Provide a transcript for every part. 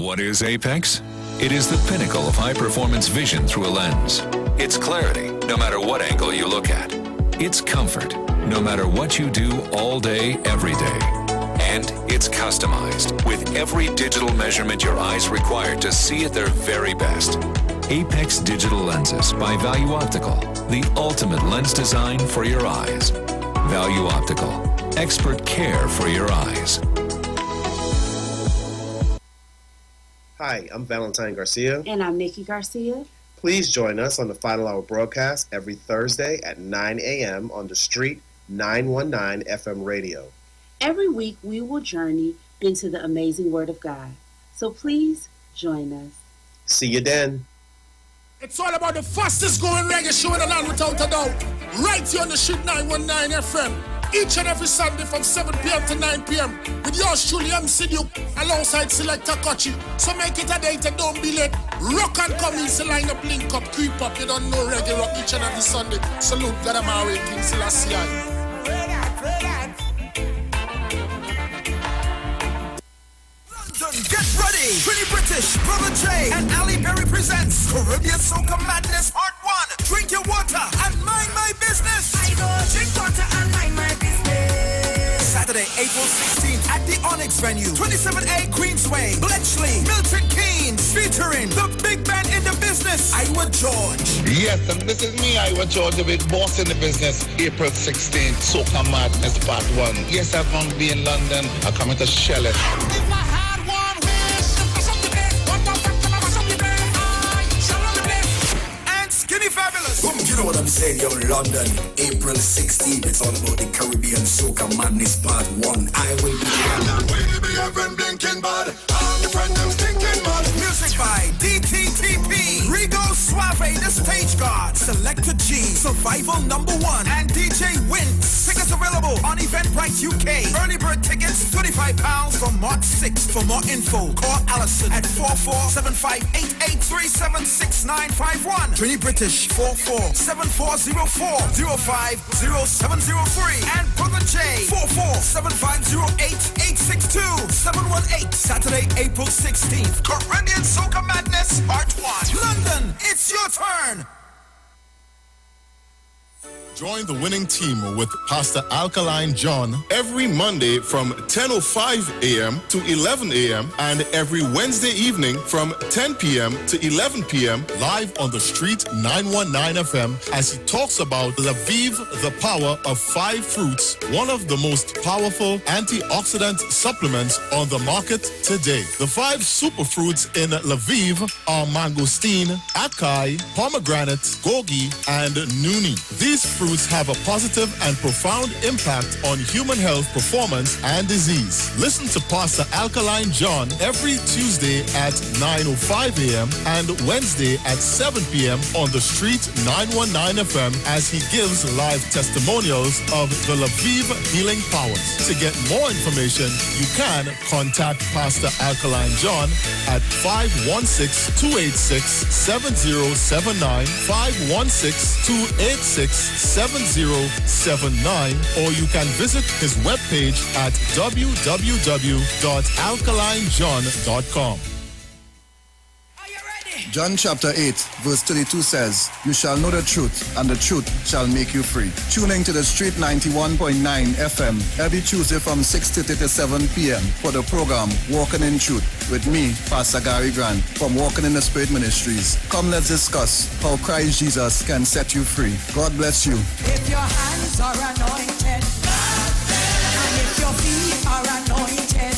What is Apex? It is the pinnacle of high-performance vision through a lens. It's clarity, no matter what angle you look at. It's comfort, no matter what you do all day, every day. And it's customized with every digital measurement your eyes require to see at their very best. Apex Digital Lenses by Value Optical, the ultimate lens design for your eyes. Value Optical, expert care for your eyes. Hi, I'm Valentine Garcia. And I'm Nikki Garcia. Please join us on the Final Hour broadcast every Thursday at 9 a.m. on the Street 919 FM radio. Every week we will journey into the amazing Word of God. So please join us. See you then. It's all about the fastest growing reggae show in the land without a doubt. Right here on the Street 919 FM. Each and every Sunday from 7 p.m. to 9 p.m. with yours truly, MC Duke, alongside Selector Kochi. So make it a date and don't be late. Rock and come in, so line up, link up, creep up. You don't know reggae rock each and every Sunday. Salute God Amari, King Selassie. Get ready! Pretty British, Brother J, and Ali Berry presents Caribbean Soca Madness Part 1. Drink your water and mind my business. I go drink water and mind my business. Saturday, April 16th at the Onyx venue, 27A Queensway, Bletchley, Milton Keynes, featuring the big band in the business, Iwer George. Yes, and this is me, Iwer George, the big boss in the business. April 16th, Soca Madness Part 1. Yes, I'm going to be in London. I'm coming to shell it. Fabulous. You know what I'm saying, yo, London, April 16th. It's all about the Caribbean Soca Madness Part 1. I will be there. We be your friend blinking bad. I'm the friend I'm thinking bad. Music by DTTP, Rigo Suave, the Stage Guard, Selector G, Survival Number 1, and DJ Winks. Tickets available on Eventbrite UK. Early bird tickets, £25 from March 6th. For more info, call Allison at 447588376951. Trini British 447404-050703 and Brother J 447508862718. Saturday, April 16th. Caribbean Soca Madness Part 1. London, it's your turn. Join the winning team with Pastor Alkaline John every Monday from 10:05 a.m. to 11 a.m. and every Wednesday evening from 10 p.m. to 11 p.m. live on the Street 919 FM as he talks about Lviv, the power of 5 fruits, one of the most powerful antioxidant supplements on the market today. The 5 superfruits in Lviv are mangosteen, acai, pomegranate, gogi, and nuni. These fruits have a positive and profound impact on human health, performance, and disease. Listen to Pastor Alkaline John every Tuesday at 9:05 a.m. and Wednesday at 7 p.m. on the Street 919 FM as he gives live testimonials of the Lviv healing powers. To get more information, you can contact Pastor Alkaline John at 516-286-7079, 516-286-7079, or you can visit his webpage at www.alkalinejohn.com. John chapter 8, verse 32 says, "You shall know the truth, and the truth shall make you free." Tuning to the Street 91.9 FM every Tuesday from 6:30 to 7 p.m. for the program Walking in Truth with me, Pastor Gary Grant from Walking in the Spirit Ministries. Come, let's discuss how Christ Jesus can set you free. God bless you. If your hands are anointed, and if your feet are anointed,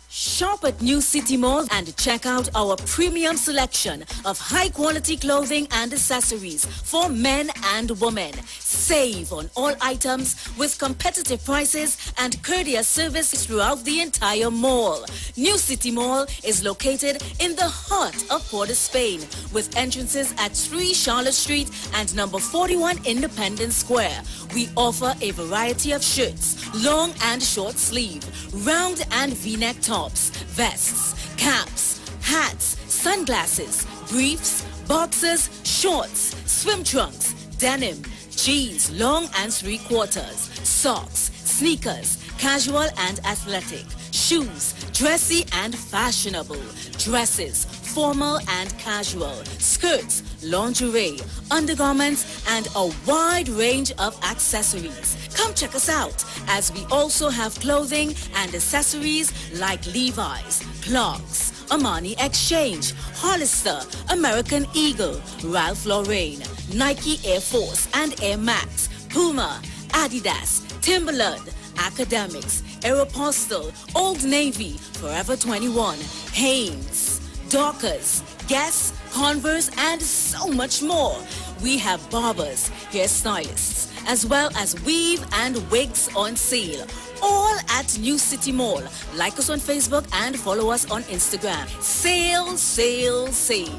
Shop at New City Mall and check out our premium selection of high-quality clothing and accessories for men and women. Save on all items with competitive prices and courteous service throughout the entire mall. New City Mall is located in the heart of Port of Spain with entrances at 3 Charlotte Street and number 41 Independence Square. We offer a variety of shirts, long and short sleeve, round and V-neck tops, vests, caps, hats, sunglasses, briefs, boxers, shorts, swim trunks, denim, jeans, long and 3/4, socks, sneakers, casual and athletic, shoes, dressy and fashionable, dresses, formal and casual, skirts, lingerie, undergarments, and a wide range of accessories. Come check us out, as we also have clothing and accessories like Levi's, Clarks, Armani Exchange, Hollister, American Eagle, Ralph Lauren, Nike Air Force and Air Max, Puma, Adidas, Timberland, Academics, Aeropostale, Old Navy, Forever 21, Hanes, Dockers, Guess, Converse, and so much more. We have barbers, hairstylists, as well as weave and wigs on sale. All at New City Mall. Like us on Facebook and follow us on Instagram. Sale, sale, sale.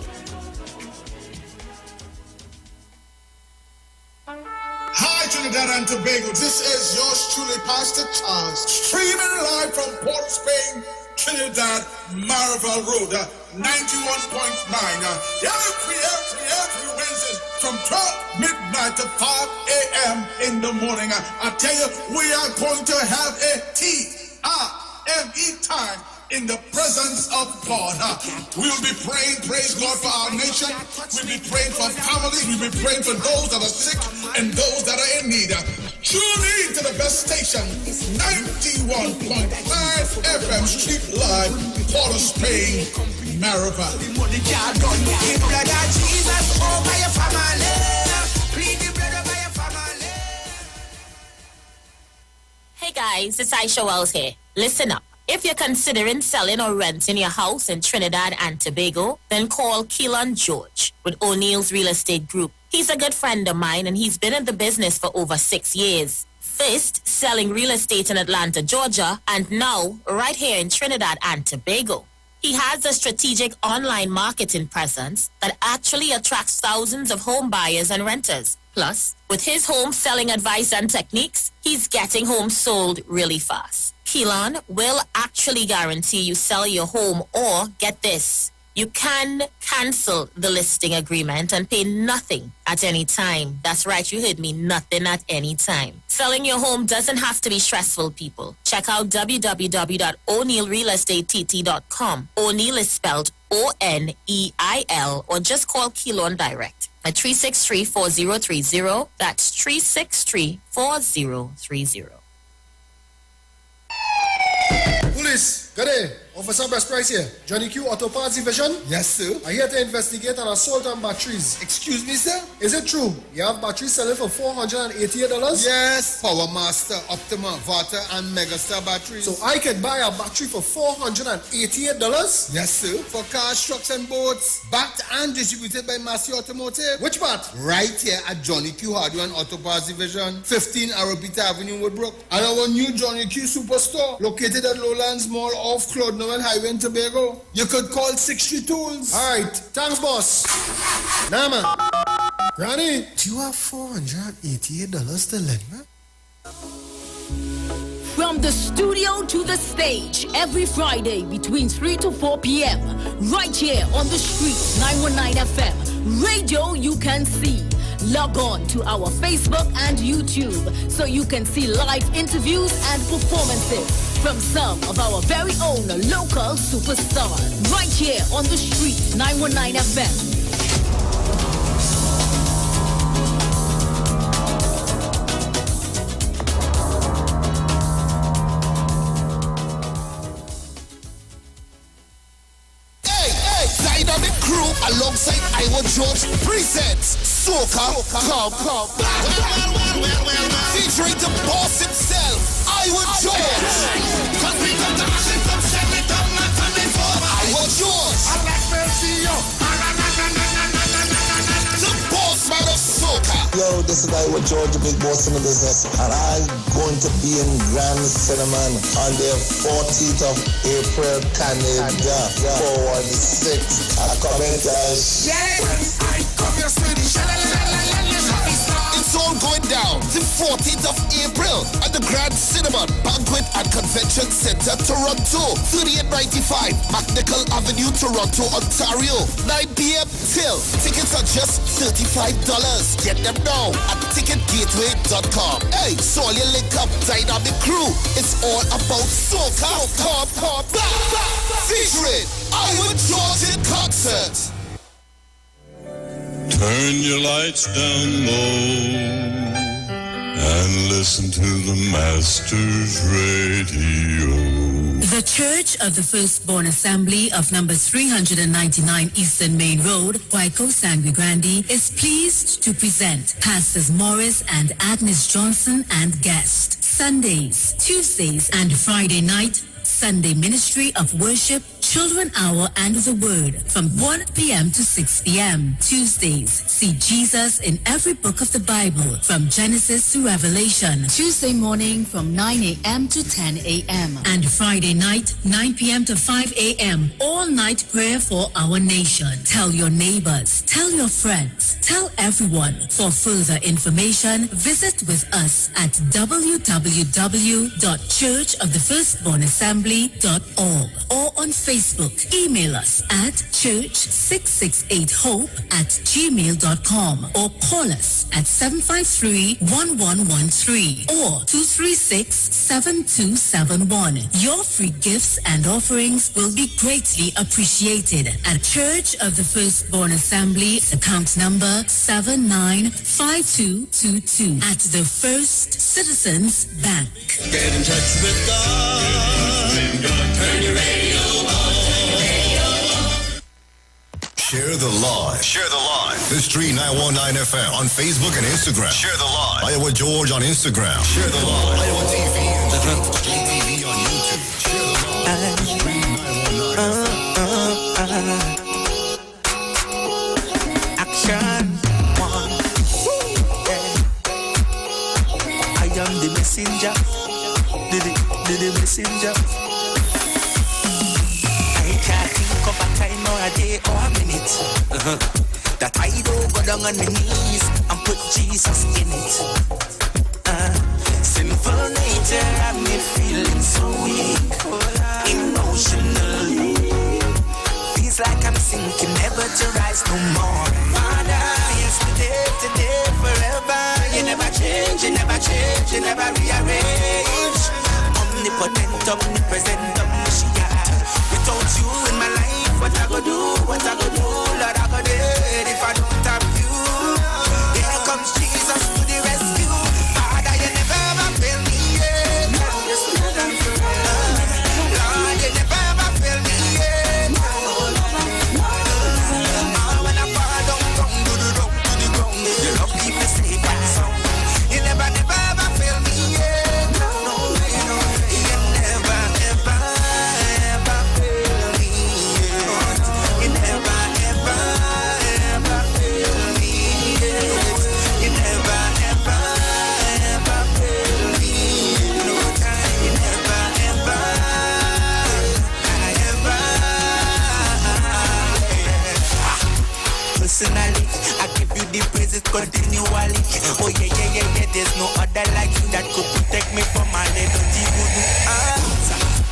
Hi, Trinidad and Tobago. This is yours truly, Pastor Charles, streaming live from Port of Spain, Trinidad, Marvel Road, 91.9. Every Wednesday from 12 midnight to 5 a.m. in the morning. I tell you, we are going to have a T-I-M-E time in the presence of God. We will be praying, praise God, for our nation. We'll be praying for families. We'll be praying for those that are sick and those that are in need. Tune in to the best station, 91.5 FM Street Live, Port of Spain, Maribel. Hey guys, it's Aisha Wells here. Listen up. If you're considering selling or renting your house in Trinidad and Tobago, then call Keelan George with O'Neill's Real Estate Group. He's a good friend of mine and he's been in the business for over 6 years. First, selling real estate in Atlanta, Georgia, and now right here in Trinidad and Tobago. He has a strategic online marketing presence that actually attracts thousands of home buyers and renters. Plus, with his home selling advice and techniques, he's getting homes sold really fast. Keelan will actually guarantee you sell your home, or get this, you can cancel the listing agreement and pay nothing at any time. That's right, you heard me, nothing at any time. Selling your home doesn't have to be stressful, people. Check out www.o'neillrealestatetT.com. O'Neill is spelled O-N-E-I-L, or just call Keelan direct at 363-4030. That's 363-4030. Police, good day. Officer Best Price here. Johnny Q Auto Parts Division? Yes, sir. I'm here to investigate an assault on batteries. Excuse me, sir? Is it true? You have batteries selling for $488? Yes. Power Master, Optima, Vata, and Megastar batteries. So I can buy a battery for $488? Yes, sir. For cars, trucks, and boats. Backed and distributed by Massey Automotive. Which part? Right here at Johnny Q Hardware and Auto Parts Division, 15 Arabita Avenue, Woodbrook. And our new Johnny Q Superstore, located at Lowlands Mall off Claude Noel Highway in Tobago. You could call 60 Tools. All right. Thanks, boss. Nah, man. Granny, do you have $488 to lend, man? From the studio to the stage, every Friday between 3 to 4 p.m. Right here on the street, 919 FM. Radio you can see. Log on to our Facebook and YouTube so you can see live interviews and performances from some of our very own local superstars. Right here on the street, 919 FM. Crew alongside Iwer George presents Soca Come. Featuring the boss himself, Iwer George. Iwer George. The boss man of Soca. Yo, this is Iwer George, the big boss in the business, and I'm going to be in Grand Cinnamon on the 14th of April, Canada, for the 6th. It's all going down the 14th of April at the Grand Cinnamon Banquet at Convention Center, Toronto. 3895 McNichol Avenue, Toronto, Ontario. 9 p.m. till. Tickets are just $35. Get them now at ticketgateway.com. Hey, so all you link up, dynamic crew. It's all about soca. Featuring Iwer George in concert. Turn your lights down low and listen to the Master's Radio. The Church of the Firstborn Assembly of number 399 Eastern Main Road, Waiko, Sangre Grande, is pleased to present Pastors Morris and Agnes Johnson and guest. Sundays, Tuesdays, and Friday night, Sunday Ministry of Worship, Children Hour and the Word from 1 p.m. to 6 p.m. Tuesdays, see Jesus in every book of the Bible from Genesis to Revelation. Tuesday morning from 9 a.m. to 10 a.m. And Friday night, 9 p.m. to 5 a.m. All night prayer for our nation. Tell your neighbors, tell your friends, tell everyone. For further information, visit with us at www.churchofthefirstbornassembly.org or on Facebook. Email us at church668hope@gmail.com or call us at 753-1113 or 236-7271. Your free gifts and offerings will be greatly appreciated at Church of the Firstborn Assembly, account number 795222 at the First Citizens Bank. Get in touch with God. Turn your radio on. Share the live. Share the live. The Street 919 FM on Facebook and Instagram. Share the live. Iwer George on Instagram. Share the live. Iwer TV and Street TV on YouTube. Share the live. Street 919 Action one. I am the messenger. The messenger. I can't think of a time or a day or a minute that I don't go down on my knees and put Jesus in it. Sinful nature have me feeling so weak, emotionally. Feels like I'm sinking, never to rise no more. Father, yesterday, today, forever. You never change, you never change, you never rearrange. Omnipotent, omnipresent, omniscient. Without you in my life, what I go do, Lord, I go dead if I don't have you. Here comes Jesus to the rescue. Father, you never ever fail me, yeah. Lord, you never ever fail me, yeah. When I fall down, to the ground, your love keep me safe and sound. You never ever fail me, yeah. Personally, I give you the praises continually. Oh yeah, there's no other like you that could protect me from my little voodoo.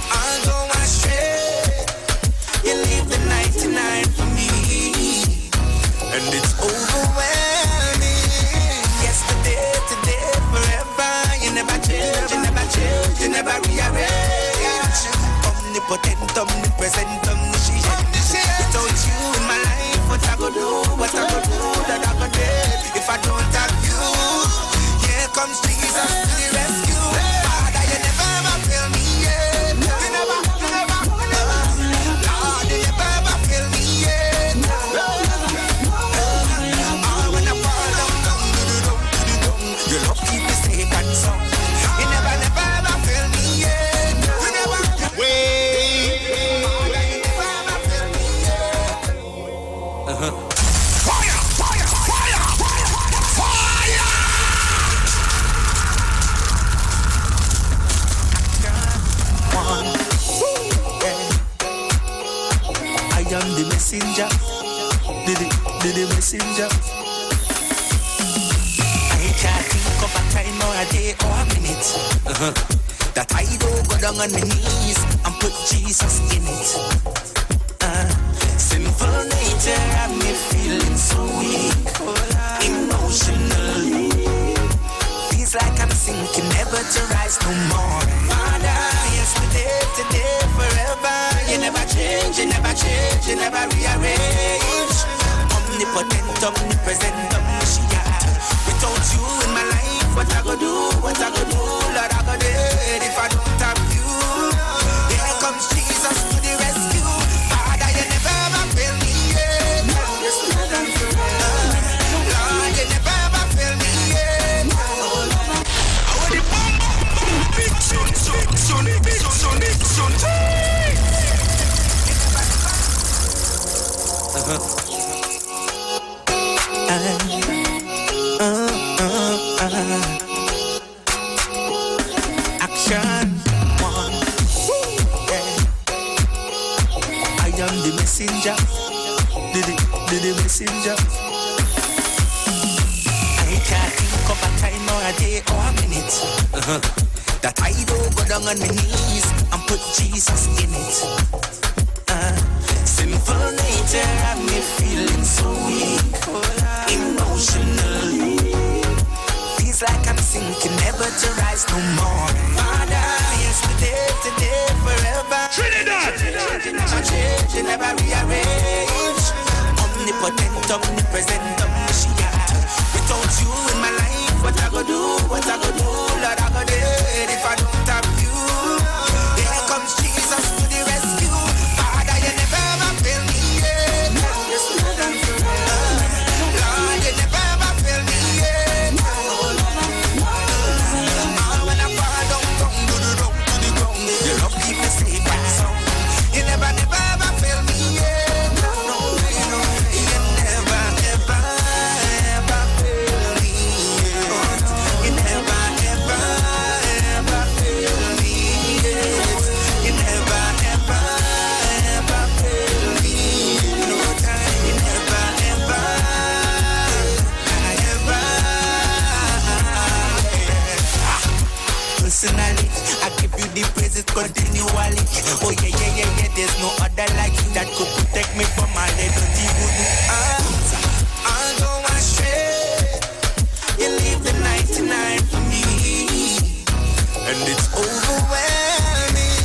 I'll go astray. You leave the 99 for me, and it's overwhelming. Yesterday, today, forever. You never change, you never change, you never rearrange. Omnipotent, omnipresent, omniscient. Without you in my life, what I go do, that I go dead if I don't have you. Here comes Jesus to the rescue. Father, you never ever fail me, yeah. You never, Lord, you never ever fail me, yeah. When I fall down, to the ground, your love keep me safe and sound. You never ever fail me, yeah. You never. I am the messenger, the messenger. I can't think of a time or a day or a minute that I don't go down on my knees and put Jesus in it. Sinful nature have me feeling so weak, emotionally. Feels like I'm sinking, never to rise no more. Father, yesterday, today, forever. You never change, you never change, you never rearrange. Omnipotent, omnipresent, omniscient. Without you in my life, what I go do, what I go do, Lord, I go dead if I don't have you. Here comes Jesus to the rescue. Father, you never ever fail me, yeah. Lord, you never ever fail me, yeah. I want the bomb, big son, big son. Action one, yeah. I am the messenger, the messenger. I can't think of a time or a day or a minute that I don't go down on my knees and put Jesus in it. Sinful nature have me feeling so weak, emotionally. Feels like I'm sinking, never to rise no more. Father, yesterday, today, forever. Trinidad! You never change, you never rearrange. Omnipotent, omnipresent, omniscient. Without you in my life, what I go do, what I go do, Lord, I go dead if I don't have you. Here comes Jesus to the rescue. Father, you never ever fail me, yeah. Lord, you never ever fail me, yeah. When I fall down to the ground, your love keep me safe and sound. You never ever fail me, yeah. No, you never ever fail me, yeah. You never ever fail me, yeah. You never ever fail me, no time. You never ever. Personally, I give you the praises continually. Oh yeah, there's no other like you that could protect me from my little voodoo. I'll go astray. You leave the 99 for me, and it's overwhelming.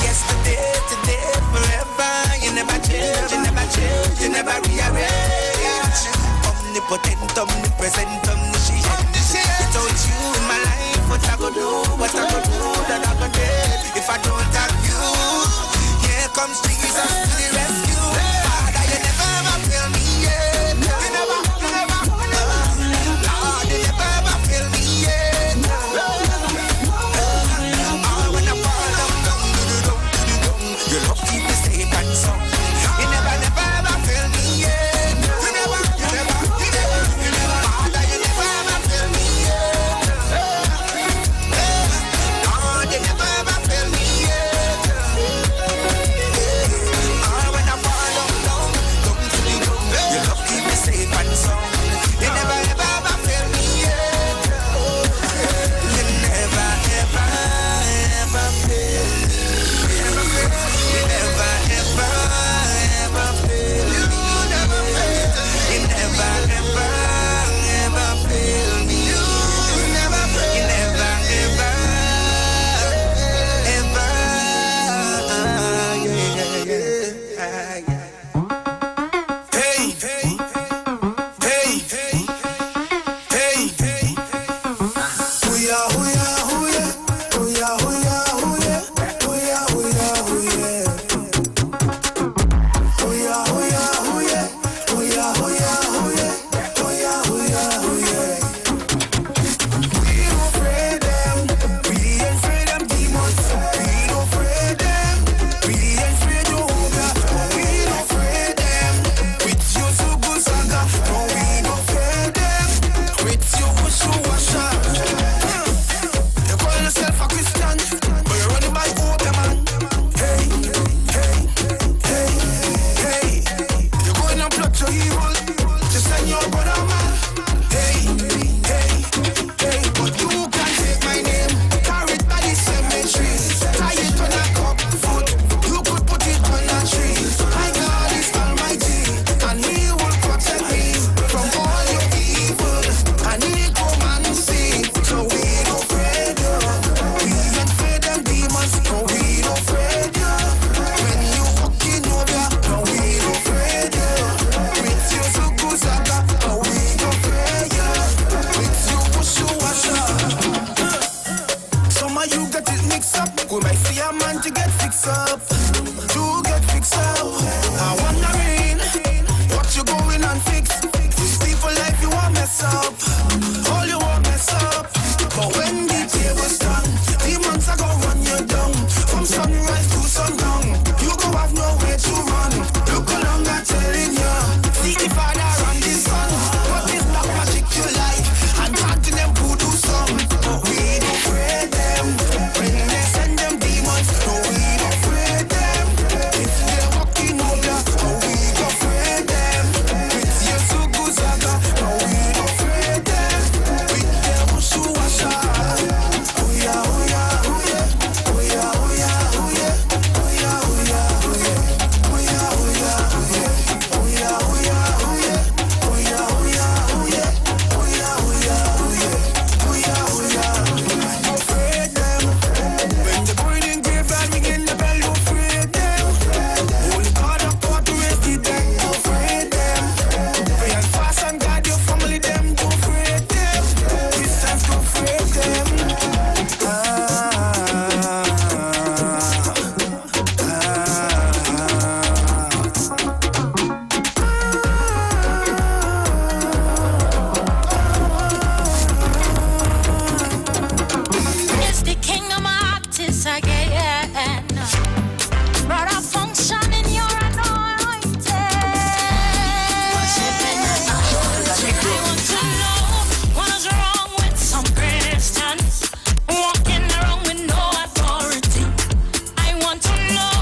Yesterday, today, forever. You never change, you never change, you never rearrange. Omnipotent, omnipresent, omniscient. Without you in my life, what I go do, what I go do, that I go dead if I don't have you. Here comes Jesus to the rescue. Father, you never ever fail me, yeah. You never, Lord, you never ever fail me, yeah. When I fall down to the ground, your love keep me safe and sound. You never ever fail me, yeah. You never, Father, you never ever fail me, yeah. Lord, you get it mixed up. We might see a man to get fixed up. To get fixed up. I wondering what you going and fix. These people life you want mess up. All you want mess up. But when the day was done, demons are gonna run you down. From sunrise to sundown, you go have nowhere to run. Look along, I'm telling ya. See the father and the son. What is black magic you like? And chanting them voodoo song. But we don't pray them. When they send them demons, no, we don't pray them. If they're walking over, no, we don't pray them. With your sugu saga, no, we don't pray them. With their mushu washa. Oh yeah, oh yeah, oh yeah. Oh yeah, oh yeah, oh yeah. Oh yeah, oh yeah, oh yeah. Oh yeah, oh yeah, oh yeah. Oh yeah, oh yeah, oh yeah. Oh yeah, oh yeah, oh yeah. Oh yeah, oh yeah, oh yeah. Oh yeah, oh yeah. Don't afraid them. When the boy in graveyard ringing the bell, don't afraid them. Holy God of power to raise the dead, don't afraid them. Pray and fast and guide your family, them don't afraid them. Christians don't afraid them. It's the king of my artists again. Brother, function in your anointing. I want to know what is wrong with some Christians walking around with no authority. I want to know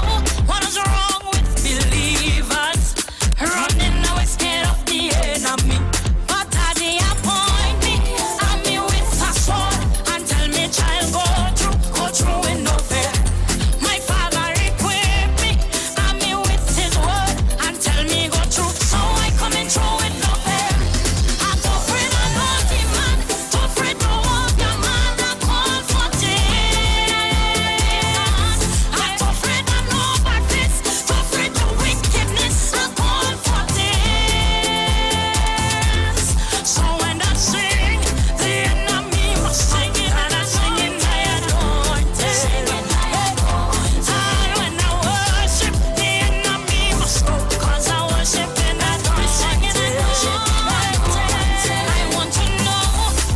what is wrong with believers running away scared of the enemy. But I they appoint me, I'm me with a sword and tell me child go through in no fear. My father equipped me, I'm me with his word and tell me go through. So I come in through with no fear. I go afraid I know the man, don't afraid to walk your man, I call for dance. I don't afraid I know about this, don't afraid to wickedness, I call for dance. So when I sing, the enemy must sing it, and I sing in my anointing. And when I worship, the enemy must go, 'cause I worship in anointing. I want to know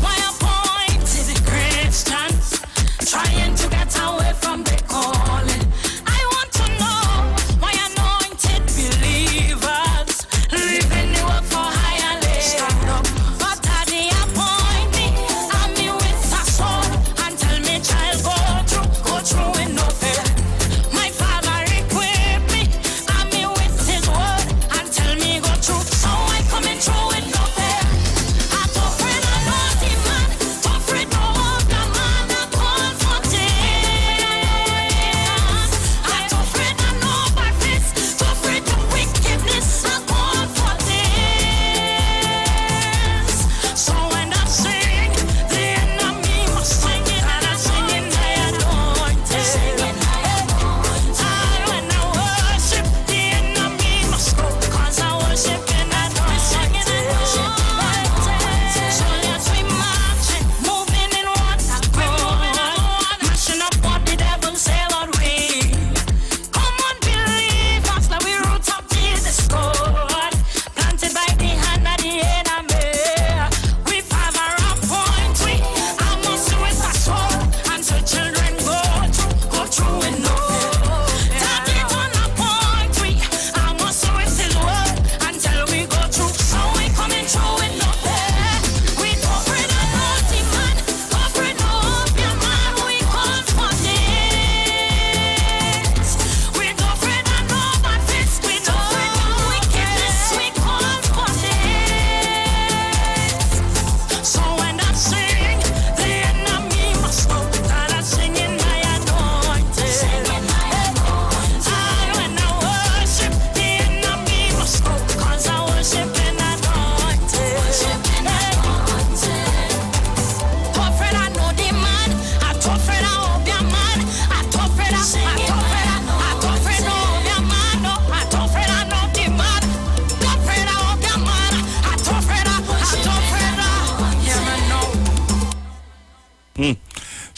why appointed Christians trying to get away from the calling. I want to know why anointed believers living the work for higher labor. But I they appoint me, I'm me with a sword and tell me child go through in no fear. My father equipped me, I'm me with his word and tell me go through. So I come in through in no fear. I don't afraid I know the man, don't afraid to walk the man, I call for dance.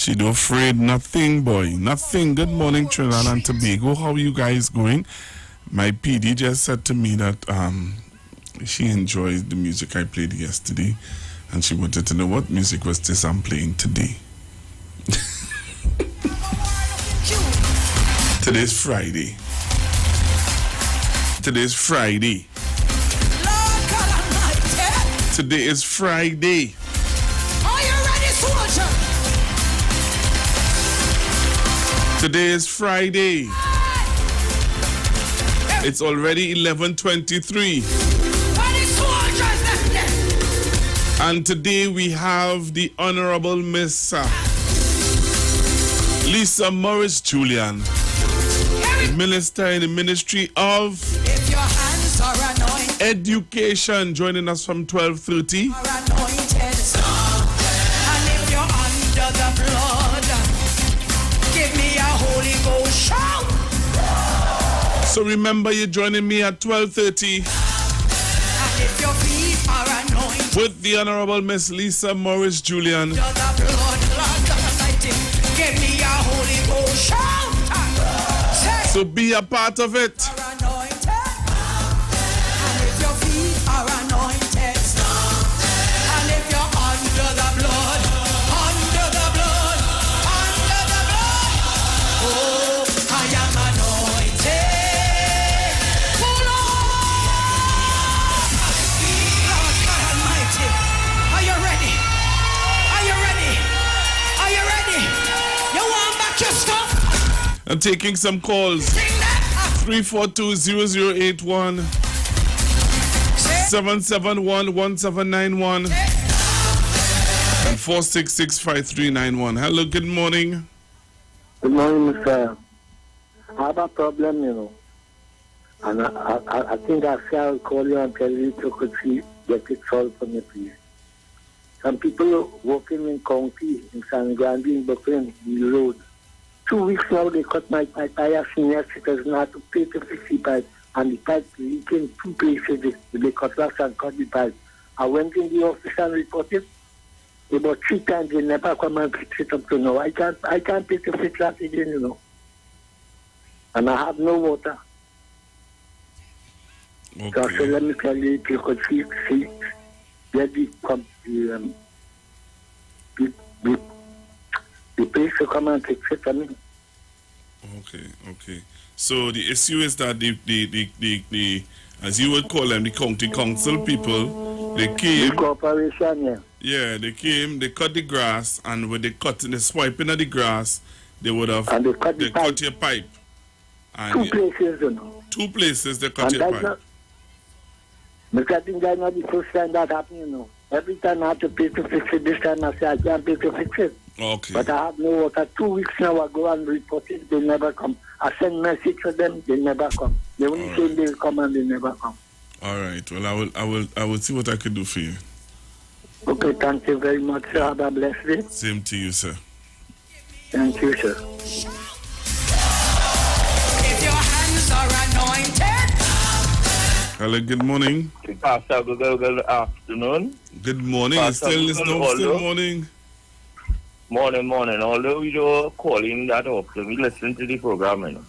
She don't afraid nothing, boy. Nothing. Good morning, Trinidad and Tobago. How you guys going? My PD just said to me that she enjoyed the music I played yesterday, and she wanted to know what music was this I'm playing today. Today's Friday. Today's Friday. Today is Friday. Are you ready, soldier? Today is Friday. It's already 11:23. And today we have the Honorable Miss Lisa Morris Julian, Minister in the Ministry of Education, joining us from 12:30. So remember, you're joining me at 12:30 with the Honorable Miss Lisa Morris Julian. So be a part of it. I'm taking some calls. 342-0081 771-1791 and 466-5391. Hello, good morning. Good morning, Mr. I have a problem, you know. And I think I shall call you and tell you to could see, get it solved for me, please. Some people working in county, in San Grande, in Brooklyn, in the road. 2 weeks now, they cut my pipe. I have senior citizens now to pay to fix the pipe. And the pipe leaking 2 places. They cut off and cut the pipe. I went in the office and reported. About 3 times, they never come and fix it up to now. I can't pay to fix that again, you know. And I have no water. Okay. So let me tell you, if you could see where the place to come and fix it, I mean. Okay. So the issue is that the as you would call them, the county council people, they came. The corporation, yeah. Yeah, they came, they cut the grass, and when they swiping of the grass, they would have cut your pipe. And 2 places, you know. 2 places they cut your pipe. But I think that's not the first time that happened, you know. Every time I have to pay to fix it, this time I say I can't pay to fix it. Okay. But I have no water. 2 weeks now I go and report it, they never come. I send message to them, they never come. They only say they'll come and they never come. All right. Well, I will see what I can do for you. Okay, thank you very much, sir. Have a blessed day. Same to you, sir. Thank you, sir. If your hands are anointed. Hello, good morning. Pastor, good afternoon. Good morning. Pastor, Still morning. Morning. Although we don't calling that often, we listen to the program, you know.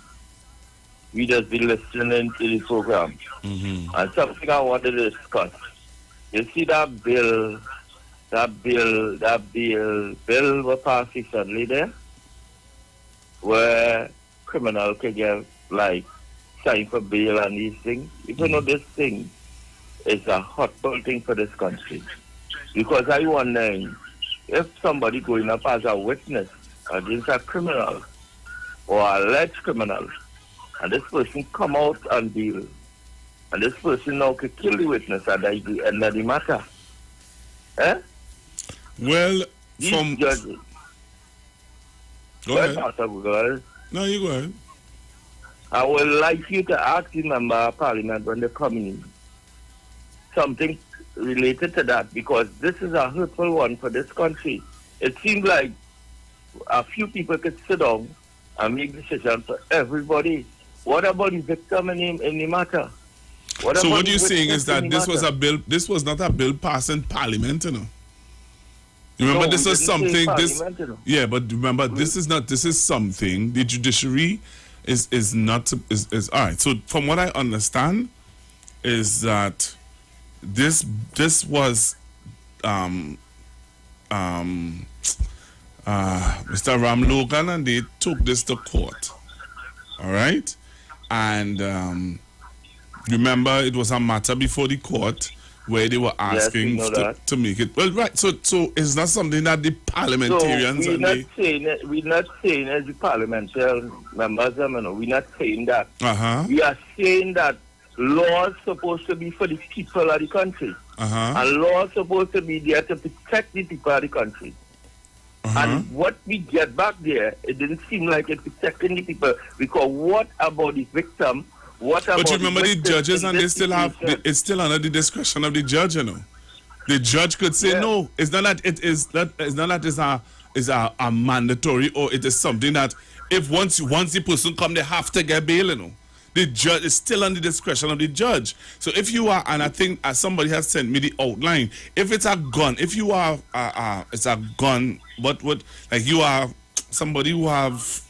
We just be listening to the program. Mm-hmm. And something I want to discuss. You see that bill was passed recently there, where criminal can get, like, sign for bail and these things. Even though this thing is a hotball thing for this country. Because I wonder if somebody going up as a witness against a criminal or alleged criminal, and this person come out and bail, and this person now could kill the witness at the end of the matter. Eh? Well, these from judges. Go ahead. Girl. No, you go ahead. I would like you to ask the member of parliament when they come in something related to that, because this is a hurtful one for this country. It seems like a few people could sit down and make decisions for everybody. What about the victim in the matter? So what you're saying is that this was not a bill passed in parliament, you know? Remember, No, this we is didn't say something. This, parliament, you know. yeah, but remember, this is not. This is something. The judiciary is not is all right. So, from what I understand, is that this was Mr. Ram Logan, and they took this to court. All right, and remember, it was a matter before the court where they were asking to make it. Well, right. So it's not something that the parliamentarians so and we're not saying as the parliamentarian members, we're not saying that. We are saying that laws supposed to be for the people of the country, and laws supposed to be there to protect the people of the country. And what we get back there, it didn't seem like it's protecting the people, because what about the victim? But you remember the judges, and they still have it's still under the discretion of the judge. You know, the judge could say no. It's not that it is that. It's not that it's a mandatory, or it is something that if once the person come, they have to get bail. You know, the judge is still under the discretion of the judge. So if you are, and I think as somebody has sent me the outline, if it's a gun, if you are, it's a gun. What like you are somebody who have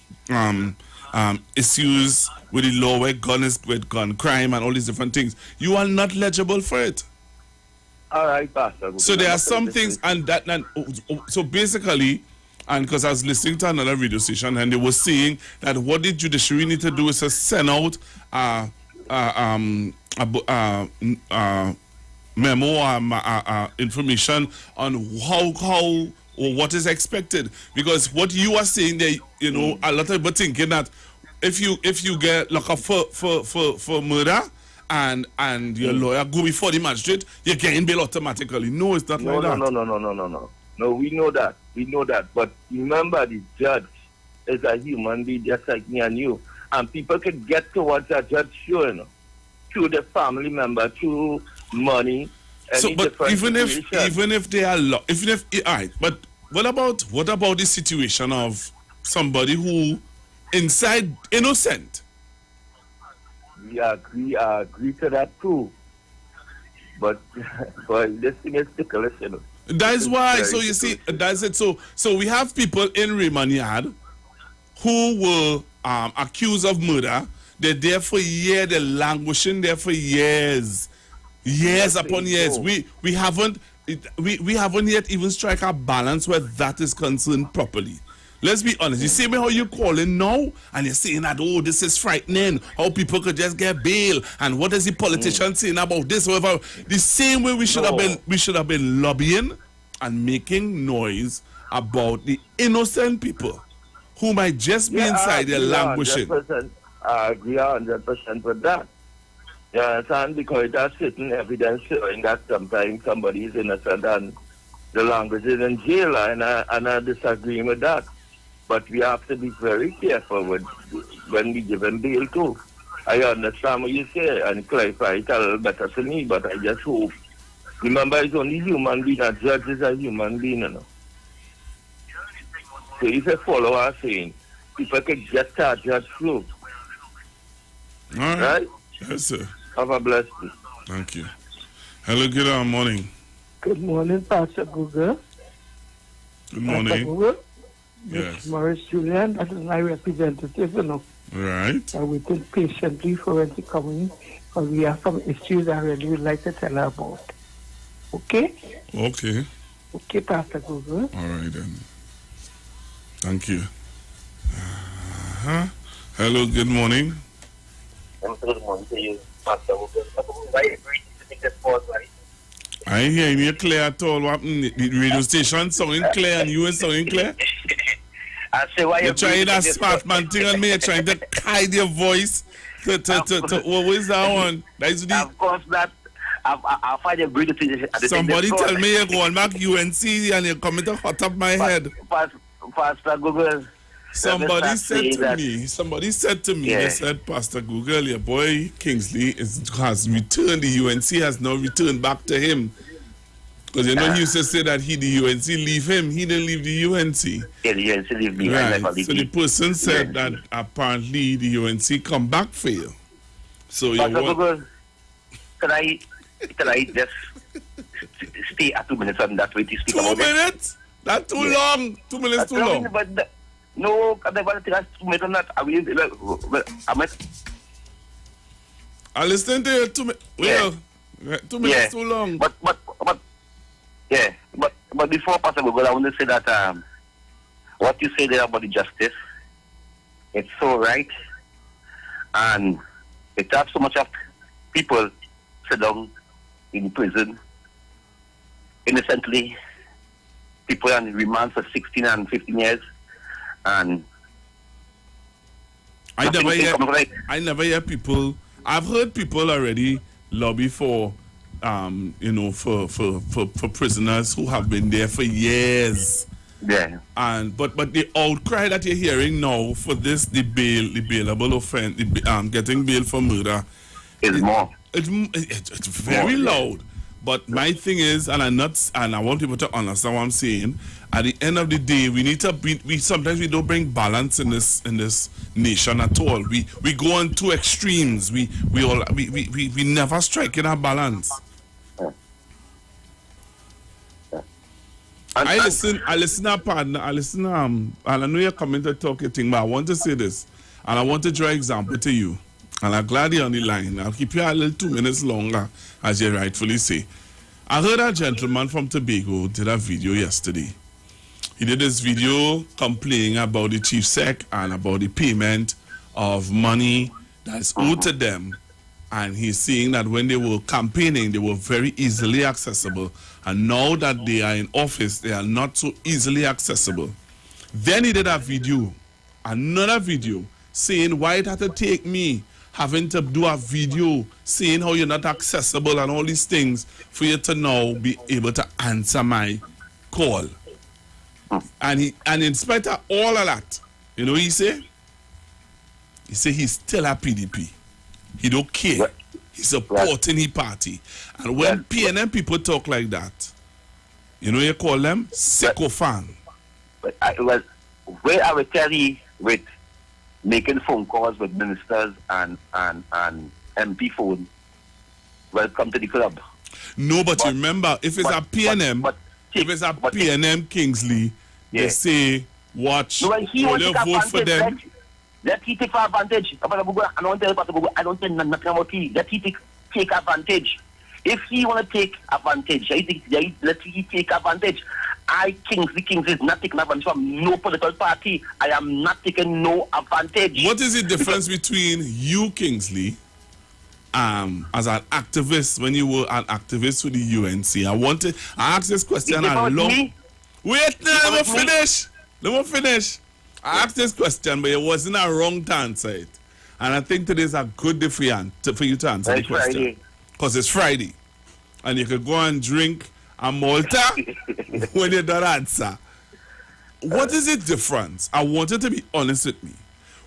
issues with the law where with gun crime and all these different things, you are not legible for it. All right, Pastor. So there are some things, and so basically, and because I was listening to another radio station, and they were saying that what the judiciary need to do is to send out memo or information on how or what is expected, because what you are saying there, you know, a lot of people thinking that if you get locked up for murder and your lawyer go before the magistrate, you're getting bail automatically. No, it's not like that. No, we know that. But remember, the judge is a human being just like me and you, and people can get towards a judge, you know, through the family member, through money. So, but even if they are all right, but what about the situation of somebody who inside innocent? We agree to that too. But this thing is ticklish, you know. That is why. So you see, that's it. So we have people in Raymond Yard who were accused of murder. They're there for years. They're languishing there for years. Years upon years. We haven't yet even strike a balance where that is concerned properly. Let's be honest. You see me how you calling now, and you're saying that this is frightening. How people could just get bail, and what is the politician saying about this? Whatever. The same way we should have been lobbying and making noise about the innocent people who might just be inside there languishing. I agree 100% with that. You understand? Because there's certain evidence showing that sometimes somebody is innocent and the language is in jail, and I disagree with that. But we have to be very careful when we give him bail too. I understand what you say and clarify it a little better to me, but I just hope. Remember, it's only human being, a judge is a human being, you know. So if you follow our saying, people can get charged through. All right? Yes, sir. Have a blessed day. Thank you. Hello, good morning. Good morning, Pastor Google. Good morning. Pastor Google. Yes. Morris Julian, that is my representative, you know. Right. I'm waiting patiently for her to come in, because we have some issues I really would like to tell her about. Okay? Okay. Okay, Pastor Google. All right, then. Thank you. Hello, good morning. Good morning to you, Pastor Google. Why you think this was right? I ain't hearing you clear at all. What happened? The radio station sounding clear and you ain't sounding clear? I say, why you're trying that smart man thing on me. You're trying to hide your voice. What is that one? That is the... Of course, that. I'll find a great thing. Somebody tell me you're going back UNC and you're coming to hot up my head. Pastor Google. Somebody said to me, they said, Pastor Google, your boy Kingsley has returned. The UNC has now returned back to him. Because you know he used to say that the UNC leave him. He didn't leave the UNC. Yeah, the UNC leave me. Right. So the person said that apparently the UNC come back for you. So you Google, can I just stay at 2 minutes on that way to speak about it? 2 minutes? That's too long. 2 minutes too long. But no, I never think that's 2 minutes or not. I listen to you 2 minutes. Well, 2 minutes too long. But before possible, I want to say that what you say there about the justice, it's so right, and it has so much of people sit down in prison innocently. People on remand for 16 and 15 years, and I never hear people. I've heard people already lobby for, for prisoners who have been there for years. Yeah. But the outcry that you're hearing now for this, the bailable offense, getting bail for murder, is more. It's very loud. But my thing is, and I want people to understand what I'm saying. At the end of the day, we need to we sometimes we don't bring balance in this nation at all. We go on two extremes. We never strike in a balance. I listen to partner, and I know you're coming to talk a thing, but I want to say this, and I want to draw an example to you. And I'm glad you're on the line. I'll keep you a little 2 minutes longer, as you rightfully say. I heard a gentleman from Tobago did a video yesterday. He did this video complaining about the chief sec and about the payment of money that's owed to them. And he's saying that when they were campaigning, they were very easily accessible. And now that they are in office, they are not so easily accessible. Then he did a video, another video, saying why it had to take me having to do a video saying how you're not accessible and all these things for you to now be able to answer my call. And in spite of all of that, you know what he say? He say he's still a PDP. He don't care. He's supporting his party. And when PNM people talk like that, you know you call them sycophant. But I will tell you with making phone calls with ministers and MP phone. Welcome to the club. No, but remember, if it's a PNM, if it's a PNM Kingsley, they say, watch, he will you vote for them? Let he take advantage. I don't think nothing about he. Let he take advantage. If he want to take advantage, let he take advantage. Kingsley is not taking advantage from no political party. I am not taking no advantage. What is the difference between you, Kingsley, as an activist, when you were an activist for the UNC? I asked this question a long... Wait, let me finish. I asked this question, but it wasn't a wrong to answer it. And I think today is a good day for you to answer the question. Because it's Friday. And you could go and drink a Malta when you don't answer. What is the difference? I want you to be honest with me.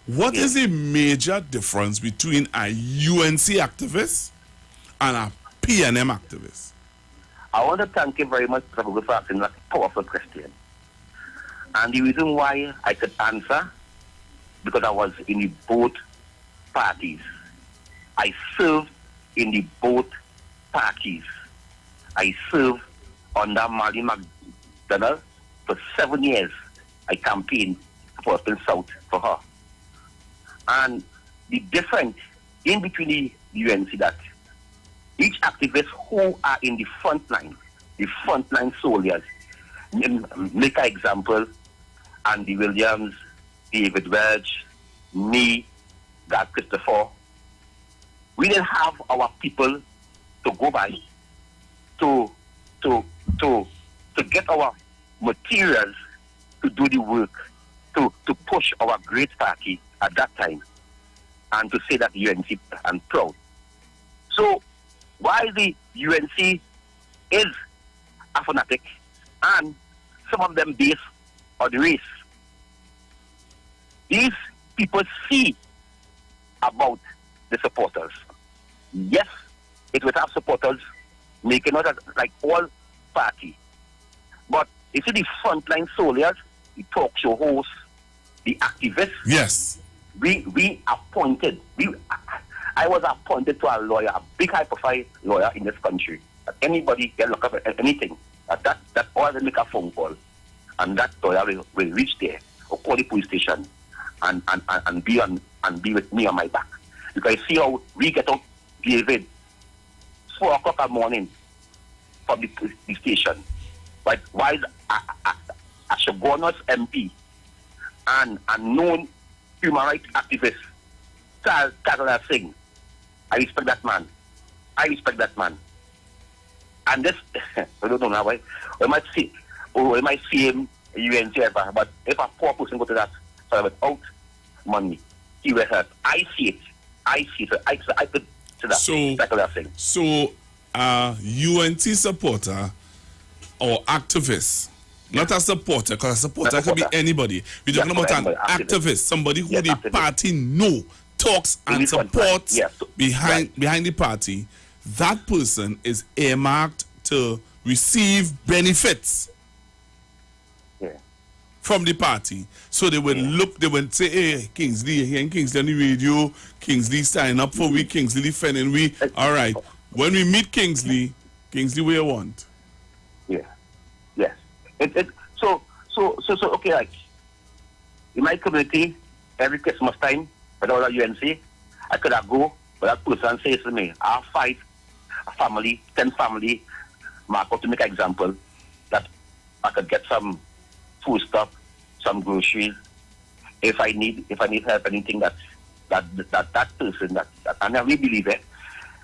What is the major difference between a UNC activist and a PNM activist? I want to thank you very much for asking that powerful question. And the reason why I could answer, because I was in the both parties. I served in the both parties. I served under Marley McDonald for 7 years. I campaigned for Upper South for her. And the difference in between the UNC that each activist who are in the front line soldiers, make an example, Andy Williams, David Welch, me, God Christopher, we didn't have our people to go by to get our materials to do the work, to push our great party at that time, and to say that the UNC and proud. So while the UNC is a fanatic, and some of them based on the race, these people see about the supporters. Yes, it will have supporters making out like all party. But you see the frontline soldiers, the talk show hosts, the activists. Yes. We appointed. I was appointed to a lawyer, a big high-profile lawyer in this country. That anybody can look up at anything. That all they make a phone call. and that lawyer will reach there or call the police station and be with me on my back. Because I see how we get out David 4 o'clock in the morning from the station. But why is a Shogunus MP and a known human rights activist Kazala Singh? I respect that man. And this, I don't know now why. We might see him UNC ever, but if a poor person go to that, so without money, he will help. I see it. I could see that. So, UNT supporter or activist, not a supporter, because a supporter could be anybody. We're talking about an activist, somebody who the party know, talks and supports behind the party. That person is earmarked to receive benefits from the party. So they will they will say, hey, Kingsley, here in Kingsley on the radio, Kingsley sign up for we, Kingsley defending we. All right. When we meet Kingsley, what you want? Yeah. Yes. So, okay, like, in my community, every Christmas time, when I was at UNC, I could have go, but that person says to me, I have 10 family, mark out to make an example, that I could get some food stuff, some groceries, if I need help, anything that person that I never really believe it.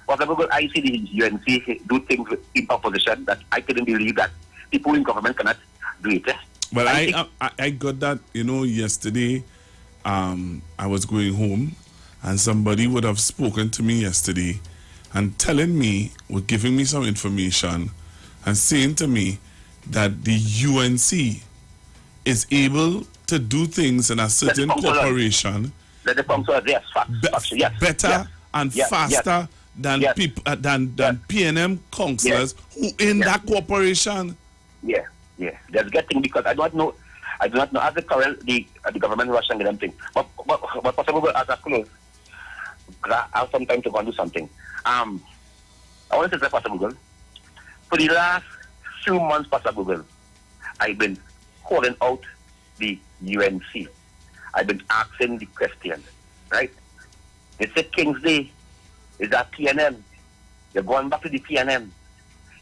Whatever I see the UNC do things in opposition that I couldn't believe that people in government cannot do it. Well, I got that, yesterday. I was going home and somebody would have spoken to me yesterday and telling me, giving me some information and saying to me that the UNC is able to do things in a certain corporation better and faster than people than PNM councillors who in that corporation. Yeah. That's getting, because I do not know as the government rushing them thing. But possible as a close, I have some time to go and do something. I want to say possible. For the last few months, possible, I've been calling out the UNC. I've been asking the question, right? They say Kingsley is that PNM. You're going back to the PNM.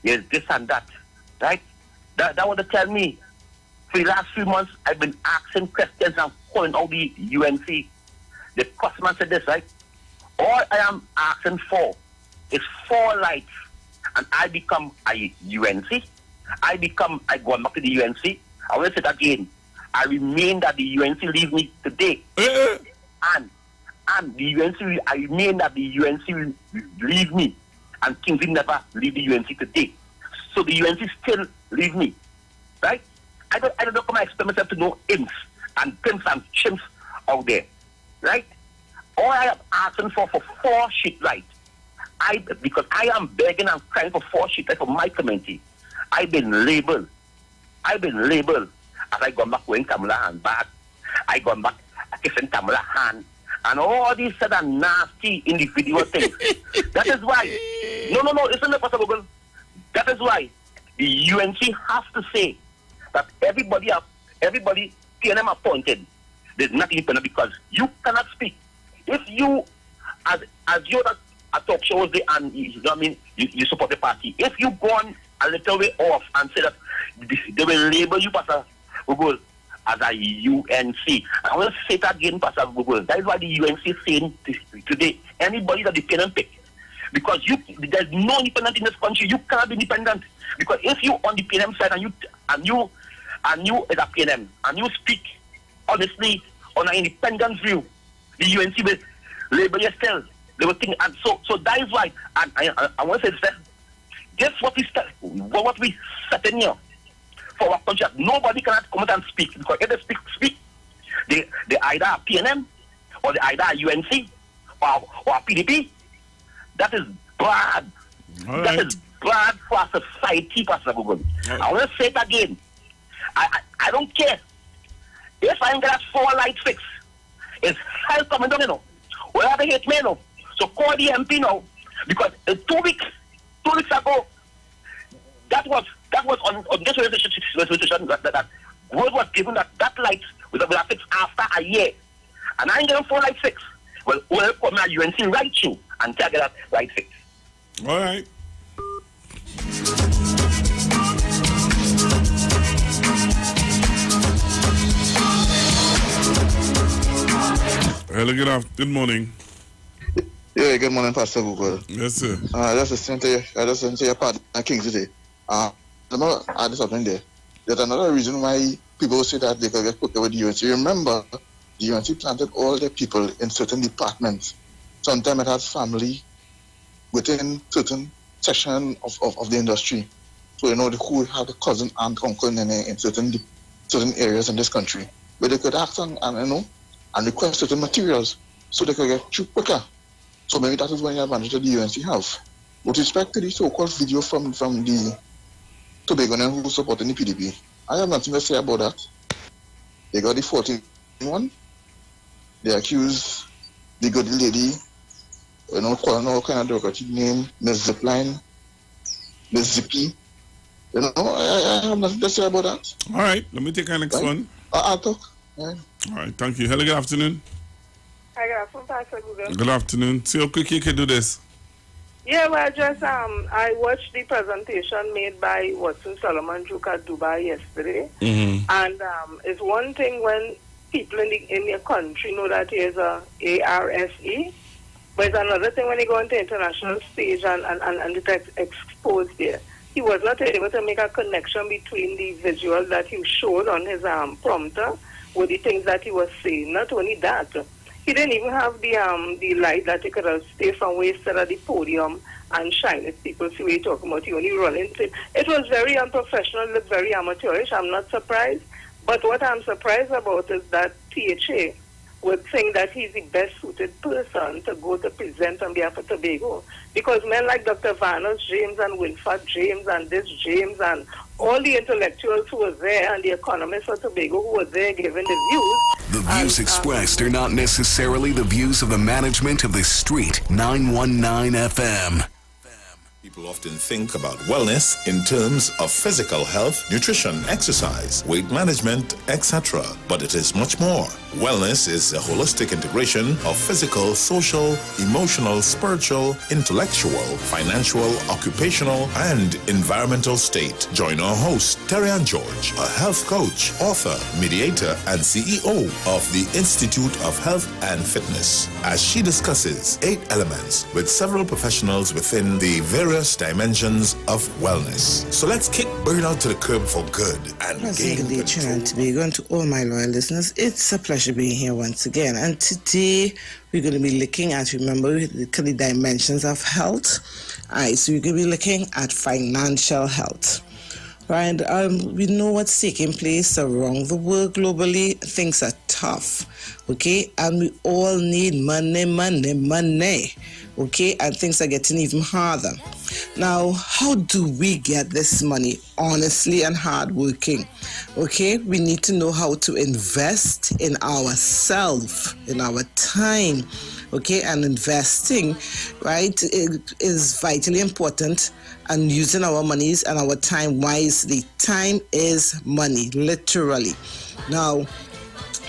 Yes, this and that, right? That what they tell me. For the last few months, I've been asking questions and calling out the UNC. The customer said this, right? All I am asking for is 4 lights, and I become a UNC. I go back to the UNC. I want to say that again. I remain that the UNC leave me today. And the UNC, I remain that the UNC will leave me. And Kingsley never leave the UNC today. So the UNC still leave me. Right? I don't come and expect myself to know imps and pimps and chimps out there. Right? All I am asking for 4 street lights. Because I am begging and crying for 4 street lights for my community. I've been labeled. As I gone back wearing Tamala hand back. I gone back kissing Tamala hand. And all these said are nasty individual things. That is why. No, it's not possible. That is why the UNC has to say that everybody PNM appointed, there's not independent, because you cannot speak. If you, as you're a talk shows and you support the party, if you go on a little way off and say that they will label you Pastor Google as a UNC. I want to say that again, Pastor Google. That is why the UNC is saying today, anybody that they can pick. Because there's no independent in this country, you cannot be independent. Because if you on the PNM side and you as a PNM and you speak honestly on an independent view, the UNC will label you still. They will think, and so that is why. And I want to say this. Guess what we set in here for our country? Nobody cannot come out and speak, because if they speak, they either are PNM or they either are UNC or PDP. That is bad. That is bad for our society, Pastor Google. I want to say it again. I don't care if I ain't got 4 light fix. It's hell coming down, Where are they hate me, So call the MP now, because 2 weeks ago, that was on this resolution that word was given that light will be fixed after a year. And I ain't getting 4 light fixed. Well, we'll come at UNC right through and tell you that light fixed. All right. Hello, good morning. Yeah, good morning, Pastor Google. Yes, sir. I just listened to your partner, King, today. Let me add something there. There's another reason why people say that they can get put over the UNC. Remember, the UNC planted all the people in certain departments. Sometimes it has family within certain section of the industry. So, who have a cousin, aunt, uncle, in certain areas in this country, where they could act and request certain materials so they could get through quicker. So maybe that is one advantage that the UNC have. With respect to the so-called video from the Tobagoan who supporting the PDP, I have nothing to say about that. They got the 14 one. They accuse the good lady, calling all kind of derogatory name, Miss Zipline, Miss Zippy. I have nothing to say about that. All right, let me take our next one. I'll talk. All right, thank you. Hello, good afternoon. Hi, good afternoon, Pastor Google. Good afternoon. See how quick you can do this. Yeah, well, just I watched the presentation made by Watson Solomon Duke at Dubai yesterday, and it's one thing when people in your country know that he is a ARSE, but it's another thing when he go into international stage and it's exposed there. He was not able to make a connection between the visual that he showed on his prompter with the things that he was saying. Not only that, he didn't even have the light that he could have stayed from where he stood at the podium and shine if people see what you're talking about. He only run into it. It was very unprofessional, looked very amateurish. I'm not surprised. But what I'm surprised about is that THA would think that he's the best suited person to go to present on behalf of Tobago. Because men like Dr. Vanos James and Wilford James and this James and all the intellectuals who were there and the economists of Tobago who were there giving the views. The views expressed are not necessarily the views of the management of the Street 919 FM. People often think about wellness in terms of physical health, nutrition, exercise, weight management, etc. But it is much more. Wellness is a holistic integration of physical, social, emotional, spiritual, intellectual, financial, occupational, and environmental state. Join our host, Terry-Ann George, a health coach, author, mediator, and CEO of the Institute of Health and Fitness, as she discusses 8 elements with several professionals within the various dimensions of wellness. So let's kick burnout to the curb for good and gain control. Good day, Going to all my loyal listeners. It's a pleasure being here once again. And today we're going to be looking at, remember, the dimensions of health. All right, so we're going to be looking at financial health. Right, we know what's taking place around the world globally. Things are tough, okay? And we all need money. Okay, and things are getting even harder. Now, how do we get this money? Honestly and hardworking. Okay, we need to know how to invest in ourselves, in our time. Okay, and investing, right, is vitally important, and using our monies and our time wisely. Time is money, literally. Now,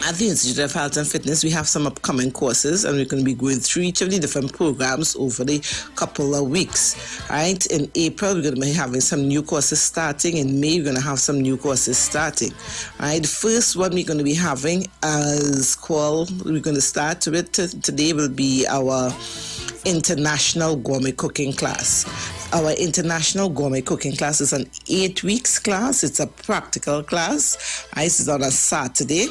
at the Institute of Health and Fitness, we have some upcoming courses, and we're going to be going through each of the different programs over the couple of weeks. Right? In April, we're going to be having some new courses starting. In May, we're going to have some new courses starting. Right? The first one we're going to be having is called, we're going to start with today will be our International Gourmet Cooking Class. Our International Gourmet Cooking Class is an 8 weeks class. It's a practical class. It's on a Saturday,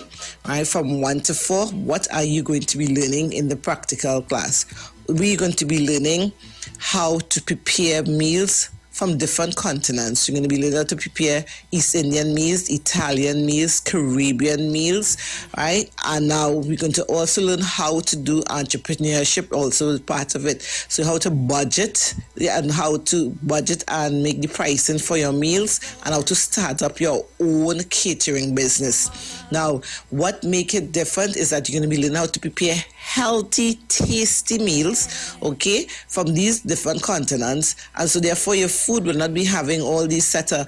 right, from 1 to 4. What are you going to be learning in the practical class? We're going to be learning how to prepare meals from different continents. You're going to be learning how to prepare East Indian meals, Italian meals, Caribbean meals, right? And now we're going to also learn how to do entrepreneurship, also part of it. So how to budget, and how to budget and make the pricing for your meals, and how to start up your own catering business. Now, what makes it different is that you're going to be learning how to prepare healthy, tasty meals, okay, from these different continents. And so therefore your food will not be having all these set of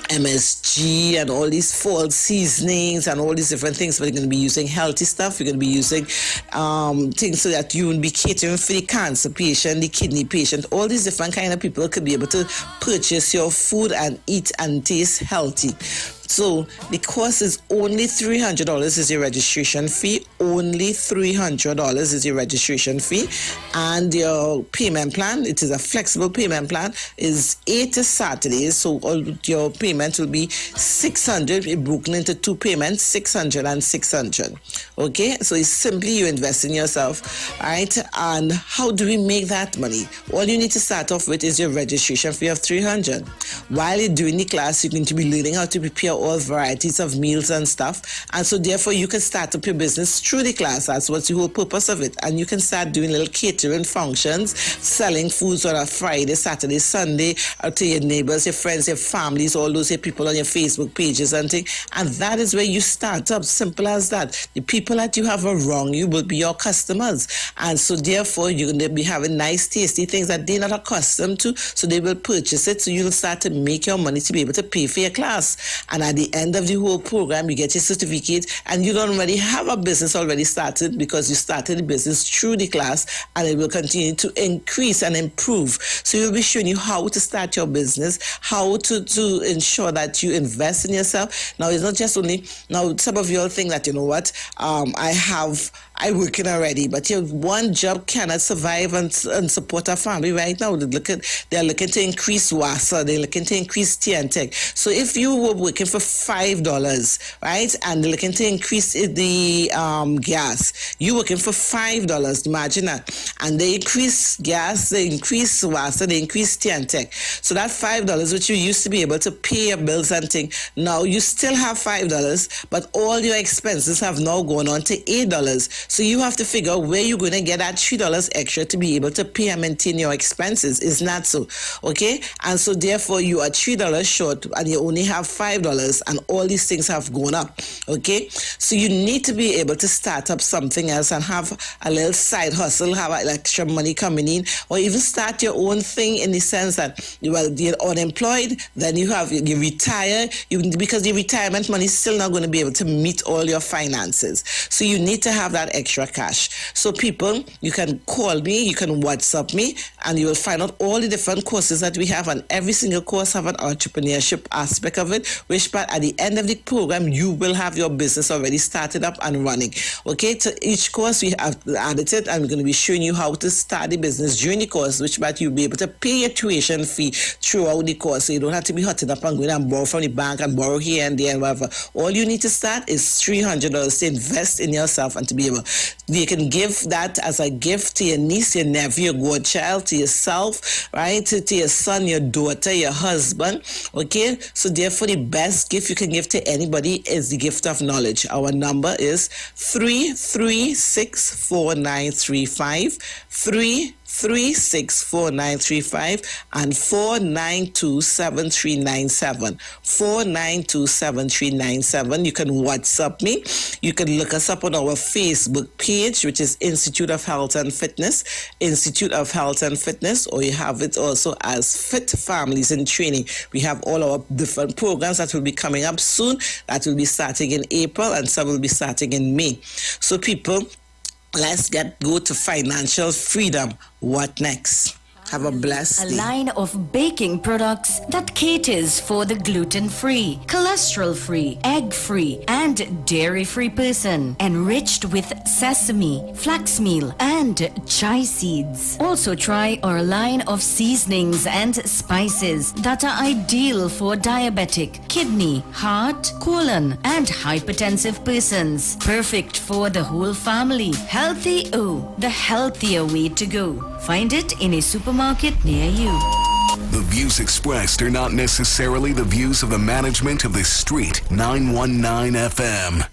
MSG and all these fall seasonings and all these different things, but you're going to be using healthy stuff. You're going to be using things so that you will be catering for the cancer patient, the kidney patient. All these different kind of people could be able to purchase your food and eat and taste healthy. So the cost is only $300 is your registration fee. Only $300 is your registration fee. And your payment plan, it is a flexible payment plan, is 8 Saturdays. So all your payment will be $600, broken into 2 payments, $600 and $600. Okay, so it's simply you invest in yourself, right? And how do we make that money? All you need to start off with is your registration fee of $300. While you're doing the class, you're going to be learning how to prepare all varieties of meals and stuff, and so therefore you can start up your business through the class. That's what's the whole purpose of it. And you can start doing little catering functions, selling foods on a Friday, Saturday, Sunday, to your neighbors, your friends, your families, all those your people on your Facebook pages and things. And that is where you start up. Simple as that. The people that you have around you will be your customers, and so therefore you're going to be having nice, tasty things that they're not accustomed to, so they will purchase it. So you'll start to make your money to be able to pay for your class. And at the end of the whole program, you get your certificate, and you don't already have a business already started because you started the business through the class, and it will continue to increase and improve. So you'll be showing you how to start your business, how to ensure that you invest in yourself. Now, it's not just only, now some of you all think that, you know what, I working already, but your one job cannot survive and support a family right now. They're looking to increase WASA, they're looking to increase TNTech. So if you were working for $5, right, and they're looking to increase the gas, you're working for $5, imagine that. And they increase gas, they increase WASA, they increase TNTech. So that $5, which you used to be able to pay your bills and things, now you still have $5, but all your expenses have now gone on to $8. So you have to figure out where you're going to get that $3 extra to be able to pay and maintain your expenses. It's not so, okay? And so therefore you are $3 short and you only have $5, and all these things have gone up, okay? So you need to be able to start up something else and have a little side hustle, have extra money coming in, or even start your own thing in the sense that you're unemployed, then you retire, because the retirement money is still not going to be able to meet all your finances. So you need to have that extra cash. So people, you can call me, you can WhatsApp me, and you will find out all the different courses that we have, and every single course have an entrepreneurship aspect of it, which part at the end of the program, you will have your business already started up and running. Okay, to each course we have added it, and we're going to be showing you how to start the business during the course, which part you'll be able to pay your tuition fee throughout the course, so you don't have to be hotting up and going and borrow from the bank and borrow here and there and whatever. All you need to start is $300 to invest in yourself and to be able. You can give that as a gift to your niece, your nephew, your godchild, to yourself, right? To your son, your daughter, your husband. Okay? So therefore, the best gift you can give to anybody is the gift of knowledge. Our number is 3364935. 3364935 and 4927397. 4927397. You can WhatsApp me. You can look us up on our Facebook page, which is Institute of Health and Fitness. Institute of Health and Fitness, or you have it also as Fit Families in Training. We have all our different programs that will be coming up soon. That will be starting in April, and some will be starting in May. So people, let's go to financial freedom. What next? Have a blessed day. A line of baking products that caters for the gluten-free, cholesterol-free, egg-free, and dairy-free person. Enriched with sesame, flax meal, and chai seeds. Also try our line of seasonings and spices that are ideal for diabetic, kidney, heart, colon, and hypertensive persons. Perfect for the whole family. Healthy O, the healthier way to go. Find it in a supermarket near you. The views expressed are not necessarily the views of the management of the Street 919 FM.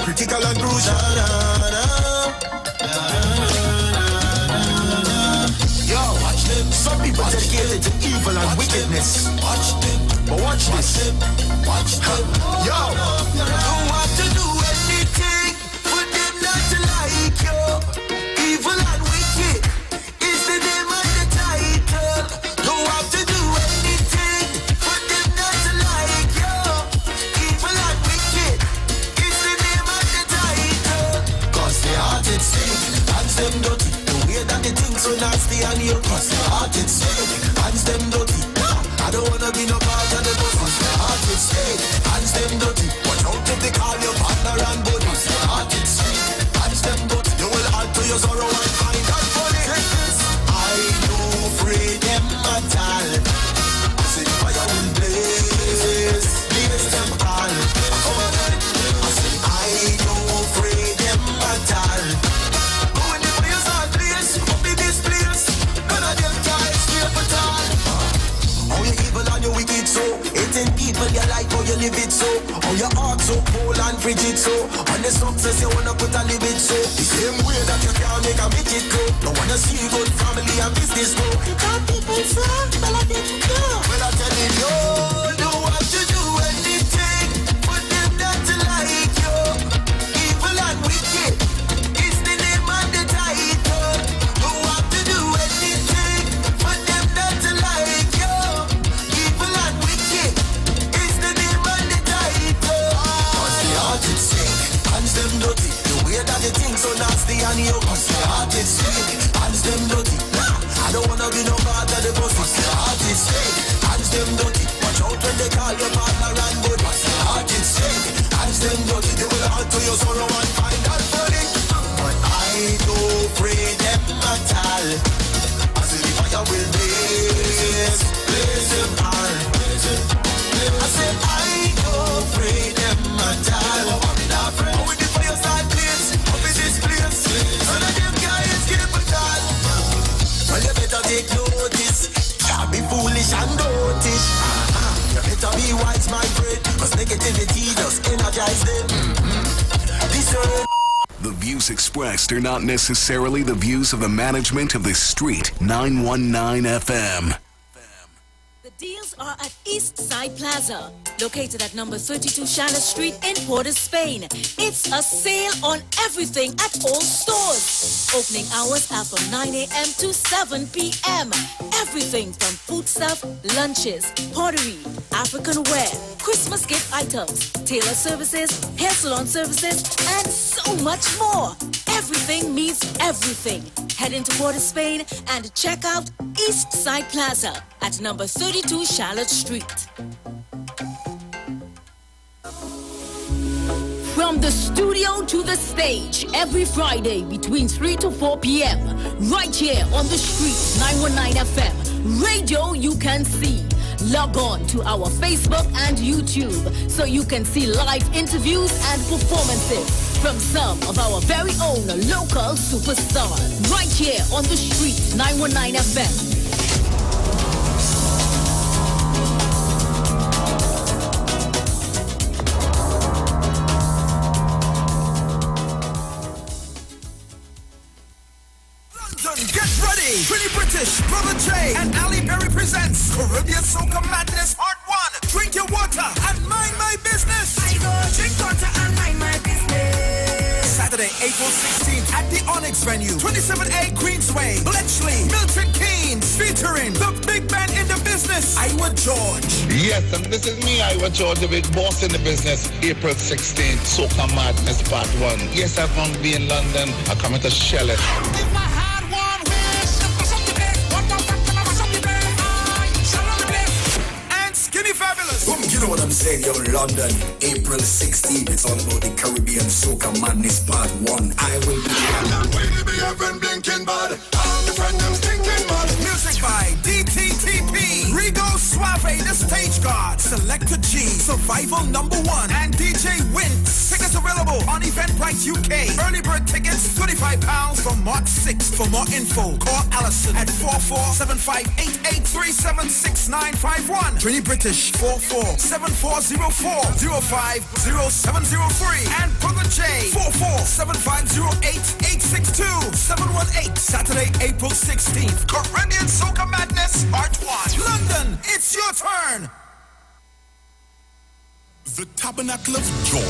Critical and crucial. Some people dedicated to evil and wickedness. But watch watch this. Watch them. Yo, don't have to do anything for them not to like you. Evil and wicked is the name of the title. Don't have to do anything for them not to like you. Evil and wicked is the name of the title. Cause the heart is sick, hands them dirty. The way that they think so nasty and you. Cause the heart is sick, hands them dirty. I don't wanna be no part of the bus. Cause the heart is sick, hands them dirty. Watch out if they call your partner and buddy. Cause the heart is sick, hands them dirty. You will add to your sorrow and find that funny. I don't afraid them at all. I said fire will blaze them all. Come on then. I said I don't afraid them at all. Go in the place and place, up in this place. None of them can escape at all. How you evil and you wicked so? 18 people you like how you live it so. How your heart so cold and frigid so. On the success you wanna put a limit so. The same way that you can't make a midget go. No wanna see good family and business go. Can't people so, well I didn't know. Well I tell you, don't want to do anything for them not to like you. Evil and wicked is the name of the title. Don't want to do anything for them not to like you. Evil and wicked is the name of the title. Cause the heart is sick, hands them dirty. The way that they think so nasty and you. Cause the heart is sick, hands them dirty. I don't wanna be no part of the bus. Cause the heart is sick, hands them dirty. Watch out when they call your partner and buddy. Cause the heart is sick, hands them dirty. They will add to your sorrow and find that funny. But I don't afraid them at all. I say the fire will blaze them all. I say I don't afraid them at all. How will the fire start blaze up in this place? None of them can escape at all. Well, you better take notice. Can't be foolish and dotish. You better be wise, my friend. Cause negativity just energize them. Discern. The views expressed are not necessarily the views of the management of the Street 919 FM. The deals are at East Side Plaza, located at number 32 Charlotte Street in Port of Spain. It's a sale on everything at all stores. Opening hours are from 9 a.m. to 7 p.m. Everything from foodstuff, lunches, pottery, African wear, Christmas gift items, tailor services, hair salon services, and so much more. Everything means everything. Head into Port of Spain and check out East Side Plaza at number 32 Charlotte Street. From the studio to the stage, every Friday between 3 to 4 p.m. Right here on the street, 919 FM. Radio you can see. Log on to our Facebook and YouTube so you can see live interviews and performances from some of our very own local superstars. Right here on the street, 919 FM. Get ready! Pretty British, Brother J, and Ali Berry presents Caribbean Soca Madness Part 1. Drink your water and mind my business. I go drink water and mind my business. Saturday, April 16th at the Onyx venue, 27A Queensway, Bletchley, Milton Keynes, featuring the big band in the business, Iwer George. Yes, and this is me, Iwer George, the big boss in the business. April 16th, Soca Madness Part 1. Yes, I'm going to be in London. I'm coming to shell it. Skinny Fabulous. You know what I'm saying, yo, London, April 16th. It's all about the Caribbean Soca Madness Part 1. I will be there. Will be your friend blinking bad. I'm the friend I'm thinking bad. Music by DTTP, Rigo Suave, the Stage God, Selector G, Survival #1, and DJ Wince. Tickets available on Eventbrite UK. Early bird tickets, £25 from March 6th. For more info, call Allison at 447588376951. Trini British 447404-050703. And Brother J 447508862718. Saturday, April 16th. Caribbean Soca Madness Part 1. London, it's your turn. The Tabernacle of Joy,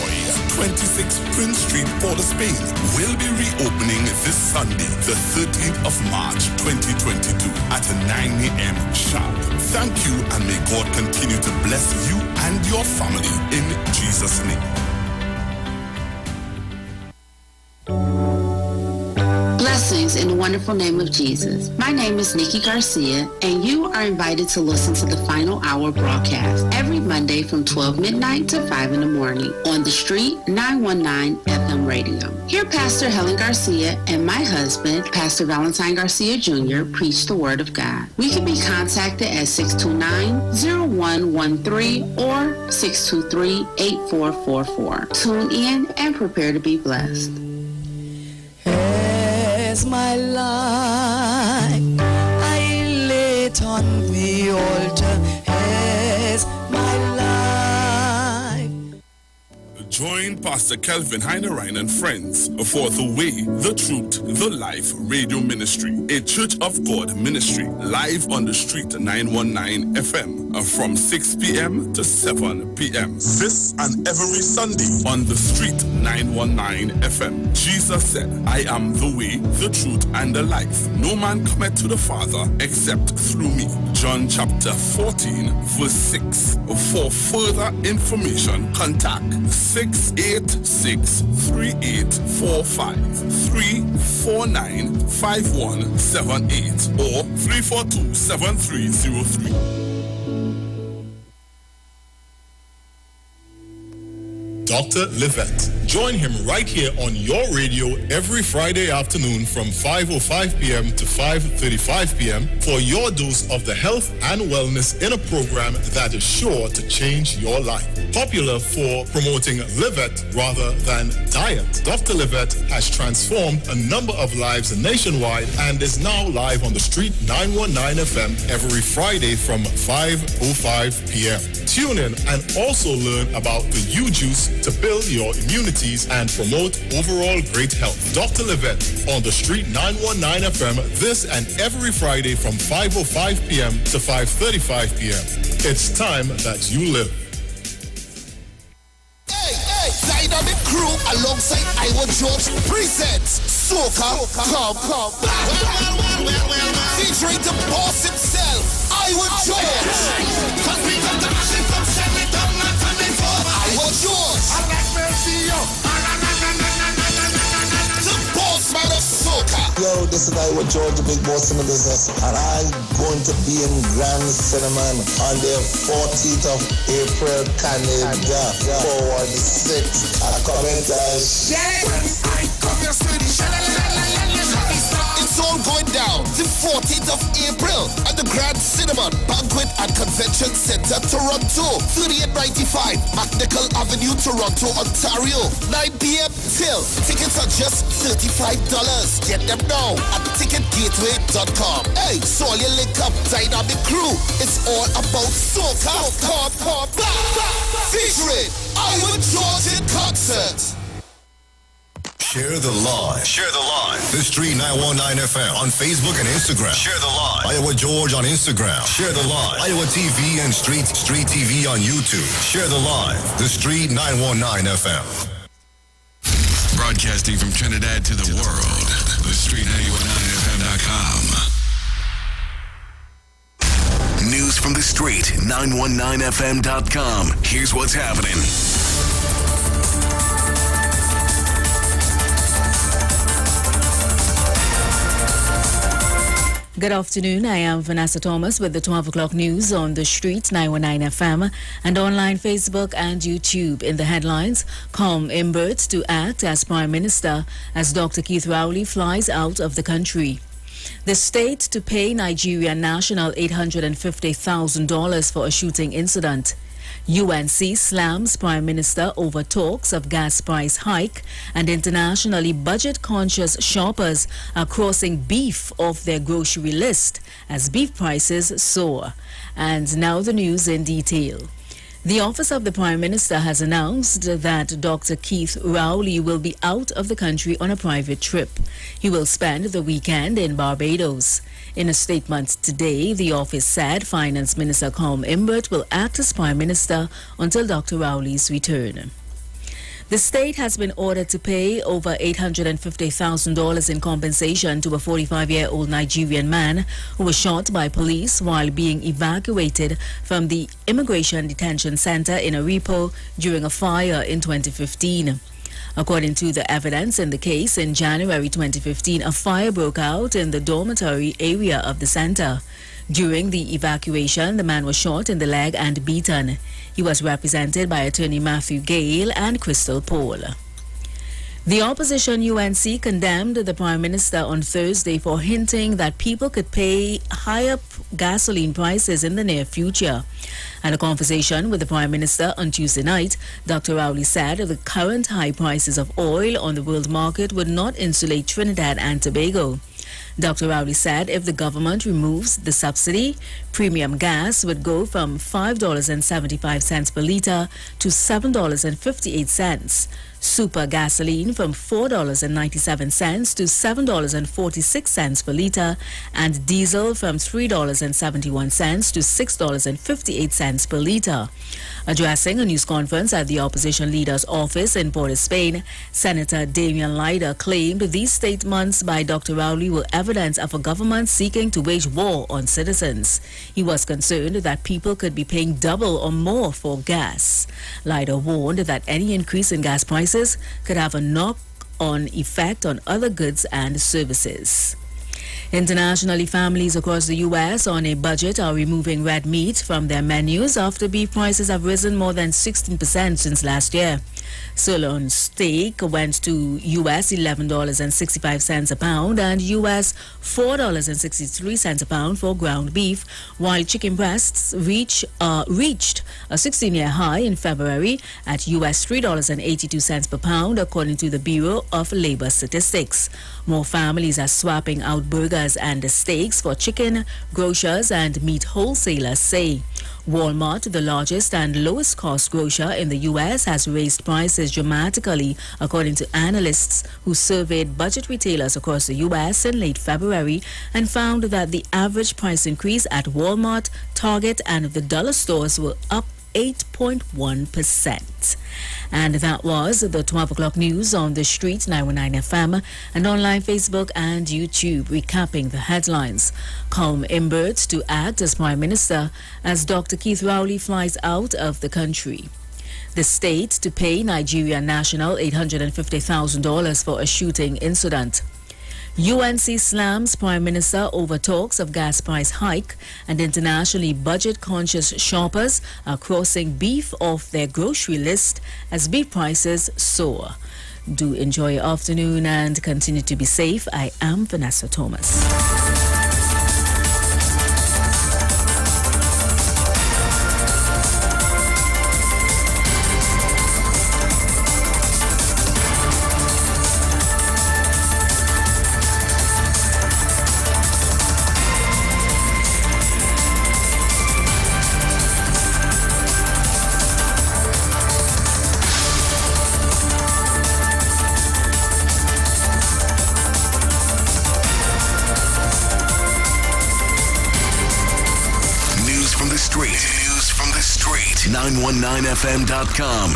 26 Prince Street, Port of Spain, will be reopening this Sunday, the 13th of March, 2022 at 9 a.m. sharp. Thank you, and may God continue to bless you and your family in Jesus' name. Blessings in the wonderful name of Jesus. My name is Nikki Garcia, and you are invited to listen to the Final Hour broadcast every Monday from 12 midnight to 5 in the morning on the Street 919 FM radio. Hear Pastor Helen Garcia and my husband, Pastor Valentine Garcia Jr., preach the Word of God. We can be contacted at 629-0113 or 623-8444. Tune in and prepare to be blessed. As my life I lay it on the altar, as my life. Join Pastor Kelvin Heinerine and friends for The Way, The Truth, The Life Radio Ministry, a Church of God ministry, live on the Street 919 FM from 6 p.m. to 7 p.m. This and every Sunday on the Street 919 FM. Jesus said, I am the way, the truth, and the life. No man cometh to the Father except through me. John chapter 14, verse 6. For further information, contact 686-3845, 349-5178, or 342-7303. Dr. Livette. Join him right here on your radio every Friday afternoon from 5:05 p.m. to 5:35 p.m. for your dose of the health and wellness in a program that is sure to change your life. Popular for promoting Livette rather than diet, Dr. Livette has transformed a number of lives nationwide and is now live on the Street 919 FM every Friday from 5:05 p.m. Tune in and also learn about the U-Juice to build your immunities and promote overall great health. Dr. Livette on the Street 919 FM this and every Friday from 5:05 p.m. to 5:35 p.m. It's time that you live. Hey, Dynamic Crew alongside Iwer George presents Soca Come. Featuring the boss himself, Iwer George. Iwer George. The boss man of Soca. Yo, this is Iwer George, the big boss in the business, and I'm going to be in Grand Cinnamon on the 14th of April, Canada, forward the 6th. It's all going down the 14th of April at the Grand Cinnamon Banquet and Convention Center, Toronto, 3895 McNichol Avenue, Toronto, Ontario, 9 p.m. till. Tickets are just $35. Get them now at ticketgateway.com. Hey, so all you link up Dynamic Crew. It's all about Soca. Featuring Iwer George in concert. Share the live. Share the live. The Street 919 FM on Facebook and Instagram. Share the live. Iwer George on Instagram. Share the live. Iowa TV and Street TV on YouTube. Share the live. The Street 919 FM. Broadcasting from Trinidad to the world. The Street 919fm.com. News from the Street 919fm.com. Here's what's happening. Good afternoon. I am Vanessa Thomas with the 12 o'clock news on the Street 919 FM and online Facebook and YouTube. In the headlines, calm Imbert to act as Prime Minister as Dr. Keith Rowley flies out of the country. The state to pay Nigerian national $850,000 for a shooting incident. UNC slams Prime Minister over talks of gas price hike, and internationally budget-conscious shoppers are crossing beef off their grocery list as beef prices soar. And now the news in detail. The Office of the Prime Minister has announced that Dr. Keith Rowley will be out of the country on a private trip. He will spend the weekend in Barbados. In a statement today, the office said Finance Minister Colm Imbert will act as Prime Minister until Dr. Rowley's return. The state has been ordered to pay over $850,000 in compensation to a 45-year-old Nigerian man who was shot by police while being evacuated from the Immigration Detention Center in Arepo during a fire in 2015. According to the evidence in the case, in January 2015, a fire broke out in the dormitory area of the center. During the evacuation, the man was shot in the leg and beaten. He was represented by attorney Matthew Gale and Crystal Paul. The opposition UNC condemned the Prime Minister on Thursday for hinting that people could pay higher gasoline prices in the near future. At a conversation with the Prime Minister on Tuesday night, Dr. Rowley said the current high prices of oil on the world market would not insulate Trinidad and Tobago. Dr. Rowley said if the government removes the subsidy, premium gas would go from $5.75 per litre to $7.58. Super gasoline from $4.97 to $7.46 per litre, and diesel from $3.71 to $6.58 per litre. Addressing a news conference at the opposition leader's office in Port of Spain, Senator Damian Lyder claimed these statements by Dr. Rowley were evidence of a government seeking to wage war on citizens. He was concerned that people could be paying double or more for gas. Lyder warned that any increase in gas prices could have a knock-on effect on other goods and services. Internationally, families across the U.S. on a budget are removing red meat from their menus after beef prices have risen more than 16% since last year. Sirloin steak went to U.S. $11.65 a pound and U.S. $4.63 a pound for ground beef, while chicken breasts reached a 16-year high in February at U.S. $3.82 per pound, according to the Bureau of Labor Statistics. More families are swapping out burgers and steaks for chicken, grocers and meat wholesalers say. Walmart, the largest and lowest cost grocer in the U.S., has raised prices dramatically, according to analysts who surveyed budget retailers across the U.S. in late February and found that the average price increase at Walmart, Target and the dollar stores were up 8.1%. And that was the 12 o'clock news on the street, 919 FM, and online Facebook and YouTube, recapping the headlines. Colm Imbert to act as Prime Minister as Dr. Keith Rowley flies out of the country. The state to pay Nigerian national $850,000 for a shooting incident. UNC slams Prime Minister over talks of gas price hike, and internationally budget-conscious shoppers are crossing beef off their grocery list as beef prices soar. Do enjoy your afternoon and continue to be safe. I am Vanessa Thomas. News from the street. 919fm.com.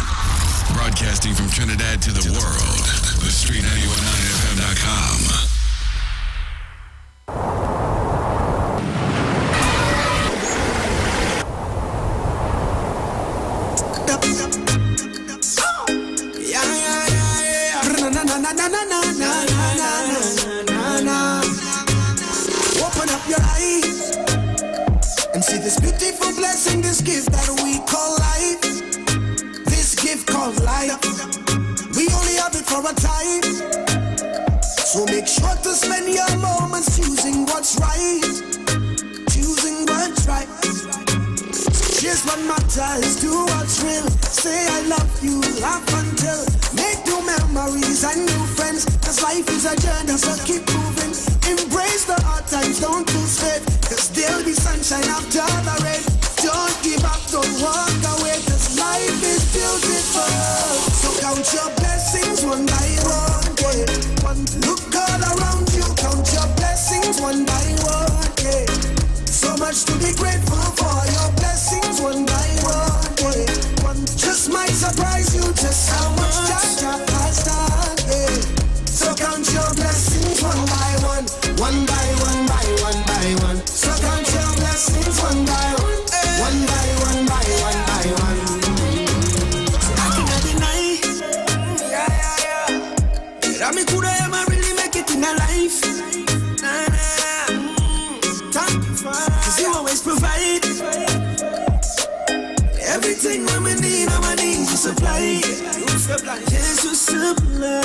Broadcasting from Trinidad to the world. The Street 919fm.com. Open up your eyes and see this beautiful blessing, this gift that we call life. This gift called life, we only have it for a time. So make sure to spend your moments choosing what's right. Choosing what's right. Here's what matters, do what's real. Say I love you, laugh until. Make new memories and new friends. Cause life is a journey, so keep moving. Embrace the hard times, don't lose faith. Cause there'll be sunshine after the rain. Don't give up, don't walk away. Cause supply. Jesus supply.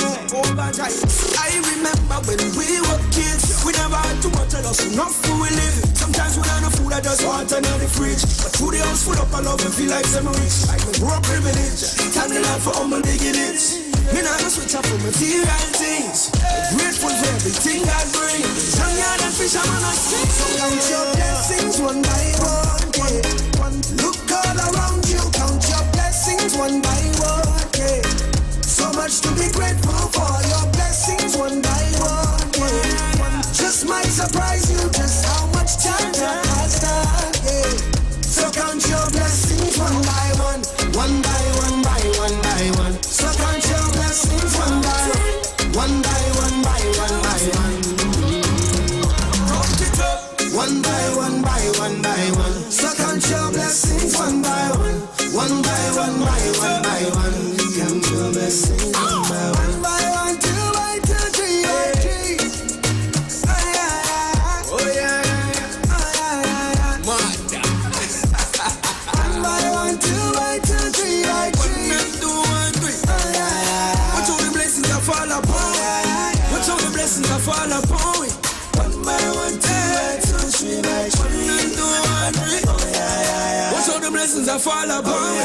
I remember when we were kids, we never had too much of us, enough food we live. Sometimes we don't have food, I just want another fridge. But through the house full up, I love and feel like some rich. Like we grow privilege, time the life for humble beginnings. Me not gonna switch up for material things. Grateful for everything God brings. Young yard and fish, I'm gonna sing. So count your blessings one by one. Yeah. Look all around you, count your blessings one by one. Yeah. So much to be grateful for. Your blessings one by one. Yeah. Just might surprise you just how much time that has done. Yeah. So count your blessings one by one. One by one by one by one. So count your blessings one by one. One by one by one by one. Count it up. One by one by one by one. So count your blessings one by one. One by one by one by one. Count your blessings one by one. One by one, two by two, three by three. Oh yeah, oh yeah, oh yeah, Manda. One by one, two by two, three by three. Oh yeah. Watch all the blessings that fall upon me. Watch all the blessings that fall upon me. One by one, two by two, three by three. Oh yeah. Watch all the blessings that fall upon me.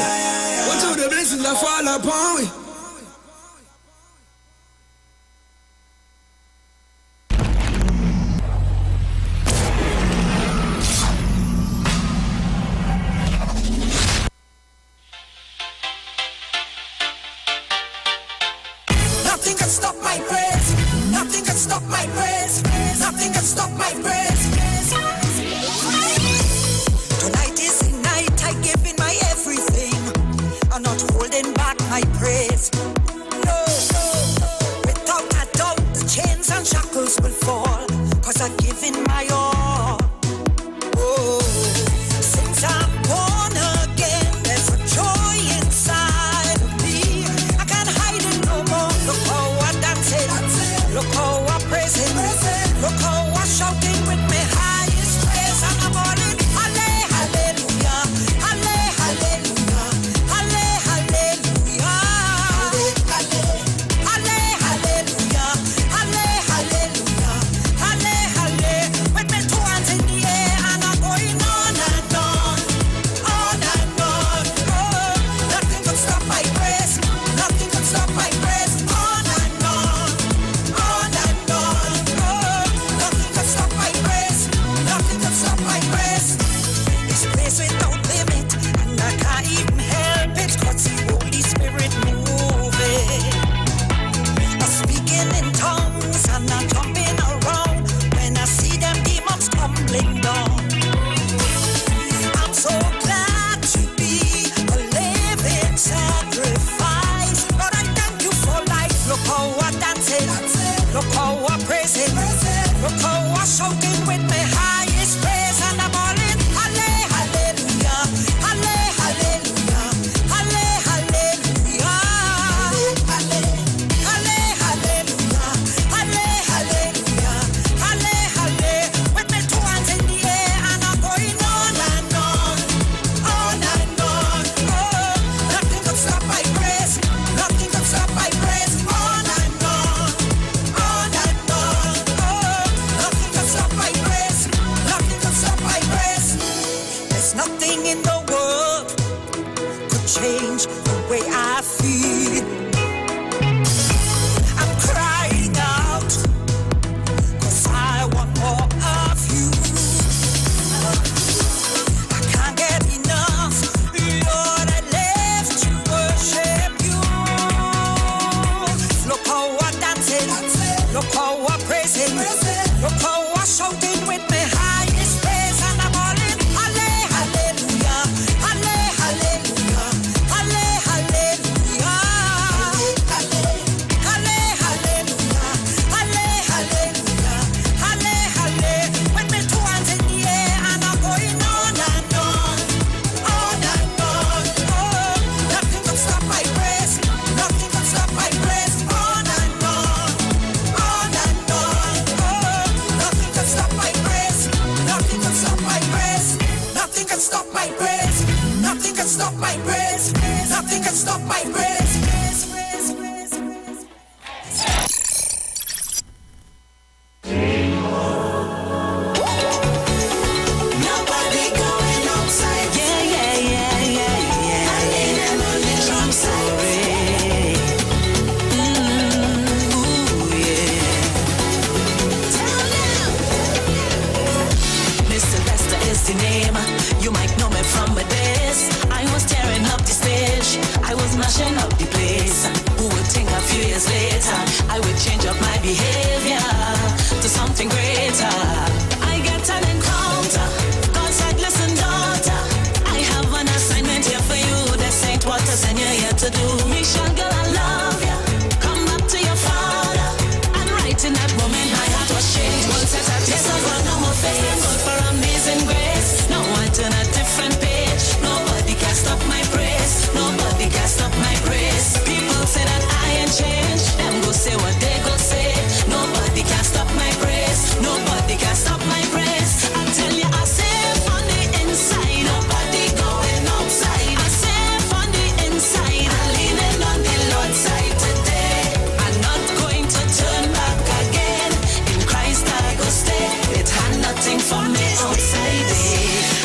Watch all the blessings that fall upon me. Nothing can stop my praise. Nothing can stop my praise. Nothing can stop my praise. Tonight is the night I give in my everything. I'm not holding back my praise. No, without a doubt the chains and shackles will fall. Cause I've given my all. Oh, since I'm born again, there's a joy inside of me. I can't hide it no more. Look how I'm dancing. Look how I'm praising. Look how I'm shouting with my highest praise. And I'm all in. Hallelujah. Hallelujah. Hallelujah. Hallelujah. Hallelujah. Hallelujah. With my two hands in the air and I'm going on and on. On and on. Oh, nothing can stop my praise. Nothing can stop my praise. On and on. On and on. Oh, nothing can stop my praise. Nothing can stop my praise. This praise without limit, and I can't even help it, 'cause the Holy Spirit moving. I'm speaking in tongues and I'm jumping around when I see them demons tumbling down. I'm so glad to be a living sacrifice. Lord, I thank you for life. Look how I'm dancing. Look how I'm praising. Look how I'm shouting with my highest praise. And I'm all in. Hallelujah. Hallelujah. Hallelujah. Hallelujah. Hallelujah. Hallelujah. With my two hands in the air and I'm going on and on. On and on. Oh, nothing can stop my praise. Nothing can stop my praise. On and on. On and on. Oh, nothing can stop my praise. Nothing can stop my praise. There's nothing in the world could change the way I feel. I'm crying out 'cause I want more of you. I can't get enough, Lord, I live to worship you. Look how I'm dancing. Look how I'm praising. Look how I'm shouting with my highest praise. And I'm all in. Hallelujah. Hallelujah. Hallelujah. Hallelujah. Hallelujah. Hallelujah. With my two hands in the air and I'm going on and on. On and on. Oh, nothing can stop my praise. Nothing can stop my praise. On and on. On and on. Oh, nothing can stop my praise. Nothing can stop my praise. Nothing can stop my praise. Nothing can stop my praise. Nothing can stop my praise. Nobody going outside. I need them on the drum side. Tell them. Mr. Lester is the name. You might know me from my days. I was tearing up the stage. I was mashing up the place. Who would think a few years later I would change up my behavior to something greater? I get an encounter. God said, listen, daughter, I have an assignment here for you. This ain't what I send you here to do. Michelle, girl, I love you. Come back to your father. And right in that moment my heart was changed. One set of tears of no more face. God for amazing grace. No, I turn a different page. Nobody can stop my praise. Nobody can stop my praise. People say that I ain't changed. Them go say what they go say. Nobody can stop my praise. Nobody can stop my praise. I tell you, I safe on the inside. Nobody going outside. I safe on the inside. I'm leaning on the Lord's side today. I'm not going to turn back again. In Christ I go stay. It had nothing for me outside.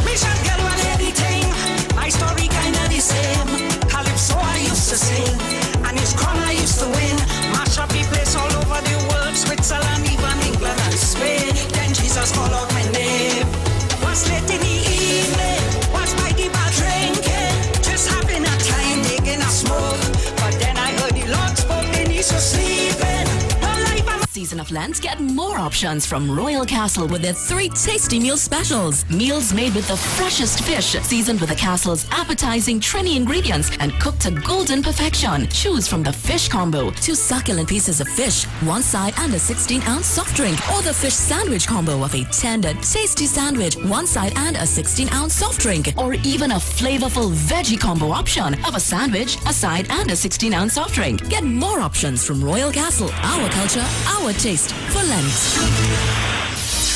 Mission girl, well, anything. My story kinda the same. Calypso I used to sing, and his crown I used to win. Mash up the place all over the world, Switzerland, even England and Spain. Then Jesus called out my name. Was late in the evening, was by the bar drinking, just having a time taking a smoke. But then I heard the Lord spoke, and he's sleeping. No life I'm Season of Lent, get more options from Royal Castle with their 3 tasty meal specials. Meals made with the freshest fish, seasoned with the castle's appetizing Trini ingredients and cooked to golden perfection. Choose from the fish combo, 2 succulent pieces of fish, 1 side and a 16-ounce soft drink, or the fish sandwich combo of a tender, tasty sandwich, 1 side and a 16-ounce soft drink, or even a flavorful veggie combo option of a sandwich, a side and a 16-ounce soft drink. Get more options from Royal Castle. Our culture, our taste for Lent.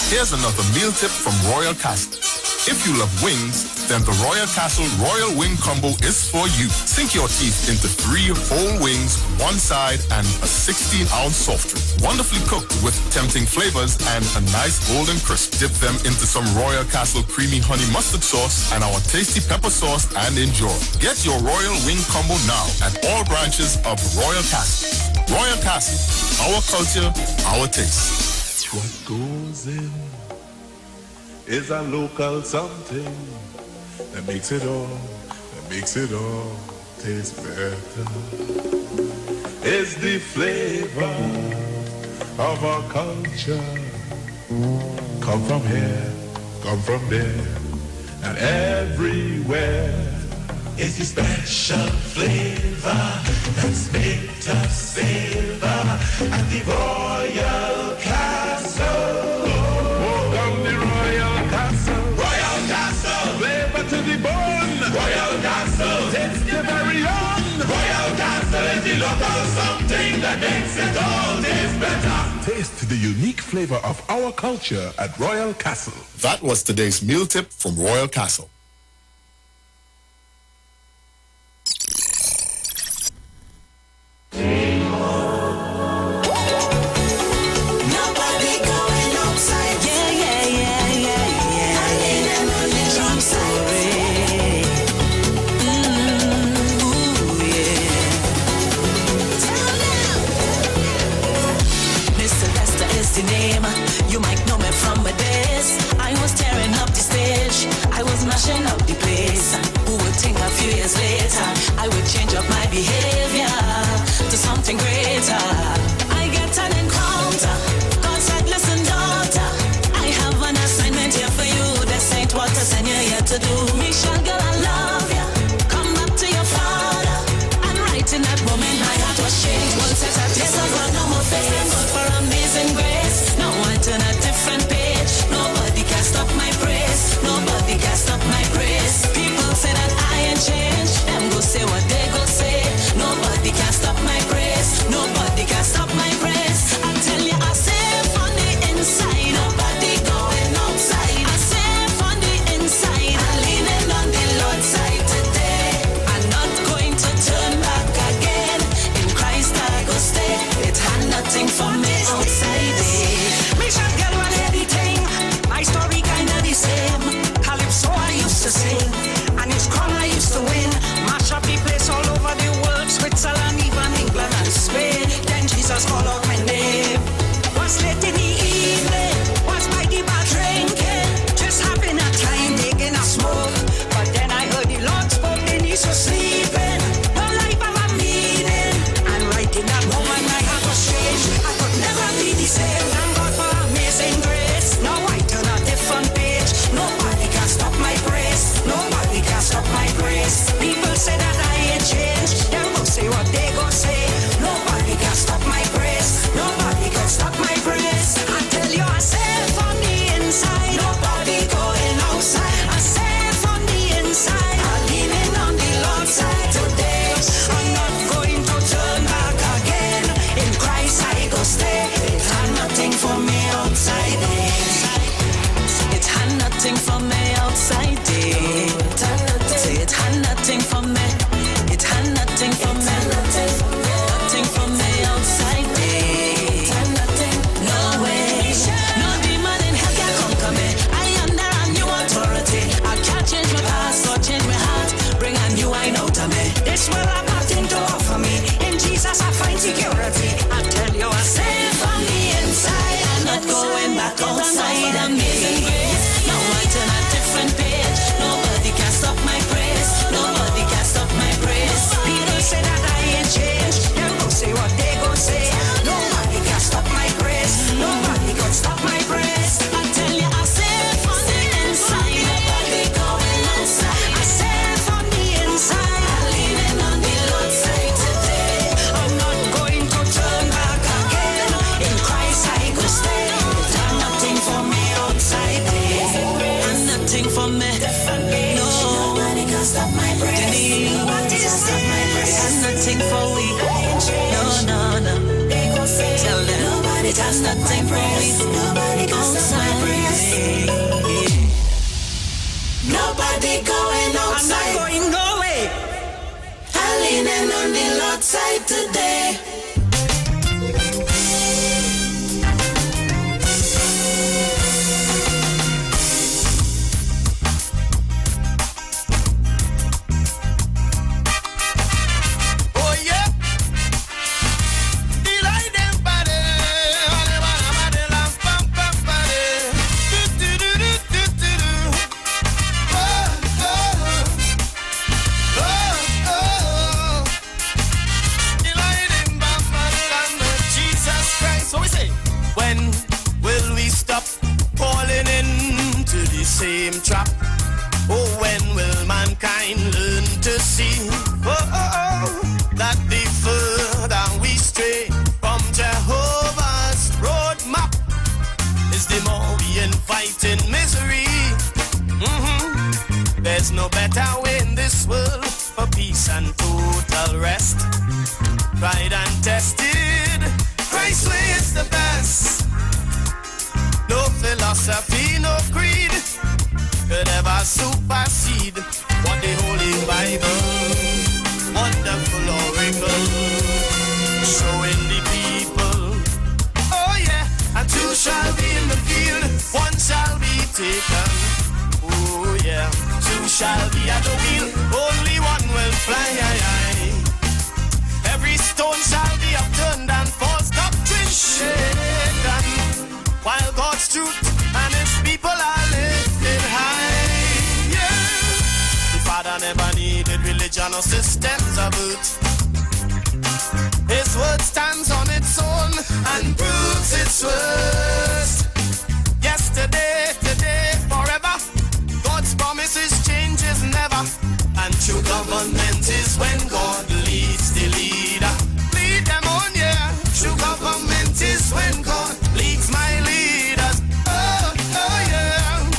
Here's another meal tip from Royal Castle. If you love wings, then the Royal Castle Royal Wing Combo is for you. Sink your teeth into 3 whole wings, 1 side, and a 16-ounce soft drink. Wonderfully cooked with tempting flavors and a nice golden crisp. Dip them into some Royal Castle creamy honey mustard sauce and our tasty pepper sauce and enjoy. Get your Royal Wing Combo now at all branches of Royal Castle. Royal Castle, our culture, our taste. What goes in is a local something that makes it all taste better. It's the flavor of our culture. Come from here, come from there, and everywhere. It's the special flavor that's made us savor at the Royal Castle. Welcome the Royal Castle. Royal Castle. Flavor to the bone. Royal Castle. It's the very own. Royal Castle is the local something that makes it all taste better. Taste the unique flavor of our culture at Royal Castle. That was today's meal tip from Royal Castle. Nobody going outside. I need them on the drum side. Tell them. Mr. Lester is the name. You might know me from my days. I was tearing up the stage. I was mashing up the place. Who would think a few years later I would change up my behavior to something greater? I get an encounter. God said, listen, daughter, I have an assignment here for you. This ain't what I send you here to do. Michelle, girl, I love you. Come back to your father. And right in that moment my heart was changed. One set of tears of no more face. God for amazing grace. Now I turn a different page. Nobody can stop my praise. Nobody can stop my praise. People say that I ain't changed. Them go say what they go say. Nobody can stop my praise. Nobody can stop my praise. I tell you, I safe on the inside. Nobody going outside. I safe on the inside. I'm leaning on the Lord. nothing for me outside day. Say it had nothing for me. It had nothing for me. Nothing for me outside day. No way. No demon in hell can conquer me. I am under a new authority. I can't change my past or change my heart. Bring a new wine out of me. This world have nothing to offer me. In Jesus I find security. I tell you I safe on the inside. I'm not going back outside. Amazing grace. Now I turn a different page. Nobody can stop my praise. Nobody can stop my praise. People say that I ain't changed. Them go say what they go say. Nobody can stop my praise. Nobody can stop my praise. I tell you I safe on the inside. Nobody going outside. I safe on the inside. I'm leaning on the Lord's side today. I'm not going to turn back again. In Christ I could stay. There's nothing for me outside there. And nothing for me. No. Nobody can stop my praise. Nobody can stop my praise. And nothing for we. No. Tell them. Nobody can stop my praise. Nobody can stop my praise. Nobody going outside. I'm not going nowhere. I'm leaning on the Lord's side today. Oh yeah. Delight them body. Jesus Christ. So we say, when will we stop falling into the same trap? Oh, when will mankind learn to see that the further we stray from Jehovah's roadmap is the more we invite in misery. There's no better way in this world for peace and total rest. Tried and tested, Christ's way is the best. No philosophy, no creed could ever supersede what the Holy Bible, wonderful oracle, showing the people. Oh yeah, and two shall be in the field, one shall be taken. Oh yeah, two shall be at the wheel, only one will fly. Every stone shall be upturned and false doctrine shaken, while God's truth and His people are lifted high. Yeah, the Father never needed religion or systems of it. His word stands on its own and proves its worth. Yesterday, today, forever. God's promises changes never. And true government is when God leads the leader. Lead them on, yeah. True government is when God leads my leaders. Oh yeah.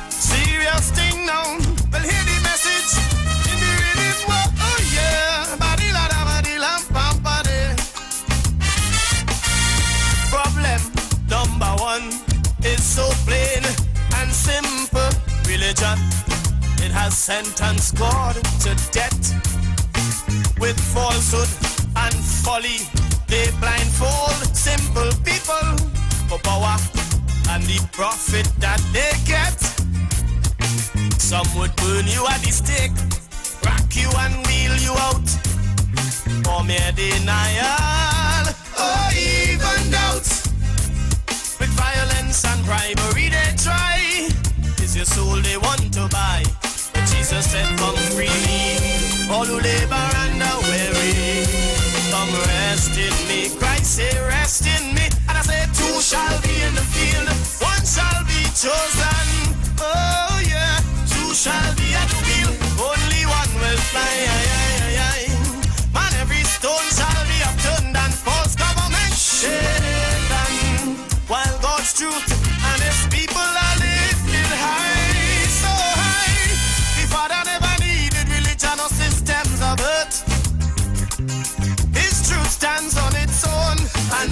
Serious thing now. Well, hear the message in the rhythm. Oh yeah. Problem number one is so plain and simple. Religion, it has sentenced God to death. With falsehood and folly, they blindfold simple people for power and the profit that they get. Some would burn you at the stake, rack you and wheel you out for mere denial or even doubt. With violence and bribery they try. Is your soul they want to buy? But Jesus said, come freely, all who labor and are weary, come rest in me. Christ say, rest in me. And I say, two shall be in the field, one shall be chosen. Oh yeah, two shall be at the wheel, only one will fly. Man, every stone shall be upturned and false government shaken, while God's truth and His people are lifted high, so high. The Father never needed religion or systems of earth. His truth stands on its own and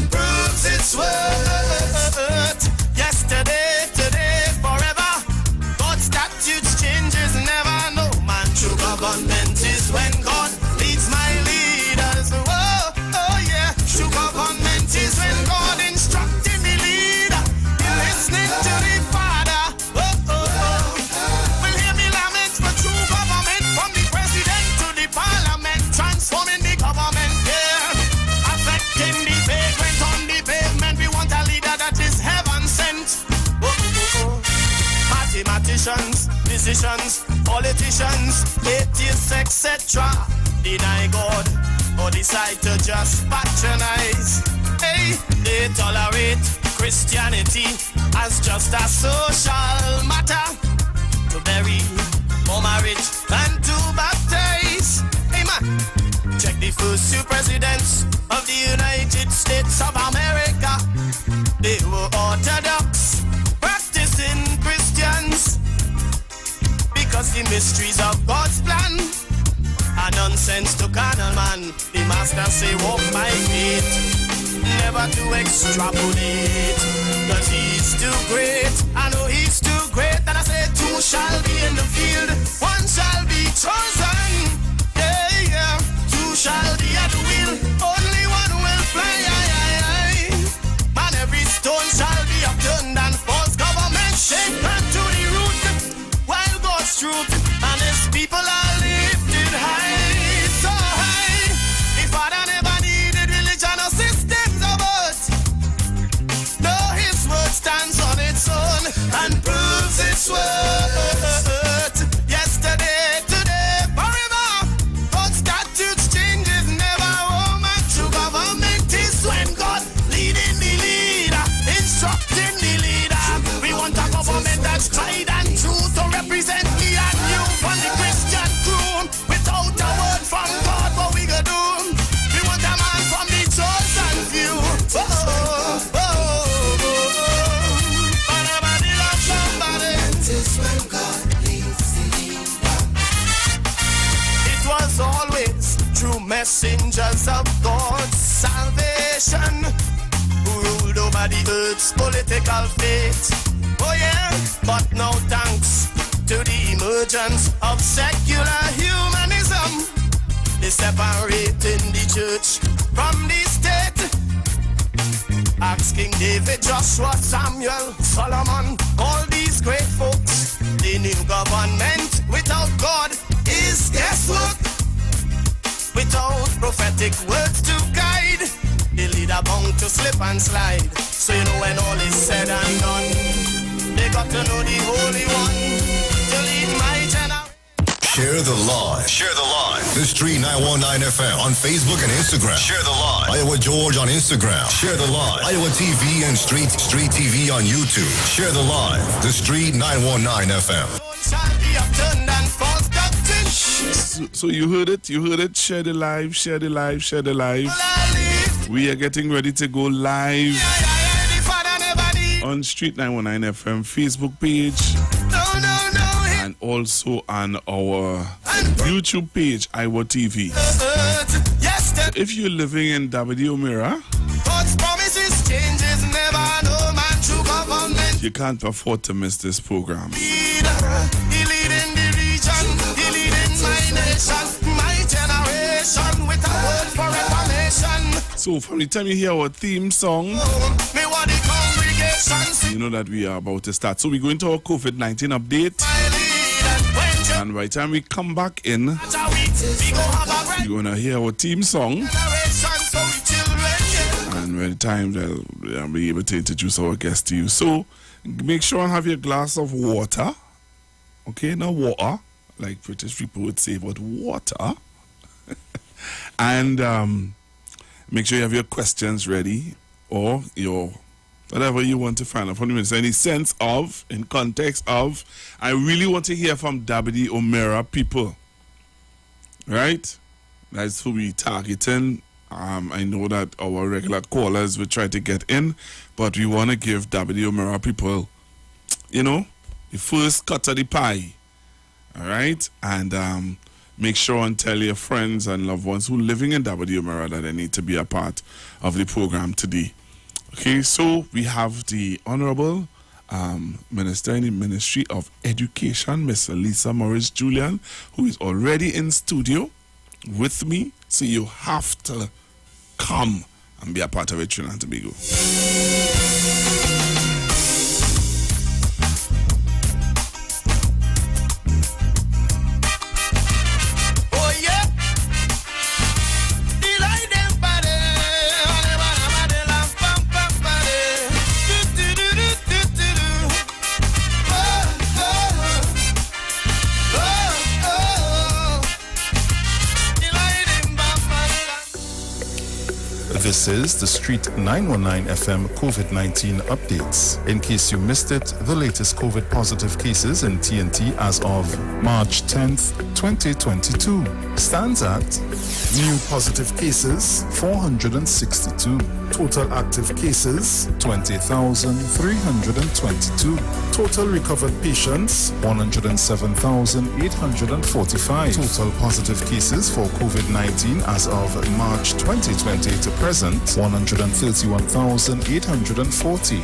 nations, musicians, politicians, atheists, etc. Deny God or decide to just patronize. Hey, they tolerate Christianity as just a social matter. To bury, for marriage, and to baptize. Hey man, check the first two presidents of the United States of America. They were Orthodox, practicing Christians, because the mysteries of God's plan are nonsense to carnal man. The master say walk by faith, never to extrapolate, cause he's too great. I know he's too great, and I say two shall be in the field, one shall be chosen. Yeah, yeah, two shall be at the wheel, only one will fly. Man, every stone shall be upturned and false government shaken to the root, while God's truth and his people are lifted high, so high. The Father never needed religion or systems of earth. No, his word stands on its own and proves its worth. Yesterday, today, forever. God's statutes changes never. Woman, true government is when God leading the leader, instructing the leader. We want a government that's tried and true to represent me and you from the Christian crew. Without a word from God, what we gonna do? We want a man from the chosen few. Oh, oh, oh, oh, oh. Somebody love somebody. That is when God leads the leader. It was always true messengers of God's salvation who ruled over the earth's political fate. Oh yeah, but now thanks to the emergence of secular humanism, they separating the church from the state. Ask King David, Joshua, Samuel, Solomon, all these great folks. The new government without God is guesswork. Without prophetic words to guide, the leader bound to slip and slide. So you know when all is said and done, they got to know the Holy One to lead my generation. Share the live. Share the live. The Street 919 FM on Facebook and Instagram. Share the live. Iowa George on Instagram. Share the live. Iowa TV and Street TV on YouTube. Share the live. The Street 919 FM. So you heard it. Share the live. Share the live. Share the live. We are getting ready to go live on Street 919 FM Facebook page. And also on our YouTube page, Iwer TV. If you're living in W O'Meara, you can't afford to miss this program. So from the time you hear our theme song, you know that we are about to start. So we're going to our COVID-19 update. And by the time we come back in, you're going to hear our theme song. And by the time they'll be able to introduce our guest to you. So make sure and have your glass of water. Okay, not water, like British people would say, but water. And make sure you have your questions ready, or your whatever you want to find out from the minister. Any sense of, in context of, I really want to hear from W O'Meara people. Right? That's who we targeting. I know that our regular callers will try to get in, but we want to give W O'Meara people, you know, the first cut of the pie. All right? And make sure and tell your friends and loved ones who are living in W O'Meara that they need to be a part of the program today. Okay, so we have the Honorable Minister in the Ministry of Education, Miss Lisa Morris Julian, who is already in studio with me. So you have to come and be a part of it, Trinidad and Tobago. This is the Street 919 FM COVID-19 updates. In case you missed it, the latest COVID positive cases in TNT as of March 10th, 2022 stands at new positive cases 462, total active cases 20,322, total recovered patients 107,845, total positive cases for COVID-19 as of March 2020 to present 131,840.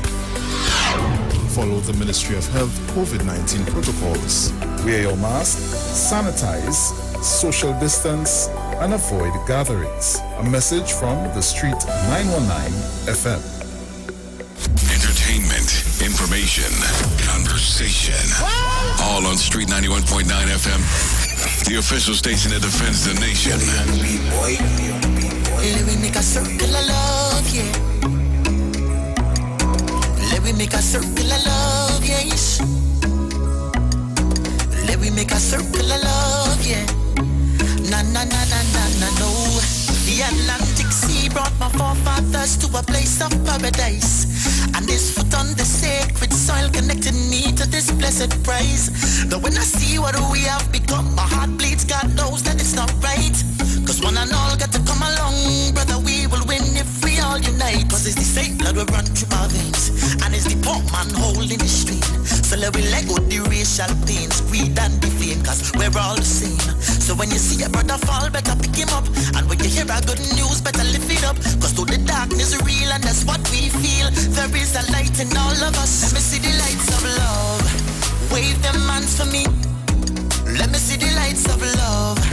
Follow the Ministry of Health COVID-19 protocols. Wear your mask, sanitize, social distance, and avoid gatherings. A message from the Street 919 FM. Entertainment, information, conversation. All on Street 91.9 FM. The official station that defends the nation. Let me make a circle of love, yeah. Let me make a circle of love, yes. Let me make a circle of love, yeah. Na na na na na na no. The Atlantic Sea brought my forefathers to a place of paradise, and this foot on the sacred soil connected me to this blessed prize. Though when I see what we have become, my heart bleeds. God knows that it's not right. Cause one and all got to come along, brother. We will win if we all unite. Cause it's the same blood we run through our veins, and it's the poor man holding the stream. So let we let go the racial pains, greed and defame, cause we're all the same. So when you see a brother fall, better pick him up. And when you hear a good news, better lift it up. Cause though the darkness is real and that's what we feel, there is a light in all of us. Let me see the lights of love. Wave them hands for me. Let me see the lights of love.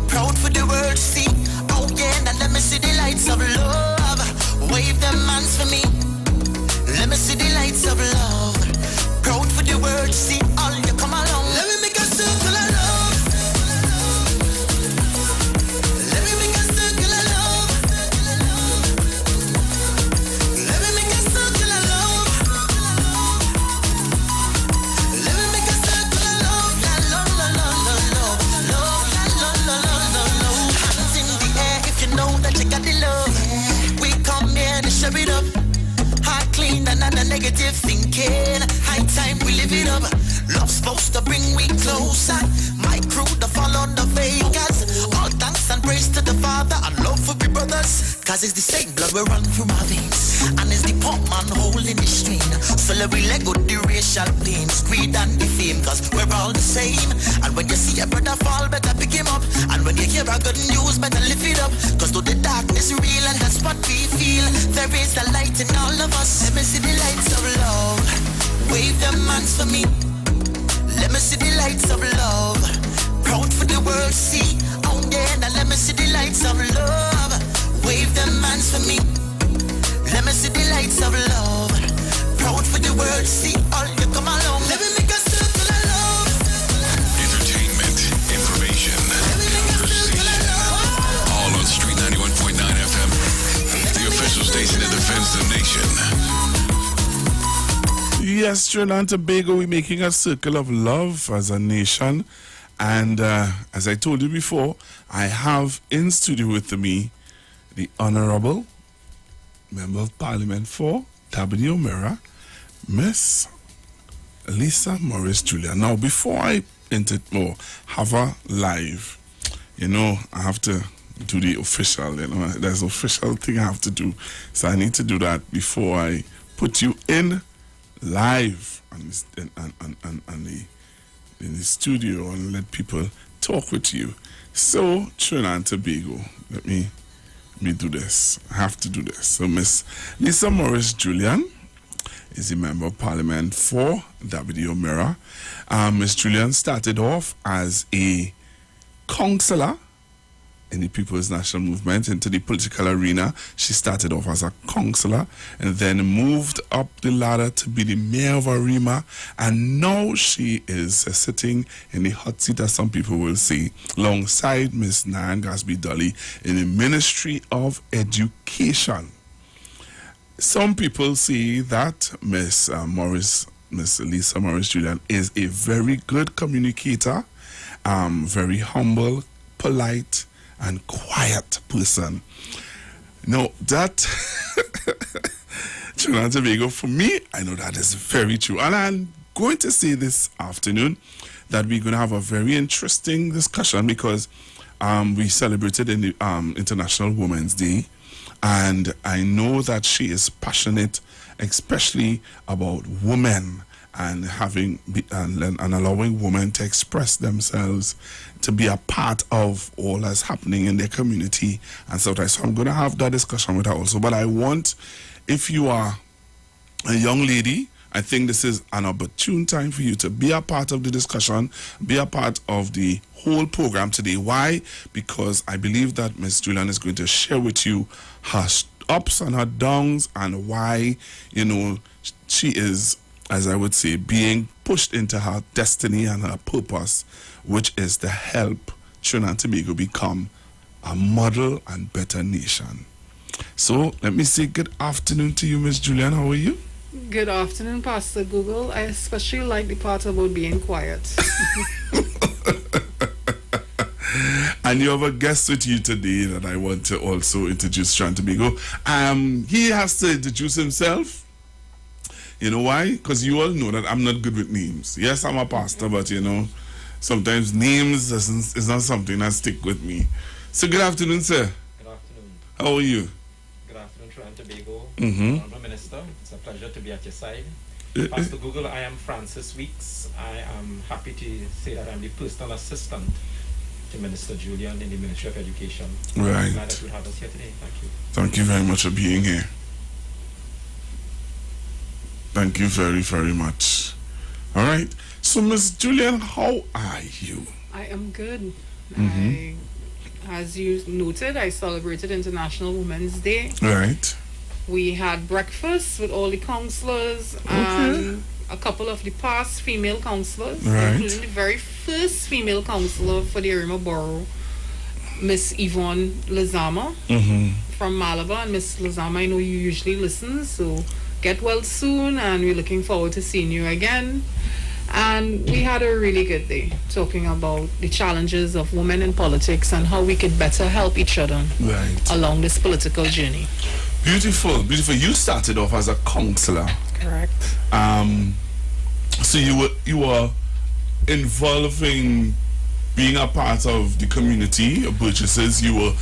Proud for the world to see. Oh yeah, now let me see the lights of love. Wave them hands for me. Let me see the lights of love. Proud for the world to see. All you come along. Let me make a circle of love. Let me make a circle of love. Let me make a circle of love. Let me make a circle of love. La la la la la love. Love la la la la la love. Hands in the air if you know that you got the love. We come here to share it up. Heart clean and not a negative thinking. High time we live it up. Love's supposed to bring we closer. My crew to fall on the Vegas. All thanks and praise to the Father and love for we brothers. Cause it's the same blood we run through my veins, and it's the poor man holding the string. So let we let go the racial pains, greed and defame, cause we're all the same. And when you see a brother fall, better pick him up. And when you hear a good news, better lift it up. Cause though the darkness is real and that's what we feel, there is a light in all of us. Let me see the lights of love. Wave them hands for me. Let me see the lights of love. Proud for the world to see. Oh yeah, now let me see the lights of love. Wave them hands for me. Let me see the lights of love. Proud for the world to see. All you come along. Let me make a circle of love. Entertainment, information, conversation. All on Street 91.9 FM. The official station that defends the nation. Yes, Trinidad and Tobago, we're making a circle of love as a nation. And as I told you before, I have in studio with me the Honorable Member of Parliament for W. Mira, Miss Lisa Morris Julia. Now, before I have her live, I have to do the official, there's an official thing I have to do. So I need to do that before I put you in live in the studio and let people talk with you. So, Trinidad and Tobago, let me do this. I have to do this. So, Miss Lisa Morris Julian is a Member of Parliament for W. Mira. Miss Julian started off as a councillor in the People's National Movement into the political arena. She started off as a councillor and then moved up the ladder to be the mayor of Arima, and now she is sitting in the hot seat, as some people will say, alongside Miss Nan Gasby Dolly in the Ministry of Education. Some people say that Miss Lisa Morris Julian is a very good communicator, very humble, polite, and quiet person. No, that Trinidad and Tobago, for me, I know that is very true. And I'm going to say this afternoon that we're going to have a very interesting discussion because we celebrated in the International Women's Day, and I know that she is passionate, especially about women and having and allowing women to express themselves, to be a part of all that's happening in their community and so on. So I'm going to have that discussion with her also. But I want, if you are a young lady, I think this is an opportune time for you to be a part of the discussion, be a part of the whole program today. Why? Because I believe that Ms. Julian is going to share with you her ups and her downs and why, she is, as I would say, being pushed into her destiny and her purpose, which is to help Trinidad and Tobago become a model and better nation. So let me say good afternoon to you, Ms. Julian. How are you? Good afternoon, Pastor Google. I especially like the part about being quiet. And you have a guest with you today that I want to also introduce, Trinidad and Tobago. He has to introduce himself. You know why? Because you all know that I'm not good with names. Yes, I'm a pastor, but sometimes names is not something that stick with me. So good afternoon, sir. Good afternoon. How are you? Good afternoon, Trinidad and Tobago. Mm-hmm. Minister, it's a pleasure to be at your side. Pastor Google, I am Francis Weeks. I am happy to say that I'm the personal assistant to Minister Julian in the Ministry of Education. Right. I'm glad that you have us here today. Thank you. Thank you very much for being here. Thank you very, very much. All right. So, Ms. Julian, how are you? I am good. Mm-hmm. As you noted, I celebrated International Women's Day. Right. We had breakfast with all the councillors and a couple of the past female councillors, including the very first female councillor for the Arima Borough, Miss Yvonne Lazama from Malabar. And Miss Lazama, I know you usually listen, so get well soon, and we're looking forward to seeing you again. And we had a really good day talking about the challenges of women in politics and how we could better help each other along this political journey. Beautiful, beautiful. You started off as a councillor. Correct. So you were involving being a part of the community of Burgesses. You were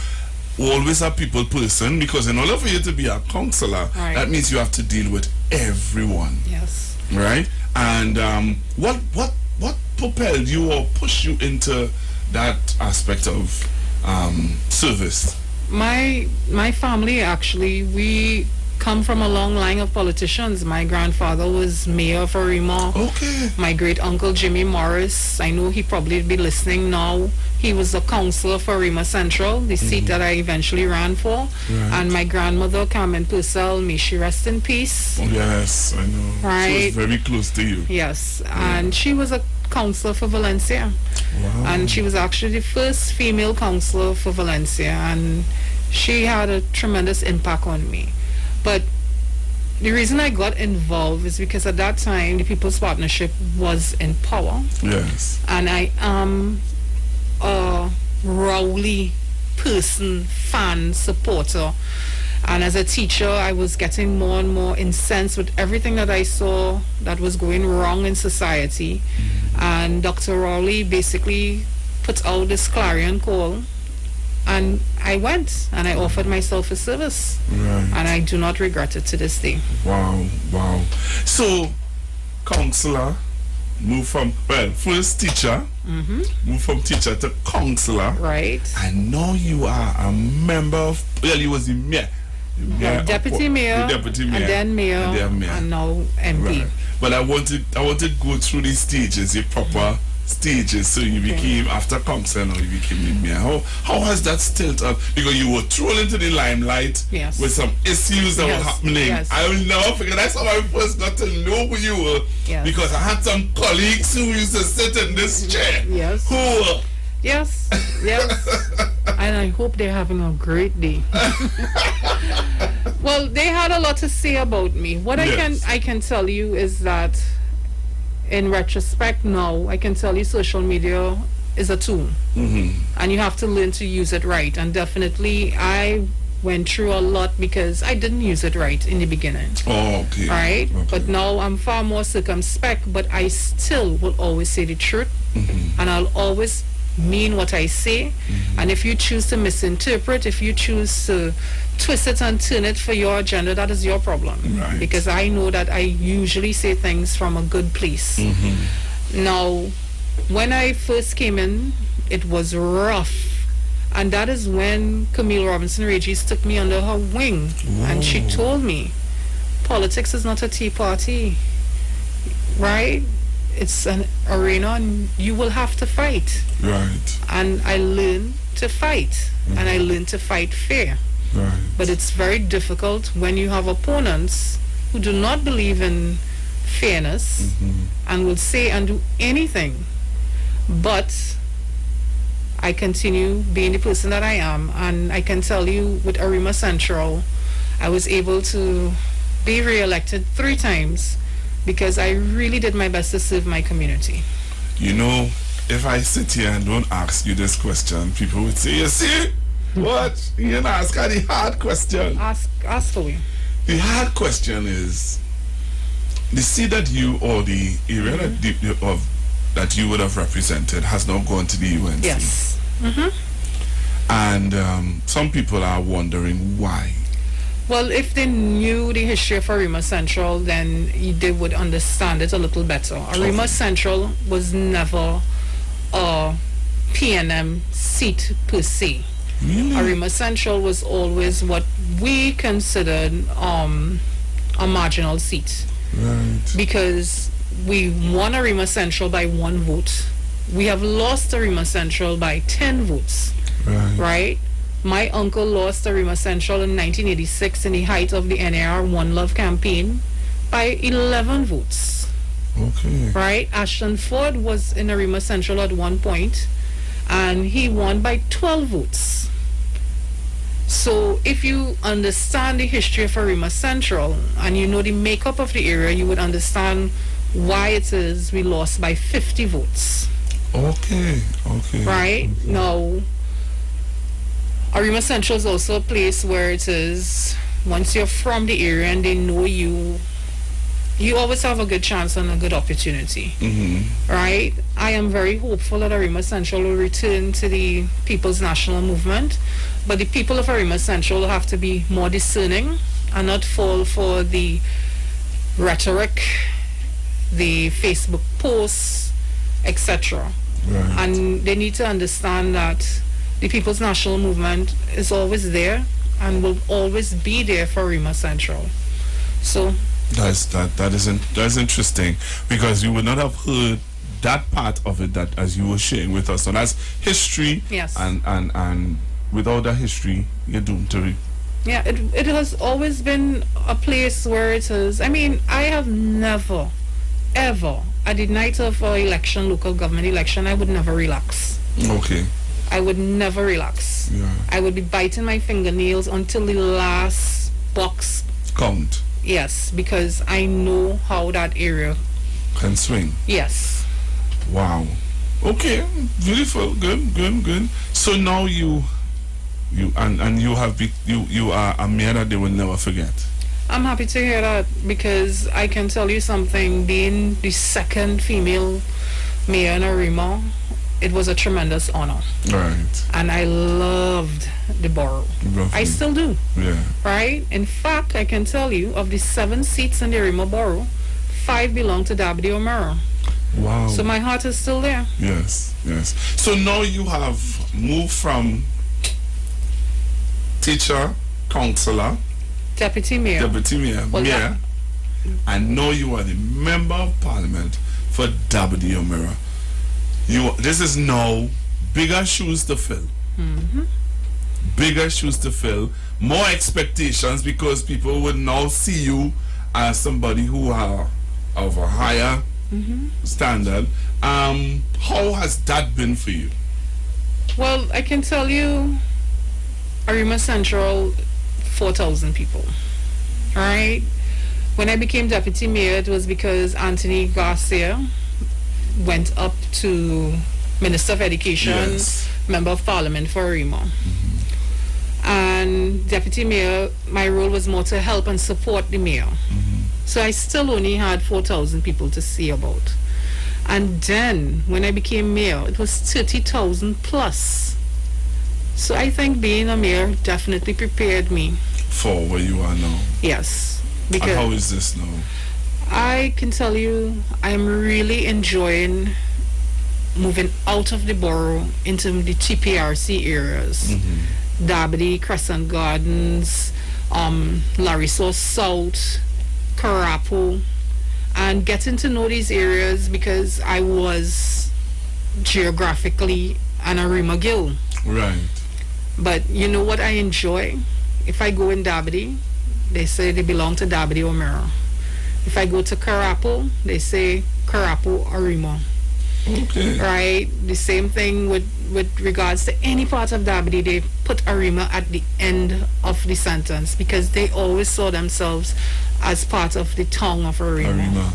always a people person, because in order for you to be a councillor, that means you have to deal with everyone. Yes. Right? And what propelled you or pushed you into that aspect of service? My family, actually, we come from a long line of politicians. My grandfather was mayor of Arima. Okay. My great uncle Jimmy Morris, I know he probably be listening now. He was a councillor for Arima Central, the seat that I eventually ran for. And my grandmother, Carmen Purcell, may she rest in peace. Yes, I know. Right. She was very close to you. Yes, and she was a councillor for Valencia. Wow. And she was actually the first female councillor for Valencia, and she had a tremendous impact on me. But the reason I got involved is because at that time the People's Partnership was in power. Yes. And I am a Rowley person, fan, supporter. And as a teacher, I was getting more and more incensed with everything that I saw that was going wrong in society. And Dr. Rowley basically put out this clarion call. And I went and I offered myself a service. Right. And I do not regret it to this day. Wow, wow. So, councillor, move from, first teacher, move from teacher to councillor. Right. And now you are a member of, you was the mayor. Deputy mayor, the deputy mayor, and then mayor, and now MP. Right. But I want to go through these stages, the proper stages. So you became, after councillor, now you became the mayor. How has that stilt up? Because you were thrown into the limelight with some issues that were happening. I will never forget. That's how I first got to know who you were. Because I had some colleagues who used to sit in this chair. Who were Yes. And I hope they're having a great day. Well, they had a lot to say about me. What I can tell you is that in retrospect now, I can tell you social media is a tool. And you have to learn to use it right. And definitely I went through a lot because I didn't use it right in the beginning. Oh, okay. Right? Okay. But now I'm far more circumspect, but I still will always say the truth. And I'll always mean what I say. And if you choose to misinterpret, if you choose to twist it and turn it for your agenda, that is your problem. Right. Because I know that I usually say things from a good place. Now, when I first came in, it was rough. And that is when Camille Robinson Regis took me under her wing. And she told me, politics is not a tea party, right? It's an arena and you will have to fight. Right. And I learned to fight. And I learned to fight fair. Right. But it's very difficult when you have opponents who do not believe in fairness and will say and do anything. But I continue being the person that I am, and I can tell you with Arima Central, I was able to be re-elected 3 times because I really did my best to serve my community. You know, if I sit here and don't ask you this question, people would say, you see, what? You didn't ask her the hard question. Ask away. The hard question is, the seat that you, or the area that you would have represented has now gone to the UNC. Yes. And some people are wondering why. Well, if they knew the history of Arima Central, then they would understand it a little better. Arima Central was never a PNM seat per se. Really? Arima Central was always what we considered a marginal seat. Right. Because we won Arima Central by 1 vote. We have lost Arima Central by 10 votes. Right? My uncle lost Arima Central in 1986 in the height of the NAR One Love campaign by 11 votes. Okay. Right? Ashton Ford was in Arima Central at one point, and he won by 12 votes. So if you understand the history of Arima Central and you know the makeup of the area, you would understand why it is we lost by 50 votes. Okay. Right? Now, Arima Central is also a place where it is, once you're from the area and they know you, you always have a good chance and a good opportunity. Right? I am very hopeful that Arima Central will return to the People's National Movement, but the people of Arima Central will have to be more discerning and not fall for the rhetoric, the Facebook posts, etc. And they need to understand that the People's National Movement is always there and will always be there for Arima Central. So that's interesting, because you would not have heard that part of it that as you were sharing with us. So that's history. Yes. And without that history, you're doomed to it. Yeah, it has always been a place where it is. I mean, I have never, ever, at the night of an election, local government election, I would never relax. Okay. I would never relax. Yeah. I would be biting my fingernails until the last box count. Yes, because I know how that area can swing. Yes. Wow. Okay. Beautiful. Good. So now you are a mayor that they will never forget. I'm happy to hear that, because I can tell you something. Being the second female mayor in Arima, it was a tremendous honor. Right. And I loved the borough. I still do. Yeah. Right? In fact, I can tell you, of the 7 seats in the Arima borough, 5 belong to Dabdi O'Mara. Wow. So my heart is still there. Yes. So now you have moved from teacher, counselor, deputy mayor, mayor, and now you are the member of parliament for Dabdi O'Mara. This is now bigger shoes to fill. Bigger shoes to fill. More expectations, because people would now see you as somebody who are of a higher standard. How has that been for you? Well, I can tell you, Arima Central, 4,000 people. Right? When I became deputy mayor, it was because Anthony Garcia went up to Minister of Education, Member of Parliament for Arima. And and deputy mayor, my role was more to help and support the mayor. So I still only had 4,000 people to see about. And then when I became mayor, it was 30,000 plus. So I think being a mayor definitely prepared me for where you are now. Yes, because and how is this now? I can tell you, I'm really enjoying moving out of the borough into the TPRC areas. Dabity, Crescent Gardens, Larissaw South, Karapo, and getting to know these areas because I was geographically an Arima Gill. Right. But you know what I enjoy? If I go in Dabity, they say they belong to Dabity or Mirror. If I go to Karapo, they say Karapo Arima. Okay. Right? The same thing with regards to any part of Dabity, they put Arima at the end of the sentence because they always saw themselves as part of the tongue of Arima.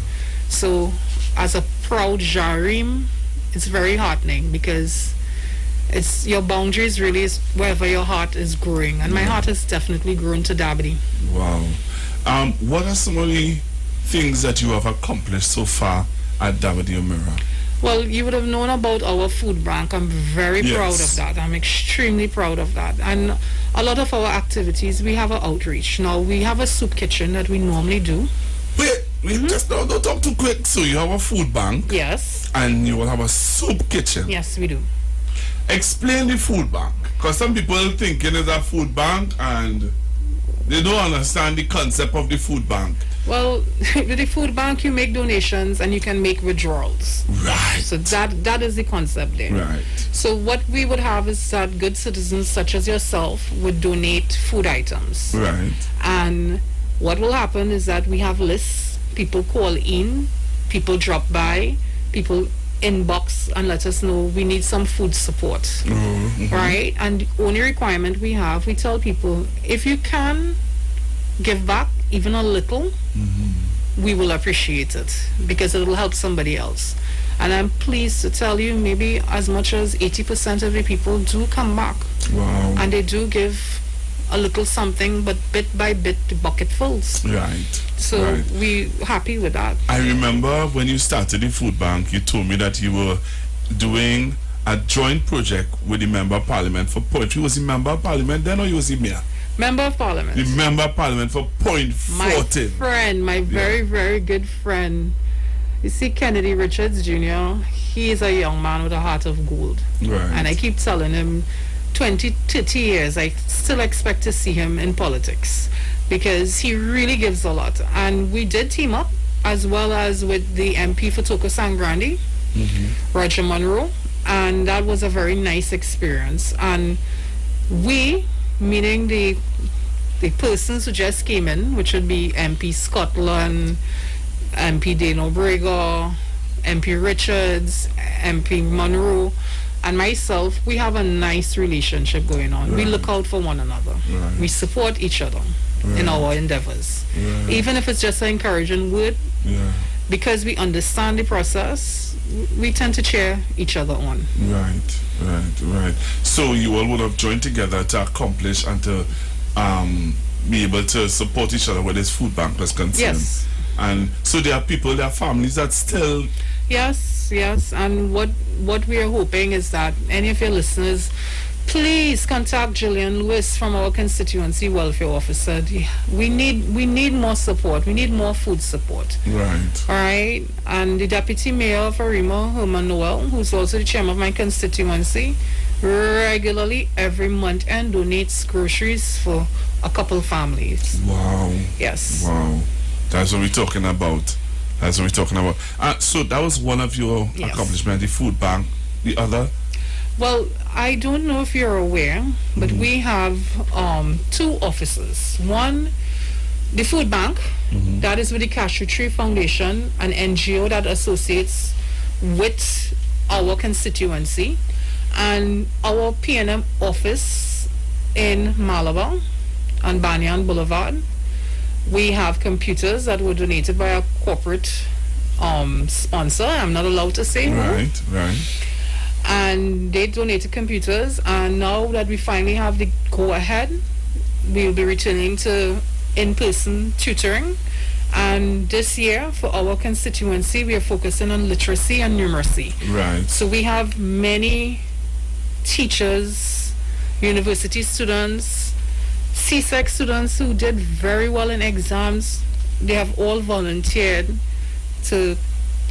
So as a proud Jarim, it's very heartening because it's your boundaries really is wherever your heart is growing, and my heart has definitely grown to Dabity. Wow. What are some of the things that you have accomplished so far at Dabity O'Meara? Well, you would have known about our food bank. I'm very proud of that. I'm extremely proud of that. And a lot of our activities, we have an outreach. Now, we have a soup kitchen that we normally do. Wait, just don't talk too quick. So you have a food bank. Yes. And you will have a soup kitchen. Yes, we do. Explain the food bank. Because some people thinking it's a food bank and they don't understand the concept of the food bank. Well, with the food bank, you make donations and you can make withdrawals. Right. So that is the concept there. Right. So what we would have is that good citizens such as yourself would donate food items. Right. And what will happen is that we have lists. People call in, people drop by, people inbox and let us know we need some food support. Right? And the only requirement we have, we tell people, if you can give back even a little, we will appreciate it because it will help somebody else. And I'm pleased to tell you maybe as much as 80% of the people do come back. Wow. And they do give a little something, but bit by bit the bucket fills. Right. So we happy with that. I remember when you started the food bank, you told me that you were doing a joint project with the Member of Parliament for poetry. Was he Member of Parliament then or you was the mayor? Member of Parliament. The Member of Parliament for Point Fortin. My friend, my very, very good friend. You see Kennedy Richards Jr., he is a young man with a heart of gold. Right. And I keep telling him, 20, 30 years, I still expect to see him in politics because he really gives a lot. And we did team up as well as with the MP for Toko Sangrandi, Roger Monroe, and that was a very nice experience. And we, meaning the persons who just came in, which would be MP Scotland, MP Dano Brega, MP Richards, MP Monroe, and myself, we have a nice relationship going on. We look out for one another. We support each other in our endeavors. Even if it's just an encouraging word, because we understand the process, we tend to cheer each other on. Right. So you all would have joined together to accomplish and to be able to support each other where this food bank was concerned. Yes. And so there are people, there are families that still... Yes, and what we are hoping is that any of your listeners, please contact Gillian Lewis from our constituency welfare officer. We need more support. We need more food support. Right. All right. And the deputy mayor of Arima, Herman Noel, who's also the chairman of my constituency, regularly every month and donates groceries for a couple families. Wow. Yes. Wow. That's what we're talking about. So that was one of your accomplishments, the food bank. The other? Well, I don't know if you're aware, but we have two offices. One, the food bank, that is with the Cashew Tree Foundation, an NGO that associates with our constituency, and our PNM office in Malabar on Banyan Boulevard. We have computers that were donated by a corporate sponsor. I'm not allowed to say who. Right. And they donated computers, and now that we finally have the go-ahead, we'll be returning to in-person tutoring. And this year, for our constituency, we are focusing on literacy and numeracy. Right. So we have many teachers, university students, CSEC students who did very well in exams. They have all volunteered to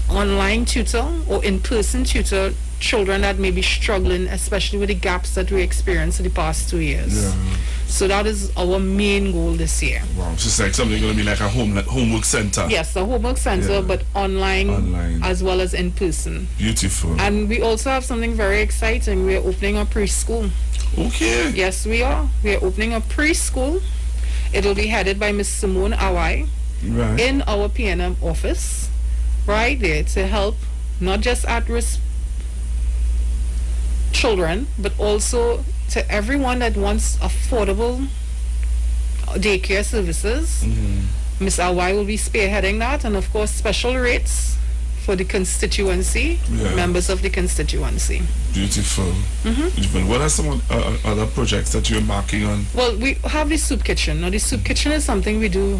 online tutor or in-person tutor children that may be struggling, especially with the gaps that we experienced in the past 2 years. Yeah. So that is our main goal this year. Wow, so it's like something going to be like a homework center. Yes, a homework center, but online as well as in person. Beautiful. And we also have something very exciting. We are opening a preschool. Okay. Yes, we are. We are opening a preschool. It will be headed by Ms. Simone Awai in our PNM office, right there, to help not just at-risk children, but also to everyone that wants affordable daycare services. Ms. Awai will be spearheading that, and of course special rates for the constituency, members of the constituency. Beautiful. Beautiful. What are some other projects that you're embarking on? Well, we have the soup kitchen. Now the soup kitchen is something we do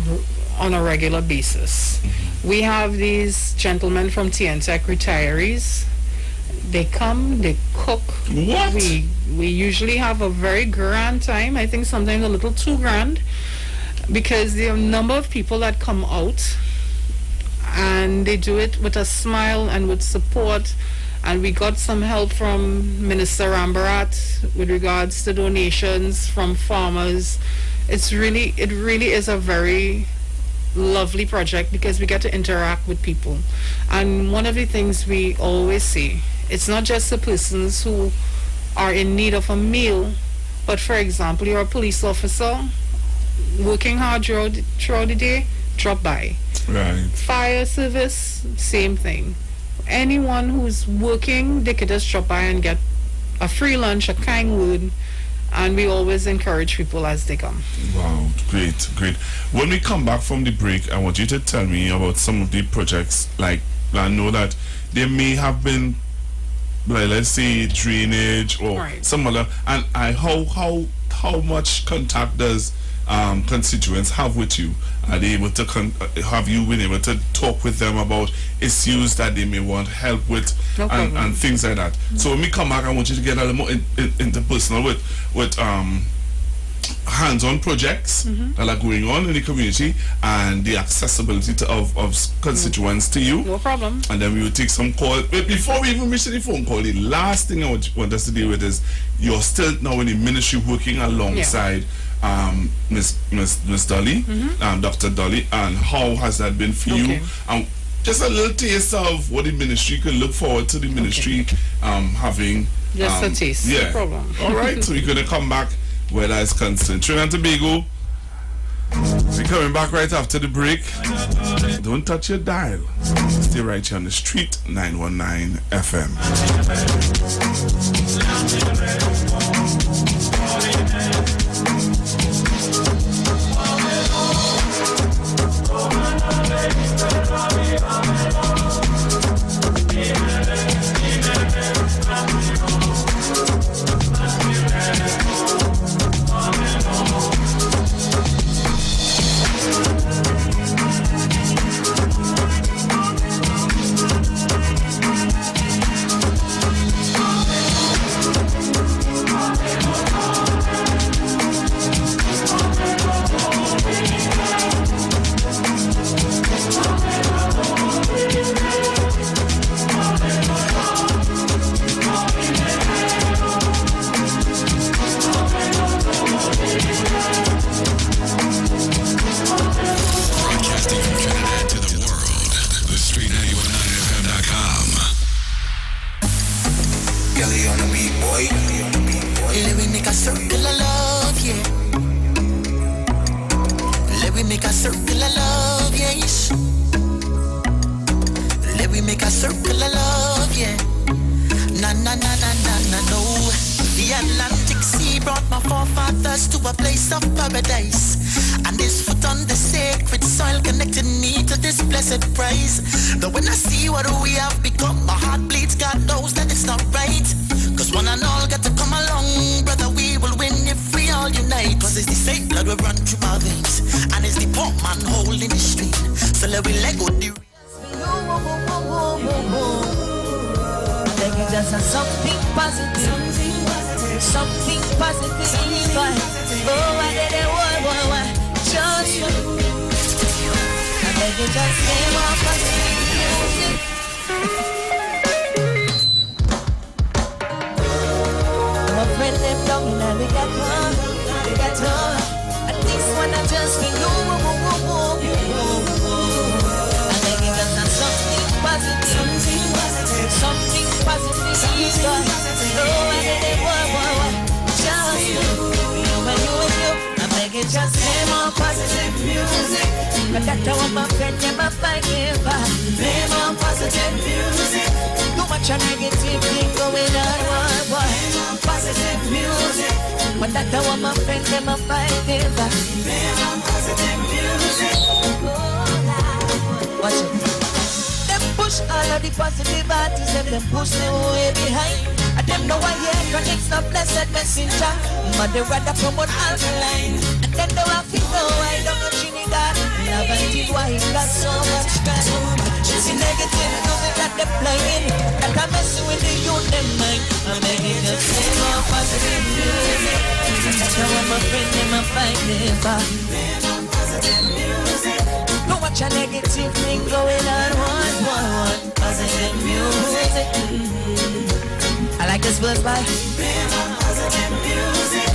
on a regular basis. We have these gentlemen from TNTech retirees. They come, they cook. What? We usually have a very grand time. I think sometimes a little too grand, because the number of people that come out, and they do it with a smile and with support. And we got some help from Minister Rambarat with regards to donations from farmers. It really is a very lovely project because we get to interact with people. And one of the things we always say, it's not just the persons who are in need of a meal, but for example, you're a police officer working hard throughout the day, drop by. Right. Fire service, same thing. Anyone who's working, they could just drop by and get a free lunch, a kind word, and we always encourage people as they come. Wow, great. When we come back from the break, I want you to tell me about some of the projects. Like, I know that there may have been, like, let's say drainage or some other, and how much contact does constituents have with you? Are they able to have you been able to talk with them about issues that they may want help with, and things like that? So when we come back, I want you to get a little more interpersonal with hands-on projects that are going on in the community and the accessibility of constituents to you. No problem. And then we will take some calls. But before we even reach the phone call, the last thing I want us to deal with is you're still now in the ministry working alongside Miss Dolly, Dr. Dolly, and how has that been for you? Just a little taste of what the ministry could look forward to the ministry having. Just a taste. Yeah. No problem. All right, so we're going to come back where that is concerned. Trinidad and Tobago, we're coming back right after the break. Don't touch your dial. Stay right here on the street, 919 FM. Blood blood will run through my veins. And it's the pump man holding the string. So let me let go the just a something positive. Something positive. Oh, I did it, why, just you. I beg you, just say more positive music. My friend, them down in the ghetto. And this one I just feel I beg you, just a something positive. Something positive. Oh, I did it, why, just you. I beg you, just play more positive music. But that's how my friend never fight ever. Play more positive music. Too much a negative thing going on, boy. Positive music. But that's how my friend never fight ever. Play more positive music. Watch it. Them push all of the positive artists, them push them way behind. And them know I hear connects the blessed messenger. But they rather promote alkaline. And then they have to know I don't know Trinidad. Love until why it got so much time. It's negative music that they're playing. That I'm messing with the youth, them mind. I'm making just say more positive music. That's how my friend, them a fight never. Positive music. Too much a negative thing going on. One. Positive music. I like this verse by positive music.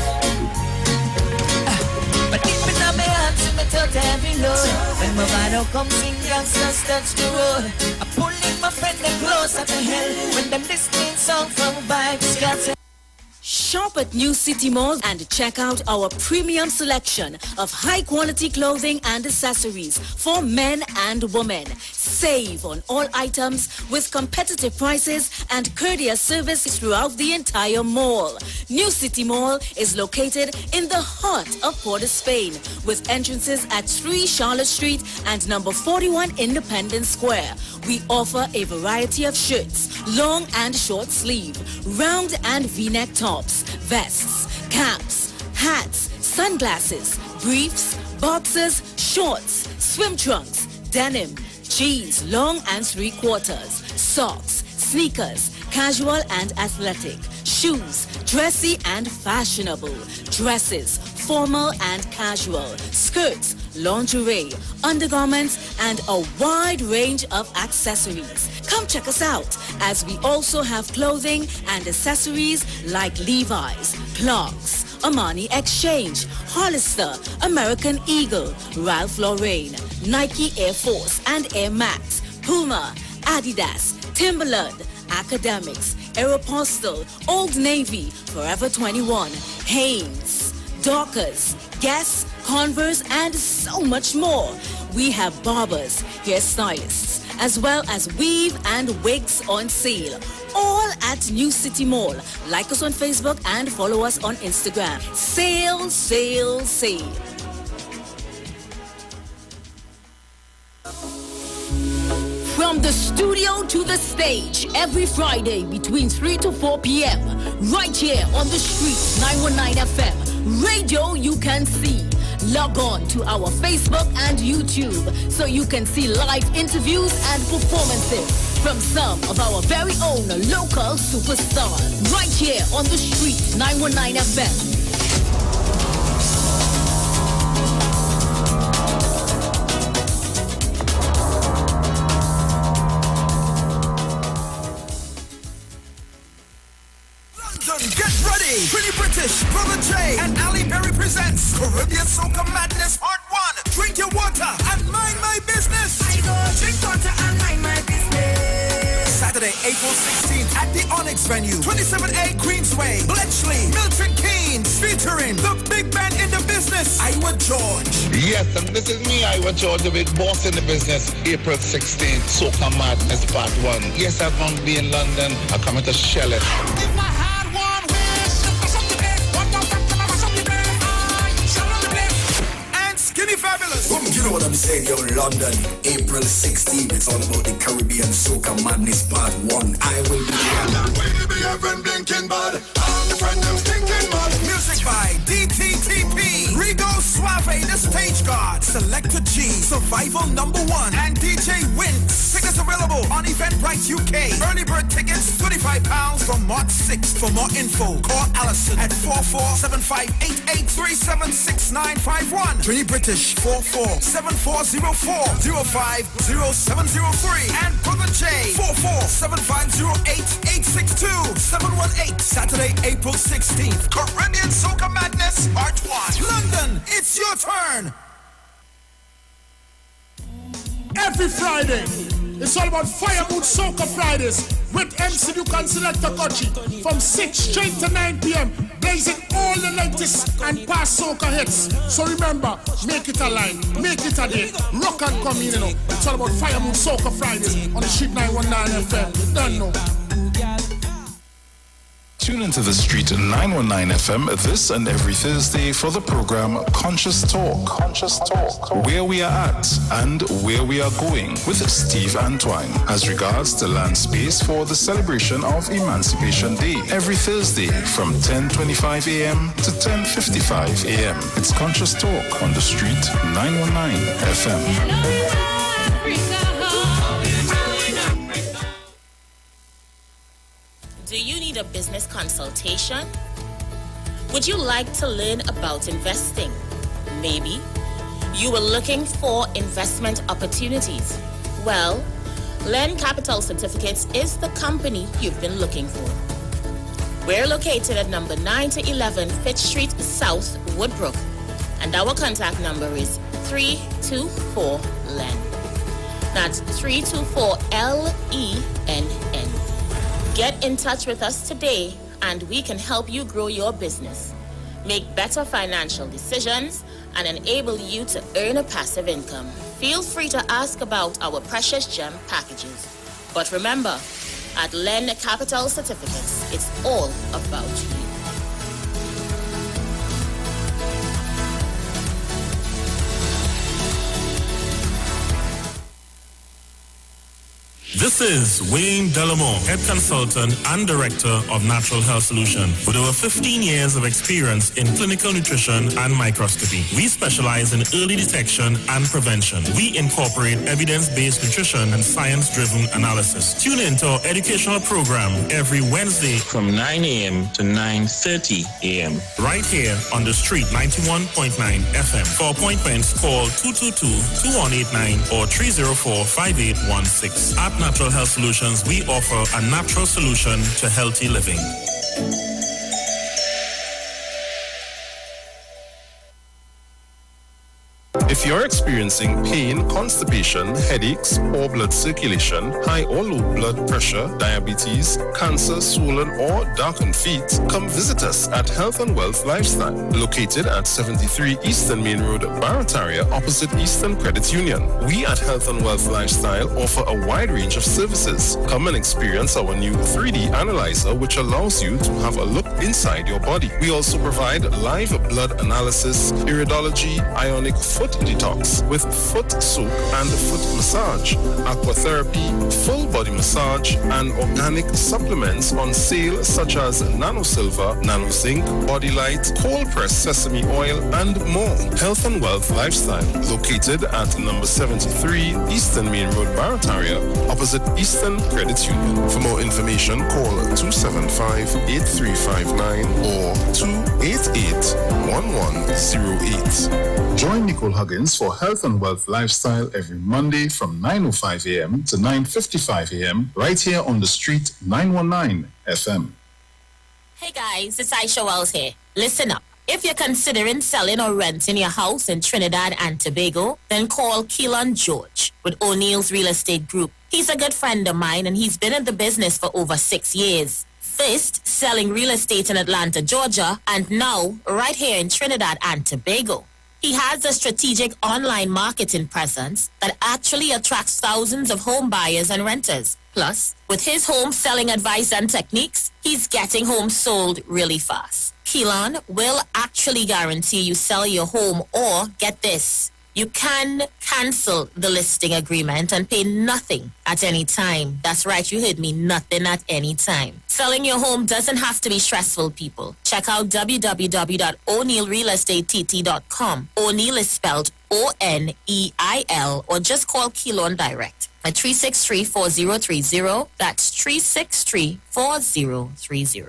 But deep in my heart, see me tell every note. When my body comes sing, youngsters touch the road. I pull in my friend them closer to hell. When them listening song from Vibes Cats. Shop at New City Mall and check out our premium selection of high-quality clothing and accessories for men and women. Save on all items with competitive prices and courteous service throughout the entire mall. New City Mall is located in the heart of Port of Spain with entrances at 3 Charlotte Street and number 41 Independence Square. We offer a variety of shirts, long and short sleeve, round and V-neck tops, vests, caps, hats, sunglasses, briefs, boxers, shorts, swim trunks, denim, jeans, long and 3/4, socks, sneakers, casual and athletic, shoes, dressy and fashionable, dresses, formal and casual, skirts, lingerie, undergarments, and a wide range of accessories. Come check us out as we also have clothing and accessories like Levi's, Clarks, Armani Exchange, Hollister, American Eagle, Ralph Lauren, Nike Air Force and Air Max, Puma, Adidas, Timberland, Academics, Aeropostale, Old Navy, Forever 21, Hanes, Dockers, Guess, Converse, and so much more. We have barbers, hairstylists, as well as weave and wigs on sale. All at New City Mall. Like us on Facebook and follow us on Instagram. Sale, sale, sale. From the studio to the stage, every Friday between 3 to 4 p.m. Right here on the street, 919 FM. Radio you can see. Log on to our Facebook and YouTube so you can see live interviews and performances from some of our very own local superstars. Right here on the street, 919 FM. Get ready! Pretty British, Brother J, and Ali Berry presents Caribbean Soca Madness Part 1. Drink your water and mind my business. I go drink water and mind my business. Saturday, April 16th at the Onyx venue, 27A Queensway, Bletchley, Milton Keynes, featuring the big band in the business, Iwer George. Yes, and this is me, Iwer George, the big boss in the business. April 16th, Soca Madness Part 1. Yes, I'm going to be in London. I'm coming to shell it. Skinny Fabulous. You know what I'm saying, yo, London, April 16th. It's all about the Caribbean Soca Madness Part 1. I will be there. Baby, your friend blinking bad. I'm the friend I'm stinking mad. Music by DTTP, Rigo Swag. Bush God, Selector G, Survival #1, and DJ Wins. Tickets available on Eventbrite UK. Early bird tickets, £25 from March 6th. For more info, call Allison at 447588376951. Trini British 447404-050703. And Brother J 447508862718. Saturday, April 16th. Caribbean Soca Madness Part 1. London, it's your turn. Every Friday, it's all about Fire Mood Soca Fridays with MC Duke and Selector Kochi from 6 straight to 9 p.m. blazing all the latest and past soca hits. So remember, make it a line, make it a day, rock and come in, you know. It's all about Fire Mood Soca Fridays on the Street 919 FM. You don't know. Tune into the Street 919 FM this and every Thursday for the program Conscious Talk, where we are at and where we are going with Steve Antoine as regards the land space for the celebration of Emancipation Day every Thursday from 10:25 a.m. to 10:55 a.m. It's Conscious Talk on the Street 919 FM. Do you need a business consultation? Would you like to learn about investing? Maybe you were looking for investment opportunities. Well, Len Capital Certificates is the company you've been looking for. We're located at number 9 to 11 Fitch Street South, Woodbrook, and our contact number is 324-LEN. That's 324-LENN. Get in touch with us today and we can help you grow your business, make better financial decisions, and enable you to earn a passive income. Feel free to ask about our precious gem packages. But remember, at Len Capital Certificates, it's all about you. This is Wayne Delamore, Head Consultant and Director of Natural Health Solution. With over 15 years of experience in clinical nutrition and microscopy, we specialize in early detection and prevention. We incorporate evidence-based nutrition and science-driven analysis. Tune in to our educational program every Wednesday from 9 a.m. to 9:30 a.m. right here on the Street 91.9 FM. For appointments, call 222-2189 or 304-5816. At Natural Health Solutions, we offer a natural solution to healthy living. If you're experiencing pain, constipation, headaches, poor blood circulation, high or low blood pressure, diabetes, cancer, swollen or darkened feet, come visit us at Health and Wealth Lifestyle, located at 73 Eastern Main Road, Barataria, opposite Eastern Credit Union. We at Health and Wealth Lifestyle offer a wide range of services. Come and experience our new 3D analyzer, which allows you to have a look inside your body. We also provide live blood analysis, iridology, ionic foot detox with foot soak and foot massage, aquatherapy, full body massage, and organic supplements on sale such as Nano Silver, Nano Zinc, Body Light, cold pressed sesame oil, and more. Health and Wealth Lifestyle, located at number 73 Eastern Main Road, Barataria, opposite Eastern Credit Union. For more information, call 275-8359 or 288-1108. Join Nicole Huggins for Health and Wealth Lifestyle every Monday from 9:05 a.m. to 9:55 a.m. right here on the Street 919 FM. Hey guys, it's Aisha Wells here. Listen up. If you're considering selling or renting your house in Trinidad and Tobago, then call Keelan George with O'Neill's Real Estate Group. He's a good friend of mine and he's been in the business for over 6 years. First, selling real estate in Atlanta, Georgia, and now right here in Trinidad and Tobago. He has a strategic online marketing presence that actually attracts thousands of home buyers and renters. Plus, with his home selling advice and techniques, he's getting homes sold really fast. Keelan will actually guarantee you sell your home or, get this, You can cancel the listing agreement and pay nothing at any time. That's right, you heard me, nothing at any time. Selling your home doesn't have to be stressful, people. Check out www.o'neillrealestateTT.com. O'Neill is spelled O-N-E-I-L, or just call Keylon direct at 363-4030. That's 363-4030.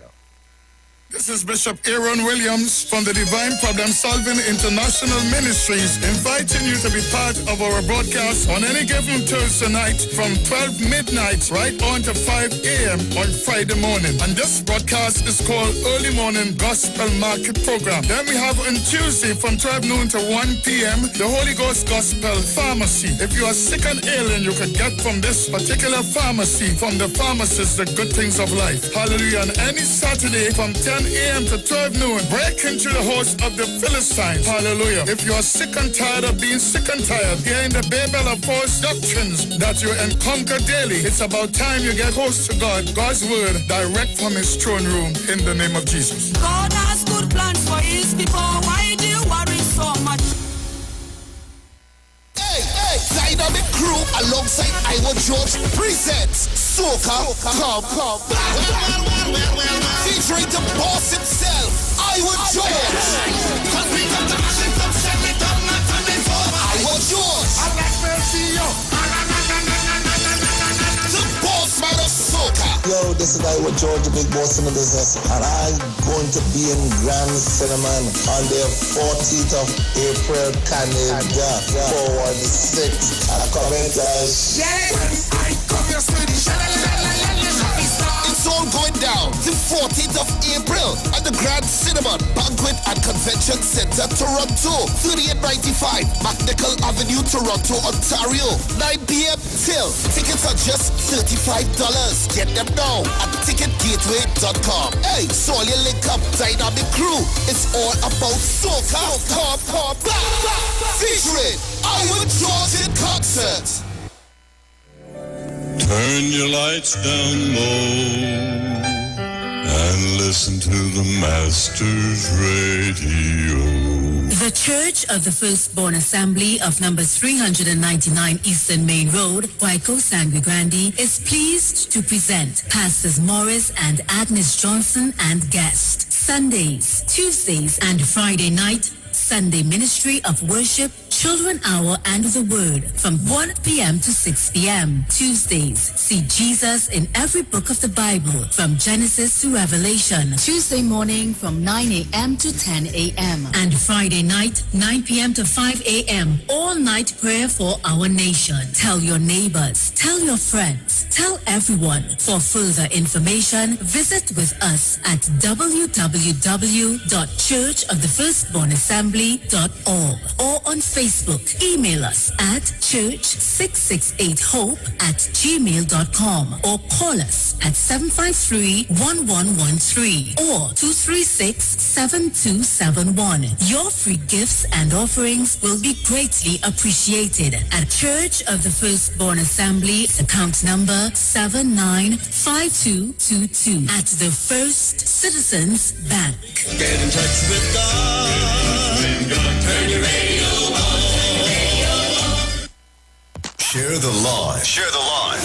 This is Bishop Aaron Williams from the Divine Problem Solving International Ministries, inviting you to be part of our broadcast on any given Thursday night from 12 midnight right on to 5 a.m. on Friday morning. And this broadcast is called Early Morning Gospel Market Program. Then we have on Tuesday from 12 noon to 1 p.m. the Holy Ghost Gospel Pharmacy. If you are sick and ailing, you can get from this particular pharmacy, from the pharmacist, the good things of life. Hallelujah. And any Saturday from 10 a.m. to 12 noon, break into the house of the Philistines. Hallelujah. If you are sick and tired of being sick and tired, hearing the babel of false doctrines that you encounter daily, it's about time you get close to God, God's word, direct from his throne room, in the name of Jesus. God has good plans for his people. Why do you worry so much? Hey, Dynamic Crew alongside Iwer George presents Soca Come. Featuring the boss himself, Iwer George. Iwer George. The boss man of soca. Yo, this is Iwer George, the big boss in the business, and I'm going to be in Grand Cinnamon on the 14th of April, Canada, forward the 6th. Commenters. It's all going down the 14th of April at the Grand Cinnamon Banquet and Convention Center, Toronto, 3895 McNichol Avenue, Toronto, Ontario. 9 p.m. till. Tickets are just $35. Get them now at ticketgateway.com. Hey, so you link up Dynamic Crew. It's all about soca. Come. Featuring Iwer George in concert. Turn your lights down low and listen to the Master's Radio. The Church of the Firstborn Assembly of number 399 Eastern Main Road, Waiko Sangre Grande, is pleased to present Pastors Morris and Agnes Johnson and guest. Sundays, Tuesdays, and Friday night, Sunday Ministry of Worship, Children Hour and the Word from 1 p.m. to 6 p.m. Tuesdays, see Jesus in every book of the Bible from Genesis to Revelation. Tuesday morning from 9 a.m. to 10 a.m. And Friday night, 9 p.m. to 5 a.m. All night prayer for our nation. Tell your neighbors, tell your friends, tell everyone. For further information, visit with us at www.churchofthefirstbornassembly.org or on Facebook. Email us at church668hope@gmail.com or call us at 753-1113 or 236-7271. Your free gifts and offerings will be greatly appreciated at Church of the Firstborn Assembly, account number 795222 at the First Citizens Bank. Get in touch with God. Turn your radio on. Share the live.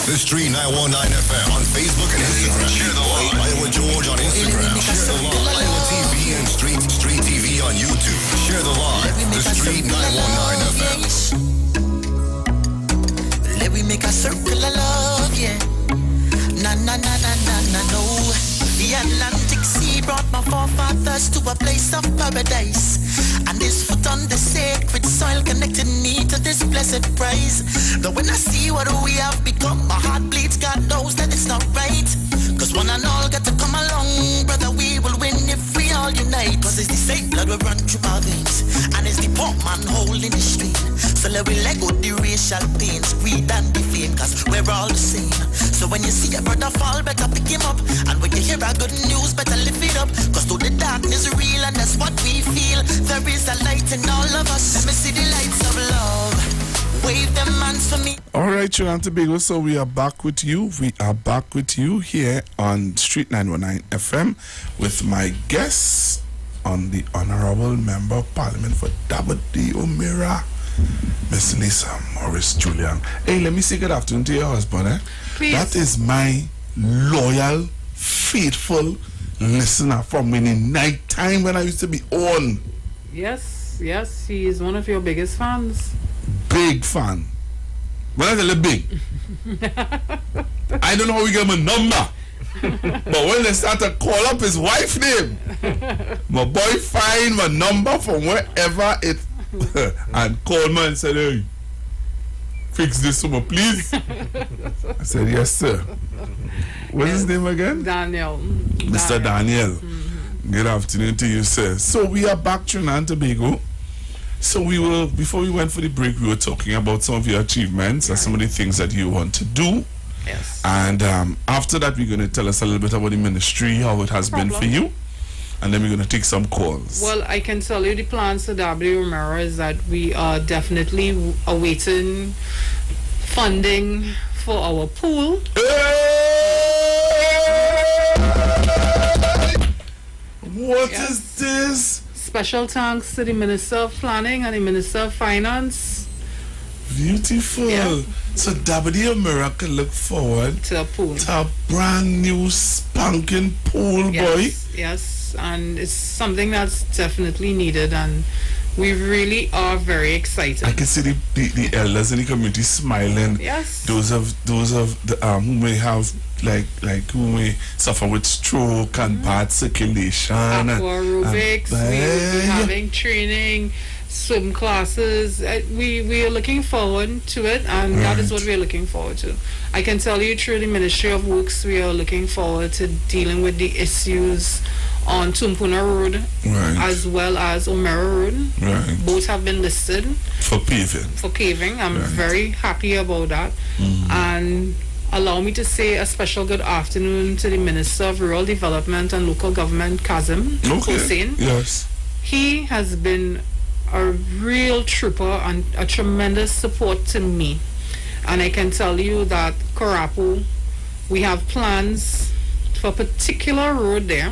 The Street 919 FM on Facebook and Instagram. Share the live. Iwer George on Instagram. Share the live. Iwer TV and Street TV on YouTube. Share the live. The Street 919 FM. Let me make a circle of love, yeah. Na, no. The Atlantic Sea brought my forefathers to a place of paradise. And this foot on the sacred soil connected me to this blessed prize. Though when I see what we have become, my heart bleeds, God knows that it's not right. Cause one and all got to come along, brother, we will win if we all unite. Cause it's the same blood will run through our veins, and it's the poor man holding the stream. So let we let go the racial pains, greed and the fame, cause we're all the same. So when you see a brother fall, better pick him up. And when you hear a good news, better lift it up. Cause though the darkness is real and that's what we feel, there is a light in all of us. Let me see the lights of love. Wave them hands for me. All right, Trinidad and Tobago, so we are back with you. We are back with you here on Street 919 FM with my guests on the Honorable Member of Parliament for Dabadi O'Meara, Miss Lisa Morris Julian. Hey, let me say good afternoon to your husband, eh? Please. That is my loyal, faithful listener from in the night time when I used to be on. Yes, he is one of your biggest fans. Big fan. When I tell you big, I don't know how we get my number. But when they start to call up his wife name, my boy find my number from wherever it and called me and said, hey, fix this for me, please. I said, yes, sir. What's his name again? Daniel. Mr. Daniel. Good afternoon to you, sir. So we are back to Trinidad and Tobago. So before we went for the break, we were talking about some of your achievements and some of the things that you want to do. Yes. And after that, we're going to tell us a little bit about the ministry, how it has been for you. And then we're going to take some calls. Well, I can tell you the plans for W. Romero is that we are definitely awaiting funding for our pool. What is this? Special thanks to the Minister of Planning and the Minister of Finance. Beautiful. Yeah. So W. Romero can look forward to a pool. To a brand new spanking pool, boy. Yes, and it's something that's definitely needed, and we really are very excited. I can see the elders in the community smiling. Yes. Those of the who may have like who may suffer with stroke and bad circulation. Aqua aerobics. We're having training, swim classes. We are looking forward to it, and that is what we are looking forward to. I can tell you through the Ministry of Works, we are looking forward to dealing with the issues on Tumpuna Road as well as Omera Road. Both have been listed for paving. I'm very happy about that. And allow me to say a special good afternoon to the Minister of Rural Development and Local Government, Kazim Hussein. Yes. He has been a real trooper and a tremendous support to me. And I can tell you that Korapu, we have plans for a particular road there.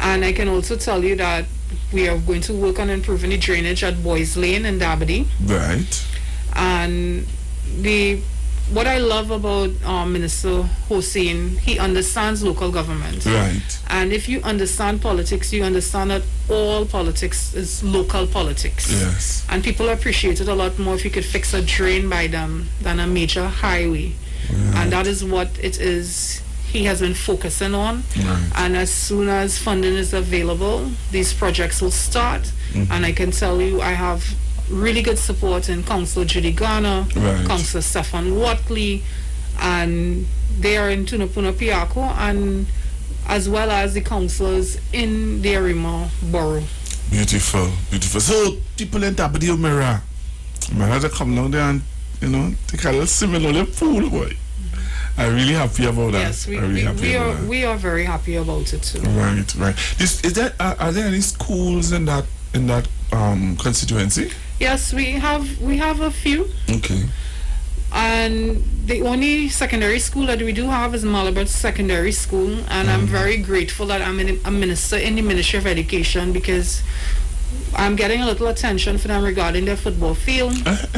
And I can also tell you that we are going to work on improving the drainage at Boys Lane in Dabadi. Right. And what I love about Minister Hossein, he understands local government. Right. And if you understand politics, you understand that all politics is local politics. Yes. And people appreciate it a lot more if you could fix a drain by them than a major highway. Right. And that is what it is he has been focusing on. Right. And as soon as funding is available, these projects will start. And I can tell you, I have really good support in Councillor Judy Garner, Councillor Stefan Watley, and they are in Tunapuna Piako, and as well as the councillors in the Arima borough. Beautiful. So people in Dabadi Omera, I had to come down there and take a little similar pool, boy. I'm really happy about that. Yes, we are very happy about it too. Right. Are there any schools in that constituency? Yes, we have a few. Okay. And the only secondary school that we do have is Malabar Secondary School, and I'm very grateful that I'm a minister in the Ministry of Education, because I'm getting a little attention for them regarding their football field.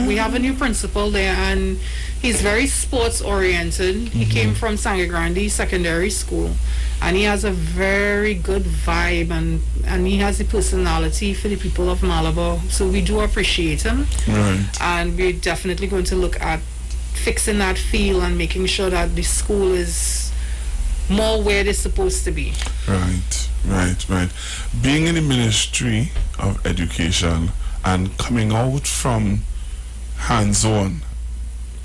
We have a new principal there, and he's very sports oriented. He came from Sangre Grande Secondary School, and he has a very good vibe, and he has the personality for the people of Malabar. So we do appreciate him. Right. And we're definitely going to look at fixing that field and making sure that the school is more where they're supposed to be. Right. Being in the Ministry of Education and coming out from hands-on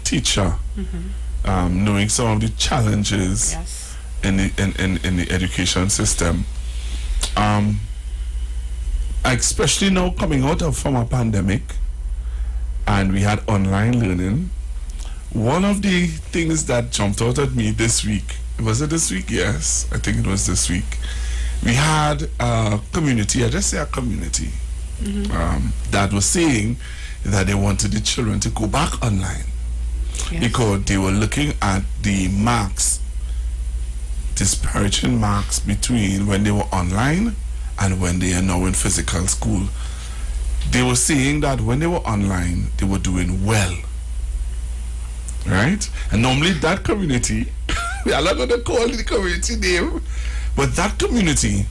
teacher, knowing some of the challenges in the education system, especially now coming out from a pandemic, and we had online learning. One of the things that jumped out at me this week, was it this week? Yes, I think it was this week. We had a community, I just say a community, that was saying that they wanted the children to go back online because they were looking at the marks, disparaging marks between when they were online and when they are now in physical school. they were saying that when they were online, they were doing well. Right? And normally that community, we are not going to call the community name, but that community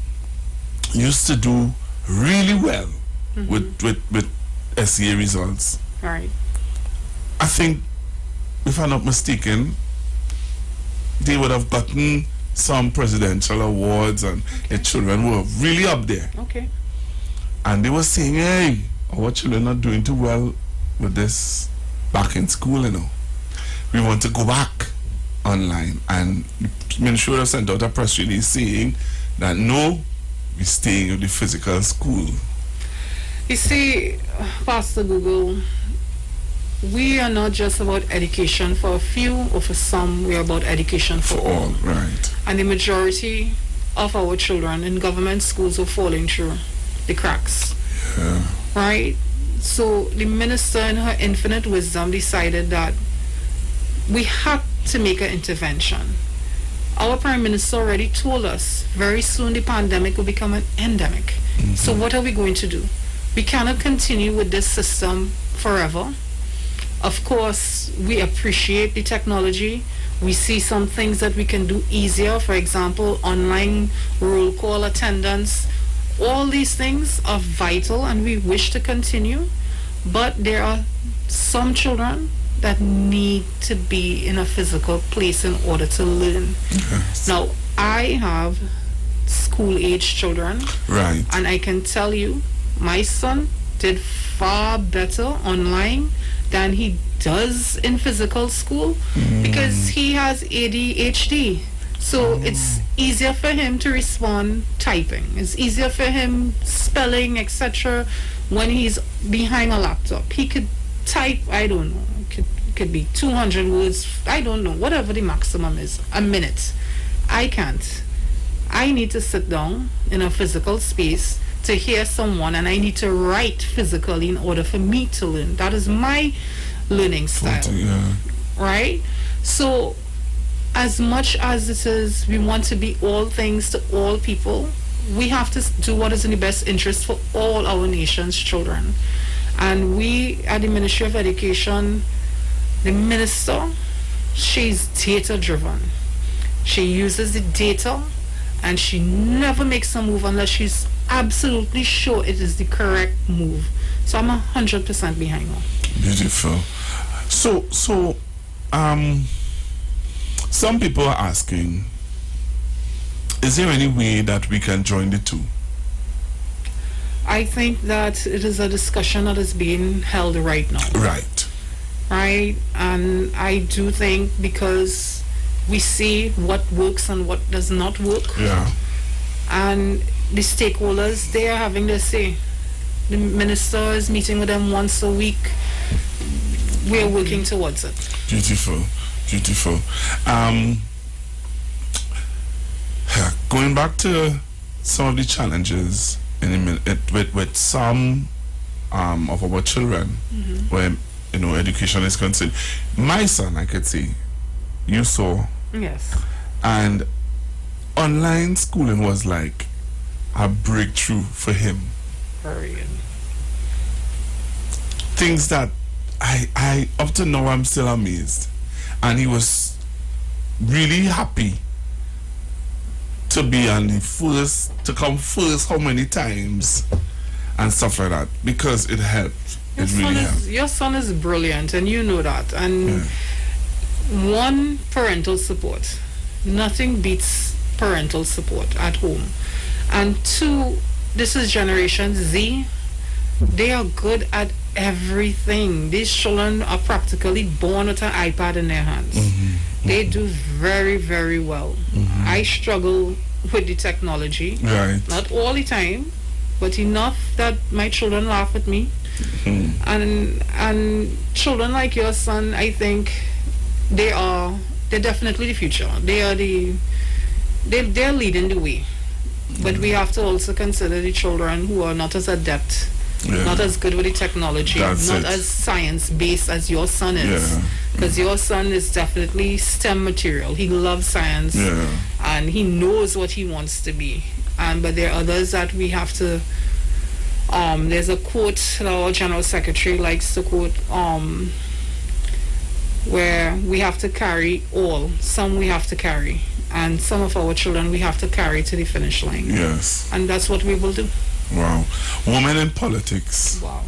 used to do really well with SEA results. Right. I think, if I'm not mistaken, they would have gotten some presidential awards, and their children were really up there. Okay. And they were saying, hey, our children are doing too well with this back in school, you know. We want to go back online. And the ministry would have sent out a press release saying that no, we're staying with the physical school. You see, Pastor Google, we are not just about education for a few or for some, we are about education for all. Right. And the majority of our children in government schools are falling through the cracks. Yeah. Right? So the minister in her infinite wisdom decided that we had to make an intervention. Our prime minister already told us very soon the pandemic will become an endemic. So what are we going to do? We cannot continue with this system forever. Of course, we appreciate the technology. We see some things that we can do easier. For example, online roll call attendance. All these things are vital and we wish to continue. But there are some children that need to be in a physical place in order to learn. Yes. Now, I have school-age children. Right. And I can tell you, my son did far better online than he does in physical school because he has ADHD. So it's easier for him to respond typing. It's easier for him spelling, etc. when he's behind a laptop. He could type, I don't know, could be 200 words, I don't know, whatever the maximum is, a minute. I can't. I need to sit down in a physical space to hear someone, and I need to write physically in order for me to learn. That is my learning style. Right? So as much as it is we want to be all things to all people, we have to do what is in the best interest for all our nation's children. And we at the Ministry of Education, the minister, she's data driven. She uses the data and she never makes a move unless she's absolutely sure it is the correct move. So I'm 100% behind her. Beautiful. So some people are asking, is there any way that we can join the two? I think that it is a discussion that is being held right now. Right. Right? And I do think because we see what works and what does not work. Yeah. And the stakeholders, they are having their say. The minister is meeting with them once a week. We are working towards it. Beautiful. Beautiful. Going back to some of the challenges with some of our children, where education is concerned. My son, I could say, you saw. Yes. And online schooling was like a breakthrough for him. Very good. Things that I up to now I'm still amazed. And he was really happy to be on the first, to come first how many times and stuff like that, because it helped. It really helped. Your son is brilliant and you know that. And one, parental support. Nothing beats parental support at home. And two, this is Generation Z. They are good at everything. These children are practically born with an iPad in their hands. They do very, very well. I struggle with the technology. Right. Not all the time, but enough that my children laugh at me. And children like your son, I think they're definitely the future. They're leading the way. But we have to also consider the children who are not as adept, not as good with the technology, not as science-based as your son is. Because your son is definitely STEM material. He loves science and he knows what he wants to be. But there are others that we have to There's a quote that our General Secretary likes to quote, where we have to carry all. Some we have to carry. And some of our children we have to carry to the finish line. Yes. And that's what we will do. Wow. Women in politics. Wow.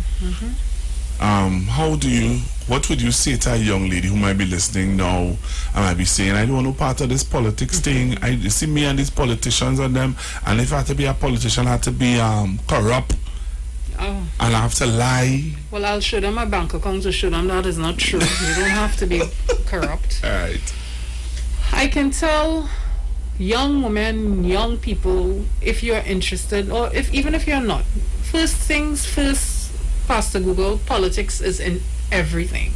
What would you say to a young lady who might be listening now and might be saying, I don't want no part of this politics thing. You see me and these politicians and them, and if I have to be a politician, I have to be corrupt. Oh. And I have to lie. Well, I'll show them my bank account to show them that is not true. You don't have to be corrupt. All right. I can tell young women, young people, if you're interested, or even if you're not, first things first, Pastor Google, politics is in everything.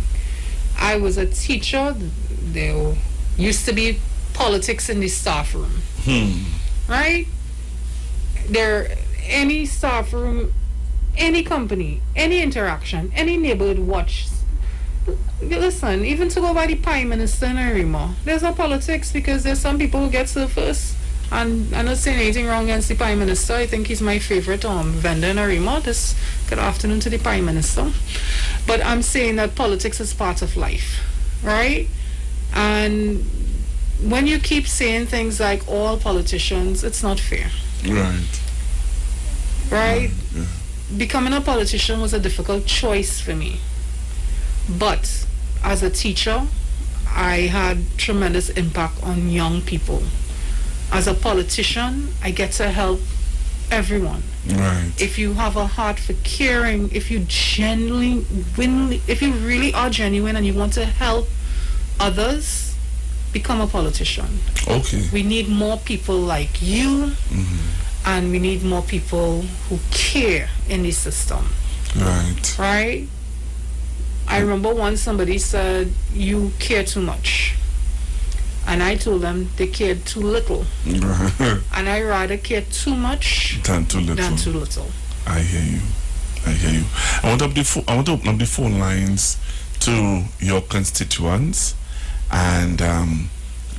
I was a teacher. There used to be politics in the staff room. Right? Any staff room, any company, any interaction, any neighborhood watch. Listen, even to go by the Prime Minister in Arima, there's no politics because there's some people who get served first. And I'm not saying anything wrong against the Prime Minister. I think he's my favorite vendor in Arima. This good afternoon to the Prime Minister. But I'm saying that politics is part of life, right? And when you keep saying things like all politicians, it's not fair. Right? Yeah. Becoming a politician was a difficult choice for me. But as a teacher, I had tremendous impact on young people. As a politician, I get to help everyone. Right. If you have a heart for caring, if you really are genuine and you want to help others, become a politician. Okay. We need more people like you, and we need more people who care in the system. Right. Right? I remember once somebody said, you care too much. And I told them they cared too little. And I rather care too much than too little. I hear you. I want to open up the phone lines to your constituents, and I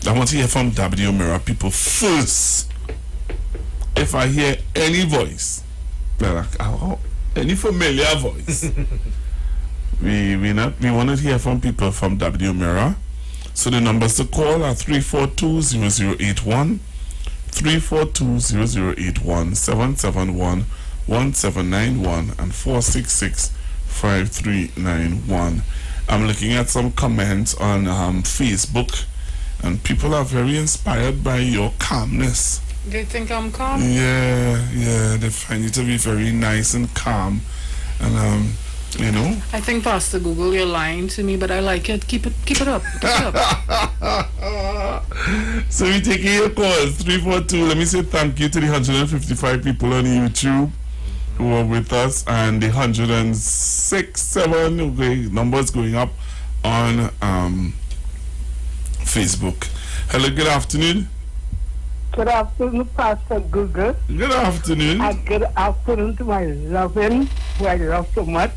want to hear from W Mirror people first. If I hear any voice, any familiar voice, we want to hear from people from W Mirror. So the numbers to call are 342-0081, 342-0081, 771-1791, and 466-5391. I'm looking at some comments on Facebook, and people are very inspired by your calmness. They think I'm calm? Yeah, they find you to be very nice and calm, and you know. I think Pastor Google, you're lying to me, but I like it. Keep it up. So we taking your calls 342. Let me say thank you to the 155 people on YouTube who are with us, and the 106-7 numbers going up on Facebook. Hello, good afternoon. Good afternoon, Pastor Google. Good afternoon. And good afternoon to my loving, who I love so much,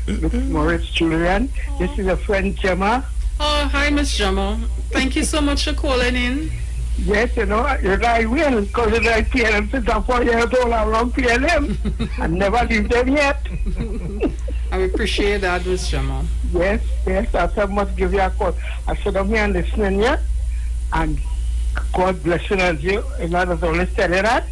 Miss Morris Julian. This is a friend, Gemma. Oh, hi, Miss Gemma. Thank you so much for calling in. Yes, I will, because I PLM since I'm 4 years old, I'm around PLM. I never leave them yet. I appreciate that, Miss Gemma. Yes, I said, must give you a call. I said, I'm here listening here, and God bless you as you. And I was always telling that.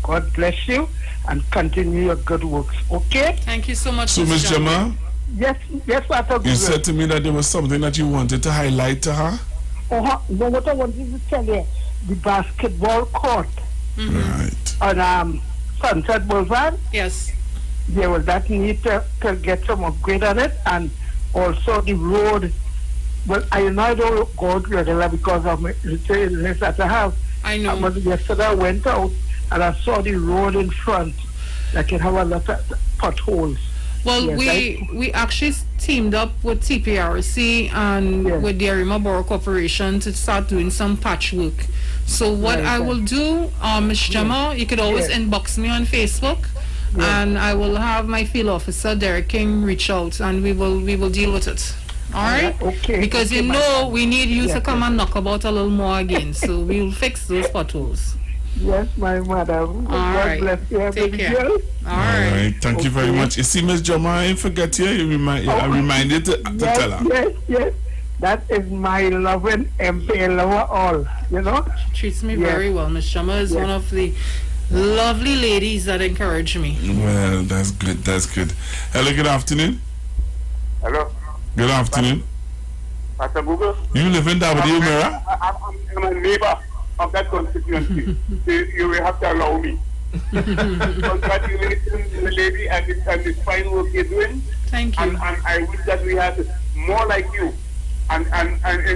God bless you and continue your good works. Okay? Thank you so much, So, Miss Gemma? Yes, Pastor Google. You said to me that there was something that you wanted to highlight to her? No, what I wanted to tell you, the basketball court right on Sunset Boulevard. Yes. There was that need to get some upgrade on it, and also the road. Well, I don't go out regular because of my illness at the house. I know. But yesterday I went out and I saw the road in front. Like it have a lot of potholes. Well, yes, we actually teamed up with TPRC and with the Arima Borough Corporation to start doing some patchwork. So what I will do, Ms. Gemma, you could always inbox me on Facebook, and I will have my field officer, Derek King, reach out, and we will deal with it. All right? Okay. Because okay, we need you to come and knock about a little more again. So we'll fix those potholes. Yes, my madam. God right. bless you. Take care. Girl. All right. Thank you very much. You see, Miss Jama, I ain't forget you. I remind you to tell her. Yes. That is my loving MP lover all, you know. She treats me very well. Miss Jama is one of the lovely ladies that encourage me. Well, that's good. Hello, good afternoon. Hello. Good afternoon. Pastor Google. You live in Davide, Mira? I'm a neighbor of that constituency. You will have to allow me. Congratulations to the lady and the fine work you're doing. Thank you. And I wish that we had more like you. And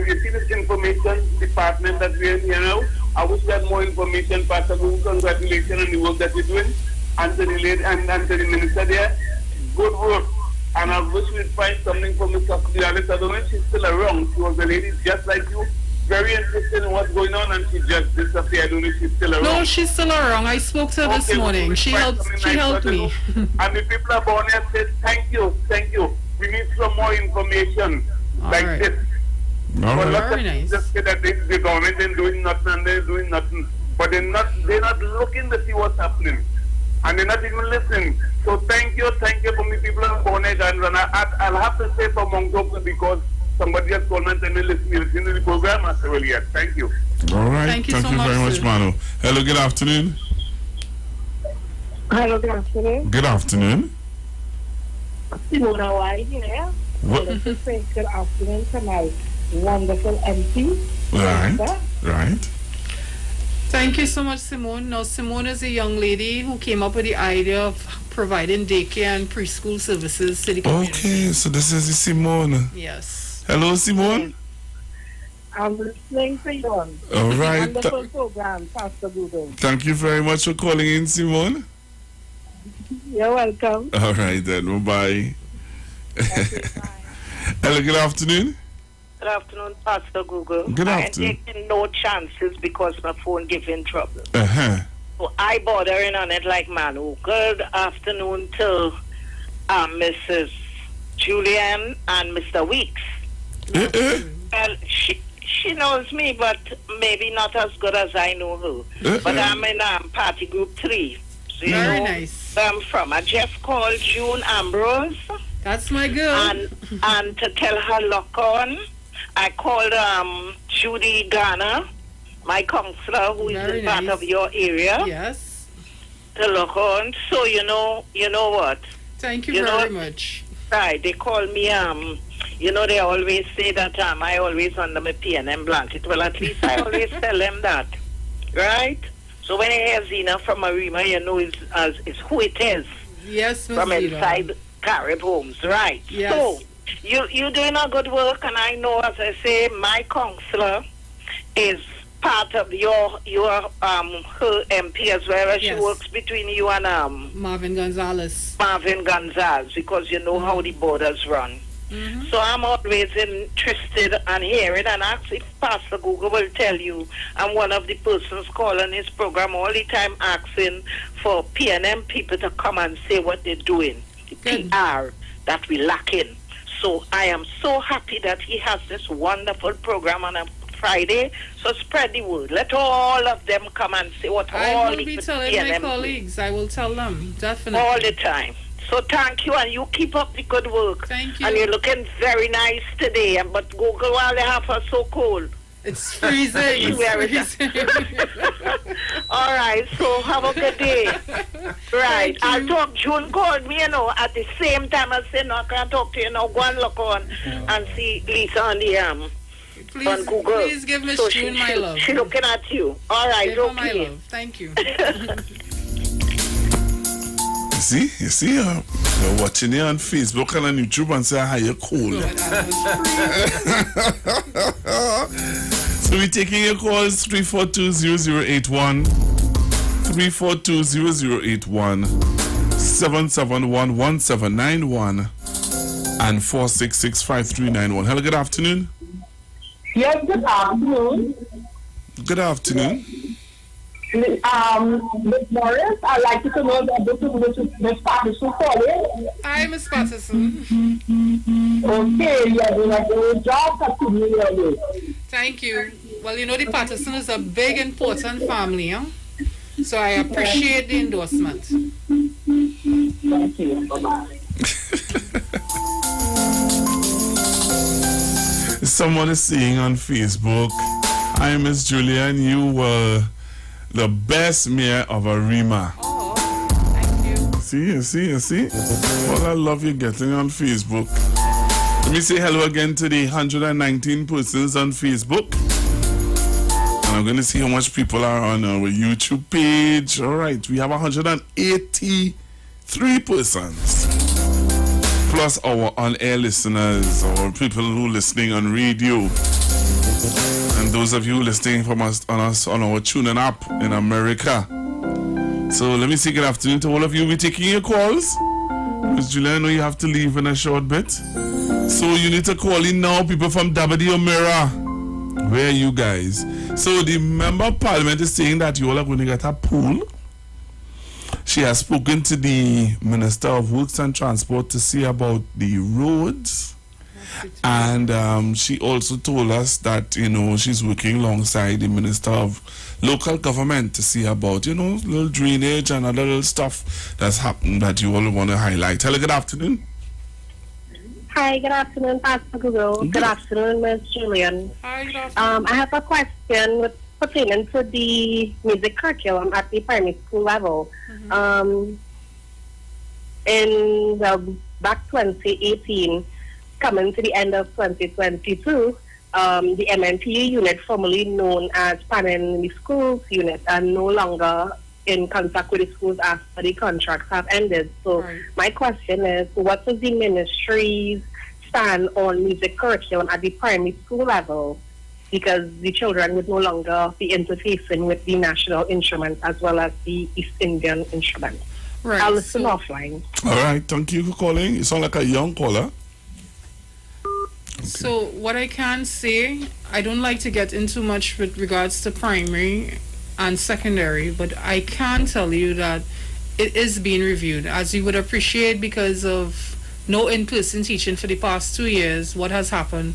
you see this information department that we're in here now, I wish we had more information. Pastor Google, congratulations on the work that you're doing. And to the lady and to the minister there, good work. And I wish we'd find something for Mr. Kudialis. I don't know if she's still around. She was a lady just like you, very interested in what's going on, and she just disappeared. I don't know if she's still around. No, she's still around. I spoke to her this morning. She helped me. And the people of Borneo said, thank you. We need some more information this. Very nice. Just say that the government is doing nothing and they're doing nothing. But they're not looking to see what's happening. And they're not even listening. So thank you for me people of Borneo. And I'll have to say for Mongok because somebody just called me and said, listen to the program. I said, well, yes, thank you. All right. Thank you so very much, Manu. Hello, good afternoon. Hello, good afternoon. Good afternoon. Simona White here. What? Good afternoon to my wonderful MP. Right. Thank you so much, Simone. Now, Simone is a young lady who came up with the idea of providing daycare and preschool services to the community. Okay, so this is Simone. Yes. Hello, Simone. I'm listening to you. All right. Wonderful program, Pastor Google. Thank you very much for calling in, Simone. You're welcome. All right, then. Bye-bye. Hello, good afternoon. Good afternoon, Pastor Google. Good afternoon. I'm taking no chances because my phone gives in trouble. So I bordering on it like Manu. Good afternoon to Mrs. Julian and Mr. Weeks. Well, she knows me, but maybe not as good as I know her. But I'm in party group 3. So very nice. Where I'm from. I just called June Ambrose. That's my girl. And to tell her lock on. I called Judy Garner, my counselor, who is in part of your area. Yes. To look on. So you know what? Thank you very much. Right. They call me they always say that I always under my PNM blanket. Well, at least I always tell them that. Right? So when I hear Zina from Arima, it's who it is. Yes, Ms. From Zina. inside Carib Homes, right? Yes. So you're doing a good work, and I know, as I say, my counselor is part of your her MP as well, as she works between you and Marvin Gonzalez, because you know how the borders run. So I'm always interested in hearing, and actually Pastor Google will tell you I'm one of the persons calling his program all the time asking for PNM people to come and say what they're doing, the PR that we lacking. So I am so happy that he has this wonderful program on a Friday. So spread the word. Let all of them come and say what all I will the be telling my colleagues. I will tell them, definitely. All the time. So thank you, and you keep up the good work. Thank you. And you're looking very nice today. But Google, while they have us so cold. It's freezing. All right, so have a good day. Right. I'll talk. June called me, at the same time I said, no, I can't talk to you now. Go and look on and see Lisa on the on Google. Please give Miss June my love. She's looking at you. All right, give her my love. Thank you. You see, you're watching it on Facebook and on YouTube and say, how you cool. So we're taking your calls 342-0081, 342-0081, 771-1791, and 466-5391. Hello, good afternoon. Yes, good afternoon. Good afternoon. Miss Morris, I'd like you to know that this is Miss Patterson calling. Hi, Miss Patterson. Okay, you're doing a good job. Thank you. Well, the Patterson is a big, important family, huh? So I appreciate the endorsement. Thank you. Bye-bye. Someone is saying on Facebook, "Hi, Miss Julian, you were the best mayor of Arima." Oh, thank you. See? Well, I love you getting on Facebook. Let me say hello again to the 119 persons on Facebook. And I'm going to see how much people are on our YouTube page. All right, we have 183 persons. Plus our on-air listeners, our people who are listening on radio. And those of you listening from us on our TuneIn app in America. So let me say good afternoon to all of you. We're taking your calls. Ms. Julia, I know you have to leave in a short bit. So you need to call in now, people from Dabadi O'Meara. Where are you guys? So the member of parliament is saying that you all are going to get a pool. She has spoken to the Minister of Works and Transport to see about the roads. And she also told us that, she's working alongside the Minister of Local Government to see about, little drainage and other little stuff that's happened that you all want to highlight. Hello, good afternoon. Hi, good afternoon, Pastor Google. Good afternoon, Ms. Julian. Hi, good afternoon. I have a question pertaining to the music curriculum at the primary school level. Back 2018, coming to the end of 2022, the MNPU unit, formerly known as Planning in the Schools unit, are no longer in contact with the schools after the contracts have ended. So my question is, what is the ministry's stand on music curriculum at the primary school level? Because the children would no longer be interfacing with the national instrument as well as the East Indian instrument. Right. I'll listen offline. All right, thank you for calling. You sound like a young caller. So what I can say, I don't like to get into much with regards to primary and secondary, but I can tell you that it is being reviewed, as you would appreciate, because of no in-person teaching for the past 2 years, what has happened.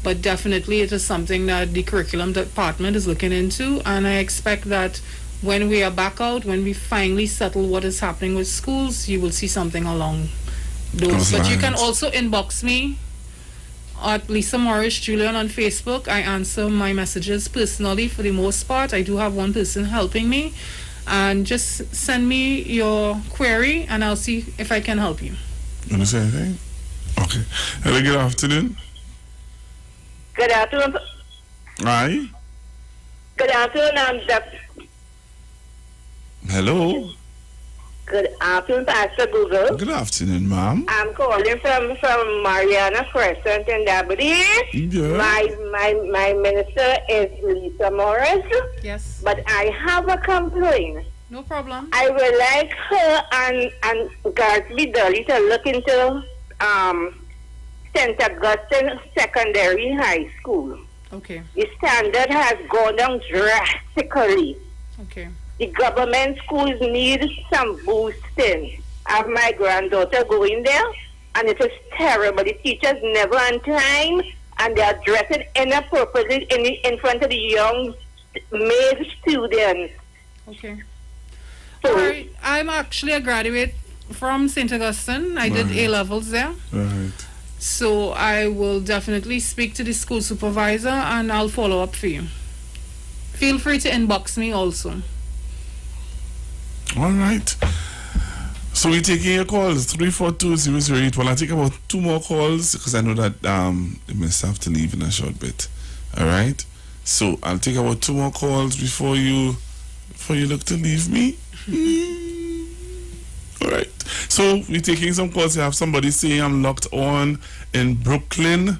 But definitely it is something that the curriculum department is looking into, and I expect that when we are back out, when we finally settle what is happening with schools, you will see something along those. But you can also inbox me at Lisa Morris Julian on Facebook. I answer my messages personally for the most part. I do have one person helping me, and just send me your query and I'll see if I can help you. You want to say anything? Okay. Hello, good afternoon. Good afternoon. Hi. Good afternoon, Hello. Good afternoon, Pastor Google. Good afternoon, ma'am. I'm calling from Mariana Crescent in Dabadi. Yeah. My minister is Lisa Morris. Yes. But I have a complaint. No problem. I would like her and Garsby Dolly to look into St. Augustine Secondary High School. Okay. The standard has gone down drastically. Okay. The government schools need some boosting. I have my granddaughter going there, and it is terrible. The teachers never on time, and they are dressing inappropriately in front of the young male students. Okay. All right. I'm actually a graduate from St. Augustine. I did A-levels there. Right. So I will definitely speak to the school supervisor and I'll follow up for you. Feel free to inbox me also. All right. So we're taking your calls, 342-008. Well, I'll take about 2 more calls because I know that you must have to leave in a short bit. All right? So I'll take about 2 more calls before you look to leave me. All right. So we're taking some calls. We have somebody saying I'm locked on in Brooklyn.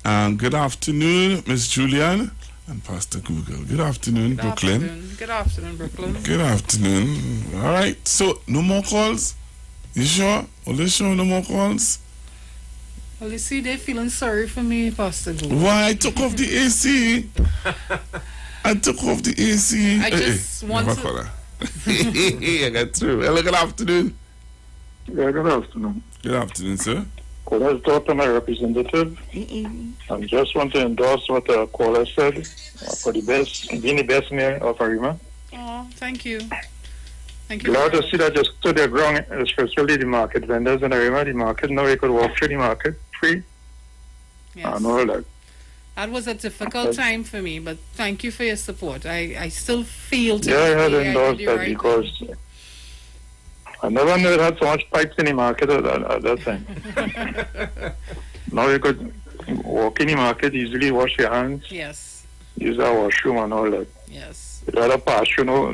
Good afternoon, Miss Julian and Pastor Google. Good afternoon, Brooklyn. Good afternoon, Brooklyn. Good afternoon. All right. So no more calls? You sure? Well, you sure no more calls? Well, you see, they're feeling sorry for me, Pastor Google. Why? I took off the AC. I took off the AC. I just want to... I got through. Hello, good afternoon. Yeah, good afternoon. Good afternoon, sir. Could I talk to my representative? I just want to endorse what the caller said for the best, being the best mayor of Arima. Oh, thank you. Thank you. Glad to see that just stood their ground, especially the market vendors and everybody. The market, now they could walk through the market free. Yes. And all that. That was a difficult time for me, but thank you for your support. I still feel to Yeah, I had today endorsed did the that right because thing. I never knew it had so much pipes in the market at that time. Now you could walk in the market, easily wash your hands. Yes. Use our washroom and all that. Yes. You'd rather pass you no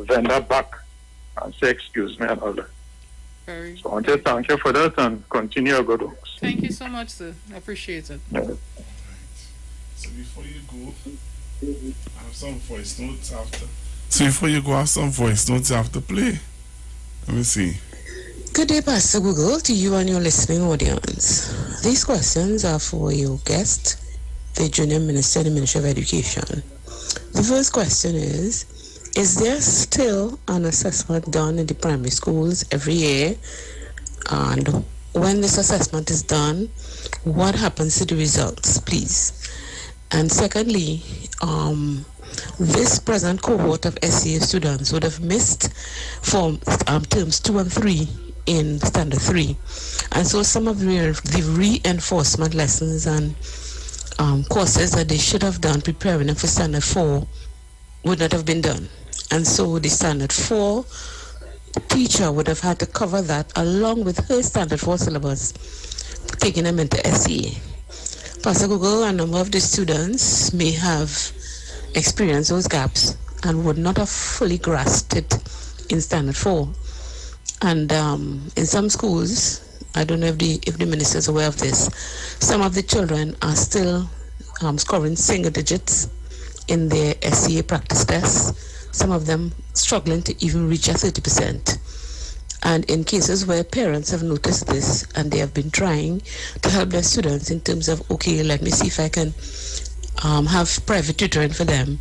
vendor back and say excuse me and all that. Very. So I want to thank you for that and continue your good works. Thank you so much, sir. I appreciate it. Yeah. So before you go, I have some voice notes after. So before you go, I have some voice notes you have to play. Let me see. Good day, Pastor Google, to you and your listening audience. These questions are for your guest, the Junior Minister in the Ministry of Education. The first question is there still an assessment done in the primary schools every year? And when this assessment is done, what happens to the results, please? And secondly, this present cohort of SEA students would have missed from terms 2 and 3 in standard 3, and so some of the reinforcement lessons and courses that they should have done preparing them for standard 4 would not have been done, and so the standard 4 teacher would have had to cover that along with her standard 4 syllabus, taking them into SEA. Pastor Google, a number of the students may have experienced those gaps and would not have fully grasped it in standard 4. And in some schools, I don't know if the minister is aware of this, some of the children are still scoring single digits in their SEA practice tests, some of them struggling to even reach a 30%. And in cases where parents have noticed this and they have been trying to help their students in terms of, okay, let me see if I can have private tutoring for them,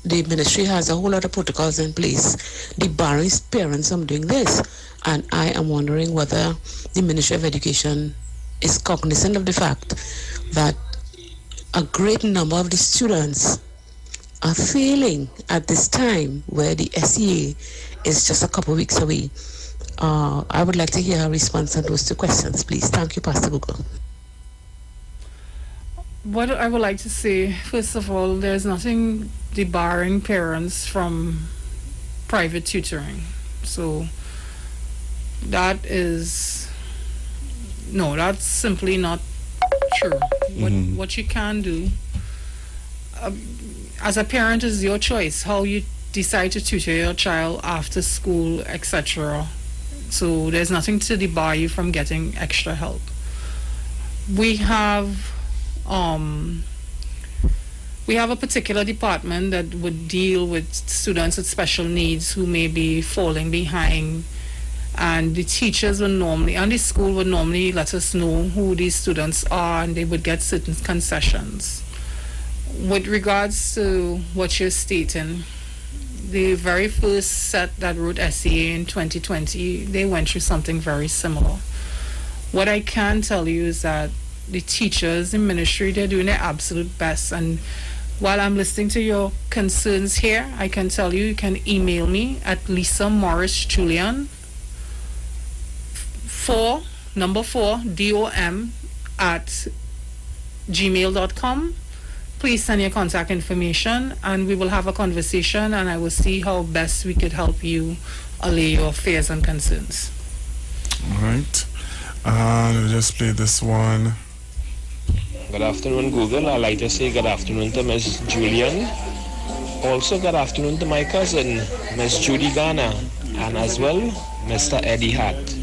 the ministry has a whole lot of protocols in place debarring parents from doing this. And I am wondering whether the Ministry of Education is cognizant of the fact that a great number of the students are failing at this time where the SEA is just a couple of weeks away. I would like to hear a response on those two questions, please. Thank you, Pastor Google. What I would like to say, first of all, there's nothing debarring parents from private tutoring. So that's simply not true. What you can do as a parent is your choice, how you decide to tutor your child after school, etc. So there's nothing to debar you from getting extra help. We have a particular department that would deal with students with special needs who may be falling behind, and the teachers would normally, and the school would normally let us know who these students are, and they would get certain concessions. With regards to what you're stating, the very first set that wrote SEA in 2020, they went through something very similar. What I can tell you is that the teachers in ministry, they're doing their absolute best. And while I'm listening to your concerns here, I can tell you, you can email me at Lisa Morris Julian 4 DOM at gmail.com. Please send your contact information and we will have a conversation, and I will see how best we could help you allay your fears and concerns. All right. Let me just play this one. Good afternoon, Google. I'd like to say good afternoon to Ms. Julian. Also, good afternoon to my cousin, Ms. Judy Garner, and as well, Mr. Eddie Hart,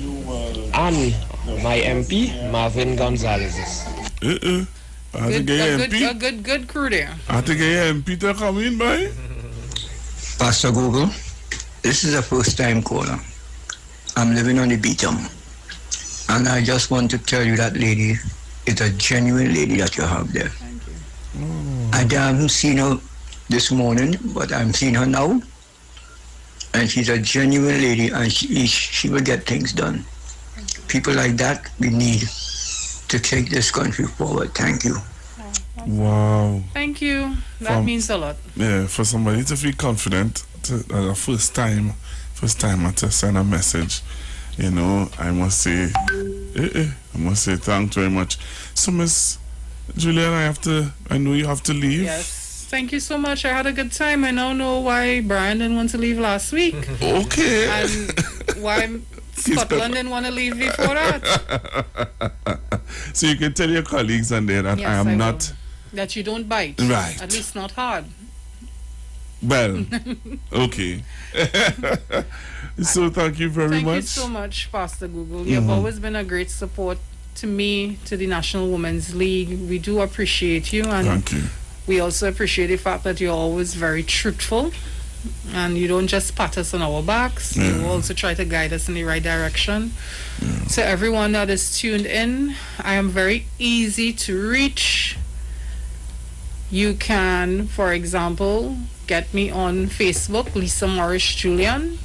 and my MP, Marvin Gonzalez. Good crew there. I think I am Peter come in by. Pastor Google, this is a first time caller. I'm living on the beach, and I just want to tell you that lady is a genuine lady that you have there. Thank you. I haven't seen her this morning, but I'm seeing her now, and she's a genuine lady, and she will get things done. People like that we need to take this country forward. Thank you. Wow. Thank you. That means a lot. Yeah, for somebody to feel confident, first time for first timer to send a message. You know, I must say thanks very much. So, Miss Julian, I know you have to leave. Yes, thank you so much. I had a good time. I now know why Brian didn't want to leave last week. Okay. And why Scotland didn't want to leave before that. So you can tell your colleagues on there that Yes, I am will. not... That you don't bite. Right. At least not hard. Well, okay. So thank you very much. Thank you so much, Pastor Google. You've always been a great support to me, to the National Women's League. We do appreciate you. And thank you. We also appreciate the fact that you're always very truthful. And you don't just pat us on our backs. Yeah. You also try to guide us in the right direction. Yeah. So everyone that is tuned in, I am very easy to reach. You can, for example, get me on Facebook, Lisa Morris Julian,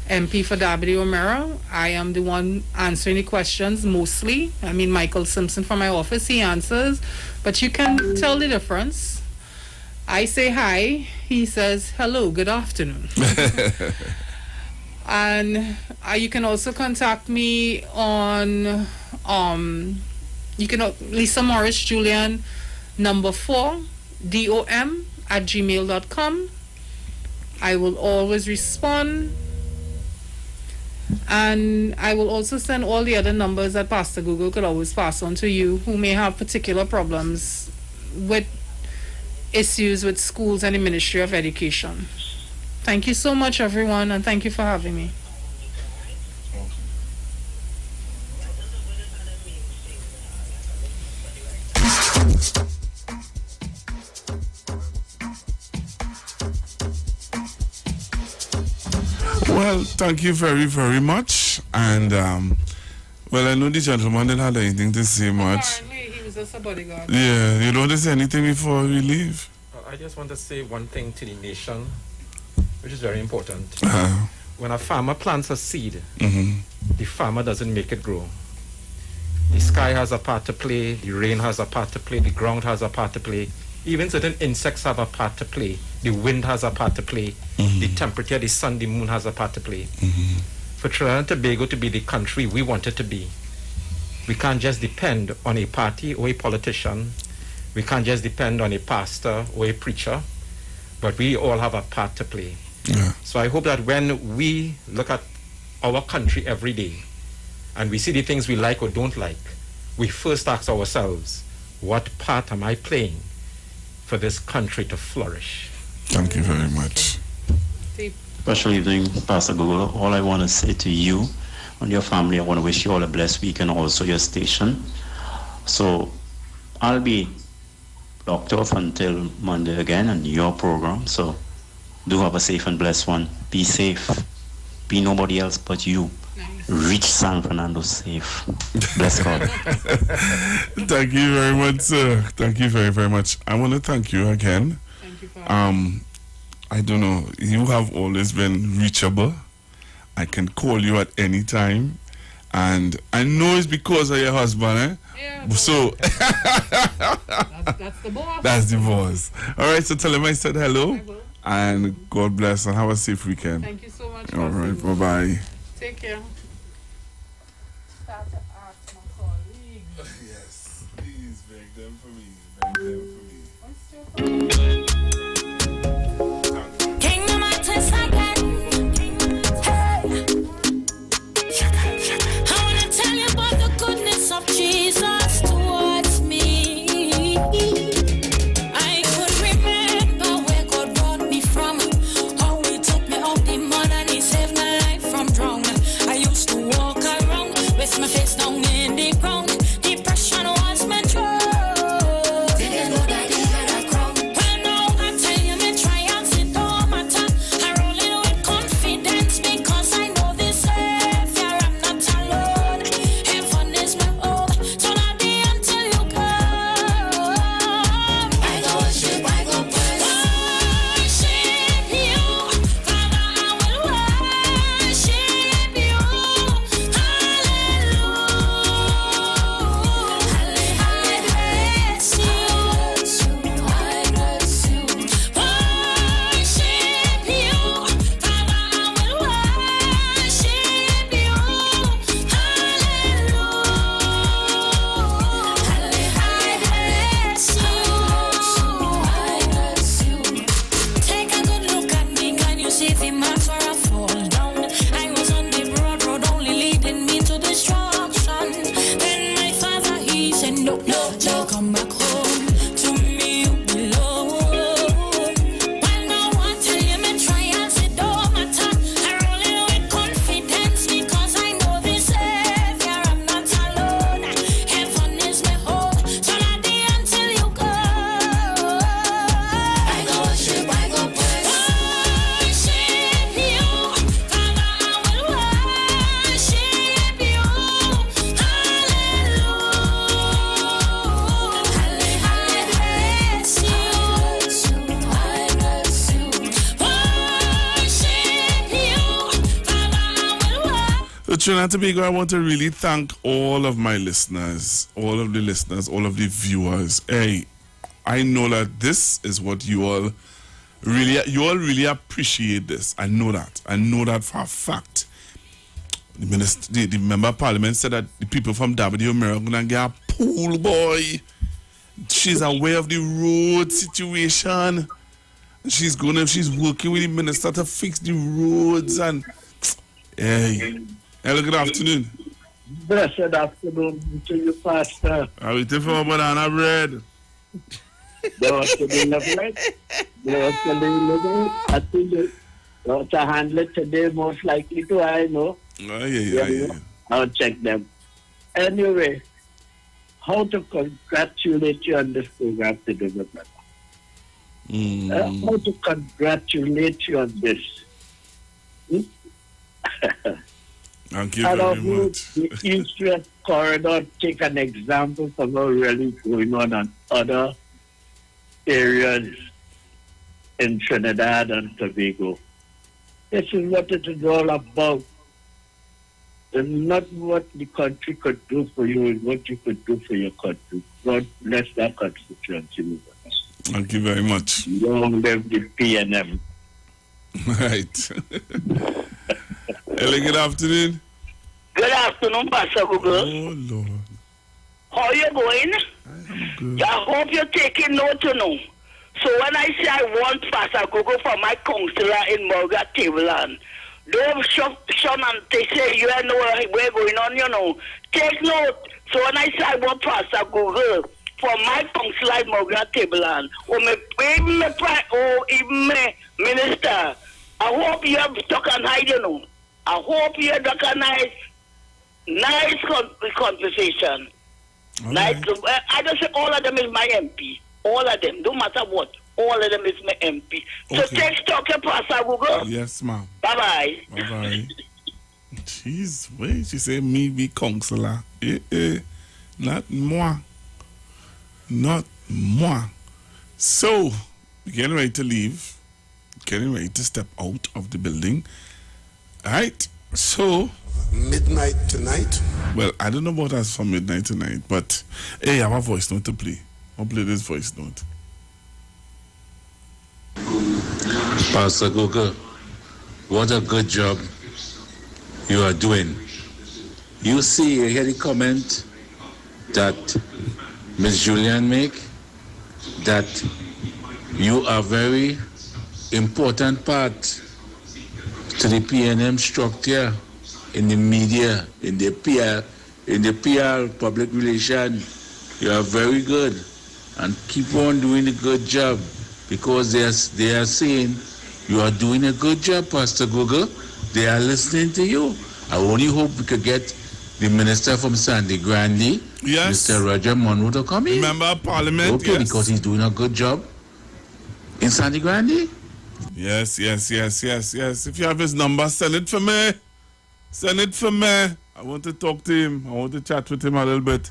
MP for Derby O'Meara. I am the one answering the questions mostly. I mean, Michael Simpson from my office, he answers. But you can tell the difference. I say hi, he says hello, good afternoon. And you can also contact me on Lisa Morris Julian #4 DOM@gmail.com. I will always respond, and I will also send all the other numbers that Pastor Google could always pass on to you who may have particular problems with issues with schools and the Ministry of Education. Thank you so much, everyone, and thank you for having me. Well, thank you very, very much. And, well, I know the gentleman didn't have anything to say much. Apparently, he was just a bodyguard. Yeah, you don't want to say anything before we leave? I just want to say one thing to the nation, which is very important. Uh-huh. When a farmer plants a seed, the farmer doesn't make it grow. The sky has a part to play, the rain has a part to play, the ground has a part to play. Even certain insects have a part to play. The wind has a part to play. The temperature, the sun, the moon has a part to play. For Trinidad and Tobago to be the country we want it to be, we can't just depend on a party or a politician. We can't just depend on a pastor or a preacher, but we all have a part to play. Yeah. So I hope that when we look at our country every day and we see the things we like or don't like, we first ask ourselves, what part am I playing for this country to flourish? Thank you very much. Special evening, Pastor Google. All I want to say to you and your family, I want to wish you all a blessed week and also your station. So I'll be locked off until Monday again and your program. So do have a safe and blessed one. Be safe. Be nobody else but you. Reach San Fernando safe. Bless God. Thank you very much, sir. Thank you very, very much. I want to thank you again. Thank you for I don't know, you have always been reachable. I can call you at any time. And I know it's because of your husband, eh? Yeah, so that's the boss. That's the boss. All right, so tell him I said hello. And God bless and have a safe weekend. Thank you so much. All right, bye-bye. Take care. Start to ask my colleagues. Yes, please beg them for me. Beg them for me. Kingdom artists again. Hey. I wanna tell you about the goodness of Jesus towards me. I could remember where God brought me from, how He took me out the mud and He saved my life from drowning. I used Trinidad and Tobago, I want to really thank all of my listeners, all of the viewers. Hey, I know that this is what you all really appreciate this. I know that for a fact. The member of parliament said that the people from W are gonna get a pool boy. She's aware of the road situation. She's working with the minister to fix the roads and hey. Hello, good afternoon. Blessed afternoon to you, Pastor. I'm waiting for banana bread. I think to handle it today, most likely to, I know. Yeah. I'll check them. Anyway, how to congratulate you on this program today, my brother? How to congratulate you on this? Thank you very much. The East-West corridor, take an example from what really going on other areas in Trinidad and Tobago. This is what it is all about. And not what the country could do for you, is what you could do for your country. God bless that constituency. Thank you very much. Long live the PNM. Right. Hello, good afternoon. Good afternoon, Pastor Google. Oh, Lord. How you going? Good. I hope you're taking note to know. So when I say I want Pastor Google for my counselor in Morgan Tableland, don't shut and they say you know where going on, you know. Take note. So when I say I want Pastor Google for my counselor in Morgan Tableland, or even my minister, I hope you have talk and hide, you know. I hope you have a nice conversation. Nice. I don't say all of them is my MP. All of them, no matter what. All of them is my MP. So take stock of Pastor Google. Yes, ma'am. Bye-bye. Bye-bye. Jeez, wait, she said me be counselor. Not moi. Not moi. So, we're getting ready to leave. Getting ready to step out of the building. Alright, so midnight tonight. Well, I don't know about us for midnight tonight, but hey, I have a voice note to play. I'll play this voice note. Pastor Google, what a good job you are doing. You hear the comment that Ms. Julian make, that you are very important part to the PNM structure in the media, in the PR, public relation. You are very good, and keep on doing a good job, because they are saying you are doing a good job, Pastor Google. They are listening to you. I only hope we could get the minister from Sandy Grande, yes, Mr. Roger Monroe, to come in. Member of Parliament, okay, yes, because he's doing a good job in Sandy Grande. Yes. If you have his number, send it for me. I want to talk to him. I want to chat with him a little bit.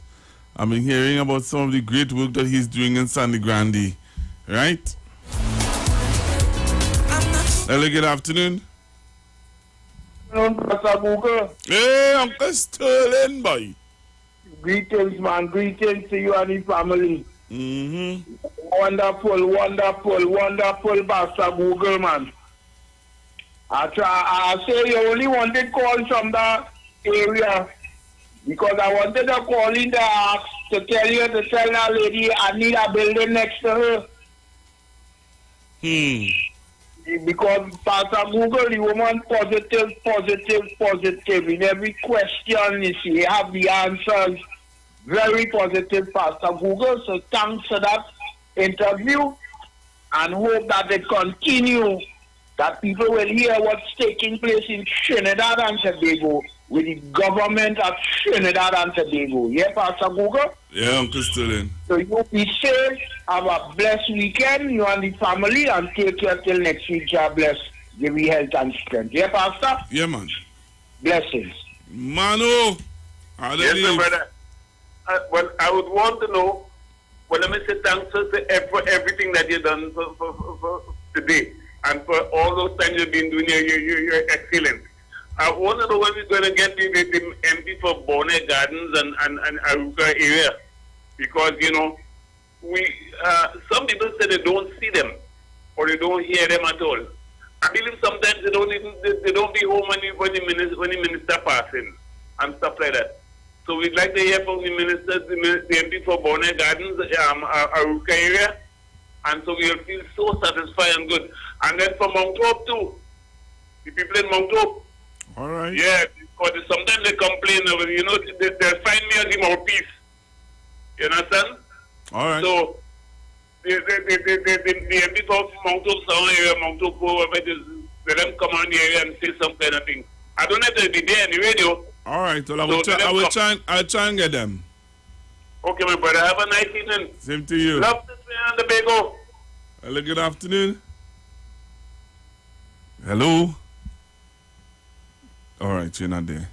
I've been hearing about some of the great work that he's doing in Sandy Grande. Right? Hello, good afternoon. Pastor Google. Hey, Uncle Sterling, boy. Greetings, man. Greetings to you and the family. Mm-hmm. Wonderful, Pastor Google, man. I say you only wanted calls from the area because I wanted to call in the ask to tell that lady I need a building next to her. Because Pastor Google, the woman positive. In every question, she have the answers. Very positive, Pastor Google. So thanks for that interview and hope that it continue, that people will hear what's taking place in Trinidad and Tobago with the government of Trinidad and Tobago. Yeah, Pastor Google? Yeah, Uncle Sterling. So you be safe, have a blessed weekend, you and the family, and take care till next week. God bless. Give you health and strength. Yeah, Pastor? Yeah, man. Blessings. Manu! Yes, sir, brother. Well, I would want to know, well, let me say thanks for everything that you've done for today and for all those times you've been doing. You're excellent. I want to know when we're going to get the MP for Bonnet Gardens and Aruka area. Because, you know, some people say they don't see them or they don't hear them at all. I believe sometimes they don't be home when the minister passing and stuff like that. So we'd like to hear from the minister, the MP for Bonnet Gardens, Aruka area, and so we'll feel so satisfied and good. And then for Mount Hope too, the people in Mount Hope. All right. Yeah, because sometimes they complain, you know, they'll find me as the mouthpiece. You understand? All right. So the MP for Mount Hope Sound area, Mount Hope, whoever it is, let them come on the area and say some kind of thing. I don't know if they'll be there on the radio. All right, well, I'll try and get them. Okay, my brother. Have a nice evening. Same to you. Love this man on the bagel. Hello, good afternoon. Hello. All right, you're not there.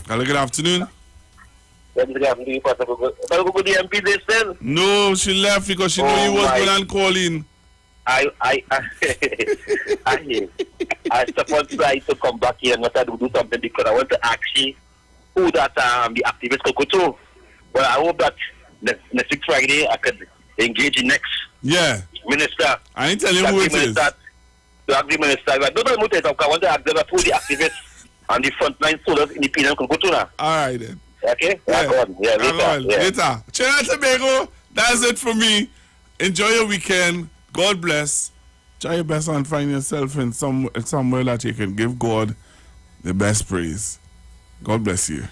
Hello, good afternoon. No, she left because she knew you was going and calling. I suppose try to come back here and not to do something because I want to ask you who that the activists could go to. But I hope that next week Friday I could engage in next. Yeah. Minister. I ain't telling you who it is. To ask the minister. I don't know what it is. I want to ask them who the activists and the frontline soldiers in the PNM could go to now. All right then. Okay? Yeah, go on. Yeah, later. Trinidad and Tobago, that's it for me. Enjoy your weekend. God bless. Try your best and find yourself in somewhere that you can give God the best praise. God bless you.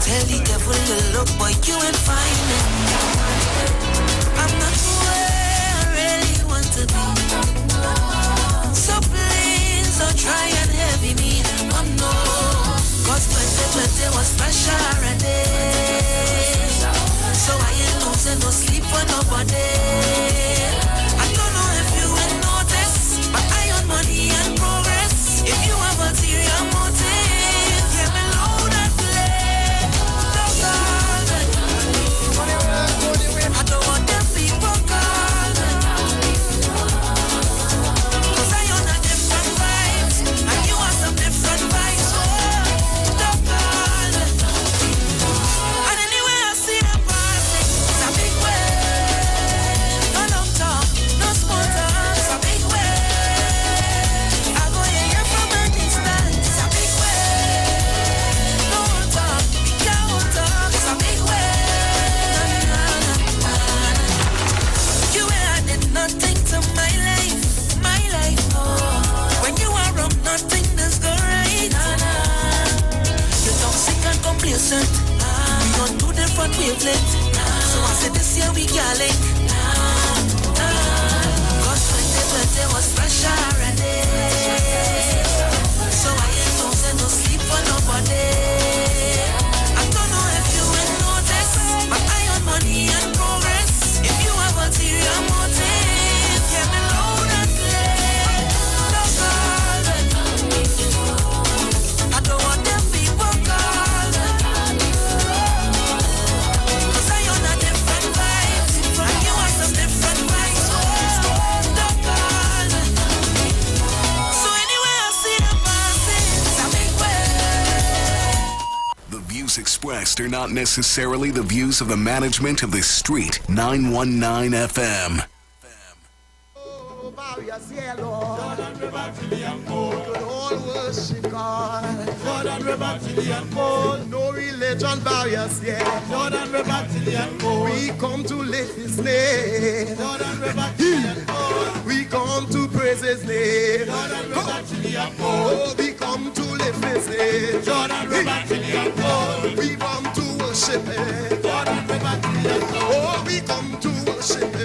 Tell the devil you look, boy, you ain't find it. I'm not where I really want to be. So please don't try and heavy me. Oh no, cause 2020 was special already. So I ain't losing no sleep for nobody. I don't know if you will notice, but I own money and progress. If you have a ulterior motive, get me loud and play. I don't want them people calling, 'cause I own a different vibes, and you have some different vibes. Stop calling. And anyway I see them passing, it's a big way. No long talk, no small talk, it's a big way. I go hear from a distance, it's a big way. No talk, can't talk, it's a big way. You added nothing to my life, oh. When you are up, nothing does go right. You're toxic and complacent. We on two different wavelengths. So I said this year we can't link. Cause 2020 was fresh already. So I ain't losing no sleep for nobody. I don't know if you will notice, but I own money and progress. If you have ulterior motive, get me loud and play. Don't call it. I don't want them people calling, 'cause I own a different vibe, and you have some different vibes. Don't call it. So anyway I see them passing, it's a big way. The views expressed are not necessarily the views of the management of the Street 919 FM. No religion barriers, yeah. We come to lift his name. We come to praise his name. Oh, we come to lift his name. Oh, we come to worship him. Oh, we come to worship him.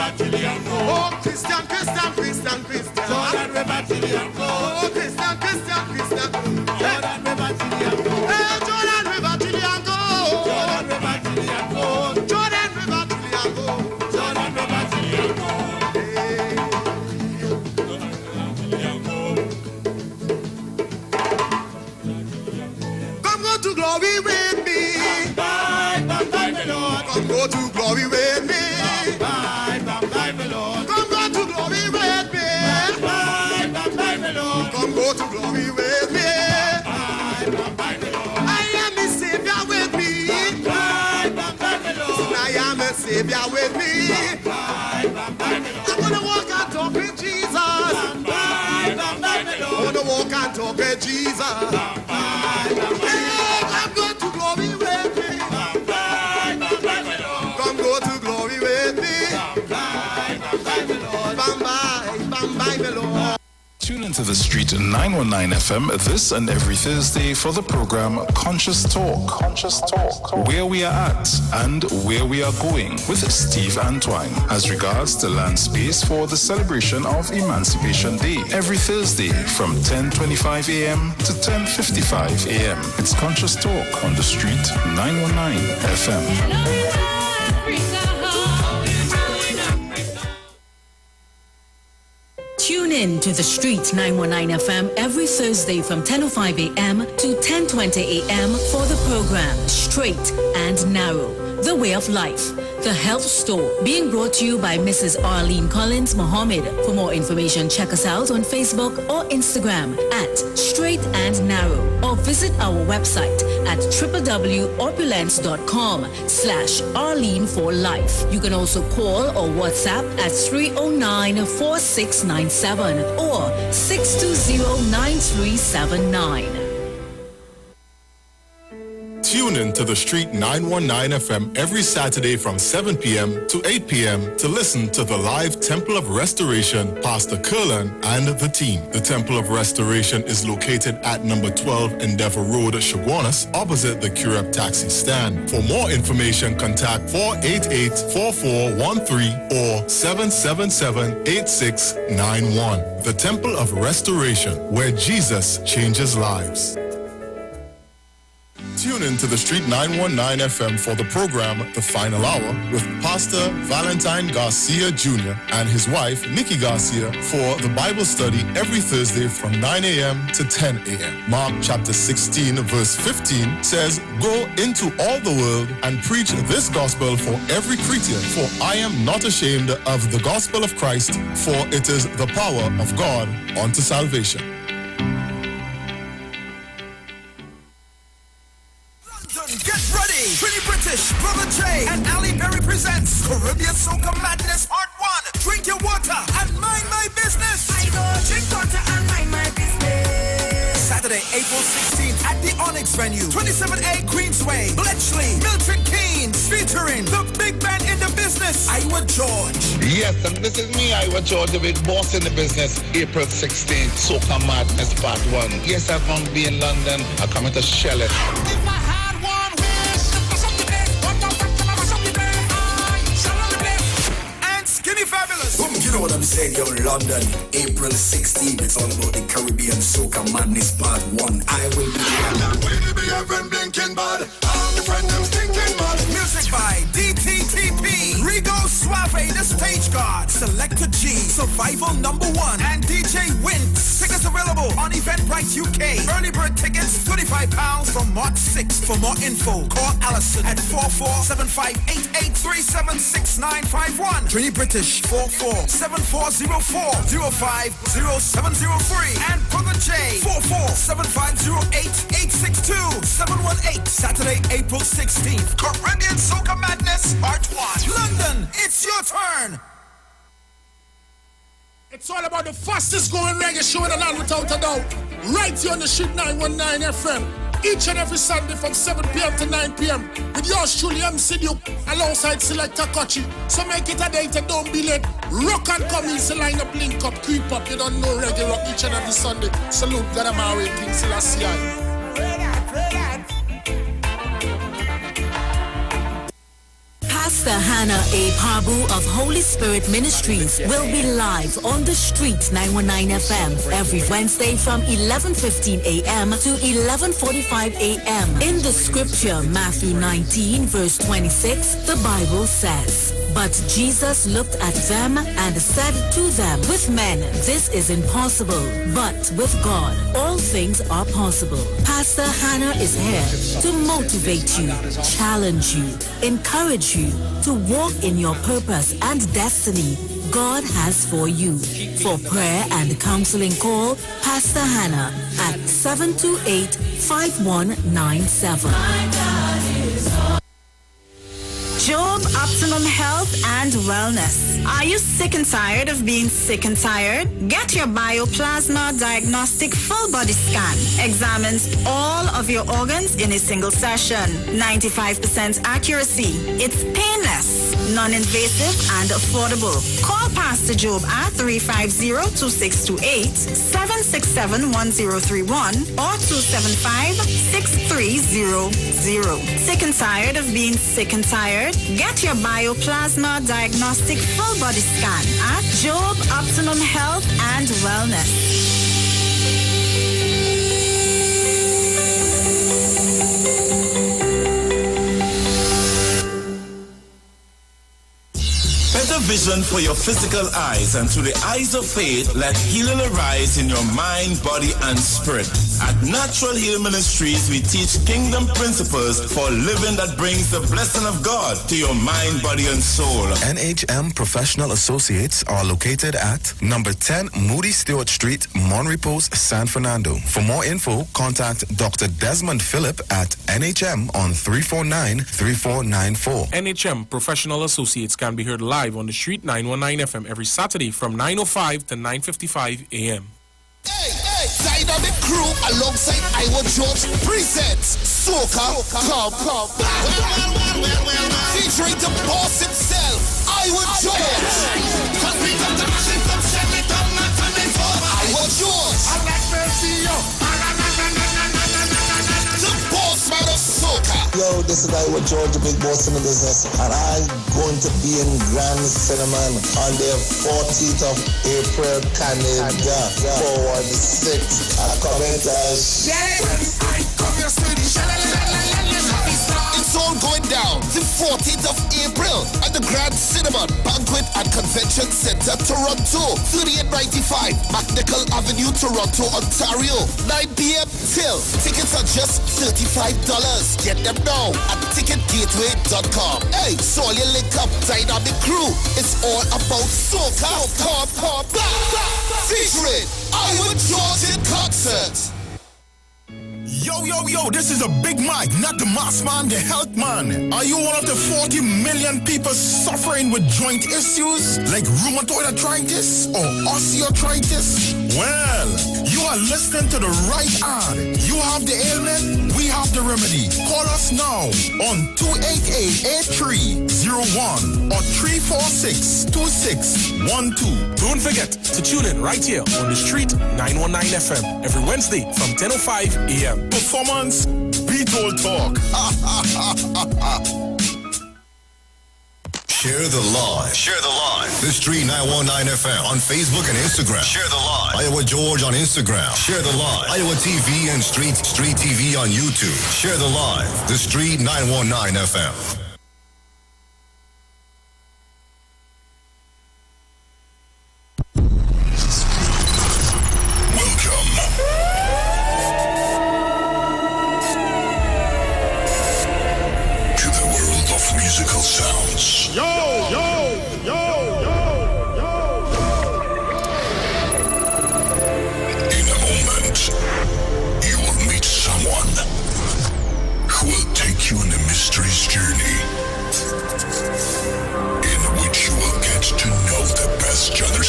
River Chilean go. Oh, Christian, Christian, Christian, Christian. Jordan River Chilean go. Oh, Christian, Christian, Christian. Jordan River Chilean go. Hey, Jordan River Chilean go. Jordan River Chilean go. Jordan River Chilean go. Jordan River Chilean go. Come go to glory with me. Bye, bye, bye, my Lord. Come go to glory with me. Bye, bye, bye, my Lord. Come go to glory with me. Bye, bye, bye, my Lord. Come go to glory with me. Bye, bye, bye, my Lord. I am the Savior with me. Bye, bye, bye, my Lord. I am a Savior with me. Bye, bye, bye, my Lord. I'm gonna walk and talk with Jesus. Bye, bye, bye, my Lord. I'm gonna walk and talk with Jesus. Bye, bye, bye, my Lord. I'm going to glory with me. Bye, bye, bye, my Lord. Come go to glory with me. Bye, bye, bye, my Lord. Bye, bye, my Lord. Tune into the Street 919 FM this and every Thursday for the program Conscious Talk, where we are at and where we are going with Steve Antoine as regards the land space for the celebration of Emancipation Day every Thursday from 10:25 a.m. to 10:55 a.m. It's Conscious Talk on the Street 919 FM. Tune in to the Street 919 FM every Thursday from 10:05 a.m. to 10:20 a.m. for the program Straight and Narrow, The Way of Life, The Health Store, being brought to you by Mrs. Arlene Collins Mohammed. For more information, check us out on Facebook or Instagram at Straight and Narrow, or visit our website at www.opulence.com/Arlene for Life. You can also call or WhatsApp at 309-4697 or 620-9379. Tune in to the Street 919 FM every Saturday from 7 p.m. to 8 p.m. to listen to the live Temple of Restoration, Pastor Curlin and the team. The Temple of Restoration is located at number 12 Endeavor Road, Chaguanas, opposite the Curab taxi stand. For more information, contact 488-4413 or 777-8691. The Temple of Restoration, where Jesus changes lives. Tune in to the Street 919 FM for the program The Final Hour with Pastor Valentine Garcia Jr. and his wife Nikki Garcia for the Bible study every Thursday from 9 a.m. to 10 a.m. Mark chapter 16 verse 15 says, "Go into all the world and preach this gospel for every creature, for I am not ashamed of the gospel of Christ, for it is the power of God unto salvation." Get ready! Pretty British, Brother J, and Ali Berry presents Caribbean Soca Madness Part 1. Drink your water and mind my business. I go drink water and mind my business. Saturday, April 16th at the Onyx venue, 27A Queensway, Bletchley, Milton Keynes, featuring the big man in the business, Iwer George. Yes, and this is me, Iwer George, the big boss in the business. April 16th, Soca Madness Part 1. Yes, I'm going to be in London. I'm coming to shell it. Fabulous. You know what I'm saying, yo, London, April 16th, it's all about the Caribbean Soca Madness Part 1. I will be there. Baby, your friend blinking bad. All the friend them stinking bad. Music by DTTP, Rigo Suave, the stage guard, Selector G, Survival number 1, and DJ Winks. Tickets available on Eventbrite UK. Early bird tickets, £35 from March 6th. For more info, call Allison at 447588376951. Trini British 447404-050-703 and Brother J 447508862718. Saturday, April 16th. Caribbean Soca Madness Part 1. London, it's your turn. It's all about the fastest growing reggae show in the land without a doubt. Right here on the Street 919 FM. Each and every Sunday from 7 p.m. to 9 p.m. with yours truly, MC Duke, alongside Selector Kochi. So make it a date and don't be late. Rock and come in, so line up, link up, creep up. You don't know reggae rock each and every Sunday. Salute God Amari, King Selassie. Past Pastor Hannah A. Pabu of Holy Spirit Ministries will be live on the street 919 FM every Wednesday from 11:15 a.m. to 11:45 a.m. In the scripture, Matthew 19 verse 26, the Bible says, "But Jesus looked at them and said to them, with men this is impossible, but with God all things are possible." Pastor Hannah is here to motivate you, challenge you, encourage you to walk in your purpose and destiny God has for you. For prayer and counseling, call Pastor Hannah at 728-5197. Job Optimum Health and Wellness. Are you sick and tired of being sick and tired? Get your Bioplasma Diagnostic Full Body Scan. Examines all of your organs in a single session. 95% accuracy. It's painless, non-invasive, and affordable. Call Pastor Job at 350-2628, 767-1031, or 275-6300. Sick and tired of being sick and tired? Get your Bioplasma Diagnostic Full Body Scan at Job Optimum Health and Wellness. Better vision for your physical eyes, and through the eyes of faith, let healing arise in your mind, body, and spirit. At Natural Heal Ministries, we teach kingdom principles for living that brings the blessing of God to your mind, body, and soul. NHM Professional Associates are located at number 10 Moody Stewart Street, Monrepos, San Fernando. For more info, contact Dr. Desmond Phillip at NHM on 349-3494. NHM Professional Associates can be heard live on the street 919 FM every Saturday from 9:05 to 9:55 a.m. Hey, Dynamic Crew alongside Iwer George presents Soca Come. Featuring the boss himself, Iwer George. Iwer George. The boss man of Soca. Yo, this is Iwer George, the big boss in the business, and I'm going to be in Grand Cinnamon on the 14th of April, Canada, forward the 6th at Coventry. It's all going down the 14th of April at the Grand Cinnamon Banquet and Convention Center, Toronto, 3895 McNichol Avenue, Toronto, Ontario, 9 p.m. till. Tickets are just $35. Get them now at ticketgateway.com. Hey, so you link up Dynamic Crew. It's all about Soca. Featuring Iwer George in concert. Yo, this is a Big Mike, not the mass man, the health man. Are you one of the 40 million people suffering with joint issues like rheumatoid arthritis or osteoarthritis? Well, you are listening to the right ad. You have the ailment, we have the remedy. Call us now on 288-8301 or 346-2612. Don't forget to tune in right here on the street 919 FM every Wednesday from 10:05 a.m. Performance, beat all talk. Share the live. The Street 919 FM on Facebook and Instagram. Share the live. Iwer George on Instagram. Share the live. Iowa TV and Street TV on YouTube. Share the live. The Street 919 FM.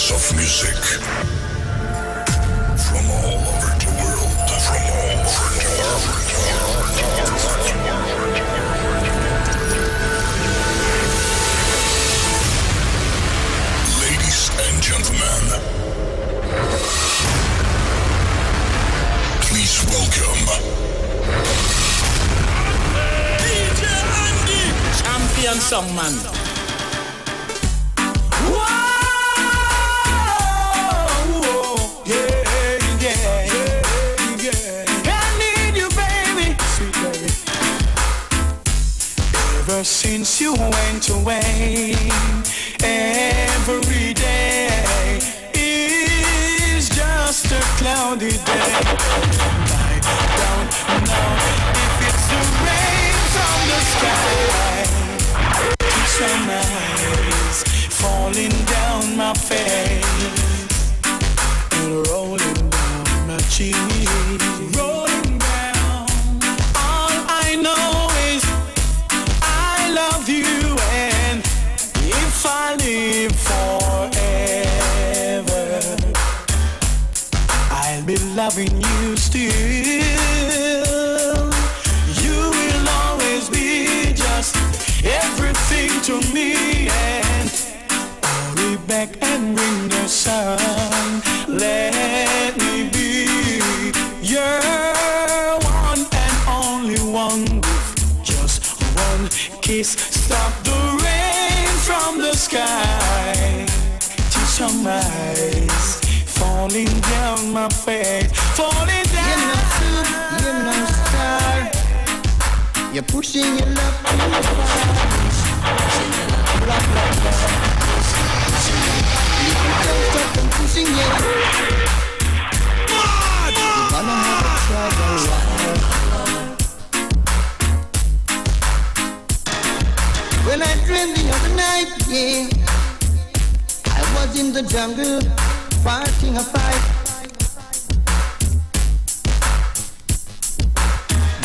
Of music from all over the world, Ladies and gentlemen, please welcome DJ Andy, champion songman. Ever since you went away, every day is just a cloudy day. I don't know if it's the rain from the sky, some eyes falling down my face and rolling down my cheek. Rolling down, all I know is I love you, and if I live forever, I'll be loving you still. You will always be just everything to me, and hurry back and bring the sun. Let me be your one and only one with just one kiss. Stop the rain from the sky. Teach some eyes falling down my face, falling down. You're no star. You're pushing your love too far. Blah, blah, blah. You can't stop them pushing you. You're gonna have a trouble. When I dreamed the other night, yeah, I was in the jungle fighting a fight.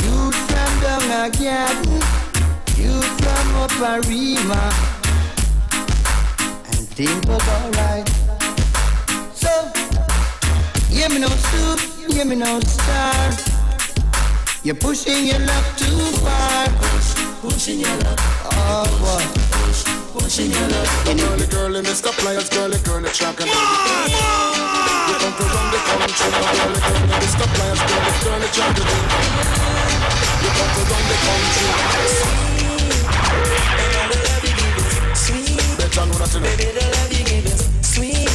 You from down a garden, you from up a river, and things was alright. So, hear me no soup, hear me no star. You're pushing your love too far. Pushing your love. Oh, boy. Pushing your love. Girly, girly, Mr. Pliers, girly, girly, track and you come to run the country. Girly, girly, Mr. Pliers, girly, girly, track and you come to run the country. Sweet, better know that you know. Baby, the love you give is sweet.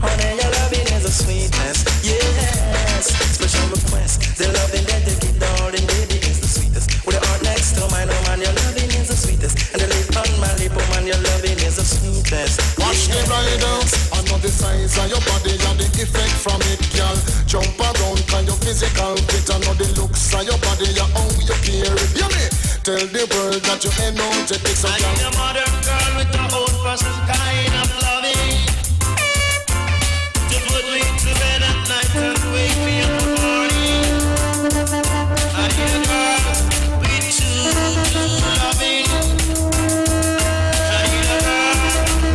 Honey, your loving is a sweetness. Yes, special request. The loving that you give, darling, baby, is the sweetest. With the heart next to mine, oh man, your loving is the sweetest. And the lip on my lip, oh man, your loving is the sweetest. Watch the riders, I know the size of your body and the effect from it, girl. Jump around, kind of physical fit. I know the looks of your body, how you care it. Hear me? Tell the world that you're energetic, so girl. I'm a modern girl with a old-fashioned kind of loving. To put me to bed at night and wake me up in the morning. I need a girl with true loving. I need a girl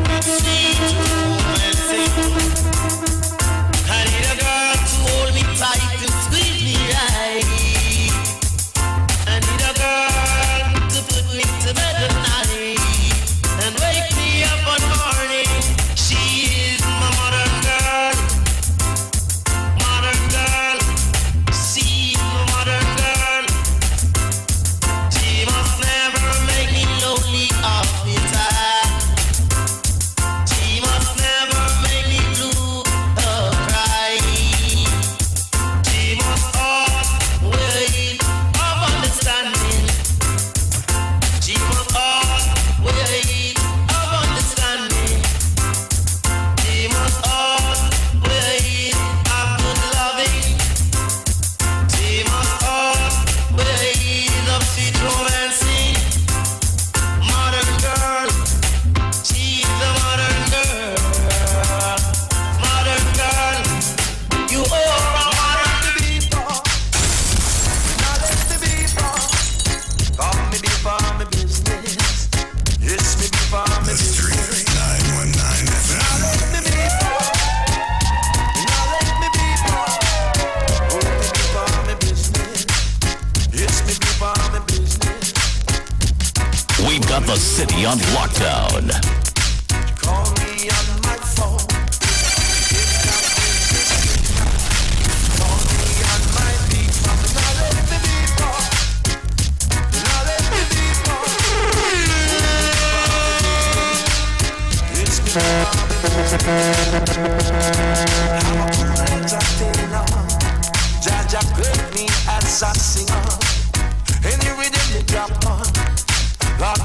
with sweet romancing. I need a girl to hold me tight and squeeze me right. I need a girl to put me to bed at night and wake me up in the morning. She is my modern girl. Modern girl. She's my modern girl. She must never make me lonely off the time. She must never make me blue or cry. She must always have understanding. She must always have understanding. She must always have good loving. She must always have sweet romancing. Modern girl, she's the modern girl. Modern girl, you are a modern people. Now let me be for, come me be for my business. Yes, me be for my business. 919 FM. Now let me be for, now let me be for, oh me be for my business. Yes, me be for my business. We've got the city on lockdown. Call me on my phone. Call me on my beat. Now let me be for, now let me be for. It's me. I'm a cool entertainer. Jaja create me as a singer. Any rhythm you drop on, Lord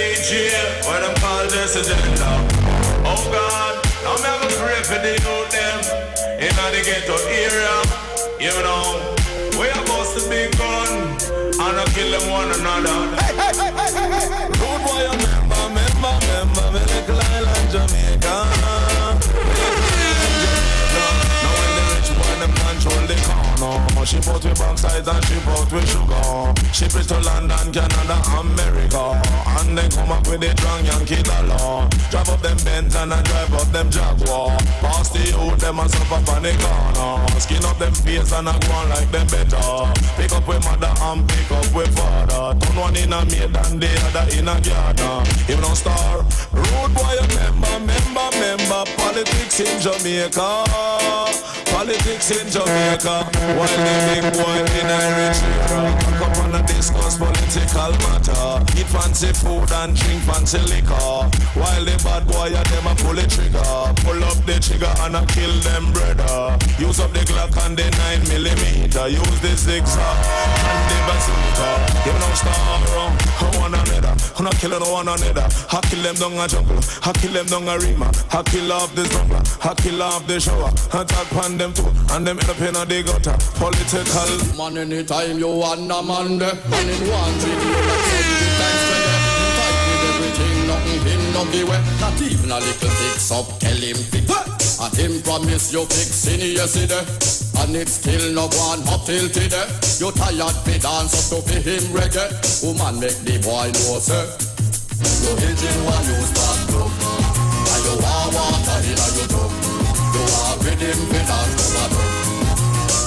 DJ, what them call this agenda. Oh God, now me have a pray for the youth them in the ghetto area. You know, we are supposed to be gun and I kill them one another. Hey. Rude boy, remember, me little island Jamaica. Now when the rich boy them control the corner, she put with backside and she put with sugar. She bring to London, Canada, America, and then come up with the drunk Yankee dollar. Drive up them Benz and I drive up them Jaguar. Pass the youth, them a suffer on the corner. Skin up them face and I go on like them better. Pick up with mother and pick up with father. Turn one in a maid and the other in a garden. Him no star, rude boy, remember. Politics in Jamaica. Politics in Jamaica. While the big boy in Eritrea come on and discuss political matter. Eat fancy food and drink fancy liquor. While the bad boy and them a pull the trigger. Pull up the trigger and I kill them brother. Use up the Glock and the 9mm. Use the zigzag and the bazooka. You no star, one another. I'm not killing one another. I kill them down a jungle. I kill them down a rima. I kill off the jungle. I kill off the shower. I talk on them too. And them end up in the gutter. Political. Man, anytime you want a man there. Man in one video like 70 times better. You type with everything, nothing him, no be way. Not even a little fix up, tell him fix. And him promise you fix in yesterday. And it's still no one up till today. You tired fi dance up to fi him reggae. Woman make the boy know sir. Your engine one you start to. And you want water in a you tub. You want rhythm fi dance to a dub.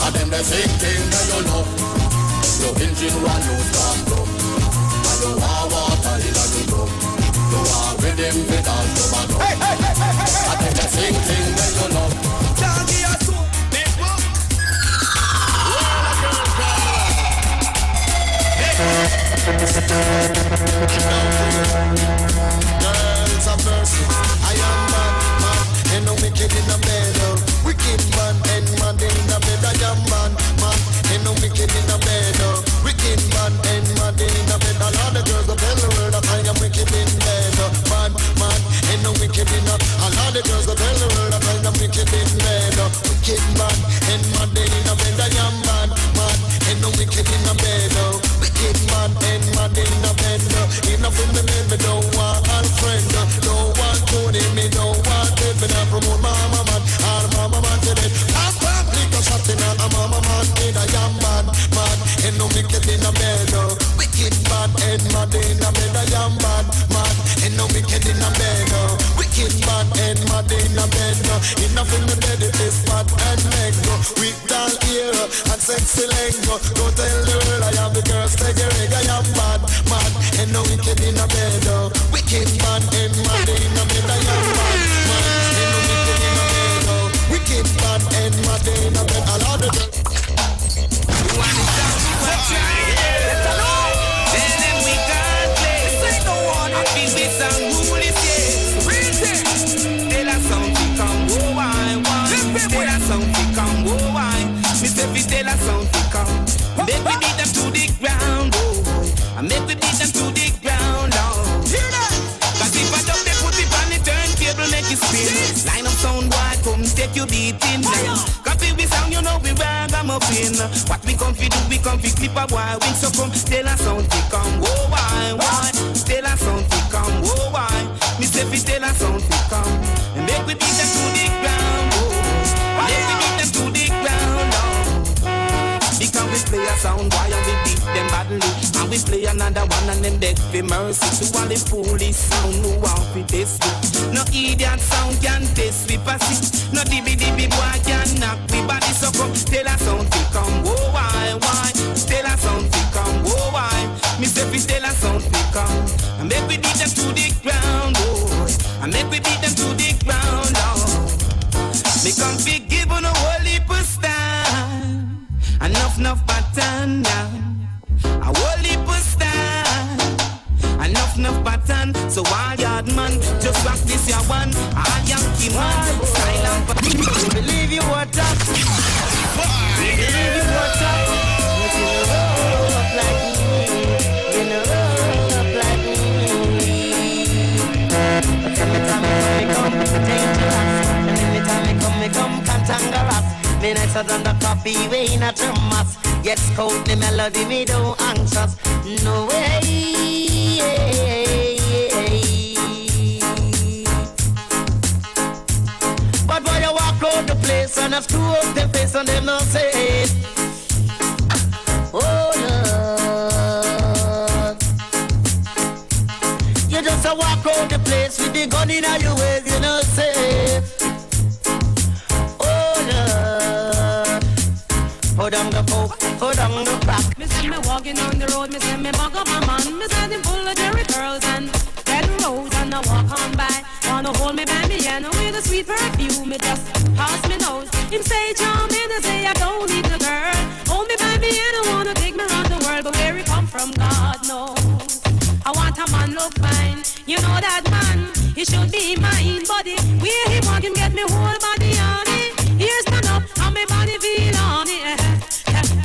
And them the same thing that you love. Your engine one you start to. And you want water in a you tub. You want rhythm fi dance to a dub. And them the same thing that you love. Doggy a soup. Girls of mercy, I am man, and no wicked in the bed. Wicked man and mad in the bed. I am man, and no wicked in the bed. Wicked man and mad in the bed. All of the girls go tell the world that I am wicked in bed. Man, and no wicked in the. All of the girls go tell the world that I am wicked in bed. Wicked man and mad in the bed. I am man, and no wicked in the bed. Wicked man and mad in the bed. Enough in the bed, me don't want a friend. Don't want Tony, me don't want it. Me not promote mama man, or mama man to it. Pop, lick a shot in a mama man. In a young man, and no wicked in the bed. Wicked man and mad in the bed. A young man, and no wicked in the bed. Wicked man and mad in the bed. Enough in the bed, it is fat and leg. With tall ear and sexy leg. Go tell the world I am the girl, take a rig. I am mad, and no wicked in the bed. Wicked man and mad in the bed. I am mad, and no wicked in the bed. Wicked man and mad in the bed. I love it. Tell them we can't play. I feel this and rule it, yeah. Tell us something, come, oh, why. Tell us something, come, oh, why. Mr. F, tell us something, come. Make we beat them to the ground, oh. And make we beat them to the ground, oh. Cause if I don't, they put it on the turntable, make it spin. Line up sound, boy, come take your beating now. Copy we sound, you know we ragamuffin. What we come fi do, we come fi clip a boy wing. So come, tell us something, come, oh, why. Tell us something, come, oh, why. Mr. F, tell us something, come. And make we beat them to the ground, oh. Make we beat them to the ground, oh. Because we play a sound boy and we beat them badly. And we play another one and them dead for mercy. To all the foolish sound who want to test it. No idiot sound can test we pass it. No dibby boy can knock we body. So come tell us something, come, oh, why. Tell us something, come, oh, why. Mr. Fish, tell us something, come. And make we beat them to the ground, oh. And make we beat them to the ground, oh. They come be given a whole heap of stand. Enough pattern now. A whole heap of stand. Enough pattern. So all yard man, just rock this your one. All Yankee man, silent. Believe you what up. Believe you what up. You know up like me. You know up like me. nicer than the coffee way in a thermos. Yet scout the melody, me don't anxious. No way. But when you walk out the place and I screw up the face and them not say it. Oh Lord, you just a walk out the place with the gun in your waist, you know say. Oh Lord, put on the coke, put on the crack. Me see me walking on the road, me see me bug up a man. Me see him full of dairy girls and red rose, and I walk on by. Wanna hold me by me hand with a sweet perfume. Me just pass me nose. Him say charming, I say I don't need the girl. Hold me by me hand, I wanna take me around the world, but where he come from, God knows. I want a man look fine, you know that man. He should be mine, buddy. Where he walk him get me whole body on it. Here stand up, and me body feel on it.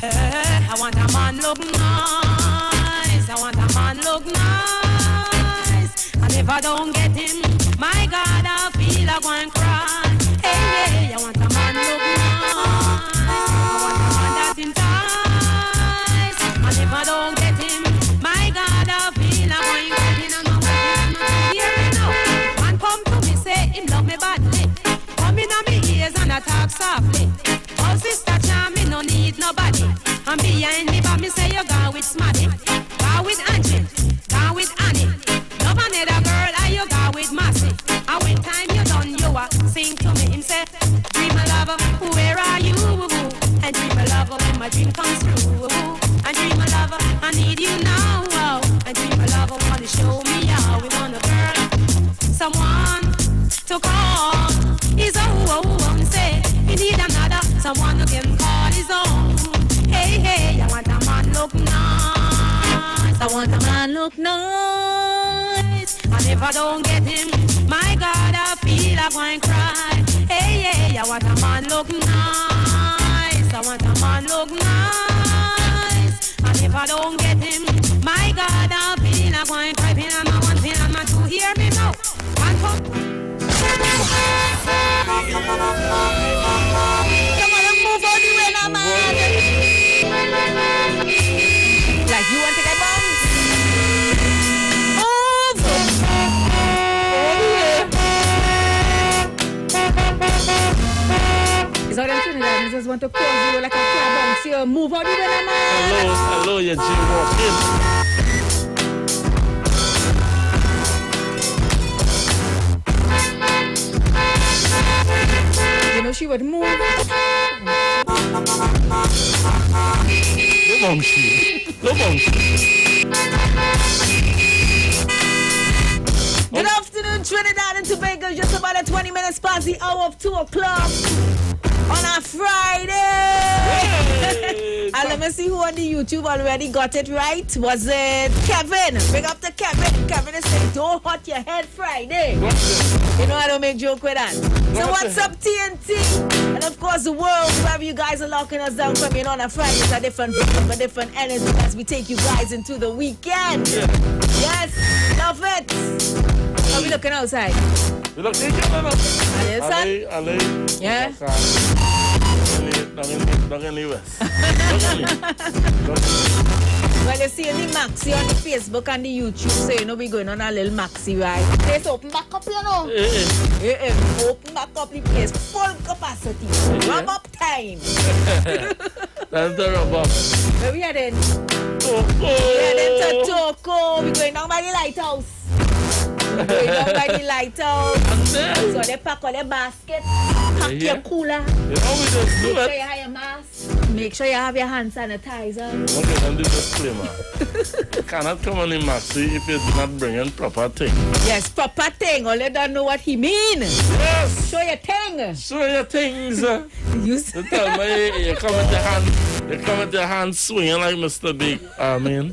I want a man look nice. I want a man look nice. And if I don't get him, my God, I feel like one cry. Hey, I want a man look nice. I want a man that's entice. And if I don't get him, my God, I feel like one cry. Hear me now. Man come to me, say him love me badly. Come in on me ears and I talk softly. Oh, sister charm, me no need nobody. And behind me, but me say you go with Smarty. Go with Angie, go with Annie. Love another girl, and you go with Massey. And when time you done, you a sing to me. Him say, dream a lover, where are you? And dream a lover when my dream comes true. And dream a lover, I need you now. And dream a lover, wanna show me how we want a girl. Someone to call his own. Say, he need another, someone who can call his own. Hey, I want a man look nice. I want a man look nice. And if I don't get him, my God, I feel like one cry. Hey, I want a man look nice. I want a man look nice. And if I don't get him, my God, I feel like one cry. Pin on my one, pin on my two. Hear me now. One pump. Come on, let's move on the way now, man. Like you want to get bombs? Move! Is all them Trinidad? You just want to close you like a car bounce here. Move on the way now, man. Hello, you jaywalking. You know she would move. No monkey. Good afternoon, Trinidad and Tobago. Just about 20 minutes past the hour of 2 o'clock on a Friday. And let me see who on the YouTube already got it right. Was it Kevin? Bring up to Kevin. Kevin is saying, don't hurt your head Friday. You know I don't make joke with that. So what's up, TNT? And of course the world, wherever you guys are locking us down from, on a Friday, it's a different vibe, a different energy as we take you guys into the weekend. Yes, love it. How are we looking outside? We look outside. Yeah. Well, you see the maxi on the Facebook and the YouTube, so you know we're going on a little maxi ride. Place open back up, you know. Open back up the place, full capacity. Warm up time. That's the rub up. Where we heading? We heading to Toko. We're going down by the lighthouse. We're going down by the lighthouse. So they pack all the baskets, pack your cooler. You know we just do Make that. sure you have your mask. Make sure you have your hand sanitizer. Okay, then do disclaimer. You cannot come on the maxi if you do not bring in proper thing. Yes, proper thing. All you don't know what he mean. Yes. Show your thing. Show your things. You tell me you come with your hand swinging like Mr. Big. I mean.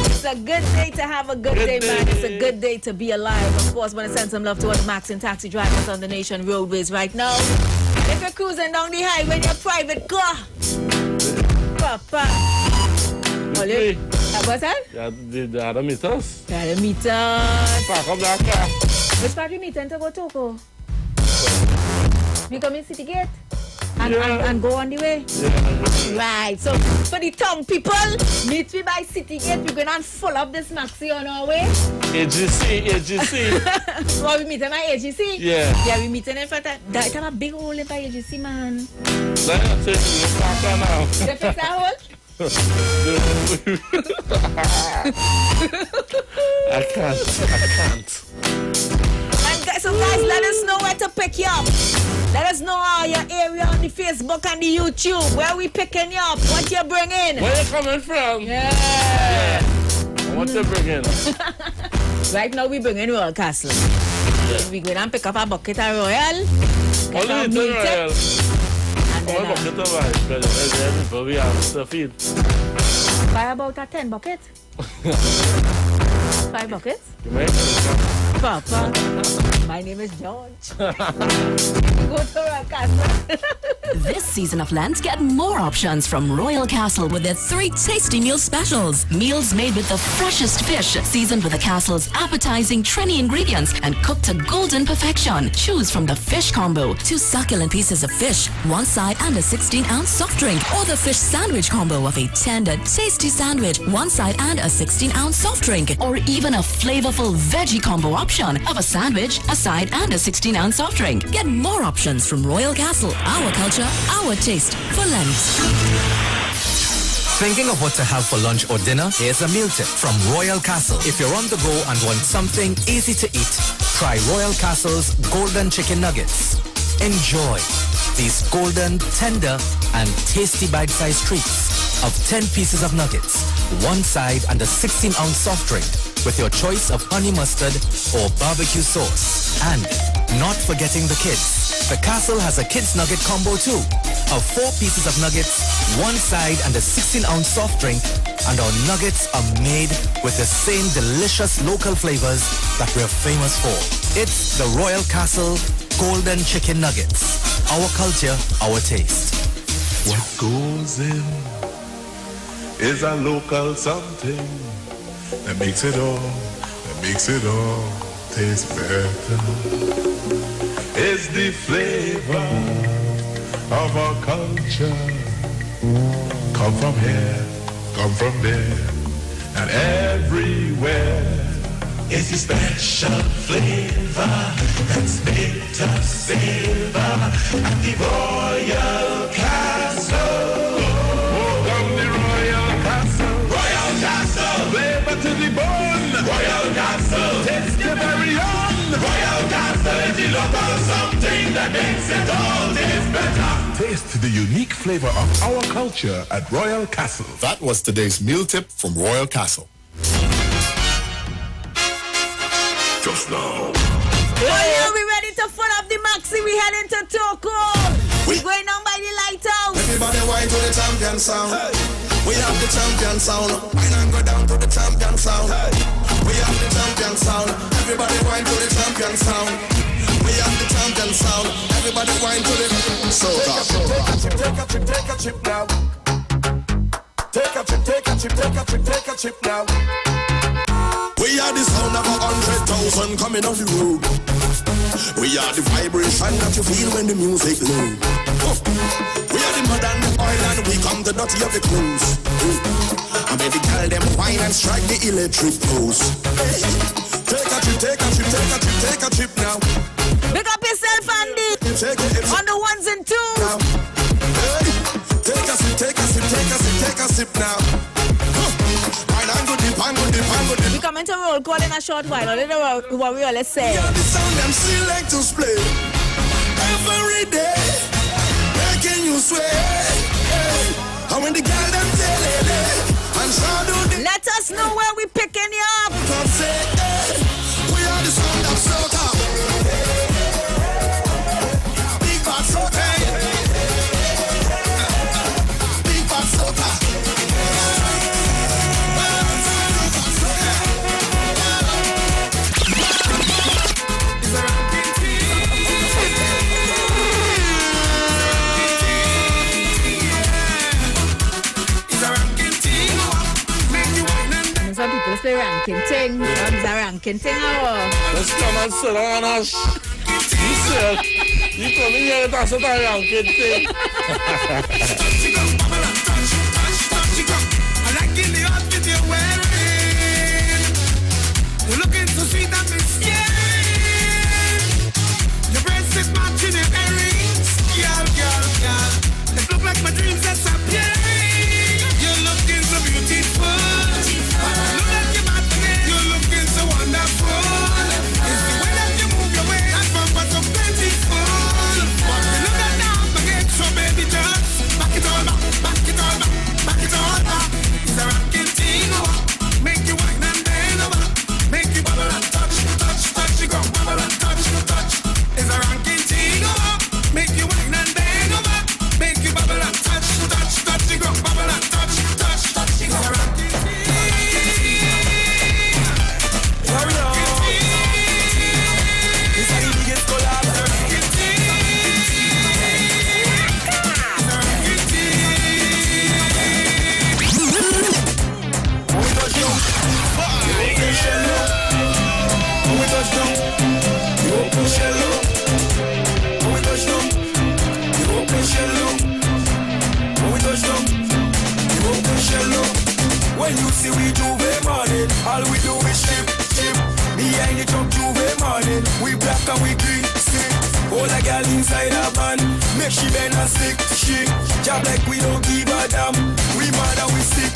It's a good day to have a good day, man. It's a good day to be alive. Of course, want to send some love to all the Max and taxi drivers on the nation roadways right now. If you're cruising down the highway in your private car, Papa. What's that? The other meters. The other meters. Park up that car. Which part you meeting to go to? We come in City Gate and go on the way. Yeah. Right. So for the tongue people, meet me by City Gate. We're going to full up this maxi on our way. AGC. Well, we meet in my AGC. Yeah. Yeah, we meet in front of that. Have a big hole in my AGC, man. That's it. Now. You fix that hole? I can't. So guys, let us know where to pick you up. Let us know your area on the Facebook and the YouTube. Where we picking you up? What you bringing? Where you coming from? Yeah. What you bringing? Right now we bringing Royal Castle. Yeah. We going and pick up a bucket of Royal. Only the Royal. And then bucket of ice, but we have to feed. Buy about a 10 bucket. 5 buckets? You may Papa, my name is George. Go to Royal Castle. This season of Lent, get more options from Royal Castle with their 3 tasty meal specials. Meals made with the freshest fish, seasoned with the castle's appetizing Trini ingredients and cooked to golden perfection. Choose from the fish combo, 2 succulent pieces of fish, 1 side and a 16-ounce soft drink, or the fish sandwich combo of a tender, tasty sandwich, 1 side and a 16-ounce soft drink, or even a flavorful veggie combo option of a sandwich, a side and a 16-ounce soft drink. Get more options from Royal Castle. Our culture, our taste for Lent. Thinking of what to have for lunch or dinner? Here's a meal tip from Royal Castle. If you're on the go and want something easy to eat, try Royal Castle's Golden Chicken Nuggets. Enjoy these golden, tender, and tasty bite-sized treats of 10 pieces of nuggets, 1 side and a 16-ounce soft drink with your choice of honey mustard or barbecue sauce. And not forgetting the kids. The Castle has a kids nugget combo too, of 4 pieces of nuggets, 1 side and a 16-ounce soft drink, and our nuggets are made with the same delicious local flavors that we're famous for. It's the Royal Castle Golden Chicken Nuggets. Our culture, our taste. What goes in is a local something that makes it all taste better. It's the flavor of our culture. Come from here, come from there, and everywhere. It's the special flavor that's made to savor at the Royal Castle. Welcome the Royal Castle. Royal Castle. Flavor to the bone. Royal Castle. Taste the very own. Royal Castle is the local something that makes it all taste better. Taste the unique flavor of our culture at Royal Castle. That was today's meal tip from Royal Castle. Just now. Oh yeah, we ready to full up the maxi. We heading to Toko. We going on by the lighthouse. Everybody wine to the champion sound. Hey. We have the champion sound. Wine and go down to the champion sound. Hey. We have the champion sound. Everybody wine to the champion sound. We have the champion sound. Everybody wine to the soca. Take a chip now. Take a chip now. We are the sound of 100,000 coming off the road. We are the vibration that you feel when the music low. We are the mud and the oil and we come the dirty of the clothes. I made the girl them wine and strike the electric pose. Take a trip now. Pick up yourself, Andy. On the ones and twos. Now. Hey. Take a sip now. We coming to roll call in a short while. A little warrior, let's say. Yeah, the sound them selectors play every day, making you sway. Hey. And when the girl them tell it, and shadow let us know where we picking you up. Come say, hey, we are the sound of soca. Big bad soca. Big bad soca. Some people say ranking thing. Some say ranking thing. Let's come and sit down, Ash. You said You come in here and that's what I am, kid. I like in the outfit you're wearing. You're looking so sweet and mysterious. Your bracelet matching your earrings. Girl. It look like my dreams disappearing. You're looking so beautiful. Look at your body. You're looking so wonderful. It's the way that you move your way. That bumper so plentiful. But look at now again. So baby, just back it all back. Back it all back. Back it all back. It's a rocking thing. Make you wine and bend over. Make you bubble and touch. You go bubble and touch. It's a rocking thing. Make you wine and bend over. Make you bubble and touch. You go bubble and touch. You go rocking thing. Hurry up. It's a the biggest collab. It's a rocking thing. It's a rocking thing. When we touch down, you open shell up. When we touch down, you open shell up. When we touch down, you open shell up. When we touch down, you open shell up. When you see we Juve morning, all we do is chip. Behind the truck Juve morning, we black and we green, sick. All a girl inside a van, make she bend and stick. She job like we don't give a damn. We mad and we sick.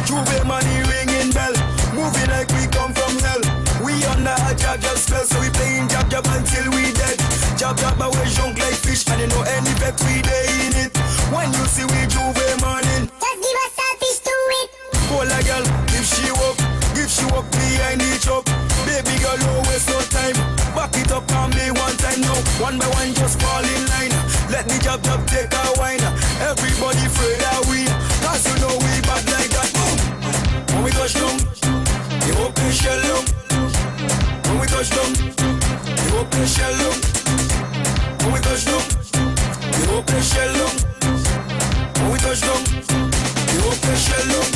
Juve money ringing bell, moving like we come from hell. We under a jab spell, so we playing jab until we dead. Jab but we junk like fish, and you know any bet we day in it. When you see we Juve morning, just give us selfish to it. Call a girl, if she walk behind the truck. Baby girl, no waste no time. Back it up on me one time now. One by one, just fall in line. Let the jab take a wine. Everybody afraid that we, cause you know we bad like that. When we touch down, you open shell up. When we touch down, you open shell up. When we touch down, you open shell up. When we touch down, you open shell up.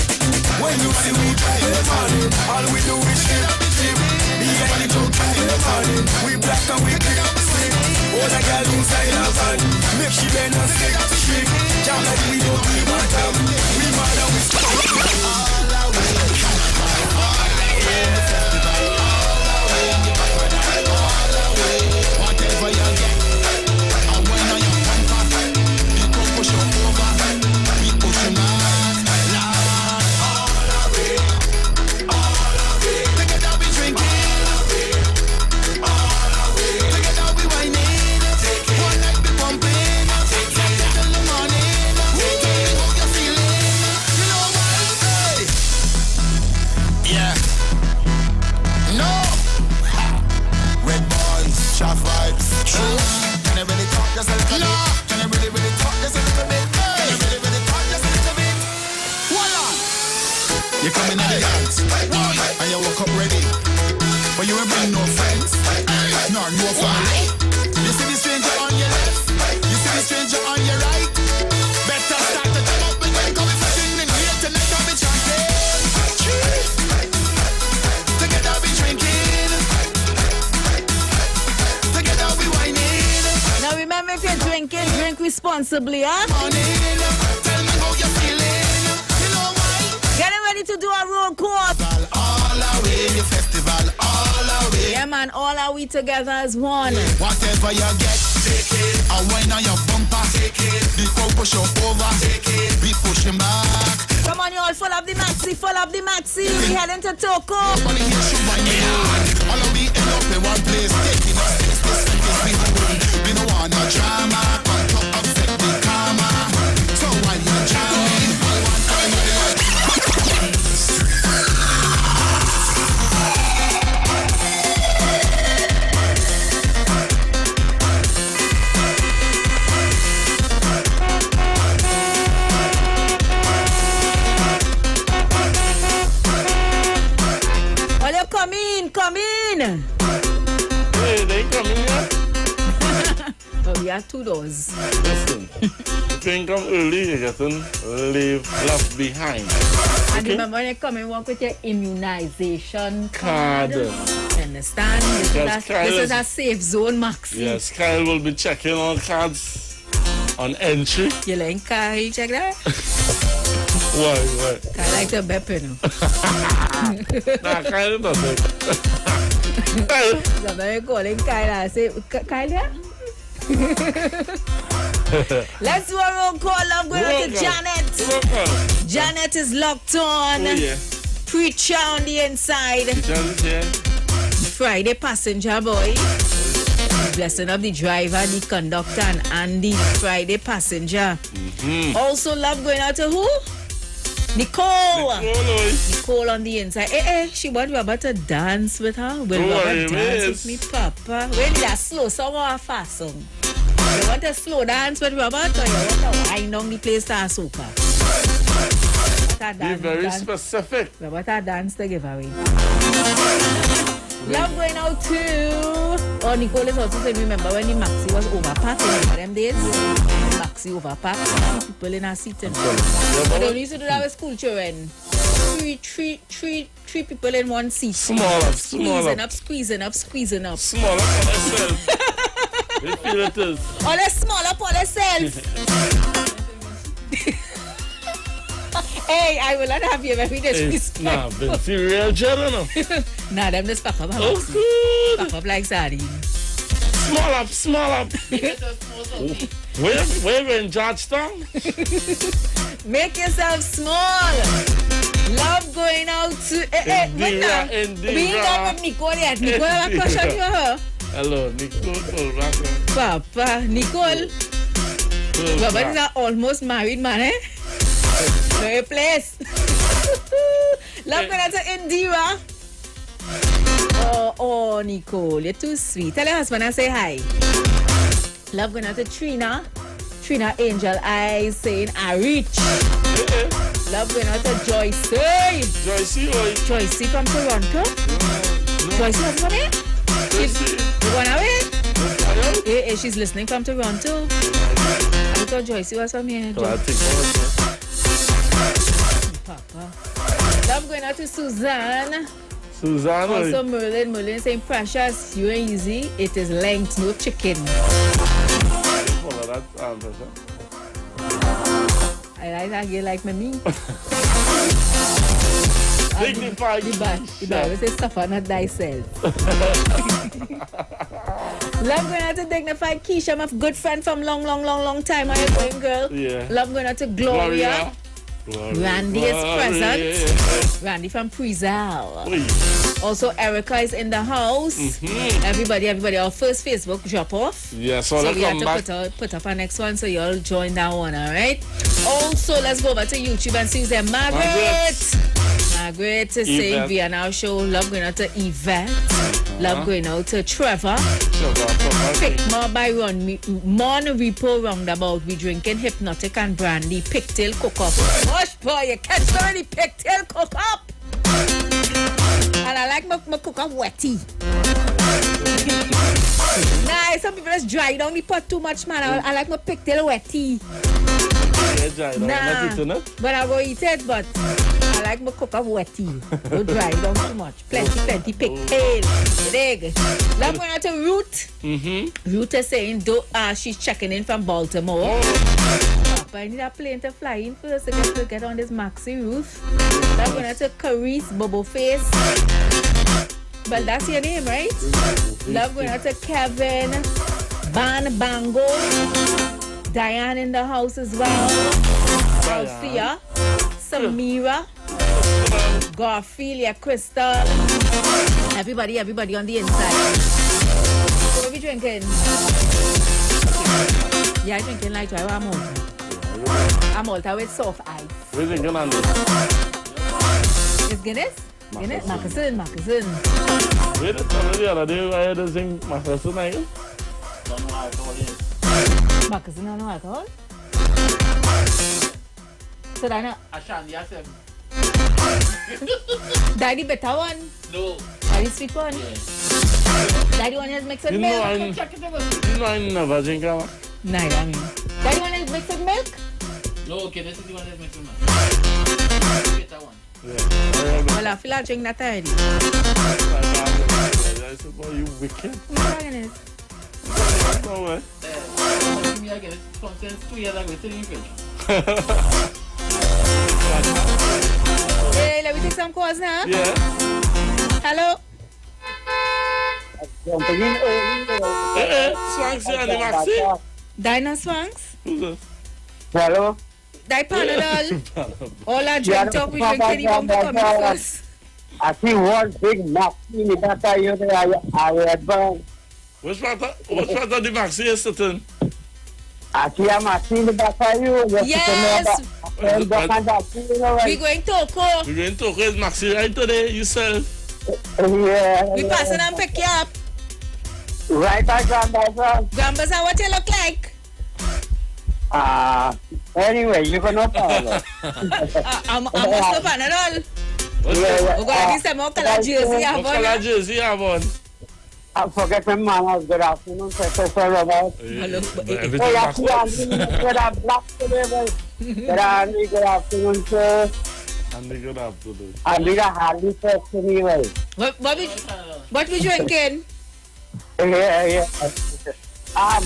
When you see we drive in the morning, all we do is ship. Behind the truck in the morning, we black and we green, sick. All the girl inside a van, make she bend and stick. Shake, jam like we don't give a damn. We mad and we stick. All the way, whatever you get, and when on your bumper, you come push your over, we push your man. Can you really talk just a little bit? Can you really talk just a little bit? Can you really talk just a little bit? Voila! You come in the dance, and you woke up ready, but you ain't bring no friends, nor no family. You see the stranger on your left, you see the stranger on your right. Better start to jump up and then come in singing here tonight. I'll be chanting. Together we drinking. Together we whining. Now remember, if you're drinking, drink responsibly, huh? Tell me how you're feeling. You know why? Getting ready to do a road course. All our way, the festival, all our way. Yeah, man, all are we together as one. Whatever you get, take it. A wine on your bumper, take it. The crowd push you over, take it. We pushing back. Come on, y'all, full up the maxi, full up the maxi. We heading to Toko. All of we end up in one place, taking us this we don't want no drama. On top of the karma. So while you're jamming, come in. Hey, they come in here? So we have 2 doors. Listen, if you come early, you're getting left behind. And remember when you come and work with your immunization Card. Understand? This is a safe zone, Maxi. Yes, Kyle will be checking all cards on entry. You like Kyle, check that? Why? Kyle like the beppe, no? Nah, Kyle doesn't. Somebody calling Kyle, I say, Kyle, yeah? Let's do a roll call. I'm going to Janet. Janet is locked on. Oh, yeah. Preacher on the inside. Friday passenger boy. Blessing of the driver, the conductor, and the Friday passenger. Also love going out to who? Nicole. Nicole on the inside. She want Robert to dance with her. Will Robert dance with me, Papa? When that slow song or a fast song? You want a slow dance with Robert, or you want to wind down the place to a soca? Be very specific. Robert a dance to give away. Love going out too. Oh, Nicole is also saying, remember when the Maxi was overpacked? Remember them days? Maxi overpacked. People in a seat. But they used to do that with school children. Three people in one seat. Squeezing up. Smaller for themselves. They feel it is. All they small up on themselves. Hey, I will not have you very disrespectful. Nah, been real jello no. Nah, them just pack up. Pack up like sardine. Small up. Where in Georgetown? Make yourself small. Love going out to... We ain't done with Nicole yet. Nicole have a crush on you, huh? Hello, Nicole. Papa, Nicole. Robert is an almost married man, eh? No your place. Love going out to Indira. Oh, Nicole, you're too sweet. Tell your husband I say hi. Love going out to Trina. Trina Angel Eyes saying I reach. Love going out to Joyce. Joyce from Toronto. Joyce has come here? She's gone away? She's listening from Toronto. I thought Joyce was from here. Papa. Love going out to Suzanne. Also Merlin saying precious, you ain't easy. It is length, no chicken. I like that you like me. Dignified. The Bible says suffer not thyself. Love going out to Dignified Keisha, my good friend from long time. How you going, girl? Yeah. Love going out to Gloria. Randy is present. Randy from Prizal. Also, Erica is in the house. Everybody, our first Facebook drop off. Yeah, so we have to put up our next one, so you all join that one, alright? Also, let's go over to YouTube and see who's there. Margaret is saying via our show. Love going out to Yvette. Love going out to Trevor. Pickma by Mon Repo Roundabout. We drinking Hypnotic and Brandy. Pigtail cook up. Gosh, boy, you catch already pigtail cook up. And I like my cook up wetty. Nah, some people just dry down the pot too much, man. I like my pigtail wetty. Nah, but I will eat it, but I like my cook up wetty. Don't dry down too much. Plenty pigtail. Dig. Love going out to Ruth. Ruth is saying, she's checking in from Baltimore. I need a plane to fly in first to get on this maxi roof. Love going out to Carice, Bobo Face. Well, that's your name, right? Love going out to Kevin, Bango, Diane in the house as well. Althea, Samira, Garfield, Crystal. Everybody on the inside. What are we drinking? Yeah, I'm drinking like dry Malta. I'm Malta with soft ice. We're drinking on this. It's Guinness? Guinness? Macassin. Wait, the other day I had to sing Macassin again. Macassin no alcohol? So that's not... Ashandi, I said. Daddy better one? No. Are you sweet one? Daddy one is mixed with milk. You know I never drink that. Nah, I mean. Daddy one is mixed with milk? No, okay, this is the one that's mixed with milk. Get that one. Yeah. Well, I feel like drink that already. I said, boy, you wicked. What is it? No way. Give me again. It's from 2 years ago. It's in the fridge. Hey, let me take some calls now. Yeah. Hello? Swanks and the Maxi. Dinah Swanks? Hello? Die Panadol. All our drink talk, we drink any bomb coming first. I see one big Maxi in the back of you there. I advance. Which part of the Maxi is sitting? I see a Maxi in the back of you. Yes. We're going to Oko. We're going to Oko. Is Maxi right today? You sell? Yeah. We passing and pick you up. Right by Grandbaza. Grandbaza, what you look like? Anyway, you can not follow. I'm not Panadol. We're going to see some more color jersey. What color jersey you have on? I forget my manners. Good afternoon, Professor Robert. Hello. Hey, black today, good afternoon, sir. And good afternoon. And we got Harley first anyway. What we drinking? Yeah. And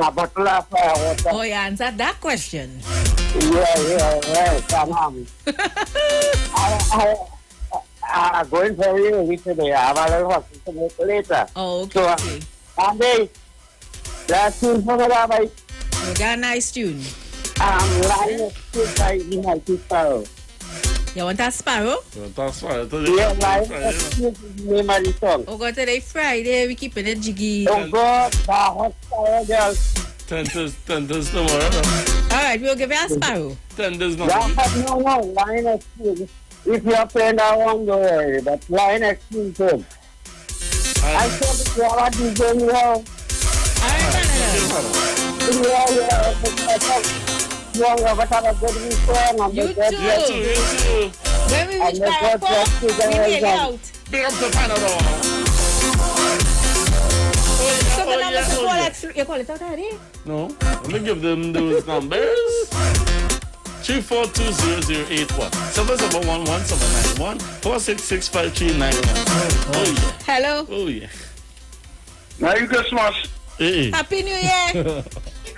a bottle of water. Oh, you answered that question. Yeah. Come on. I'm going for you today. I have a lot of to make later. Oh, okay. So, Andy, that's tune for the rabbi. You got a nice tune. Line of by United Sparrow. You want a sparrow? Yeah, line of name of the song. Oh, God, today Friday, we keeping it jiggy. Oh, God, the hot sparrow girl. 10 days tomorrow. All right, we'll give you a sparrow. 10 days No, line of tune. If you're playing that one, don't worry. But line of tune good. I said that you are DJ now. You too. When we reach Paracord, we take you out. Big up the Panadol. So the numbers you call it, you call it out already? No. Let me give them those numbers. 3420081 7711791 4665391. Oh yeah. Hello. Oh yeah. Merry Christmas. Hey. Happy New Year.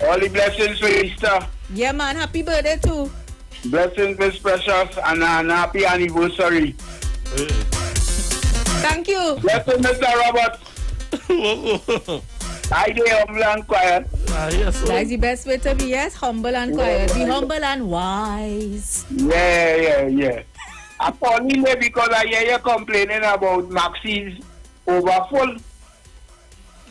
All the blessings for Easter. Yeah, man. Happy birthday too. Blessings, Miss Precious, and an happy anniversary. Hey. Thank you. Blessings, Mr. Robert. I do humble and quiet. Yes, that's the best way to be, yes. Humble and quiet. Be humble and wise. Yeah. I'm calling you because I hear you complaining about Maxi's overfull.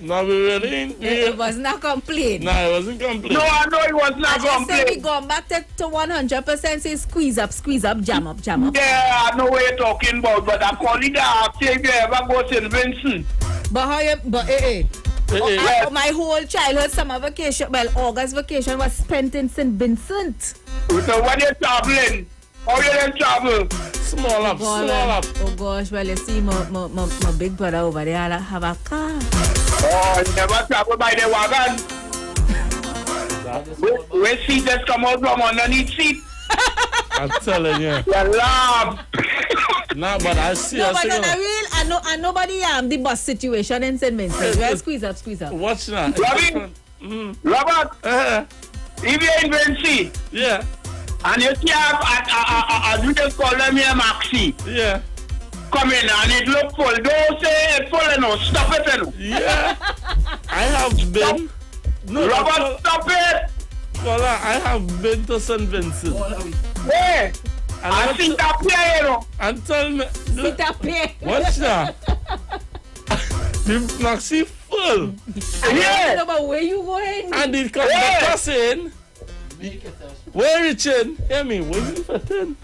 No, we really It was not complaint. No, it wasn't complaint. No, I know it was not complaint. I just said we complaint. gone back to 100% say squeeze up, jam up. Yeah, I know what you're talking about, but I'm calling the after if you ever go to St. Vincent. But how you, my whole childhood summer vacation, well, August vacation was spent in St. Vincent. So when you're traveling, how you then travel? Small up. Oh gosh, well you see my big brother over there have a car. Oh, you never travel by the wagon. Where seat just come out from underneath seat? I'm telling you. You laugh. No, but I see. No, but on a real, I nobody the bus situation in St. Vincent. Well, squeeze up. Watch now. Robert, if you're in Vinci, yeah, and you see a you just call them here Maxi. Yeah. Come in and it look full. Don't say it full enough. Stop it enough. Yeah. I have been. No, Robert, stop it. Well, I have been to St. Vincent. Hey. I see that play, you know. And tell me. See that play. Watch that. The Maxi full. Yeah. No, but where you going? And the conductor saying, where you chin? Hear me, where you fit in?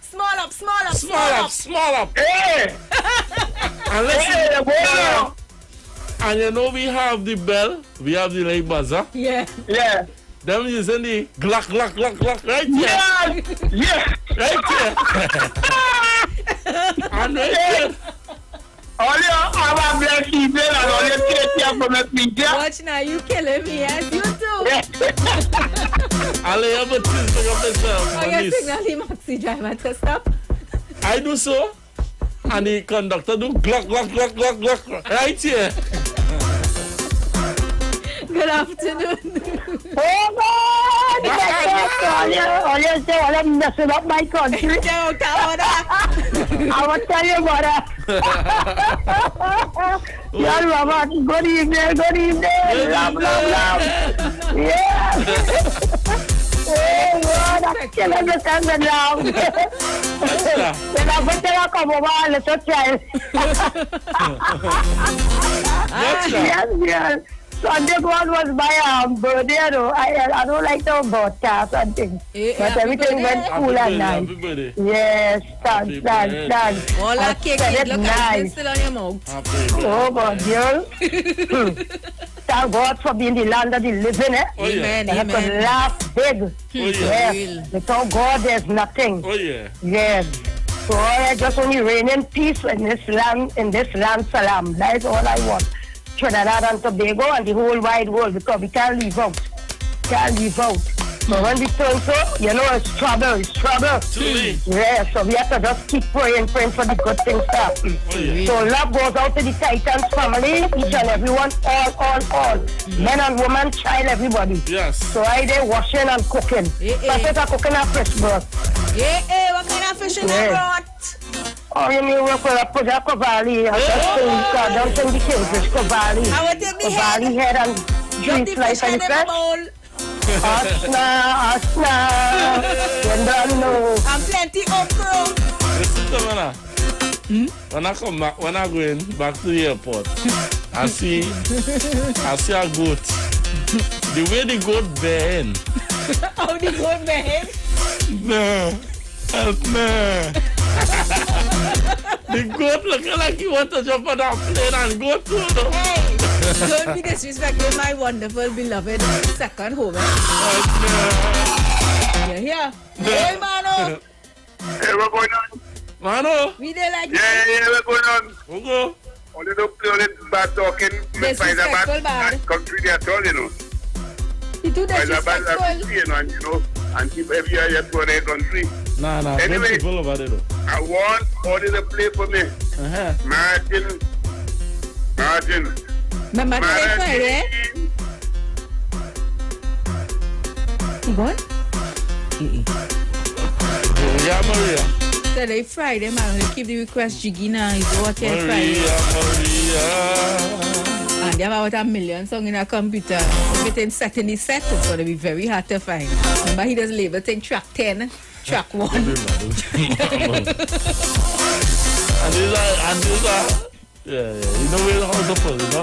Small up. Hey. And listen, hey, and you know we have the bell, we have the light buzzer. Yeah. Them using the glock, right here. Yeah. Right here. And right here. All you have a blessed evening and all you take care from the picture. Watch now, you killing me, yes, you too. I'll have a thing of myself. Oh, you're signaling Maxi driver to stop? I do so. And the conductor do glock, glock, glock, glock, glock. Right here. Good afternoon. Oh, God! All you say, all I'm messing up my country. I will tell you about that. Yeah, Robert, good evening, good evening. Love, love, love. Yeah. Oh, God, I'm killing the sun and love. Then I'm going to come over a little child. Yes, yes. Sunday one was my birthday, I don't like to broadcast and things. But everything went cool and nice. Yes, thanks. All that cake is nice. Still on your mouth. Oh, God, girl. Thank God for being the land of the living, eh? Amen, and amen. I could laugh big. Yes. Without God, there's nothing. Oh, yeah. Yes. So I just only reign in peace in this land, salam. That's all I want. Trinidad and Tobago and the whole wide world, because we can't leave out. So when we turn so, you know, it's trouble. Yeah, so we have to just keep praying for the good things to happen. So love goes out to the Titans family, each and everyone, all. Men and women, child, everybody. Yes. So I there washing and cooking. That's it, I'm cooking a fish broth. What kind of fish in the broth? Oh, you mean work with a project Cavalli? I don't think the kingfish Cavalli. I will take the Cavalli head and drop the slice fish in and the fish. bowl. Asna. You don't know. And plenty okra. Listen to me now. When I come back, when I go in back to the airport, I see a goat. The way the goat bend. How the goat bend? No. Help me. The goat looking like he want to jump on that plane and go through the... Hey, don't be disrespecting my wonderful, beloved second home. You're here. Hey, Mano. Hey, what's going on? Mano. We there like Yeah, what's going on? We'll go. Only don't play all this bad talking. Disrespectful, bad. Country at all, you know. You do disrespectful. You know, and keep every year to their country. Nah, anyway, people over there, though. I want all to play for me. Martin. Remember today Friday? You going? Yeah, Maria. Today Friday, man. We keep the request jiggy now. It's what here Friday. Maria. And they have about 1 million songs in a computer. Everything set in the set, it's going to be very hard to find. Remember, he does label thing track 10, track 1. And these are, yeah, you know how to put it,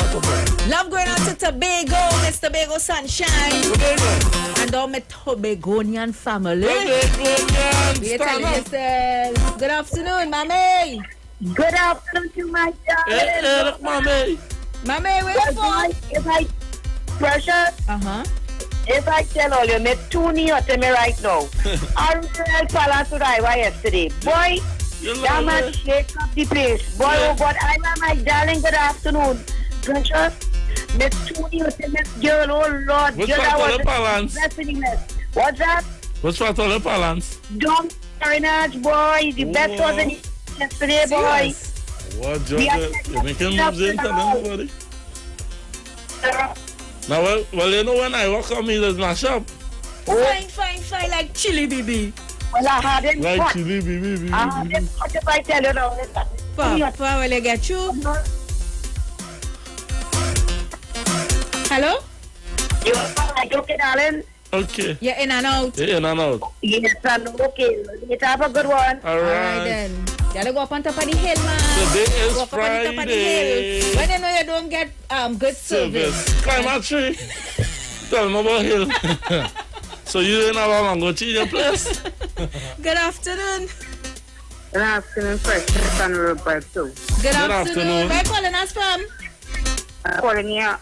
Love going on to Tobago, Miss Tobago Sunshine. And all my Tobagonian family. Tobagonian, stand up. Good afternoon, Mommy. Good afternoon to my darling. Hey, look, Mommy. Mommy, where you from? Precious. If I tell all you, me too near to me right now. I real Palace to Iwer yesterday. Boy, that man shake up the place. Boy, oh God, I am my darling. Good afternoon. Precious, me too near to me girl. Oh Lord, what's that balance? What's that? What's that all balance? Don't Marinage, boy. The best was in yesterday, boy. What, Georgia? You're making moves in to everybody? Now, well, you know when I walk on me, there's my shop. Fine, like chili, baby. Well, I had him like cut. Chili, baby. I had him cut if I tell you now. Papa, will I get you? Hello? You okay, darling? Okay. You're in and out. Yeah, in and out. Yes, I'm okay. You have a good one. All right then. You gotta go up on top of the hill, man. Today is go up on the top of the hill. When you know you don't get good service. Climb a tree. Tell them about hill. So you didn't have a mango tree in your place? Good afternoon. Good afternoon, Fresh and Robert too. Good afternoon. Where are you calling us from? I'm calling you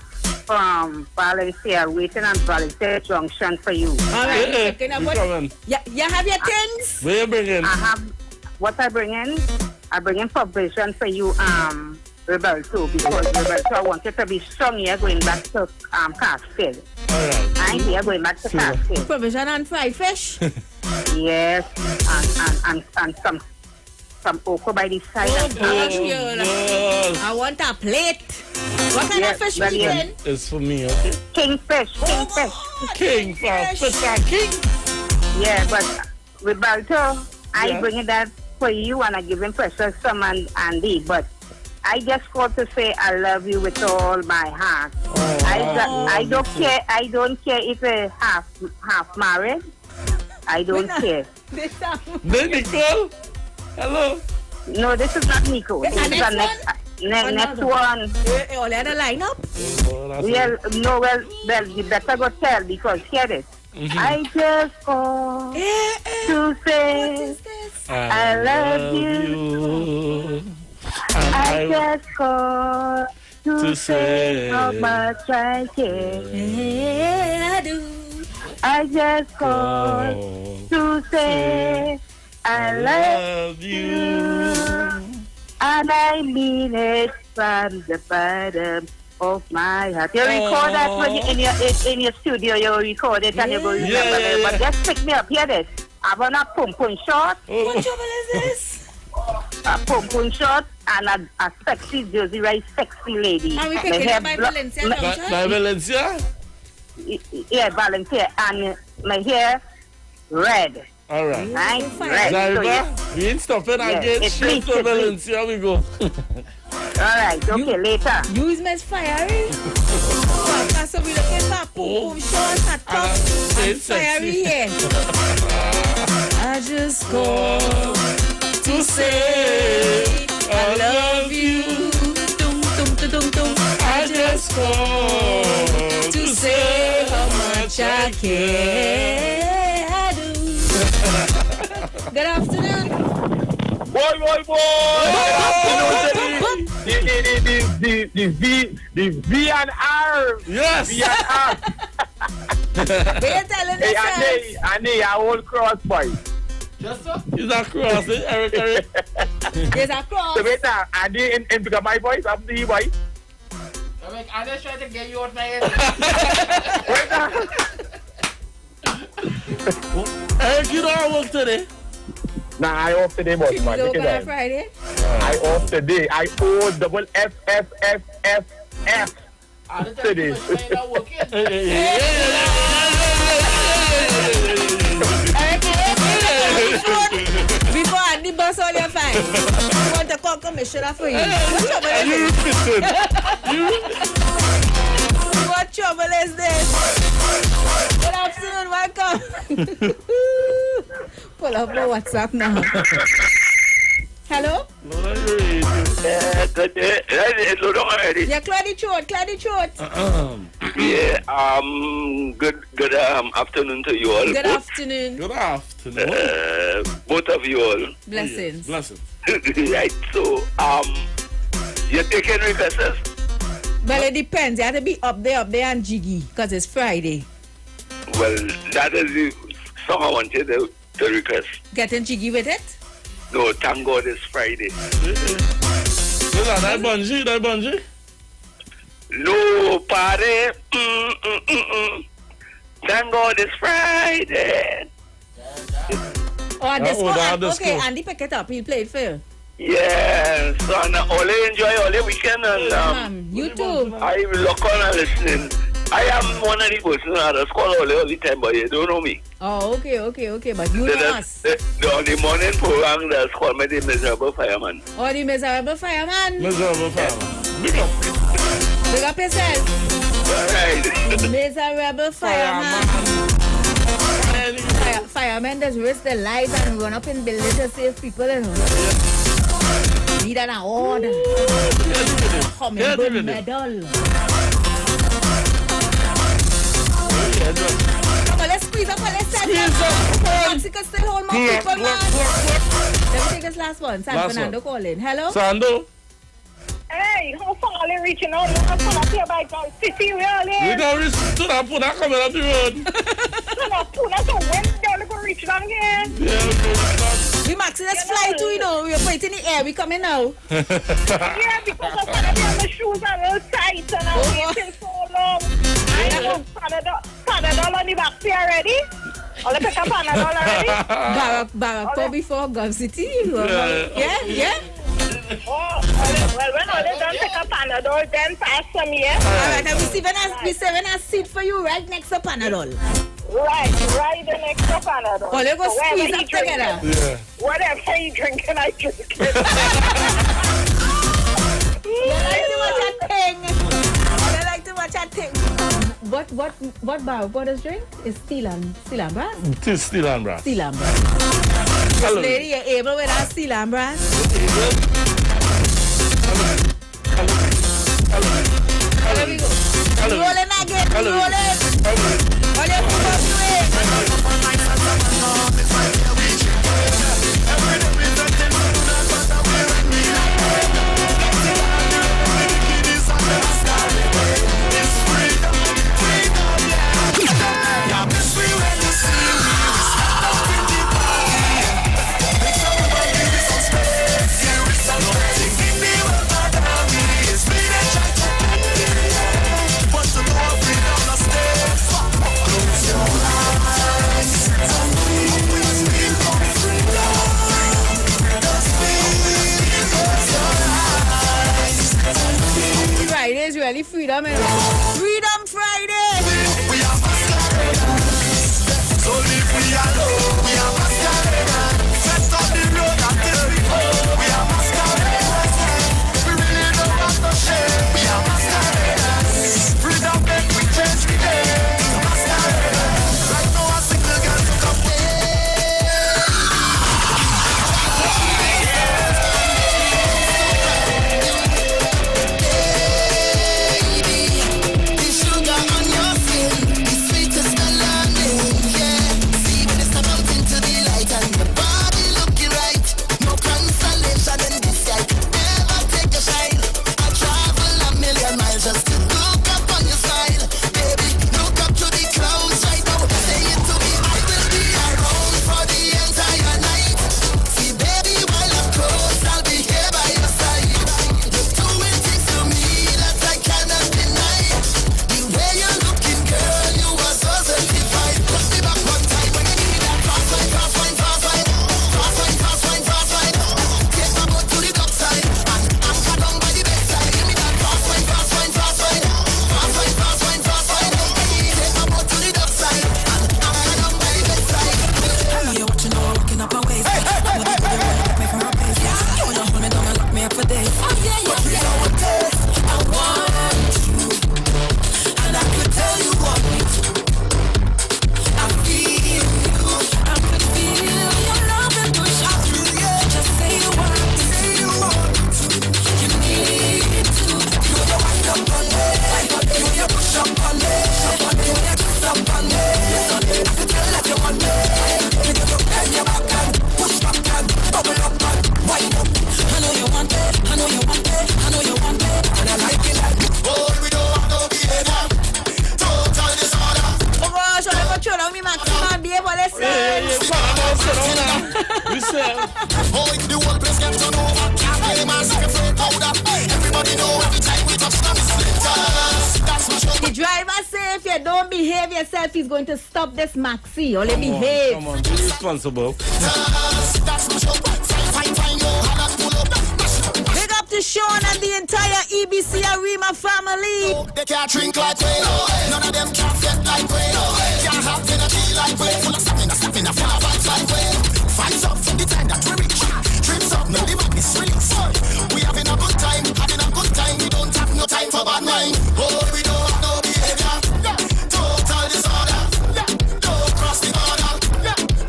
from Valencia, waiting on Valencia Junction for you. All right. Hey, you have your things? Where you bringing? I have what I bring in. I bring in provision for you. Rebel 2 because Rebel 2 I wanted to be strong here going back to Castile. Alright. And here going back to Castile. Provision and fried fish. Yes, and some okra by the side. I want a plate. What kind of fish we eating? It's for me, okay? Kingfish. Kingfish. Yeah, but Roberto, I bring that for you and I give him precious some and Andy, but I just called to say I love you with all my heart. I don't care. I don't care if a half married. I don't care. Then Nicole? Hello? No, this is not Nico. This is the next one. All the lineup? Well, you better go tell because hear it. I just called to say I love you. I just called to say how much I care. I do. I just called to say I love you. And I mean it from the bottom of my heart. You record that when you in your studio, you record it and you go remember it. But just pick me up, hear this. I want a pum-pum short. What trouble is this? A pum-pum short and a sexy Jersey Rice sexy lady. And we picking up by Valencia, by Valencia? Yeah, Valencia. And my hair red. Alright. Red. Zariba, we ain't stopping again. Straight to Valencia we go. Alright, okay, later. You is Miss Fiery. So we looking for pum-pum shorts at top and fiery hair. I just called to say I love you. I just called to say how much I care. I do. Good afternoon. Boy. The V and R. Yes. V and R. What you telling us? Hey, I whole cross boy. Just so? Is that cross, Eric? There's a cross. So wait, Andy, in pick up my voice, I'm the boy. I just trying to get you out my head. Eric, you don't work today? Nah, I off today, boss, man. You don't go on Friday? I off today. I owe double F. Today. Before Andy bust all your fine, you want to call commissioner for you. What trouble is this? What trouble is this? Good afternoon, welcome. Pull up my WhatsApp now. Hello? Good day. Yeah, Claudia Chort. Yeah, good afternoon to you all. Good afternoon. Good afternoon. Both of you all. Blessings. Blessings. Right, so, you're taking requests? Well, it depends. You have to be up there and jiggy because it's Friday. Well, that is the song I wanted to request. Getting jiggy with it? No, thank God it's Friday. That bungee? No, party. Thank God it's Friday. Oh, this one. Okay, Andy, pick it up. He'll play it for you. Yes, and only enjoy all the weekend and you too. I will look on and listening. I am one of the persons at the school all the time, but you don't know me. Oh, okay, but you know us. On the morning program, that's called me the Miserable Fireman. Oh, the Miserable Fireman. Miserable Fireman. Big up yourself. Right. Miserable Fireman. Firemen just risk their lives and run up in buildings to save people. You know. Need an award. Hummingbird medal. Come on, let's squeeze up. Let's set up. Mexico still hold more people, man. Let me take this last one. San Fernando calling. Hello? Sando? Hey, how far are you reaching out? I'm going to by city, really. We don't reach to that Puna coming up the road. Puna, so when they're going to reach down again? Yeah, okay. We Maxi, let's fly too, you know. We're fighting in the air. We coming now. Yeah, because I'm gonna be on the shoes a little tight and I'm waiting so long. I have Panadol on the back seat already. I'll pick up Panadol already. Barak, for before Gulf City. Yeah. Oh, well, when all they done pick up Panadol, then pass some, yeah? Alright, and we saving a seat for you right next to Panadol. Right the next to Panadol. Oh, let's go So squeeze up together. Yeah. Whatever he drinking, I drink it. You like to watch a thing. You like to watch a thing. What bar? What does drink? Is steel and brass? It is steel and brass. Steel and brass. This lady, you're able with our steel and brass? There we go. Rolling again. Rolling. All you have to do it. Friday is really freedom, Freedom Friday! We are masqueraders. So if we are low, we are masqueraders. Set up the road until we go. We are masqueraders. We really don't have to share. We are masqueraders. Freedom make we change the day. Masqueraders. Right now a single girl to come He's going to stop this Maxi. Only behave. Come on, be responsible. Big up to Sean and the entire EBC Arima family. They can't drink like we. None of them can't get like we. Can't have energy like we. Full of stamina, full of vibes like we. Vibes up from the time that we reach. Trips up, no the madness release. We having a good time. We don't have no time for bad mind. Oh, we don't have no behavior. Total disorder. Don't cross the border.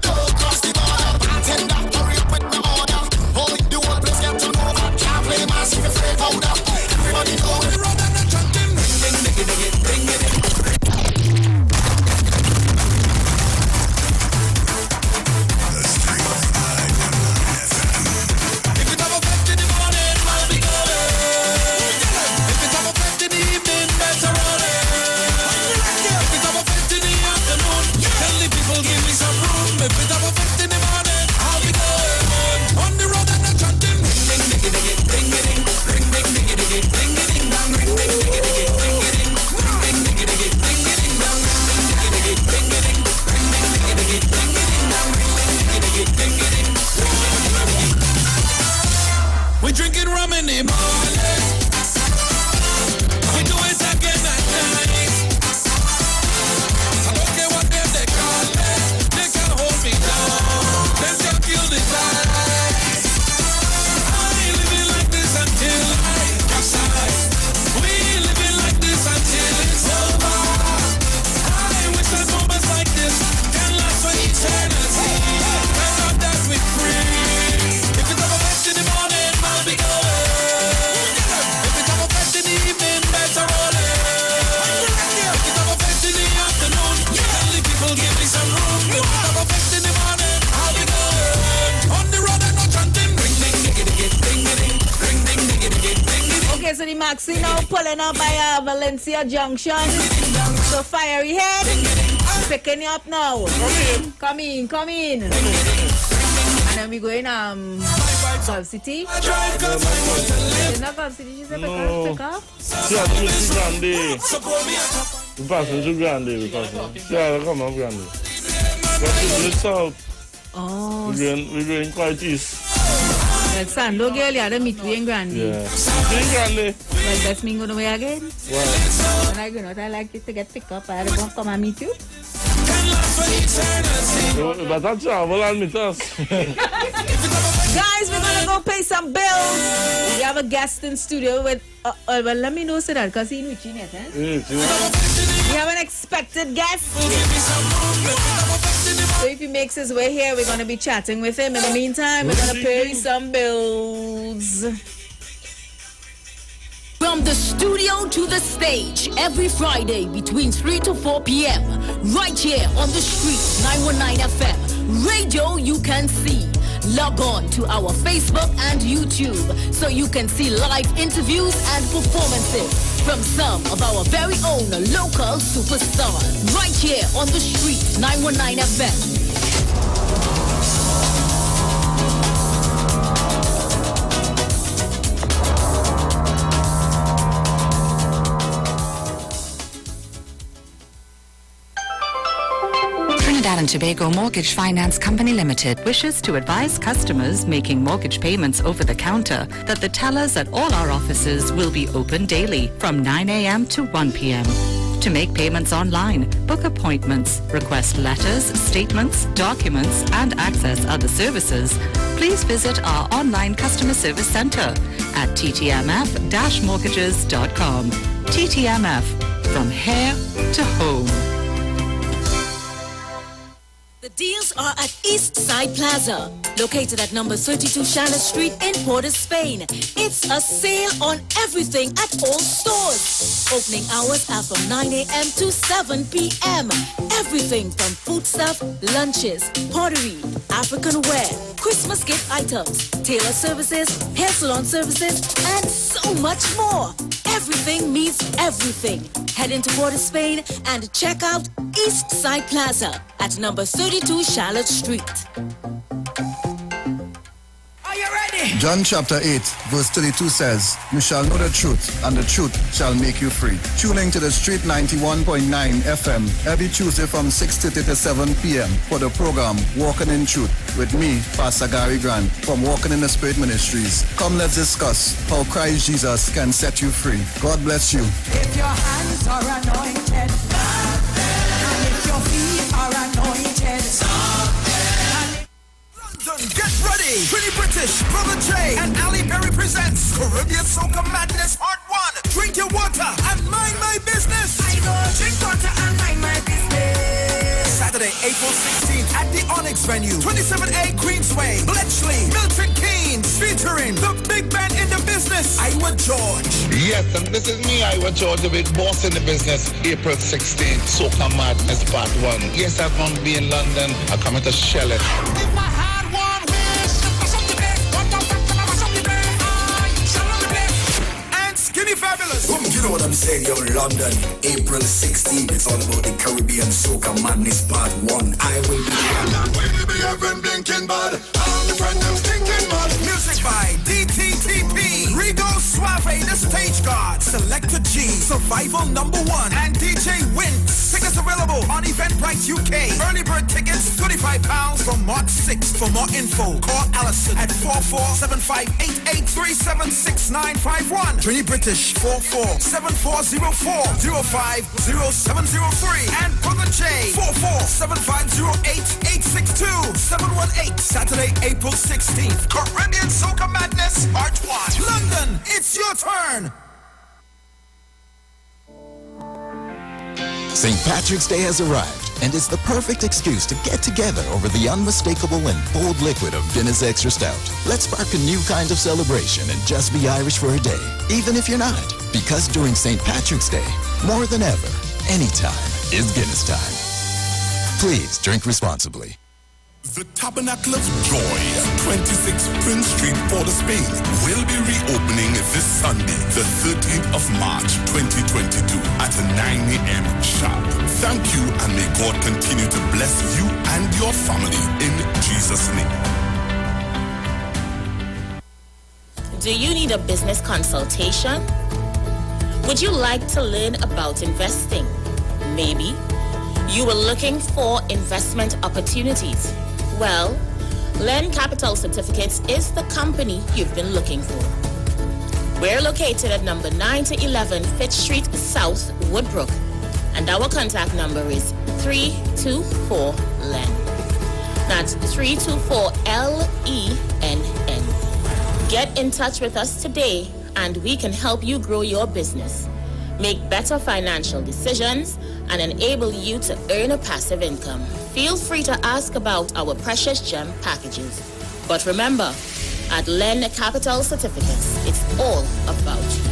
Don't cross the border. Bartender, hurry up with my order. Oh, the whole place get turned over. Can't play massive if they powder. Everybody know we run and the chanting. Ring, ring, ring, ring, ring, ring. Okay, so the Maxi now pulling up by Valencia Junction. So Fiery Head, picking you up now. Come in. And then we going Gulf City. Not Gulf City, she said pick up. Yeah, Grande. We passing to Grande. Yeah, come on, Grande. Let's out. Oh. We're going quite east. That's Sando girl, yeah, they meet we in Grande. Yeah. In Grande. Well, that's me going away again. Why? When I go out, I like it to get picked up. I don't come and meet you. But that's travel and meet us. Guys, we're gonna go pay some bills. We have a guest in studio with. Well, let me know so that because he's reaching it, eh? We have an expected guest. So if he makes his way here, we're gonna be chatting with him. In the meantime, we're gonna pay some bills. From the studio to the stage, every Friday between 3 to 4 p.m. Right here on the street, 919 FM. Radio you can see. Log on to our Facebook and YouTube so you can see live interviews and performances from some of our very own local superstars. Right here on the street, 919 FM. Trinidad and Tobago Mortgage Finance Company Limited wishes to advise customers making mortgage payments over the counter that the tellers at all our offices will be open daily from 9 a.m. to 1 p.m. To make payments online, book appointments, request letters, statements, documents, and access other services, please visit our online customer service center at ttmf-mortgages.com. TTMF, from here to home. The deals are at East Side Plaza, located at number 32 Charlotte Street in Port of Spain. It's a sale on everything at all stores. Opening hours are from 9 a.m. to 7 p.m. Everything from foodstuff, lunches, pottery, African wear, Christmas gift items, tailor services, hair salon services, and so much more. Everything means everything. Head into Port of Spain and check out East Side Plaza at number 32 Charlotte Street. Are you ready? John chapter 8, verse 32 says, "You shall know the truth, and the truth shall make you free." Tuning to the Street 91.9 FM every Tuesday from 6:30 to 7 p.m. for the program Walking in Truth with me, Pastor Gary Grant from Walking in the Spirit Ministries. Come, let's discuss how Christ Jesus can set you free. God bless you. If your hands are anointed, and if your feet are anointed, Get ready! Pretty British, Brother J, and Ali Berry presents Caribbean Soca Madness Part 1. Drink your water and mind my business. I go drink water and mind my business. Saturday, April 16th at the Onyx venue, 27A Queensway, Bletchley, Milton Keynes, featuring the big man in the business, Iwer George. Yes, and this is me, Iwer George, the big boss in the business. April 16th, Soca Madness Part 1. Yes, I'm going to be in London. I'm coming to shell it. Fabulous. You know what I'm saying, yo, London, April 16th, it's all about the Caribbean Soca Madness Part 1. I will be there. Baby, I've been blinking bad. All the friends I'm thinking bad. Music by DTTP, Rigo Suave, the Stage God, Selector G, Survival number 1, and DJ Winx. Tickets available on Eventbrite UK. Early bird tickets, £25 from March 6th. For more info, call Allison at 447588376951. Trini British 447404-050703 and Brother J 447508862718. Saturday, April 16th. Caribbean Soca Madness Part 1. London, it's your turn. St. Patrick's Day has arrived, and it's the perfect excuse to get together over the unmistakable and bold liquid of Guinness Extra Stout. Let's spark a new kind of celebration and just be Irish for a day, even if you're not. Because during St. Patrick's Day, more than ever, anytime is Guinness time. Please drink responsibly. The Tabernacle of Joy, 26 Prince Street, Port of Spain, will be reopening this Sunday, the 13th of March, 2022 at 9 a.m. sharp. Thank you, and may God continue to bless you and your family in Jesus' name. Do you need a business consultation? Would you like to learn about investing? Maybe you were looking for investment opportunities. Well, Len Capital Certificates is the company you've been looking for. We're located at number 9 to 11 Fitch Street South, Woodbrook, and our contact number is 324-LEN. That's 324-LENN. Get in touch with us today and we can help you grow your business, make better financial decisions, and enable you to earn a passive income. Feel free to ask about our precious gem packages. But remember, at Len Capital Certificates, it's all about you.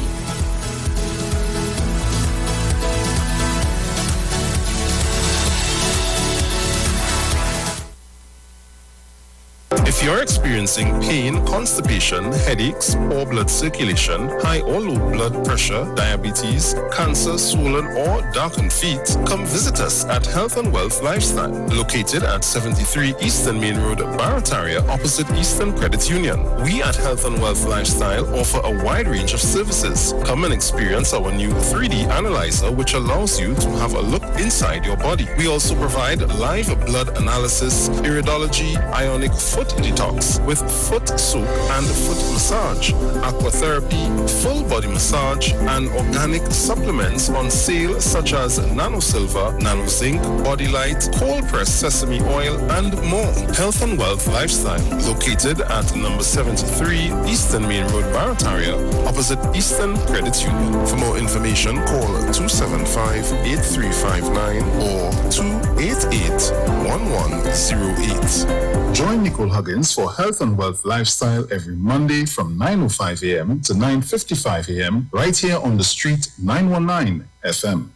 If you're experiencing pain, constipation, headaches, poor blood circulation, high or low blood pressure, diabetes, cancer, swollen or darkened feet, come visit us at Health and Wealth Lifestyle, located at 73 Eastern Main Road, Barataria, opposite Eastern Credit Union. We at Health and Wealth Lifestyle offer a wide range of services. Come and experience our new 3D analyzer, which allows you to have a look inside your body. We also provide live blood analysis, iridology, ionic foot detox with foot soak and foot massage, aquatherapy, full body massage, and organic supplements on sale such as Nano Silver, Nano Zinc, Body Light, cold pressed sesame oil, and more. Health and Wealth Lifestyle, located at number 73 Eastern Main Road, Barataria, opposite Eastern Credit Union. For more information, call 275-8359 or 288-1108. Join Nicole Huggins for Health and Wealth Lifestyle every Monday from 9:05 a.m. to 9:55 a.m. right here on the street 919 FM.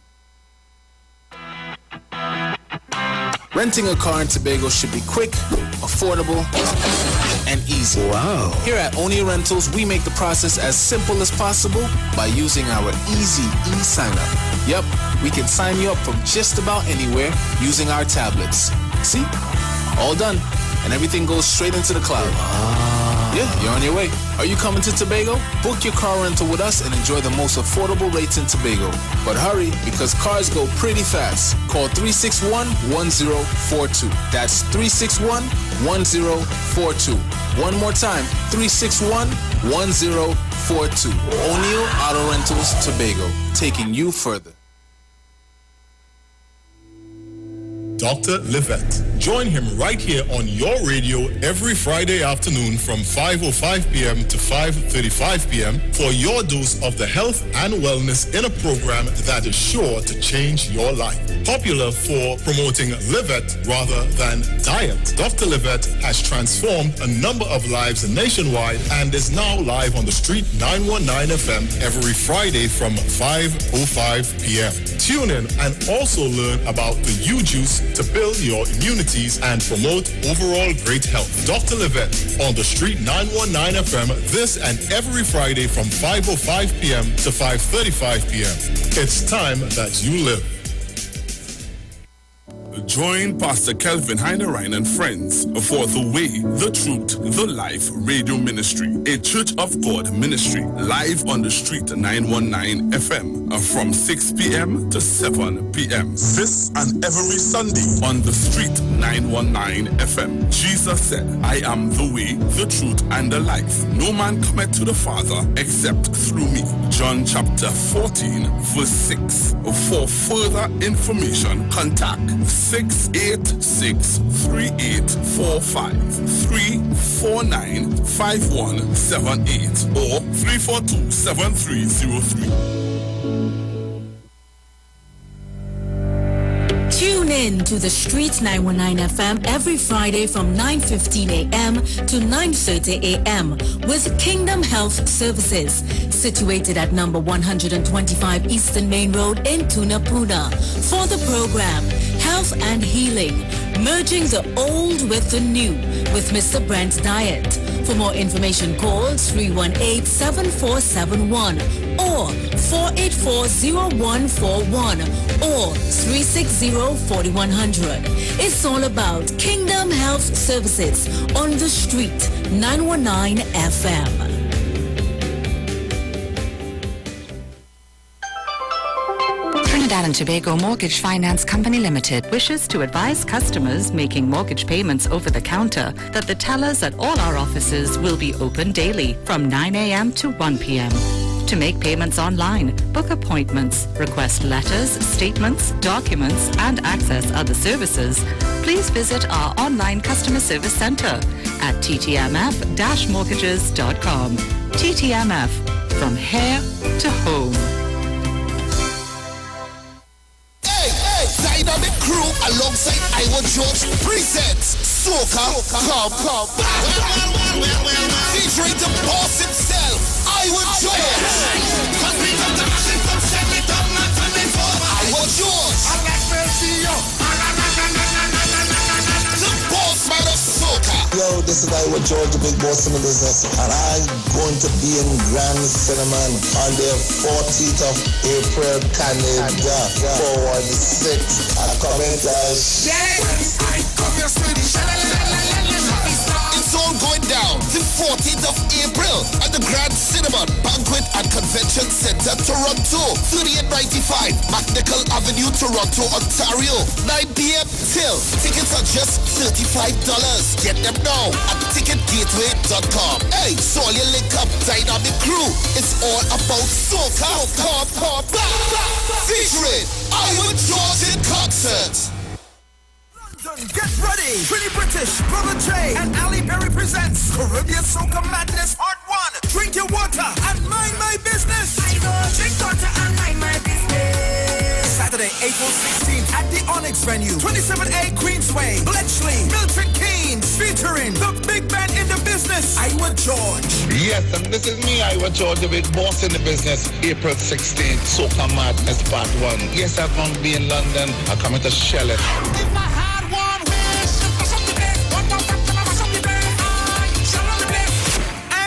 Renting a car in Tobago should be quick, affordable, and easy. Wow. Here at Oni Rentals, we make the process as simple as possible by using our easy e-sign-up. Yep, we can sign you up from just about anywhere using our tablets. See? All done. And everything goes straight into the cloud. Yeah, you're on your way. Are you coming to Tobago? Book your car rental with us and enjoy the most affordable rates in Tobago. But hurry, because cars go pretty fast. Call 361-1042. That's 361-1042. One more time, 361-1042. O'Neill Auto Rentals, Tobago, taking you further. Dr. Livette. Join him right here on your radio every Friday afternoon from 5:05 p.m. to 5:35 p.m. for your dose of the health and wellness in a program that is sure to change your life. Popular for promoting Livette rather than diet, Dr. Livette has transformed a number of lives nationwide and is now live on the street 919 FM every Friday from 5:05 p.m. Tune in and also learn about the U-Juice to build your immunities and promote overall great health. Dr. Livette on the street 919 FM this and every Friday from 5:05 p.m. to 5:35 p.m. It's time that you live. Join Pastor Kelvin Heinerine and friends for The Way, The Truth, The Life Radio Ministry, a Church of God ministry, live on the street 919 FM from 6 p.m. to 7 p.m. This and every Sunday on the street 919 FM. Jesus said, I am the way, the truth, and the life. No man cometh to the Father except through me. John chapter 14, verse 6. For further information, contact 686-3865-349-5178 or 342-7303. Tune in to the Street 919 FM every Friday from 9:15 a.m. to 9:30 a.m. with Kingdom Health Services, situated at number 125 Eastern Main Road in Tunapuna. For the program, Health and Healing, Merging the old with the new with Mr. Brent's Diet. For more information, call 318-7471 or 484-0141 or 360-4100. It's all about Kingdom Health Services on the street, 919 FM. Trinidad and Tobago Mortgage Finance Company Limited wishes to advise customers making mortgage payments over the counter that the tellers at all our offices will be open daily from 9 a.m. to 1 p.m. To make payments online, book appointments, request letters, statements, documents, and access other services, please visit our online customer service center at ttmf-mortgages.com. TTMF, from here to home. Dynamic crew alongside Iwer George presents Soca Come. Featuring the boss himself, Iwer George. Iwer George. The boss man of Soca. Yo, this is Iwer George, the big boss in the business, and I'm going to be in Grand Cinnamon on the 14th of April, Canada, forward the 6th. I come in guys. It's all going down the 14th of April at the Grand Cinnamon Banquet and Convention Center, Toronto, 3895 McNichol Avenue, Toronto, Ontario, 9 p.m. till. Tickets are just $35. Get them now at ticketgateway.com. Hey, so all your link up Dynamic crew. It's all about Soca. Featuring Iwer George in concert. Get ready! Pretty British, Brother J, and Ali Berry presents Caribbean Soca Madness Part 1. Drink your water and mind my business. I go drink water and mind my business. Saturday, April 16th at the Onyx venue, 27A Queensway, Bletchley, Milton Keynes, featuring the big man in the business, Iwer George. Yes, and this is me, Iwer George, the big boss in the business. April 16th, Soca Madness Part 1. Yes, I'm going to be in London. I'm coming to shell it.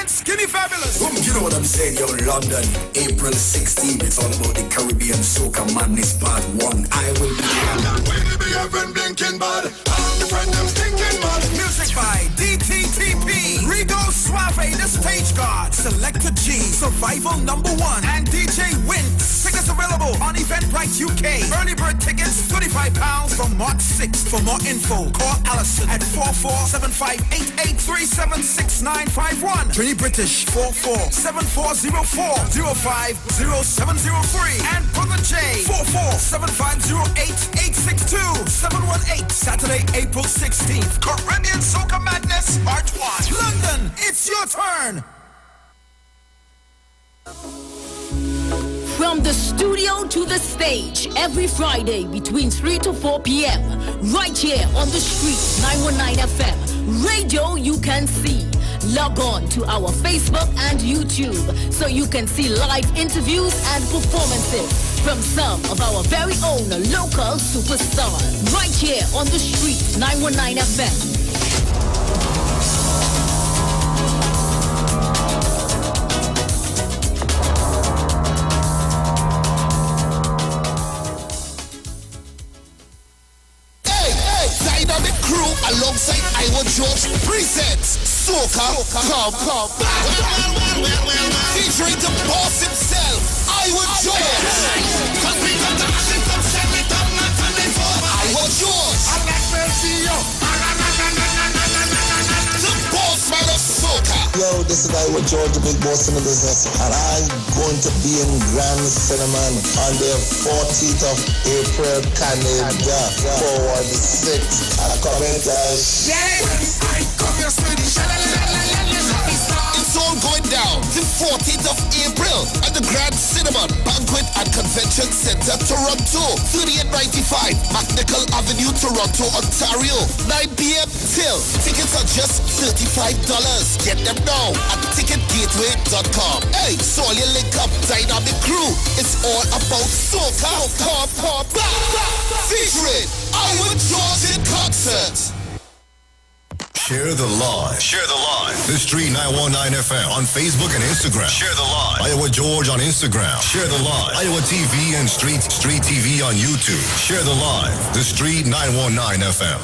Skinny Fabulous. You know what I'm saying, yo, London, April 16th. It's all about the Caribbean Soca Madness Part 1. I will be there. When you be your friend blinking bad, I'm the friend I'm thinking bad. Music by DTTP, Rigo Suave, the Stage God, Selector G, Survival number 1, and DJ Winks. Tickets available on Eventbrite UK. Early bird tickets, £35 from March 6th. For more info, call Allison at 447588376951. Trini British 447404-050703 and Brother J 447508862718. Saturday, April 16th. Caribbean Soca Madness Part 1. London, it's your turn. From the studio to the stage, every Friday between 3 to 4 p.m. Right here on the street, 919 FM. Radio you can see. Log on to our Facebook and YouTube so you can see live interviews and performances from some of our very own local superstars. Right here on the street, 919 FM. Dynamic crew alongside Iwer George presents Soca Come. Featuring the boss himself, Iwer George. Iwer George. The boss man of Soca. Yo, this is Iwer George, the big boss in the business, and I'm going to be in Grand Cinnamon on the 14th of April, Canada, forward the 6th. I come in guys. It's all going down the 14th of April at the Grand Cinnamon Banquet and Convention Center, Toronto, 3895 McNichol Avenue, Toronto, Ontario, 9 p.m. till. Tickets are just $35. Get them now at ticketgateway.com. Hey, so all your link up Dynamic crew. It's all about soca. Featuring Iwer George in concert. Share the live. Share the live. The Street 919 FM on Facebook and Instagram. Share the live. Iwer George on Instagram. Share the live. Iwer TV and Street TV on YouTube. Share the live. The Street 919 FM.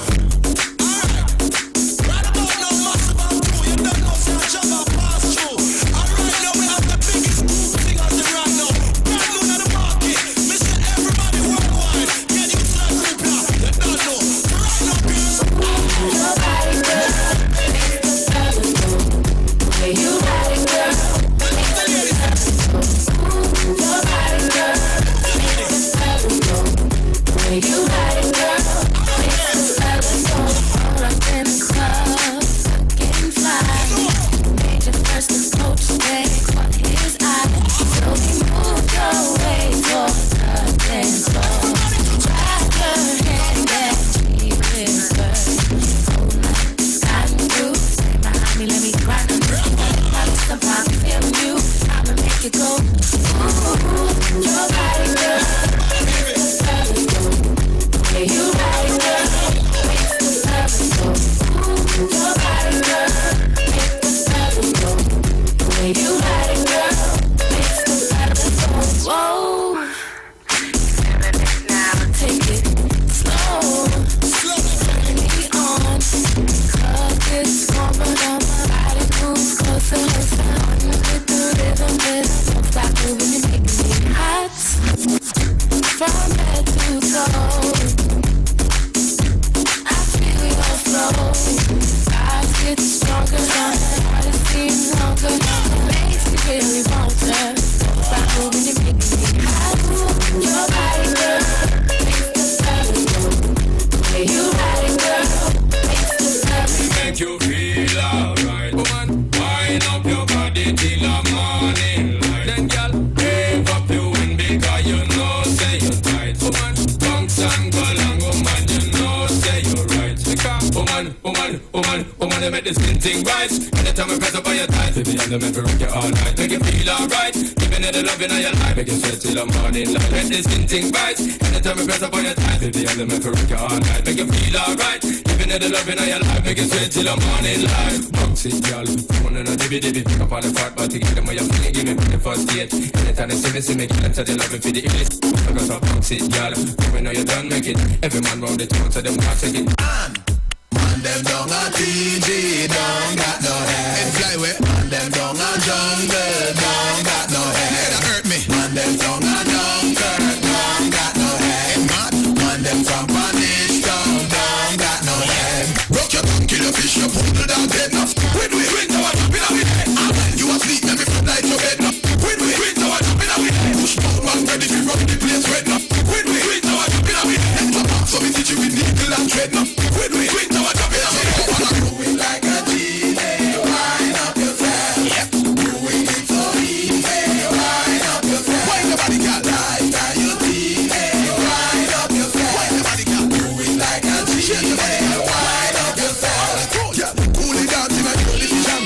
Till the morning light, bounce it, girl. One on a dibby, pick up on the fat body, give them what you feel, give me the first date. Anytime they see me, get them to the love for the English. I got to bounce it, girl. When know you done make it, every man round the town, so them can't take it. Man, them down a TG, don't got no head. And flyway. Man, them down a jungle, don't got no head. That hurt me. Man, them down a Dunkirk, don't got no head. Man, them from Punish Town, don't got no head. Rock your tongue, kill your fish, your poodle down dead now. Win, now I'm jumping out with head. You asleep, let me flip like your bed now. Win, now I'm jumping out with head. Push out, man, ready to run the place red now. Win, now I'm jumping out with head. So me teach you with nickel and tread now. Win, now I'm jumping out with head. Moving like a genie, wind up yourself. Yep. Doing it so easy, wind up yourself. Wind your body, girl. Like a utility, wind up yourself. Wind your body, girl. Doing like a genie, wind up yourself. Yeah, cool it down to my girl decision.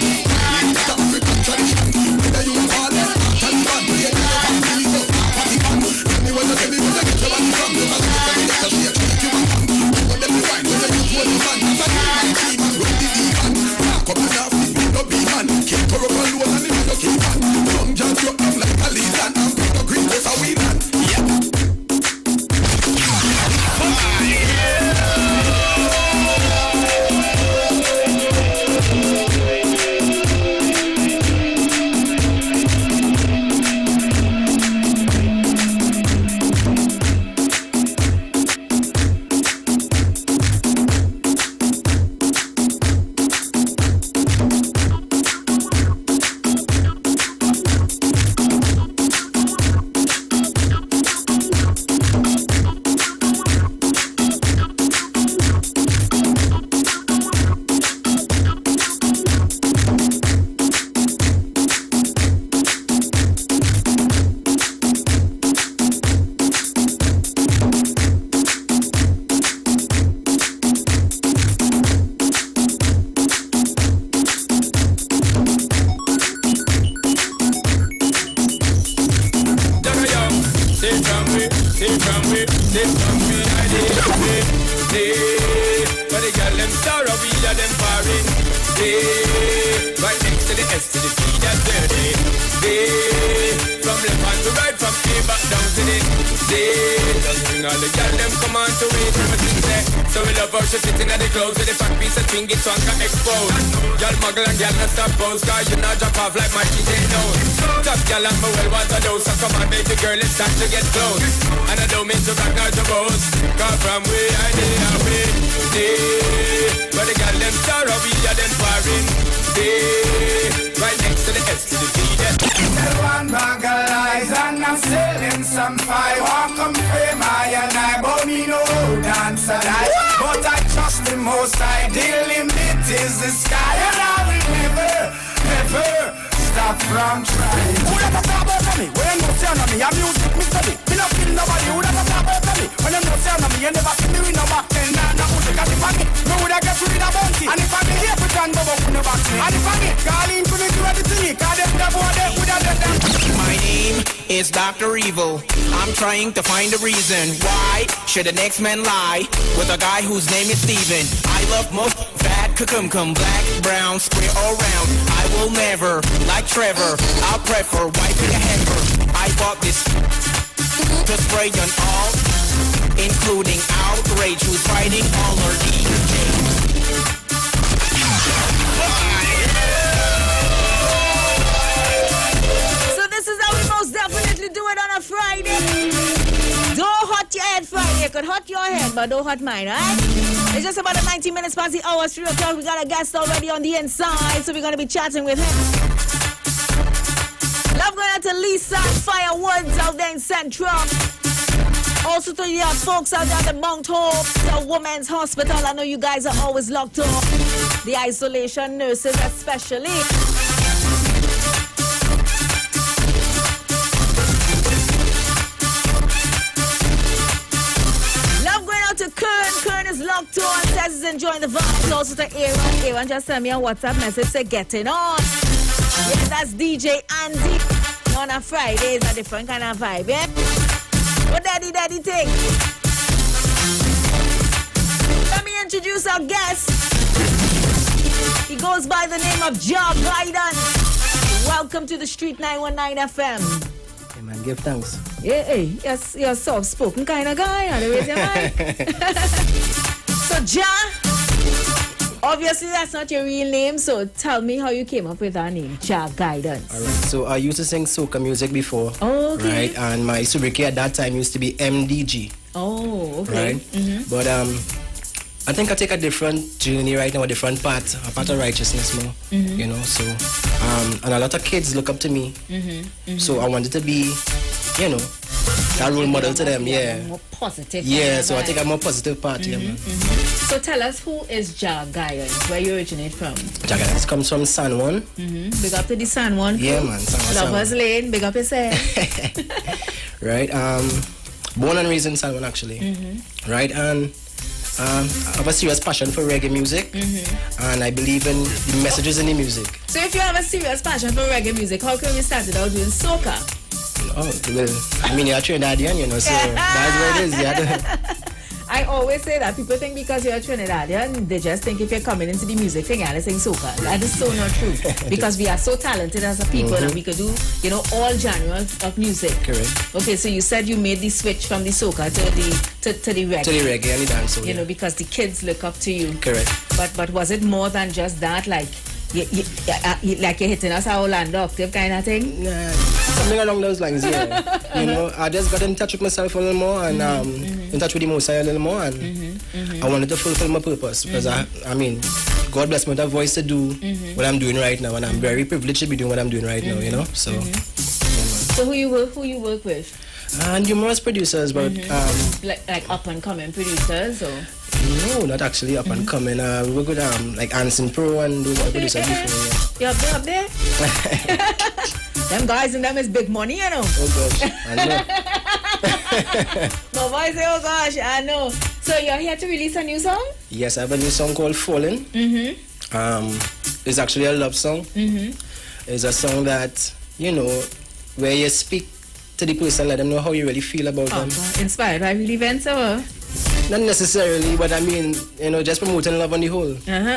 It's the African tradition. Whether you a baller, Taliban, play it up and feel it up. Party man, tell me where you get your body from. You must get your shit, you want them to find when you They from behind but the girl them sorrow, we are them foreign. Right next to the S to the T, that's dirty. From left hand to right, from A back down to the just bring all the girl them come on to it. So we love how she sitting at the clothes with the fat piece of thing, it's on can expose. Y'all muggle and y'all not stop pose, cause you not drop off like my DJ knows. Top y'all and my well want a dose, so come on baby girl, it's time to get close. And I don't mean to rock nor to boast, cause from way I did away. But the girl them sorrow, we are them foreign. Right next to the S to the B. Tell one bag of lies and I'm selling some fire. Walk come fame I and I, but me no dance a lie. But I trust the most I deal limit is the sky. And I will never stop from trying. Who that a talk about me? When them no say on me, I'm music me study. Me not kill nobody. Who that a talk about me? When them no say on me, you never see me with no back then. Nah, music as if I me woulda get rid of bounty. And if I be here, pretend Bobo couldn't back me. And if I get calling to me to ready to me, cause them the boy they woulda let them. My name is Dr. Evil. I'm trying to find a reason why should the next man lie with a guy whose name is Steven. I love most fat, cucumber, black, brown, square or round. I will never, like Trevor, I'll prefer wiping a heifer. I bought this to spray on all, including outrage who's fighting all our DJs. This is how we most definitely do it on a Friday. Don't hot your head Friday. You could hot your head, but don't hot mine, alright? It's just about 19 minutes past the hour, 3 o'clock. We got a guest already on the inside, so we're going to be chatting with him. Love going out to Lisa Firewoods out there in Central. Also to the folks out there at the Mount Hope, the Women's Hospital. I know you guys are always locked up. The isolation nurses especially. To Kern is locked on, says he's enjoying the vibes. Also to Aaron just sent me a WhatsApp message, say getting on. Yeah, that's DJ Andy. On a Friday is a different kind of vibe, yeah? What daddy think? Let me introduce our guest. He goes by the name of Job Guidance. Welcome to the Street 919 FM. Man, give thanks. Hey, yes, you're a soft-spoken kind of guy. How do you raise your mic? So, Ja, obviously that's not your real name, so tell me how you came up with that name, Ja Guidance. All right, so I used to sing soca music before. Oh, okay. Right, and my sobriquet at that time used to be MDG. Oh, okay. Right? Mm-hmm. But I think I take a different journey right now, a different path, a path of righteousness more, you know, so, and a lot of kids look up to me, so I wanted to be, you know, that role model to them, yeah. More positive. Yeah, so I take a more positive path, yeah, man. So tell us, who is Ja Guidance? Where you originate from? Ja Guidance comes from San Juan. Big up to the San Juan. Yeah, man, San Juan. Lovers Lane, big up yourself. Right, born and raised in San Juan, actually. Right, and I have a serious passion for reggae music, and I believe in the messages in the music. So if you have a serious passion for reggae music, how come you started out doing soca? Oh, well, I mean, you're a Trinidadian, you know, so that's what it is, yeah. I always say that people think because you're a Trinidadian, they just think if you're coming into the music thing, you're sing soca. That is so not true. Because we are so talented as a people and we could do, you know, all genres of music. Correct. Okay, so you said you made the switch from the soca to the reggae. To the reggae and the dancehall, you know, because the kids look up to you. Correct. But was it more than just that, like like you're hitting us a Orlando octave kind of thing? Nah, something along those lines, yeah. You know, I just got in touch with myself a little more and in touch with the Most High a little more, and I wanted to fulfill my purpose because I mean, God bless me with a voice to do what I'm doing right now, and I'm very privileged to be doing what I'm doing right now, you know. So, so who you work with? Numerous producers, but like up and coming producers, or? No, not actually up and coming. We work with like Anson Pro and those other producers before. Yeah. You up there? Them guys and them is big money, you know. Oh gosh, I know. My boy say, oh gosh, I know. So you're here to release a new song? Yes, I have a new song called Fallen. It's actually a love song. It's a song that, you know, where you speak to the person, let them know how you really feel about them. Inspired by real events, or? Not necessarily, but I mean, just promoting love on the whole.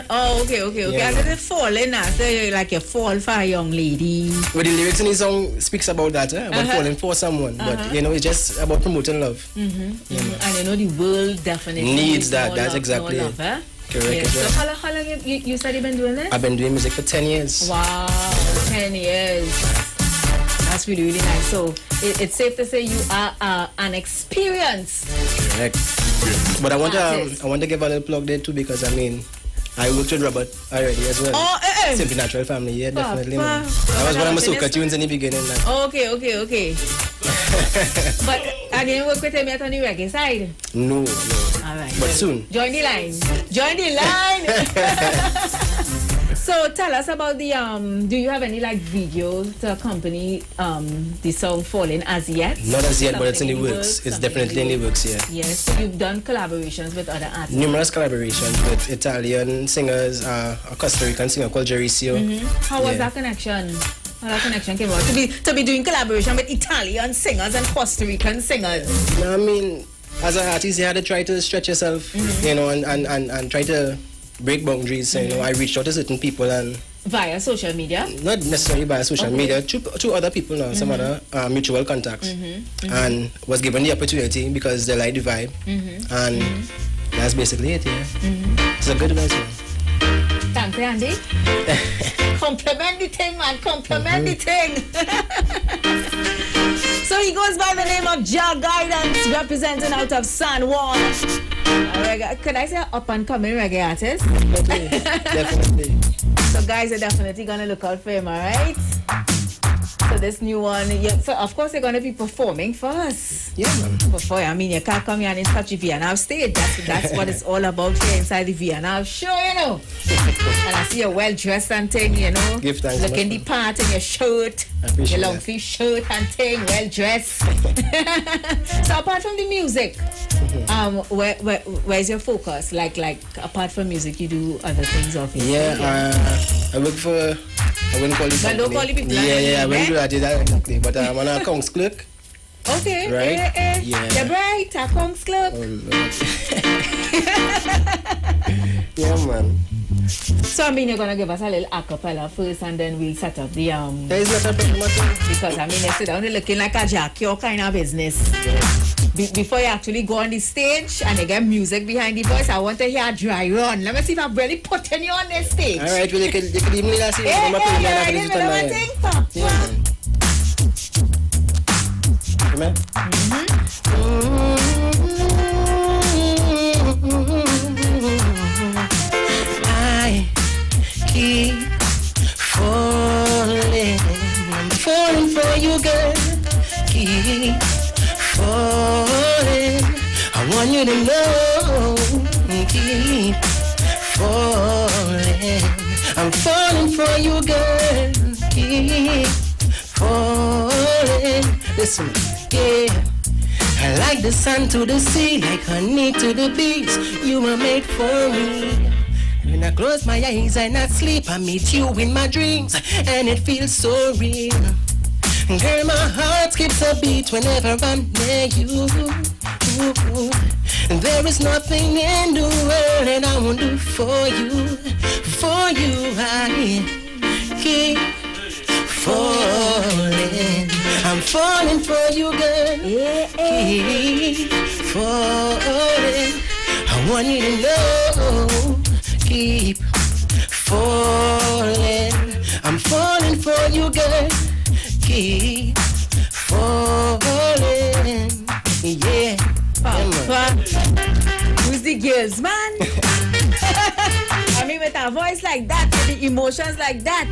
Oh, okay. Yeah. And then falling as like you fall for a young lady. Well, the lyrics in the song speaks about that, about falling for someone. But it's just about promoting love. And the world definitely needs that. That's love, exactly love, it. huh? Correct. Yeah. So how long you said you've been doing this? I've been doing music for 10 years. Wow, 10 years. That's really, really nice. So it's safe to say you are an experienced. Correct. But I want to give a little plug there too, because I worked with Robert already as well. Oh, Simple Natural Family, yeah, definitely. Papa. That was one of my soca tunes in the beginning. Okay. But I didn't work with him yet on the reggae side. No. All right. But soon. Join the line. So tell us about the do you have any like videos to accompany the song Falling as yet? Not as yet, but it's in the works. It's definitely in the works, yeah. Yes, so you've done collaborations with other artists. Numerous collaborations with Italian singers, a Costa Rican singer called Jericio. How was that connection? How that connection came out? To be doing collaboration with Italian singers and Costa Rican singers. As an artist, you had to try to stretch yourself, and try to break boundaries. So, I reached out to certain people and via social media. Not necessarily via social media. Two other people now, some other mutual contacts, and was given the opportunity because they like the vibe, and that's basically it. Yeah, it's a good advice, man. Thanks, Andy. Compliment the thing, man. Compliment the thing. So he goes by the name of Ja Guidance, representing out of San Juan. Could I say up and coming reggae artist? Definitely. So guys are definitely gonna look out for him, alright? So this new one, so of course they're gonna be performing for us. Yeah, man. You can't come here and touch the V&R stage. That's what it's all about here inside the V&R show, And I see you well dressed and thing, Give thanks. Looking the part in your shirt, your long sleeve shirt and thing, well dressed. So apart from the music, where's your focus? Like apart from music, you do other things, obviously. I work for. I wouldn't call it company. Don't call it people. Yeah, I wouldn't do that exactly. But I'm on a Kongs clerk. Okay. Right? Yeah. You're right, a Kongs clerk. Yeah, man. So you're gonna give us a little acapella first, and then we'll set up the There is not a problem at all. Because you sit down looking like a jack, your kind of business. Before you actually go on the stage and you get music behind the voice, I want to hear a dry run. Let me see if I'm really putting you on the stage. All right, well, you could even let us see. Come I keep falling, I'm falling for you, girl. Keep falling, I want you to know. Keep falling, I'm falling for you, girl. Keep falling. Listen, yeah. I like the sun to the sea, like honey to the bees. You were made for me. When I close my eyes and I sleep, I meet you in my dreams, and it feels so real. Girl, my heart skips a beat whenever I'm near you. There is nothing in the world that I won't do for you. For you, I keep falling. I'm falling for you, girl. Keep falling. I want you to know. Keep falling. I'm falling for you, girl. Keep falling. Yeah. Who's the girls, man? I mean, with a voice like that, with the emotions like that,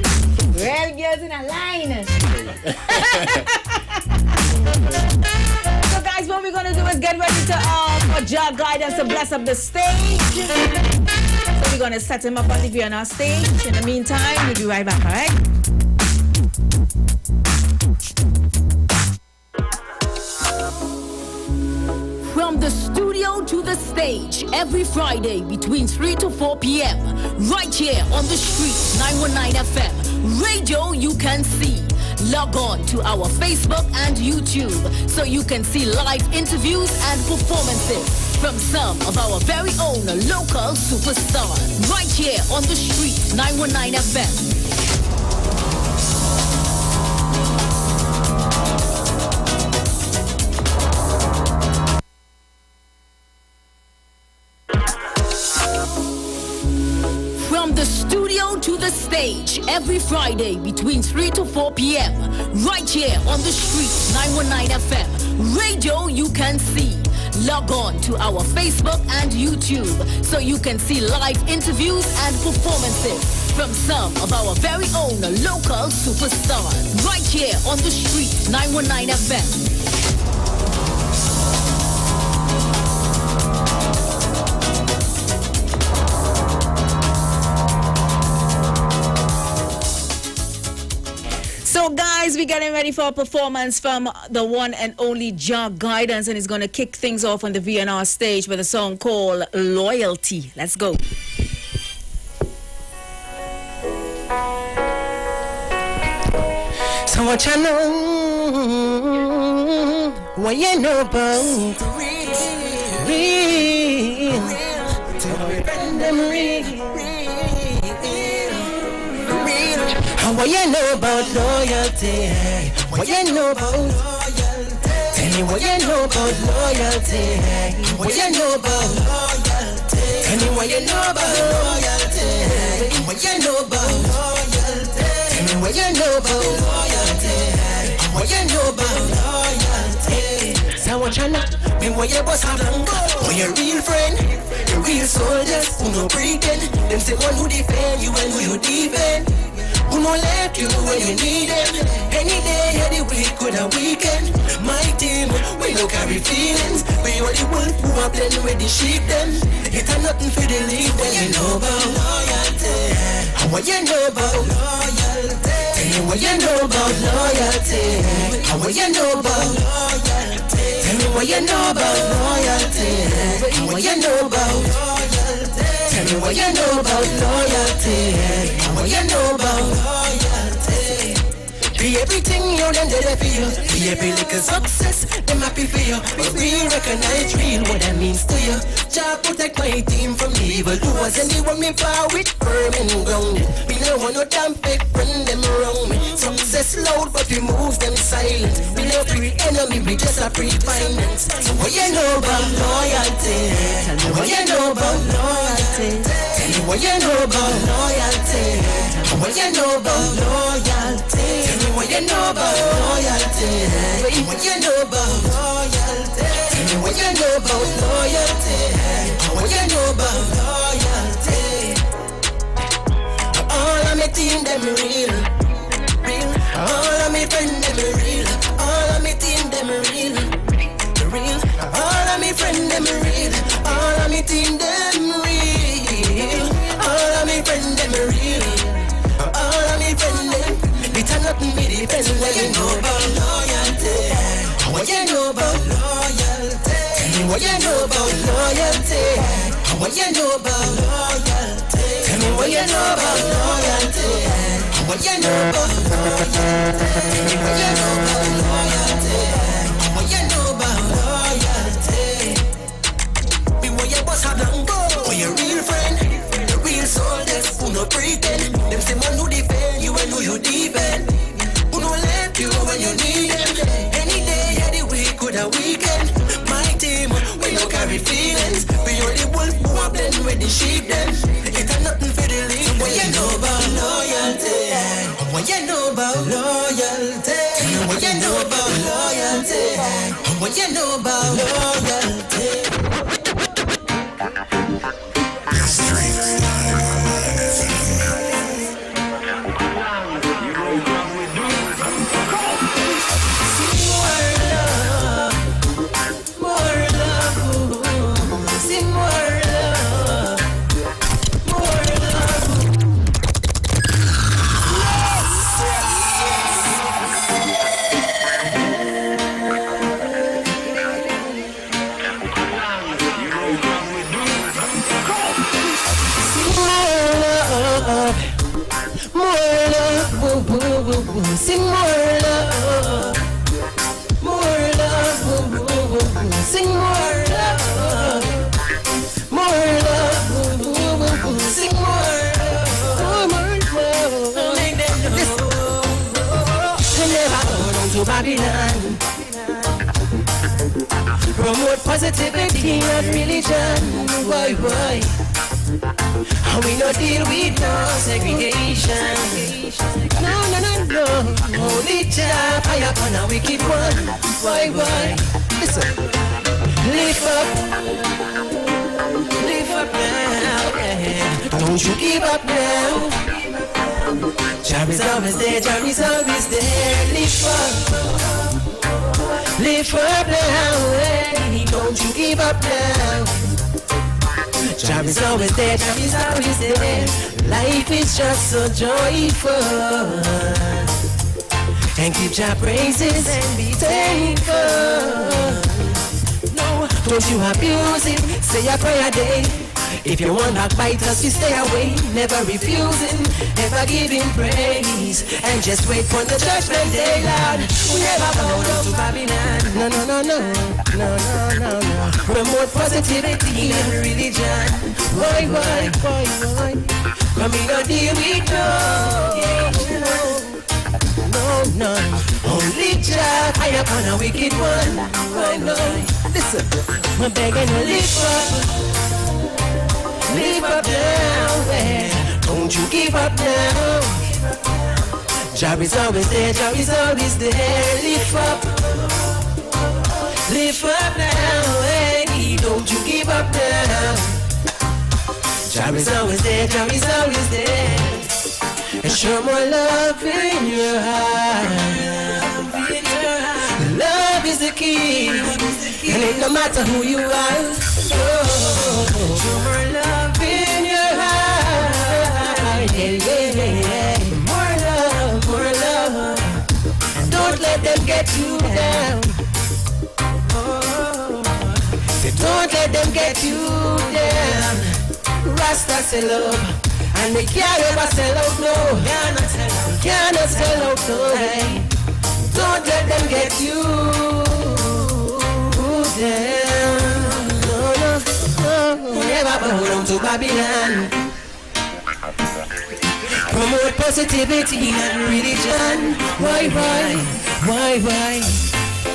real girls in a line. So guys, what we're gonna do is get ready to for Ja Guidance to bless up the stage. So we're gonna set him up on the V&R stage. In the meantime, we'll be right back, alright? From the studio to the stage, every Friday between 3 to 4 p.m. Right here on the street, 919 FM. Radio you can see. Log on to our Facebook and YouTube so you can see live interviews and performances from some of our very own local superstars right here on the street 919 FM. From the studio to the stage, every Friday between 3 to 4 p.m. right here on the street 919 FM. Radio you can see. Log on to our Facebook and YouTube so you can see live interviews and performances from some of our very own local superstars right here on the street 919 FM. So guys, we're getting ready for a performance from the one and only Jah Guidance, and he's going to kick things off on the VNR stage with a song called Loyalty. Let's go. So what you know, what you know about real, them real. What you know about loyalty? What you know about loyalty? Tell me what you know about loyalty. What you know about loyalty? Tell me what you know about loyalty. What you know about loyalty? Tell me what you know about loyalty. What you know about loyalty? So what you know? Me what you boss have done? What your real friend? Your real soldiers who no pretend. Them say one who defend you and who you defend. Who no left you when you need them. Any day, any week, good a weekend. My team, we no carry feelings. We are the wolf who are blend with the sheep them. It ain't nothing for the lead. What you know about loyalty? What you know about loyalty? Tell me what you know about loyalty. What you know about loyalty? Tell me what you know about loyalty. What you know about loyalty? Tell me what you know about loyalty. What you know about loyalty. Be everything you done did for you. Be every little success, them happy for you. But we recognize real what that means to you. Jah protect my team from evil doers. And they want me far with firm and grounded. Me no want no damn fake friend them around me. Success loud but we moves them silent. We no pre-enemy, we just a pre-finance. So what you know about loyalty? Tell me what you know about loyalty. Tell me what you know about loyalty. What you know about loyalty? Tell me what you know about loyalty. What you know about loyalty? Tell me what you know about loyalty. What you know about loyalty? All of my team them real, real. All of my friends them real. All of my team them real, real. All of my friends them real. All of my team them real. All of my friends them real. All of me friends them, it ain't nothing me depends. What you know about loyalty? What you know about loyalty? Tell me what you know about loyalty. What you know about loyalty? Tell me what you know about loyalty. What you know about loyalty? Tell me what you know about loyalty. What you know about loyalty? Be what your boss have done go. What your real friend? Real soldiers who no pretend. Them say man who defend you and who you defend. Who no left you when you need them. Any day, any week, good a weekend. My team, we no carry feelings. We are the wolf who are blend with the sheep them. It ain't nothing for the lead. What you know about loyalty? What you know about loyalty? What you know about loyalty? What you know about loyalty? Babylon. Promote positivity and religion. Why? And we no deal with no segregation. No. Holy Jah, fire upon a wicked one. Why? Listen. Lift up now. Don't you give up now. Jah is always there. Lift up now. Don't you give up now. Jah is always there. Life is just so joyful. And keep Jah praises and be thankful. No, don't you abuse it. Say a prayer a day. If you want backbiters, you stay away. Never refusing, never giving praise. And just wait for the judgment day, Lord. We never bow down to Babylon. No. Promote positivity and religion. Why? Come in and deal with no. Only Jah, fire upon a wicked one. Why no? Listen, I'm begging to live up now, don't you give up now. Jah is always there. Live up now, don't you give up now. Jah is always there. And show more love in your heart. Love is the key, and it no matter who you are. Show more love in your heart. Yeah. More love. And don't let them get you down. Don't let them get you down. Rasta say love, and they can't ever sell out no. Cannot sell out no. Don't let them get you down. No. Never bow down to Babylon. Promote positivity and religion. Why?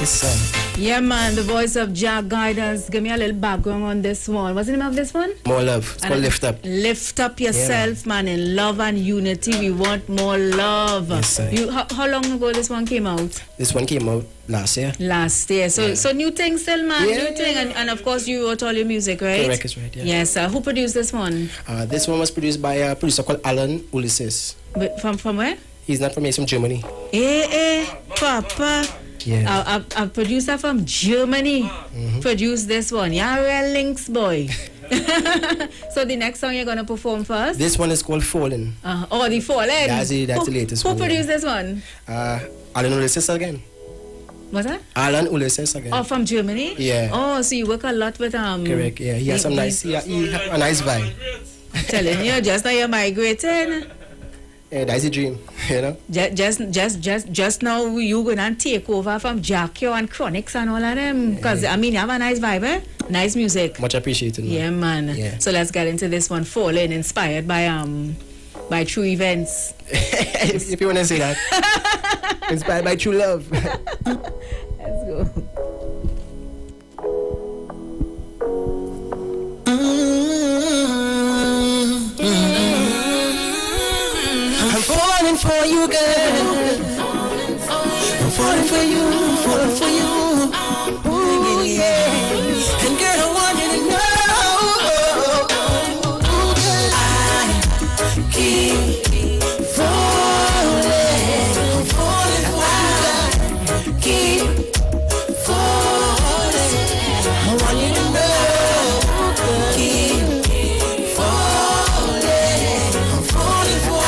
Listen. Yeah, man, the voice of Jah Guidance. Give me a little background on this one. What's the name of this one? More love. It's called Lift Up. Lift up yourself, man, in love and unity. We want more love. Yes, sir. How long ago this one came out? This one came out last year. So new thing still, man. Yeah. New thing. And of course, you wrote all your music, right? Correct, is right, yeah. Yes, who produced this one? This one was produced by a producer called Alan Ulysses. From where? He's not from here, he's from Germany. Papa. Yeah. A producer from Germany produced this one. Yeah, real links, boy. So the next song you're gonna perform first? This one is called Fallen. The Fallen. That's the latest one. Who produced this one? Alan Ulysses again. What's that? Alan Ulysses again. Oh, from Germany? Yeah. Oh, so you work a lot with Correct. Yeah, he has some nice. He have a nice vibe. I'm telling you, just now you're migrating. Yeah, that's a dream, you know. Just now you gonna take over from Jackie and Chronics and all of them, because I mean you have a nice vibe, eh? Nice music. Much appreciated. Man. Yeah, man. Yeah. So let's get into this one. Fallen, inspired by true events. if you wanna say that. Inspired by true love. Let's go. I'm falling for you, girl. I'm falling for you. Ooh, yeah. And girl, I want you to know I keep falling. I'm falling for you. Keep falling. I want you to know. Keep falling. I'm falling for you.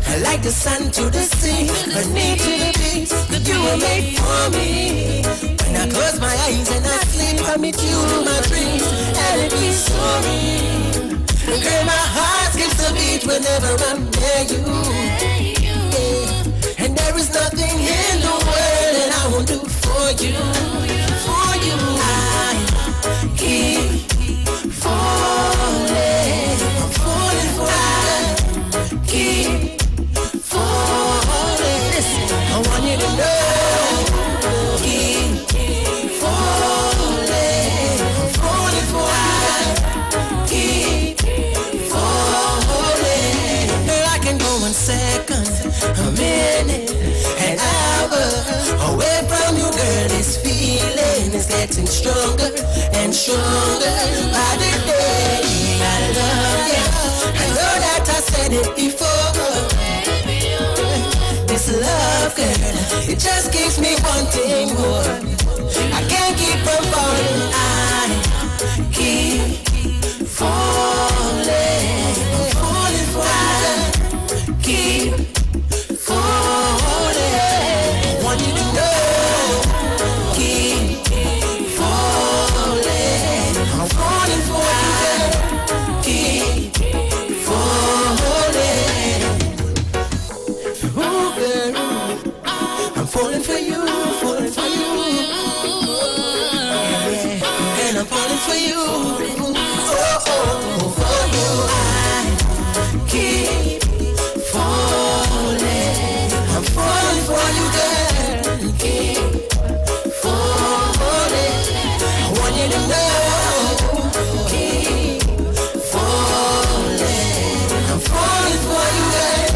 I like the sun to the sea, the knee to the beach that you were made for me. When I close my eyes and I sleep, I meet you in my dreams, and it be sorry. Girl, my heart skips a beat whenever I'm near you. Yeah. And there is nothing in the world that I won't do for you. For you, I keep falling. I'm falling for you. want you to know, keep falling. I'm falling for you. Keep falling. I can go 1 second, a minute, an hour away from you, girl. This feeling is getting stronger and stronger by the day. I love you. I know that I said it before. This love, girl, it just keeps me wanting more. I can't keep from falling. I keep falling. I'm falling for you. Keep falling. I want you to know. Keep falling. I'm falling for you. Keep falling. Ooh, girl, I'm falling for you, falling for you. Yeah. And I'm falling for you. Oh, for you. I keep falling. I'm falling for you, girl. Keep falling. I want you to know. Keep falling. I'm falling for you, girl.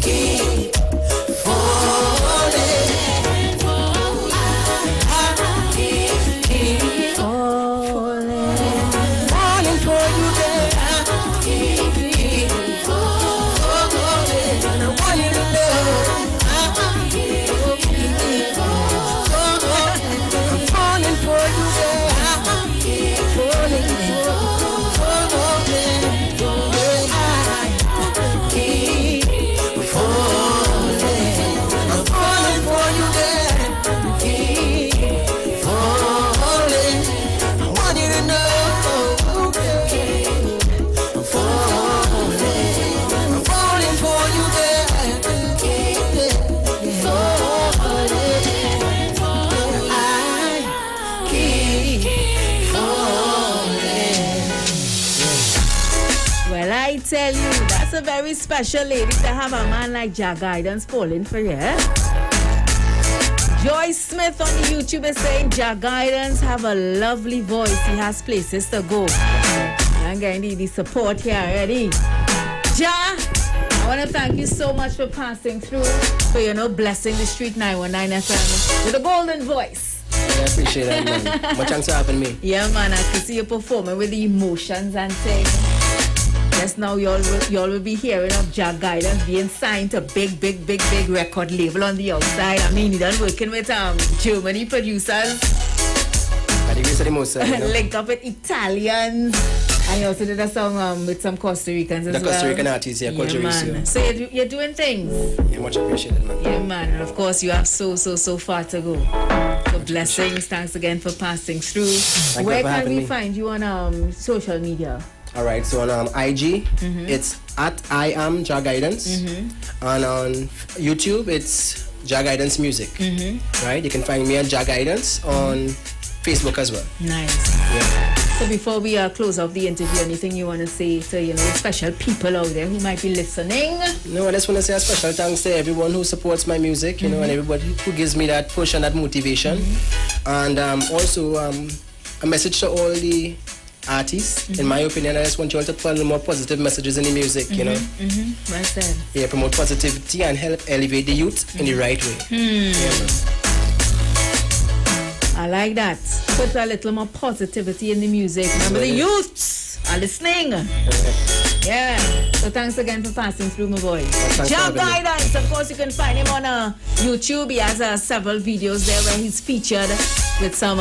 Keep falling. I keep falling. Falling for you, girl. Keep falling. And I want you to know. I keep falling. I'm falling for you, girl. Keep falling. I tell you, that's a very special lady to have a man like Jah Guidance falling for you. Joyce Smith on the YouTube is saying Jah Guidance have a lovely voice. He has places to go. I'm getting the support here already. Jah, I want to thank you so much for passing through, for blessing the Street 919 FM with a golden voice. I appreciate that, man. Much thanks for having me. Yeah, man, I can see you performing with the emotions and things. Yes, now y'all will be hearing of Jah Guidance being signed to big record label on the outside. I mean, he done working with Germany producers. Link up with Italians. And he also did a song with some Costa Ricans as well. The Costa Rican artists, yeah, called Jerusalem. So you're doing things. Yeah, much appreciated, man. Yeah, man. And of course, you have so far to go. So blessings. Thanks again for passing through. Where can we find you on social media? All right, so on IG, it's at I am Jah Guidance. And on YouTube, it's Jah Guidance Music. Right? You can find me at Jah Guidance on Facebook as well. Nice. Yeah. So before we close off the interview, anything you want to say to special people out there who might be listening? No, I just want to say a special thanks to everyone who supports my music, and everybody who gives me that push and that motivation. And also a message to all the artists. In my opinion, I just want you all to put a little more positive messages in the music, Well said. Yeah, promote positivity and help elevate the youth in the right way. I like that. Put a little more positivity in the music. Remember, the youths are listening. Yeah. So thanks again for passing through, my boy. Jah Guidance. Of course, you can find him on YouTube. He has several videos there where he's featured with some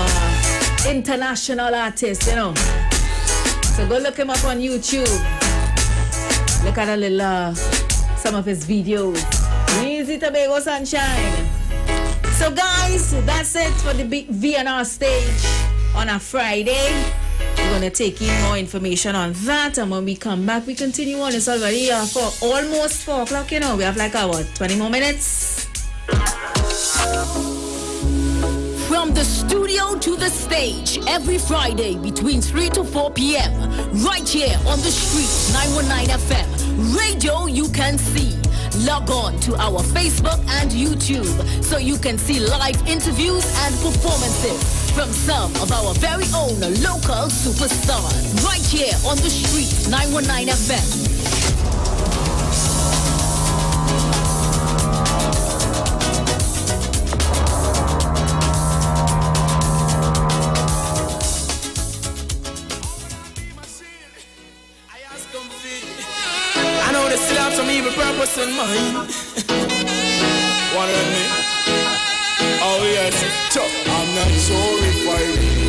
international artists, So go look him up on YouTube. Look at a little some of his videos. Easy Tobago Sunshine. So guys, that's it for the big VNR stage on a Friday. We're going to take in more information on that, and when we come back, we continue on. It's already for almost 4 o'clock, We have like, 20 more minutes? From the studio to the stage, every Friday between 3 to 4 p.m. Right here on the street, 919 FM. Radio you can see. Log on to our Facebook and YouTube so you can see live interviews and performances from some of our very own local superstars right here on the street 919 FM. I know they still have some evil purpose in mind. What do you mean? Oh yes, I'm not sure if I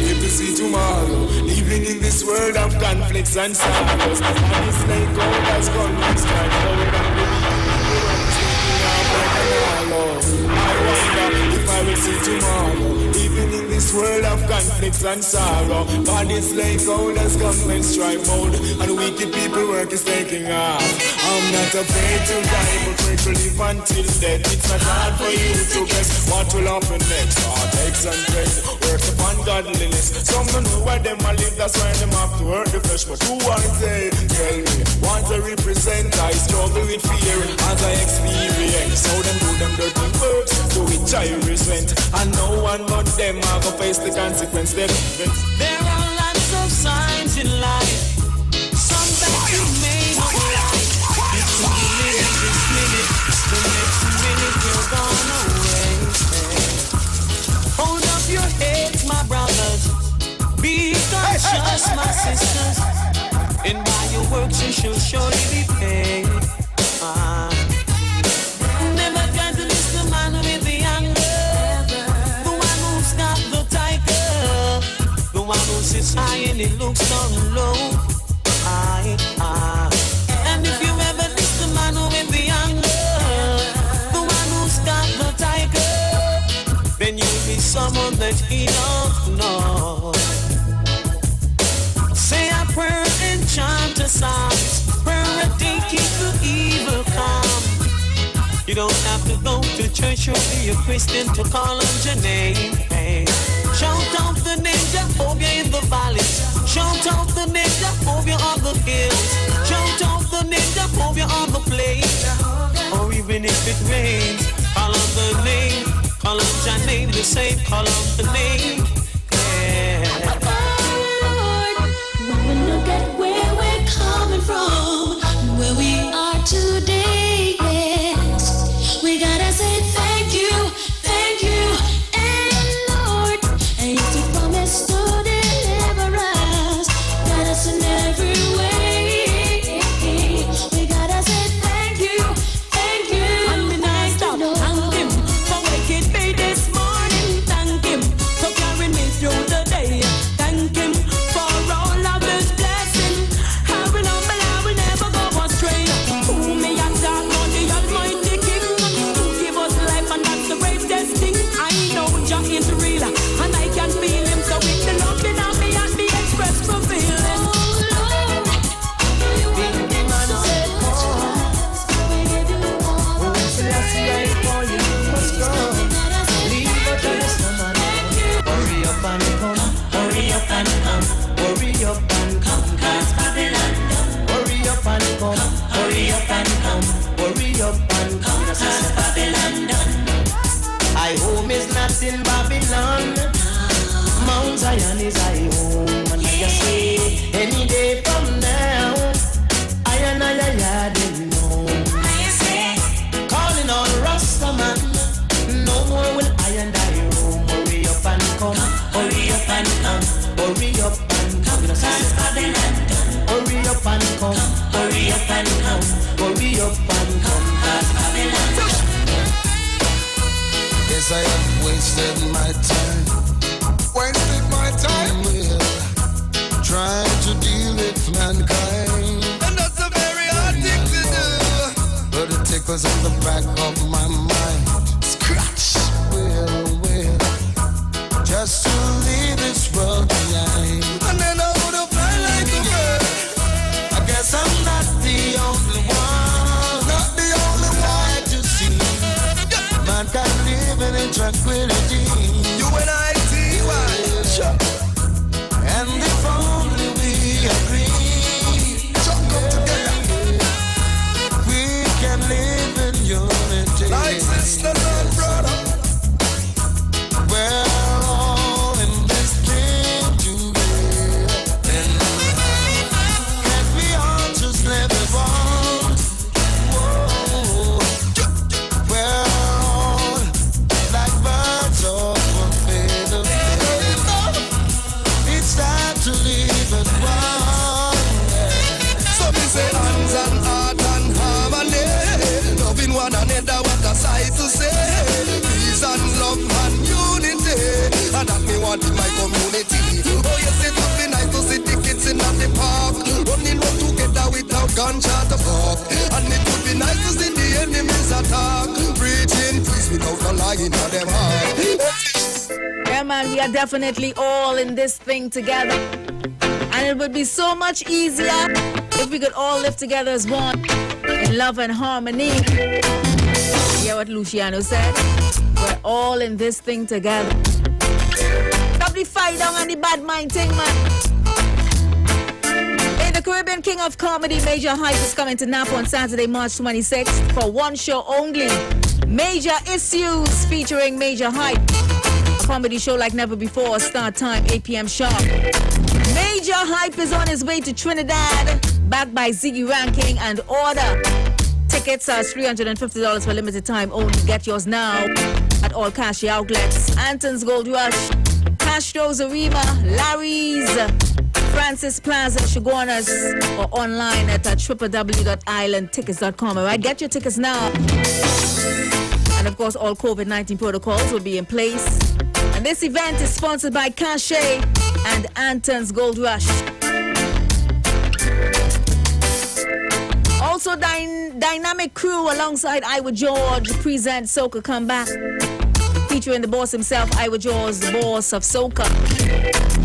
live to see tomorrow. Living in this world of conflicts and sorrows. And it's like gold has gone and strike gold and I wonder if I will see tomorrow. Living in this world of conflicts and sorrow. God is like gold has come and strike mode. And the wicked people work is taking off. I'm not afraid to die, but pray to live until death. It's not hard for you to guess what will happen next. Heartaches and pain, work upon godliness. Some don't know where them are live, that's why them have to hurt the flesh. But who are they? Tell me, want to represent, I struggle with fear as I experience. So them do them dirty works, to which I resent. And no one but them are gonna face the consequence. There are lots of signs in life. Some that you may not like. It's a minute, this minute, the next minute you're gone away. Hold up your heads, my brothers. Be conscious, my sisters. And by your works you shall surely be paid. Never try to miss the man with the anger. The one who's got the tiger. The one who sits high and it looks down low. And if you ever miss the man with the anger, the one who's got the tiger, then you'll be someone that he don't know. Say a prayer and chant a psalm. Prayer a day keep the evil calm. You don't have to go to church or be a Christian to call on your name. Hey. Shout out the name Jehovah in the valleys. Shout out the name Jehovah on the hills. Shout out the name Jehovah on the plains. Or even if it rains, call on the name. Call on your name the same. Call on the name. Yeah. When we look at where we're coming from, where we are today, yes, we gotta say thank you, and Lord, and you promised to deliver us, got us in every way. We gotta say thank you, and me not stop. Thank him for waking me this morning. Thank him for carrying me through the day. Thank him for all of his blessings. I will humble, I will never go astray. Who me and God, on the Almighty King, who give us life, and that's the greatest thing. I know Jah is real, and I can feel him. So with the love in me and the express for feeling. Big man said, when Selassie I call you, must go. Leave a dress, no man. Hurry up and come, hurry up and come, hurry up and come, cause Babylon done. Hurry up and come, hurry up and come, hurry up and come, cause Babylon done. I home is not in Babylon. Mount Zion is I home. And I say, any day from now, I didn't know. Calling on Rastaman, no more will I and I roam. Hurry up and come, hurry up and come, hurry up and come, cause Babylon done. Hurry up and come, hurry up and come, hurry up and come, cause Babylon done. Yes, I have wasted my time. Wasted my time with trying to deal with mankind. And that's a very hard thing to do. But it tickles on the back of my mind. Scratch. Well, just to leave this world behind. And then I would have fly like a bird. I guess I'm not the only one. Not the only one to see. Mankind living in tranquility. You and I, T.Y. Sure. And if only we agree, come together, we can live in side to say peace and love and unity, and that me want in my community. Oh yes, it would be nice to see the kids in the park running round together without gunshot to talk, and it would be nice to see the enemies attack, preaching peace without a lie in them heart. Yeah, man, we are definitely all in this thing together. And it would be so much easier if we could all live together as one in love and harmony. Hear what Luciano said? We're all in this thing together. Stop the fight down and the bad mind thing, man. Hey, the Caribbean King of Comedy, Major Hype, is coming to Napa on Saturday, March 26th for one show only. Major Issues featuring Major Hype. A comedy show like never before. Start time 8 p.m. sharp. Major Hype is on his way to Trinidad, backed by Ziggy Ranking and Order. Tickets are $350 for limited time only. Get yours now at all Cashy outlets. Anton's Gold Rush, Castro's Arima, Larry's, Francis Plaza, Shogunas, or online at www.islandtickets.com. Alright, get your tickets now. And of course, all COVID-19 protocols will be in place. And this event is sponsored by Cache and Anton's Gold Rush. Also, Dynamic Crew alongside Iwer George present Soca Comeback, featuring the boss himself, Iwer George, the boss of Soca,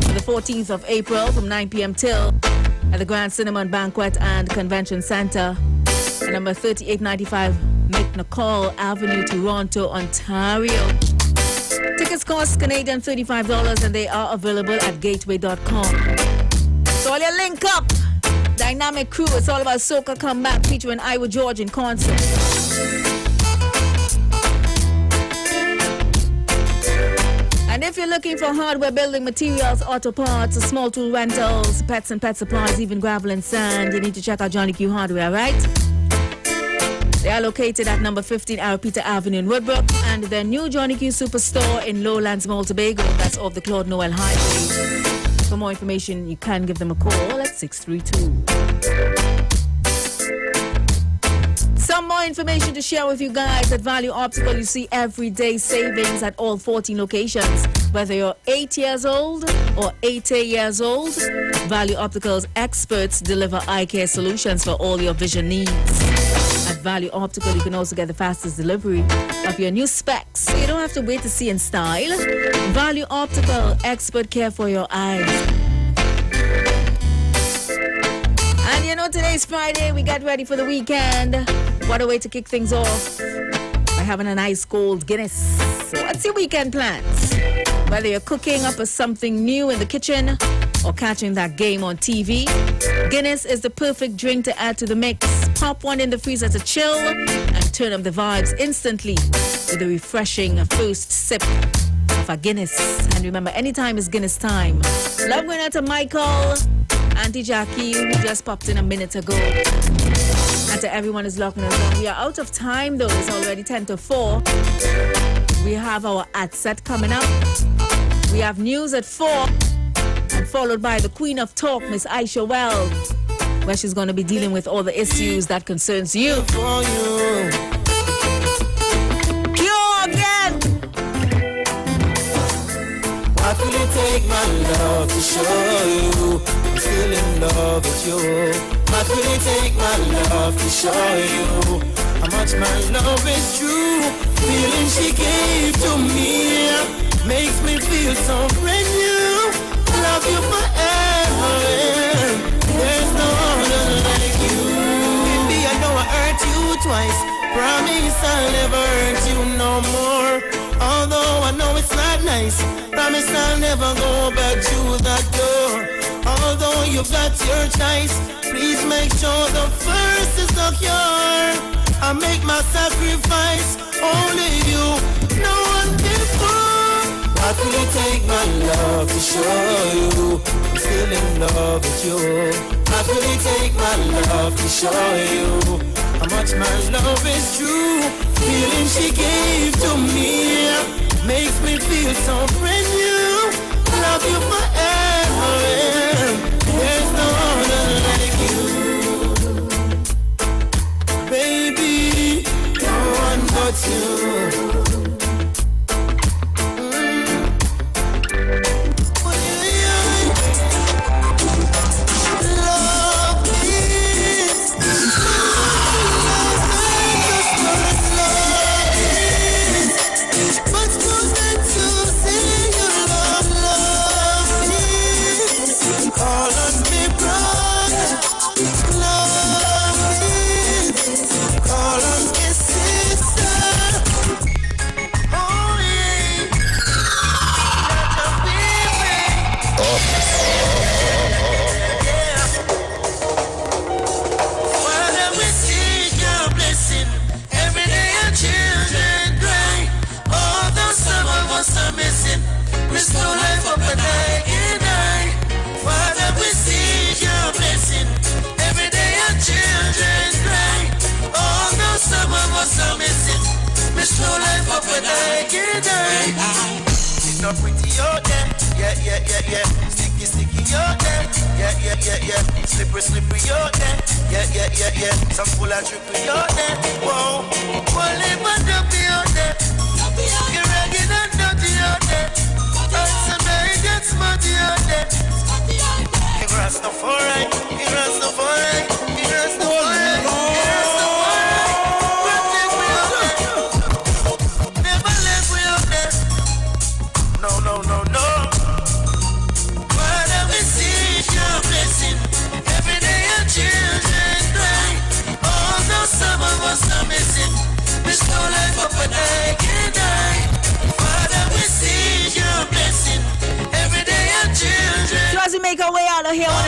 on the 14th of April from 9 p.m. till at the Grand Cinema and Banquet and Convention Center, at number 3895 McNicol Avenue, Toronto, Ontario. Tickets cost Canadian $35 and they are available at gateway.com. So all your link up. Dynamic Crew, it's all about Soca Comeback featuring Iwer George in concert. And if you're looking for hardware, building materials, auto parts, small tool rentals, pets and pet supplies, even gravel and sand, you need to check out Johnny Q Hardware, right? They are located at number 15 Arapita Avenue in Woodbrook, and their new Johnny Q Superstore in Lowlands Mall, Tobago. That's off the Claude Noel Highway. For more information, you can give them a call at 632. Some more information to share with you guys. At Value Optical, you see everyday savings at all 14 locations. Whether you're 8 years old or 80 years old, Value Optical's experts deliver eye care solutions for all your vision needs. At Value Optical, you can also get the fastest delivery of your new specs, so you don't have to wait to see in style. Value Optical, expert care for your eyes. And you know, today's Friday, we get ready for the weekend. What a way to kick things off by having a nice cold Guinness. So what's your weekend plans? Whether you're cooking up something new in the kitchen or catching that game on TV, Guinness is the perfect drink to add to the mix. Pop one in the freezer to chill and turn up the vibes instantly with a refreshing first sip of a Guinness. And remember, anytime is Guinness time. Love going out to Michael, Auntie Jackie, who just popped in a minute ago. And to everyone who's locking us down. We are out of time though. It's already 10 to 4. We have our ad set coming up. We have news at 4. And followed by the Queen of Talk, Miss Aisha Well, where she's going to be dealing with all the issues that concerns you. Pure again. What will it take, my love, to show you I'm still in love with you? What will it take, my love, to show you how much my love is true? Feeling she gave to me makes me feel so brand new. Love you forever. There's no other like you. Baby, I know I hurt you twice. Promise I'll never hurt you no more. Although I know it's not nice. Promise I'll never go back to that door. Although you've got your choice, please make sure the first is secure. I make my sacrifice, only you, no one before. What will it take, my love, to show you I'm still in love with you? What will it take, my love, to show you how much my love is true? Feeling she gave to me makes me feel so brand new. Love you forever. There's no other like you. Baby, no one but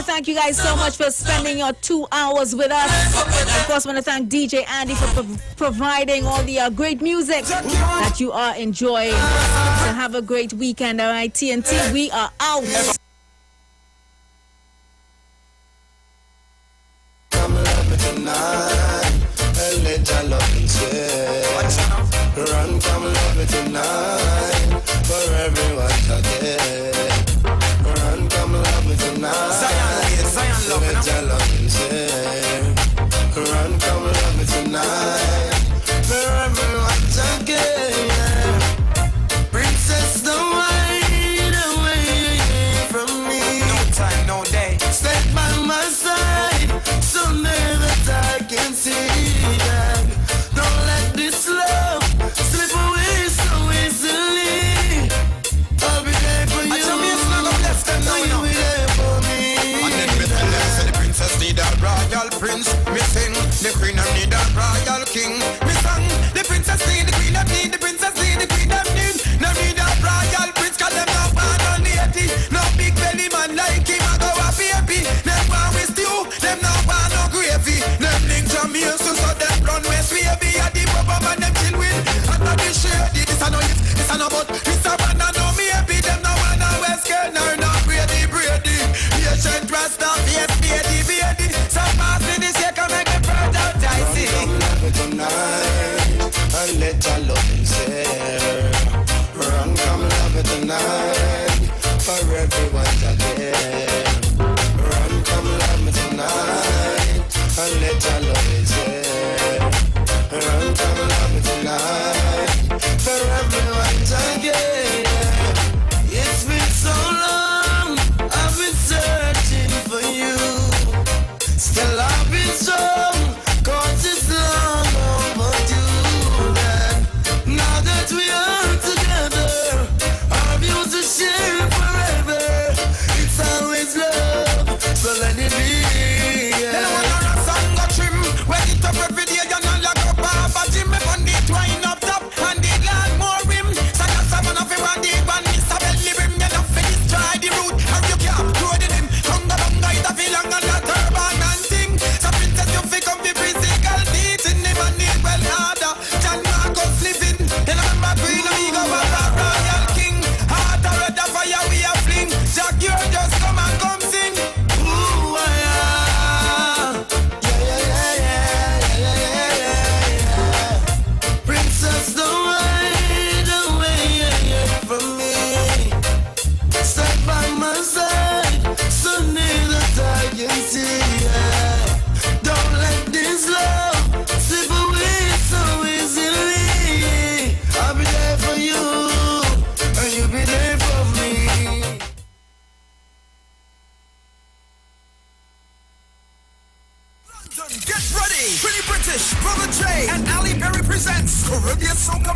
Thank you guys so much for spending your 2 hours with us. Of course, I want to thank DJ Andy for providing all the great music that you are enjoying. So have a great weekend, all right? TNT, we are out. Come love me tonight, a little loving run, come love me tonight, for everyone today. Run, come love me tonight. Zion love me run, come love me tonight, for everyone today. Princess, don't hide away from me. No time, no day. Stay by my side, someday that I can see that. Don't let this love slip away so easily. I'll be there for you.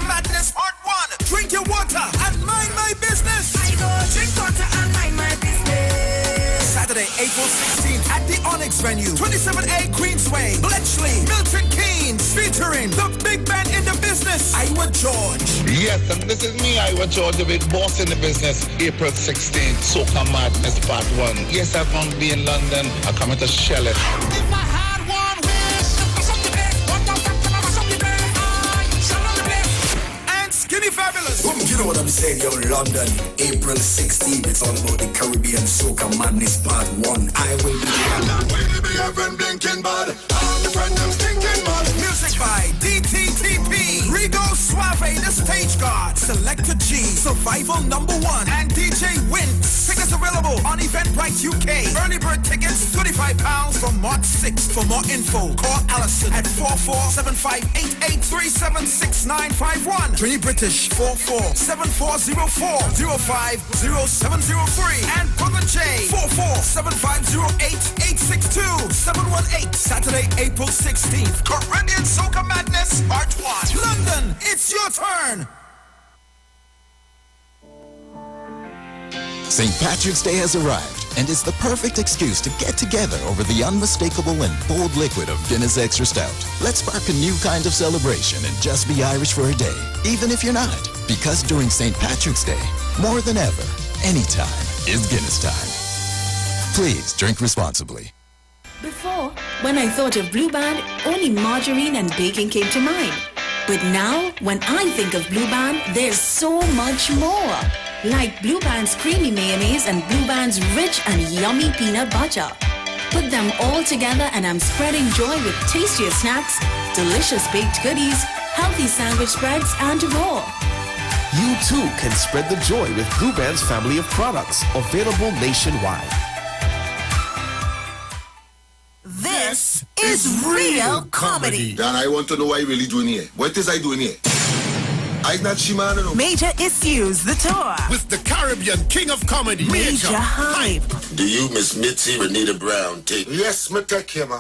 Madness Part 1. Drink your water and mind my business. I go drink water and mind my business. Saturday, April 16th at the Onyx venue, 27A Queensway, Bletchley, Milton Keynes, featuring the big band in the business, Iwer George. Yes, and this is me, Iwer George, the big boss in the business. April 16th, Soca Madness Part 1. Yes, I'm going to be in London. I'm coming to shell it. Skinny Fabulous. You know what I'm saying, yo, London, April 16th. It's all about the Caribbean Soca Madness Part 1. I will be there. Baby, everyone blinking bad. All the friend them stinking bad. Music by DTTP, Rigo Suave, the Stage God, Selector G, Survival number 1, and DJ Wince. Tickets available on Eventbrite UK. Early bird tickets, £25 from March 6th. For more info, call Allison at 447588376951. Trini British 447404050703 and Brother J 447508862718. Saturday, April 16th. Caribbean Soca Madness Part 1. London, it's your turn. St. Patrick's Day has arrived, and it's the perfect excuse to get together over the unmistakable and bold liquid of Guinness Extra Stout. Let's spark a new kind of celebration and just be Irish for a day, even if you're not. Because during St. Patrick's Day, more than ever, anytime is Guinness time. Please drink responsibly. Before, when I thought of Blue Band, only margarine and baking came to mind. But now, when I think of Blue Band, there's so much more. Like Blue Band's creamy mayonnaise and Blue Band's rich and yummy peanut butter. Put them all together and I'm spreading joy with tastier snacks, delicious baked goodies, healthy sandwich spreads, and more. You too can spread the joy with Blue Band's family of products, available nationwide. This is real comedy. Dan, I want to know what you really doing here. What is I doing here? I'm not Shimano. No. Major Issues, the tour. With the Caribbean King of Comedy, Major Hype. Do you, Miss Mitzi Renita Brown, take? Yes, me take him.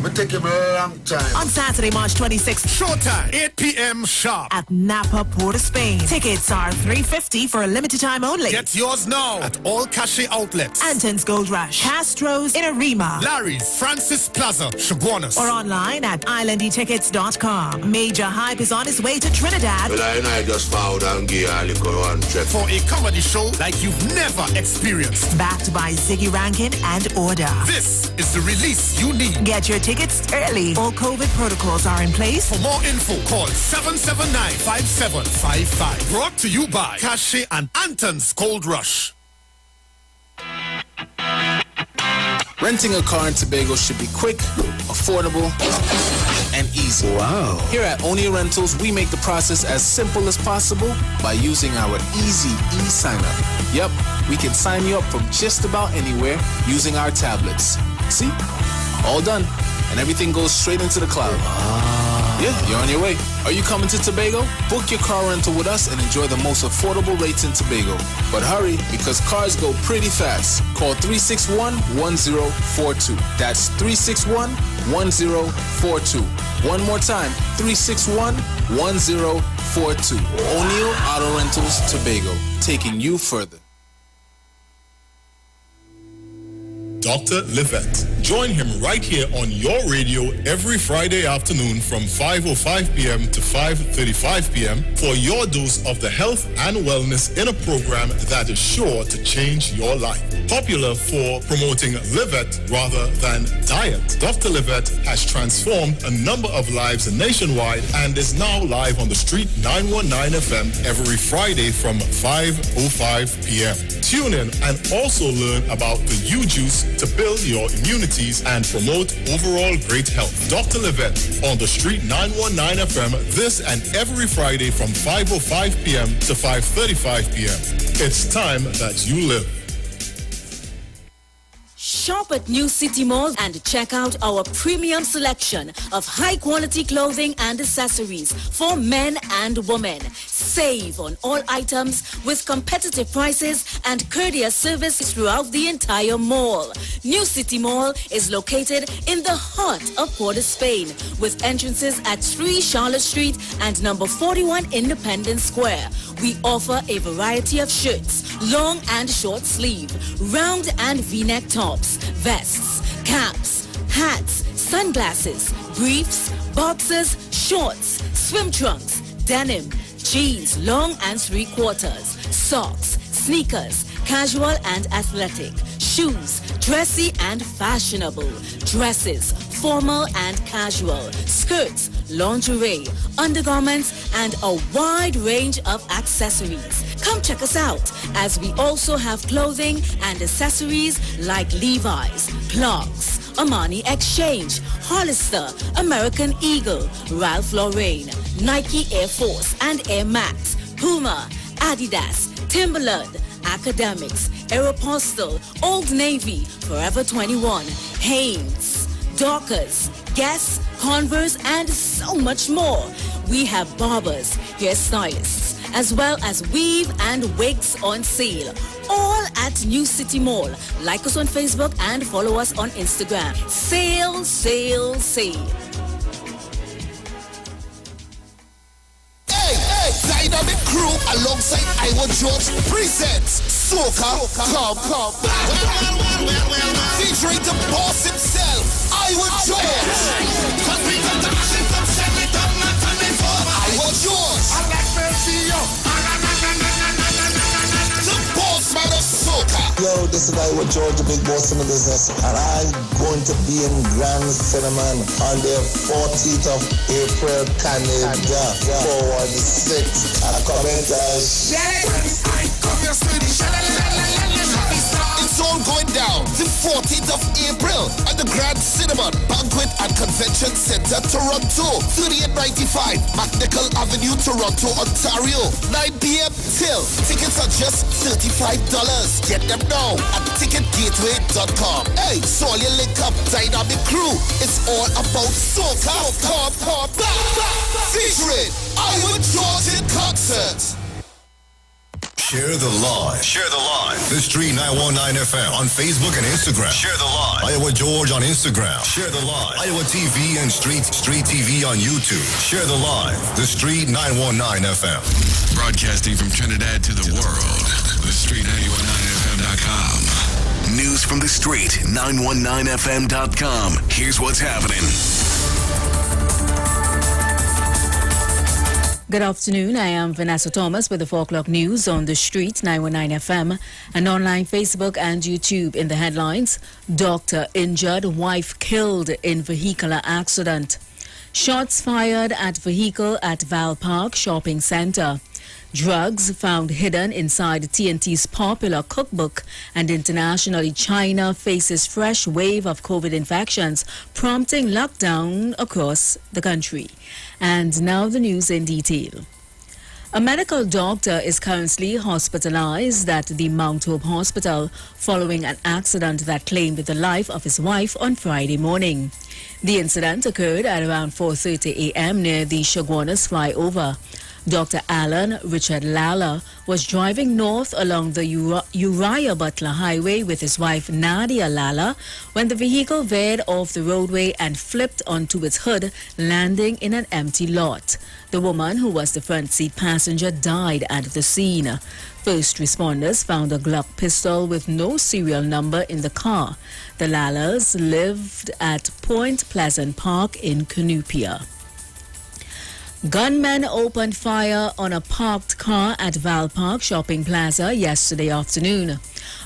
Me take him a long time. On Saturday, March 26th. Showtime, 8 p.m. sharp. At Napa, Port of Spain. Tickets are $350 for a limited time only. Get yours now at all cachet outlets. Anton's Gold Rush, Castro's in Arima, Larry's, Francis Plaza, Chaguanas. or online at islandytickets.com. Major Hype is on his way to Trinidad. Well, I just found and give a little one check. For a comedy show like you've never experienced. Backed by Ziggy Rankin and Order. This is the release you need. Get your tickets early. All COVID protocols are in place. For more info, call 779-5755. Brought to you by Cachet and Anton's Gold Rush. Renting a car in Tobago should be quick, affordable, and easy. Wow. Here at Onia Rentals, we make the process as simple as possible by using our easy e-sign-up. Yep, we can sign you up from just about anywhere using our tablets. See? All done. And everything goes straight into the cloud. Yeah, you're on your way. Are you coming to Tobago? Book your car rental with us and enjoy the most affordable rates in Tobago. But hurry, because cars go pretty fast. Call 361-1042. That's 361-1042. One more time, 361-1042. O'Neill Auto Rentals, Tobago, taking you further. Dr. Livette. Join him right here on your radio every Friday afternoon from 5:05 p.m. to 5:35 p.m. for your dose of the health and wellness in a program that is sure to change your life. Popular for promoting Livette rather than diet, Dr. Livette has transformed a number of lives nationwide and is now live on the Street 919 FM every Friday from 5:05 p.m. Tune in and also learn about the U-Juice to build your immunities and promote overall great health. Dr. Livette on the Street 919 FM this and every Friday from 5:05 p.m. to 5:35 p.m. It's time that you live. Shop at New City Mall and check out our premium selection of high-quality clothing and accessories for men and women. Save on all items with competitive prices and courteous service throughout the entire mall. New City Mall is located in the heart of Port of Spain with entrances at 3 Charlotte Street and number 41 Independence Square. We offer a variety of shirts, long and short sleeve, round and V-neck tops, vests, caps, hats, sunglasses, briefs, boxers, shorts, swim trunks, denim, jeans, long and 3/4, socks, sneakers, casual and athletic, shoes, dressy and fashionable, dresses, formal and casual, skirts, lingerie, undergarments, and a wide range of accessories. Come check us out as we also have clothing and accessories like Levi's, Clarks, Armani Exchange, Hollister, American Eagle, Ralph Lauren, Nike Air Force and Air Max, Puma, Adidas, Timberland, Academics, Aeropostale, Old Navy, Forever 21, Hanes, Dockers, Guess, Converse, and so much more. We have barbers, hairstylists, as well as weave and wigs on sale. All at New City Mall. Like us on Facebook and follow us on Instagram. Sale, sale, sale. Dynamic crew alongside Iwer George presents Soca Come. Featuring the boss himself, Iwer George. Iwer George. The boss man of Soca. Yo, this is Iwer George, the big boss in the business, and I'm going to be in Grand Cinnamon on the 14th of April, Canada, forward the 6th. It's all going down the 14th of April at the Grand Cinnamon Banquet and Convention Center, Toronto, 3895 McNichol Avenue, Toronto, Ontario, 9 p.m. till. Tickets are just $35. Get them now at ticketgateway.com. Hey, so all your link up Dynamic Crew. It's all about Soca. Come. Featuring Iwer George in concert. Share the live. Share the live. The Street 919 FM on Facebook and Instagram. Share the live. Iwer George on Instagram. Share the live. Iowa TV and Street TV on YouTube. Share the live. The Street 919 FM. Broadcasting from Trinidad to the world. The Street 919FM.com. News from the Street 919FM.com. Here's what's happening. Good afternoon. I am Vanessa Thomas with the 4 o'clock news on the Street 919 FM and online Facebook and YouTube. In the headlines, doctor injured, wife killed in vehicular accident. Shots fired at vehicle at Val Park Shopping Center. Drugs found hidden inside TNT's popular cookbook, and internationally, China faces fresh wave of COVID infections, prompting lockdown across the country. And now the news in detail. A medical doctor is currently hospitalized at the Mount Hope Hospital following an accident that claimed the life of his wife on Friday morning. The incident occurred at around 4:30 a.m. near the Chaguanas flyover. Dr. Alan Richard Lala was driving north along the Uriah Butler Highway with his wife Nadia Lala when the vehicle veered off the roadway and flipped onto its hood, landing in an empty lot. The woman, who was the front seat passenger, died at the scene. First responders found a Glock pistol with no serial number in the car. The Lalas lived at Point Pleasant Park in Cunupia. Gunmen opened fire on a parked car at Val Park Shopping Plaza yesterday afternoon.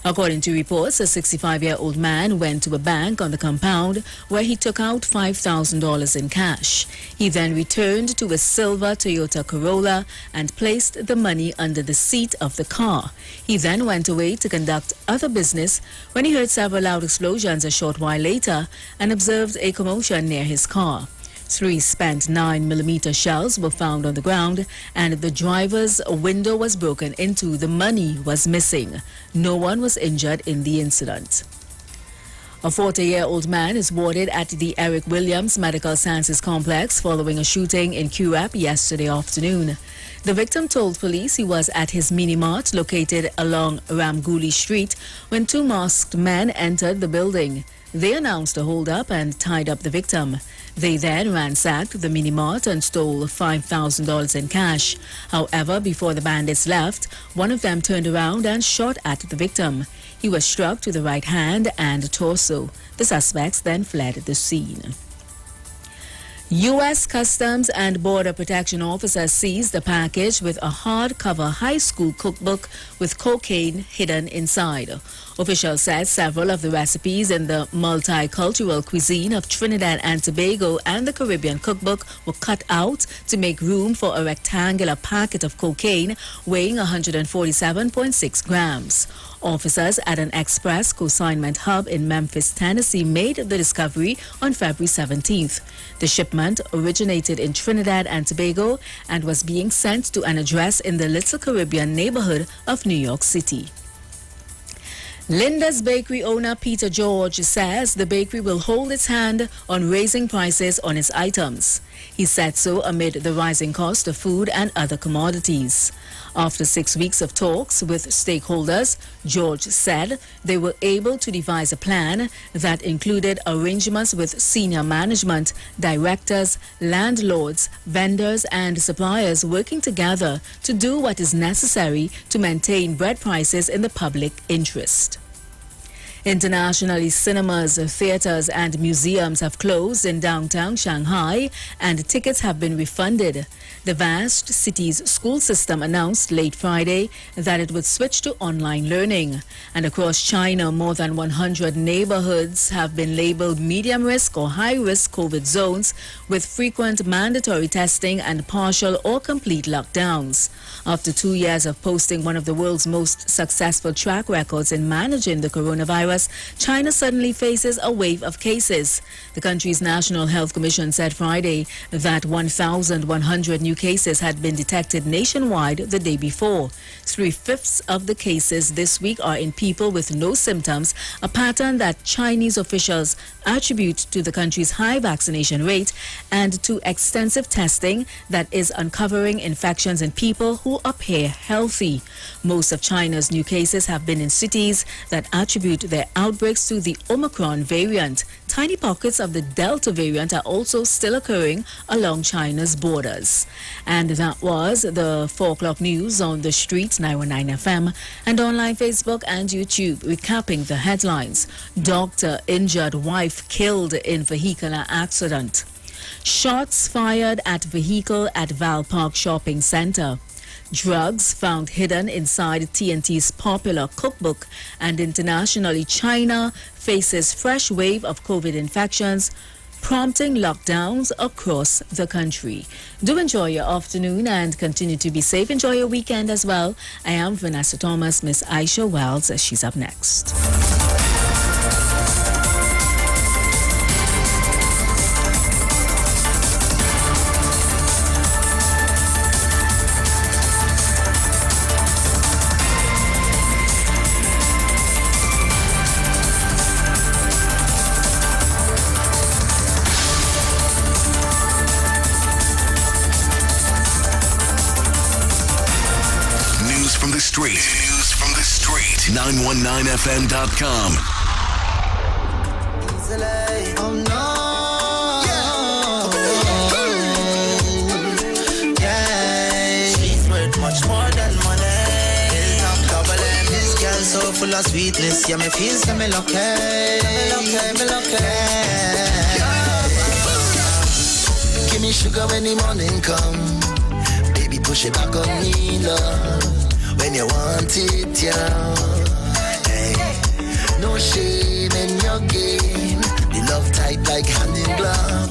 According to reports, a 65-year-old man went to a bank on the compound where he took out $5,000 in cash. He then returned to a silver Toyota Corolla and placed the money under the seat of the car. He then went away to conduct other business when he heard several loud explosions a short while later and observed a commotion near his car. 3 spent 9mm shells were found on the ground, and the driver's window was broken into. The money was missing. No one was injured in the incident. A 40-year-old man is warded at the Eric Williams Medical Sciences Complex following a shooting in QRAP yesterday afternoon. The victim told police he was at his mini-mart located along Ramguli Street when two masked men entered the building. They announced a hold-up and tied up the victim. They then ransacked the mini-mart and stole $5,000 in cash. However, before the bandits left, one of them turned around and shot at the victim. He was struck to the right hand and torso. The suspects then fled the scene. U.S. Customs and Border Protection officers seized a package with a hardcover high school cookbook with cocaine hidden inside. Officials said several of the recipes in the multicultural cuisine of Trinidad and Tobago and the Caribbean cookbook were cut out to make room for a rectangular packet of cocaine weighing 147.6 grams. Officers at an express consignment hub in Memphis, Tennessee made the discovery on February 17th. The shipment originated in Trinidad and Tobago and was being sent to an address in the Little Caribbean neighborhood of New York City. Linda's bakery owner Peter George says the bakery will hold its hand on raising prices on its items. He said so amid the rising cost of food and other commodities. After 6 weeks of talks with stakeholders, George said they were able to devise a plan that included arrangements with senior management, directors, landlords, vendors and suppliers working together to do what is necessary to maintain bread prices in the public interest. Internationally, cinemas, theaters and museums have closed in downtown Shanghai and tickets have been refunded. The vast city's school system announced late Friday that it would switch to online learning. And across China, more than 100 neighborhoods have been labeled medium risk or high risk COVID zones with frequent mandatory testing and partial or complete lockdowns. After 2 years of posting one of the world's most successful track records in managing the coronavirus, China suddenly faces a wave of cases. The country's National Health Commission said Friday that 1,100 new cases had been detected nationwide the day before. 3/5 of the cases this week are in people with no symptoms, a pattern that Chinese officials attribute to the country's high vaccination rate and to extensive testing that is uncovering infections in people who appear healthy. Most of China's new cases have been in cities that attribute their outbreaks to the Omicron variant. Tiny pockets of the Delta variant are also still occurring along China's borders. And that was the 4 o'clock news on the streets, 919 FM, and online Facebook and YouTube, recapping the headlines. Doctor injured, wife killed in vehicular accident. Shots fired at vehicle at Val Park Shopping Center. Drugs found hidden inside TNT's popular cookbook. And internationally, China faces fresh wave of COVID infections, prompting lockdowns across the country. Do enjoy your afternoon and continue to be safe. Enjoy your weekend as well. I am Vanessa Thomas. Miss Aisha Wells, she's up next. News from the street. 919fm.com. Oh no. Yeah. She's worth much more than money. Hilltop double M. This girl so full of sweetness. Yeah, me feel so me lucky. Me lucky. Give me sugar when the morning come. Baby, push it back on me, love. When you want it, yeah. Hey, no shame in your game. The love tight like hand in glove.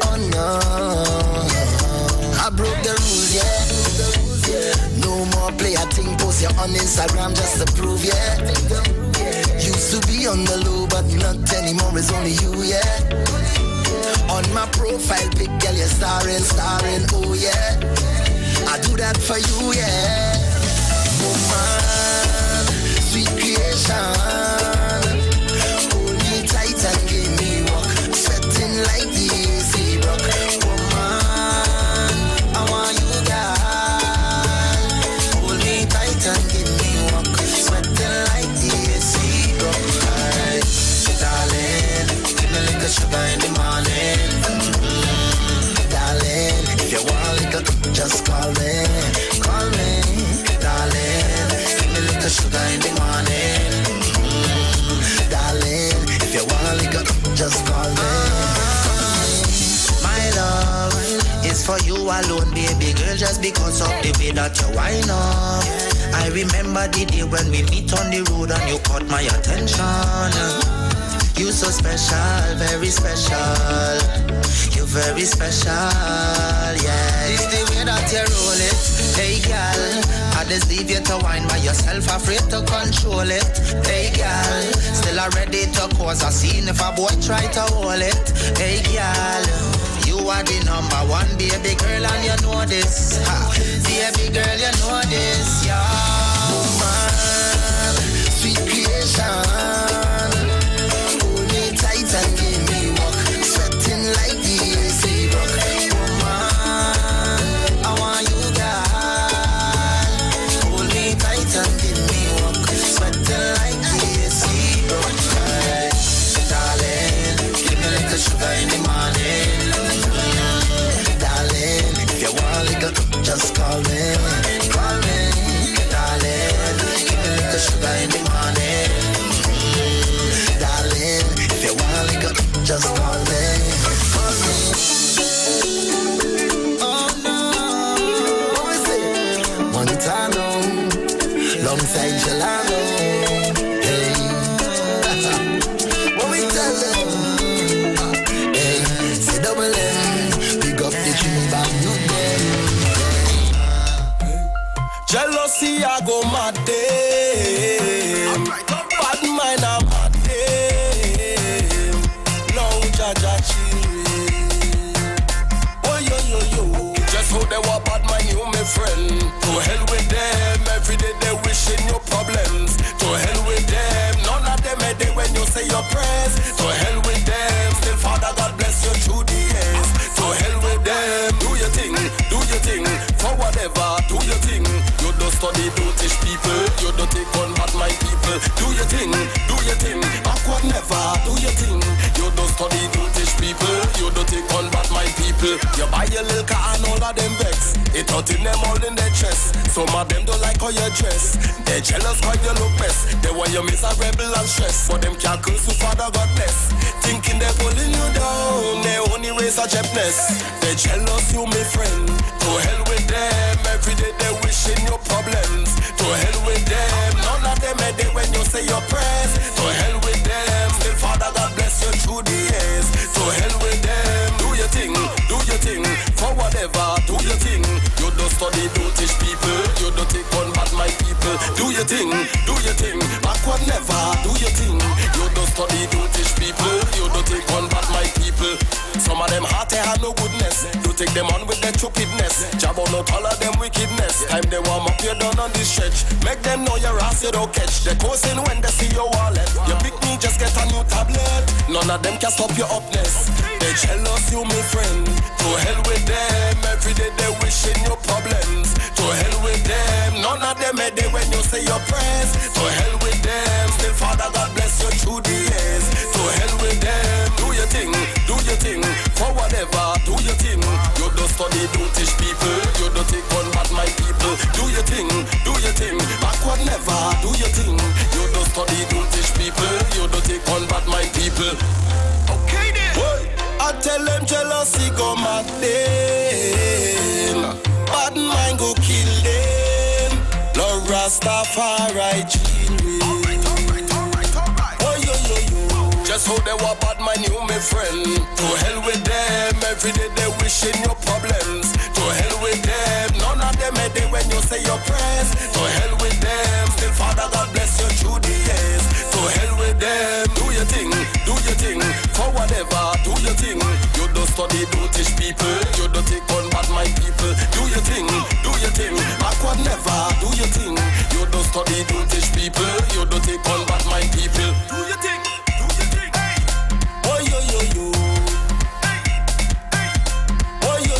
Oh no, I broke the rules, yeah. No more play a thing, post you on Instagram just to prove, yeah. Used to be on the low, but not anymore. It's only you, yeah. On my profile pic, girl, you're starring, oh yeah. I do that for you, yeah. Woman, sweet creation. you alone, baby girl, just because of the way that you whine up. I remember the day when we meet on the road and you caught my attention. You so special, very special. You're very special, yeah. It's the way that you roll it, hey girl. I just leave you to whine by yourself, afraid to control it, hey girl. Still ready to cause a scene if a boy try to hold it, hey girl. You are the number one, baby girl, and you know this. Ha. Baby girl, you know this, yeah. Man, sweet creation. Hold me tight and give me walk. Sweating like the AC rock. Woman, I want you, girl. Hold me tight and give me walk. Sweating like the AC rock. Darling, give me like a sugar in the morning. Darling, if you want like just call me. Call me, darling. Give me like a sugar in the morning. Darling, if you want like just call me. Call me. Oh no, what was it? Montano, alongside Gelano. Hey, what we tell them? Hey, say double M, big up the tree back you them. Jealousy, I go mad them. Bad mind, I'm mad them. Long Jaja children. Oh, yo. Just how they were bad mind, you, my friend. To hell with them. Every day they wishing you problems. To hell with them. None of them a day when you say your prayers. To hell with them. Still, Father God bless you through the years. To hell with them. Do your thing. For whatever, do your thing. You don't study, don't teach people. You don't take on bad mind people. Do your thing. Backward never, do your thing. You don't study, don't teach people. You don't take on bad mind people. You buy your little car and all of them vex. It out in them all in their chest. Some of them don't like how you dress. They jealous how you look best. They want you miserable and stress. For them can't curse who Father God bless. Thinking they're pulling you down. They only raise a gentness. They jealous you, my friend. To hell with them. Every day they wishing you problems. To hell with them. None of them a day when you say your prayers. To hell with them. Still Father God bless you through the years. To hell with them. Do your thing. For whatever, do your thing. You don't study, don't teach people. You don't take on bad my people. Do your thing. Backward never, do your thing. You don't study, don't teach people. You don't take on bad my people. Some of them heart they have no goodness. You take them on with their stupidness. Jab on out all of them wickedness. Time they warm up, you done on this stretch. Make them know your ass you don't catch. They coursing when they see your wallet. You pick me, just get a new tablet. None of them can stop your upness. They jealous you, my friend. To hell with them. Every day they wishing you problems. To hell with them. None of them a day when you say your prayers. To hell with them. Still Father God bless you through the years. To hell with them. Do your thing. For whatever, do your thing. You don't study, don't teach people. You don't take on bad my people. Do your thing. Backward never, do your thing. You don't study, don't teach people. You don't take on bad my people. Okay then. What? I tell them jealousy go mad them. Bad mind go kill them. Lord Rastafari children. Oh yo. Just how they were bad mind you, my friend. To hell with them. Every day they wishing you problems. To hell with them. None of them a day when you say your prayers. To hell with them. Still Father God bless you through the years. To hell with them. Do your thing. For whatever, do your thing. You don't study, don't teach people. You don't take on bad my people. Do your thing. Backward never, do your thing. You don't study, don't teach people. You don't take on bad my people. Do your thing. Oh yo. Oh yo.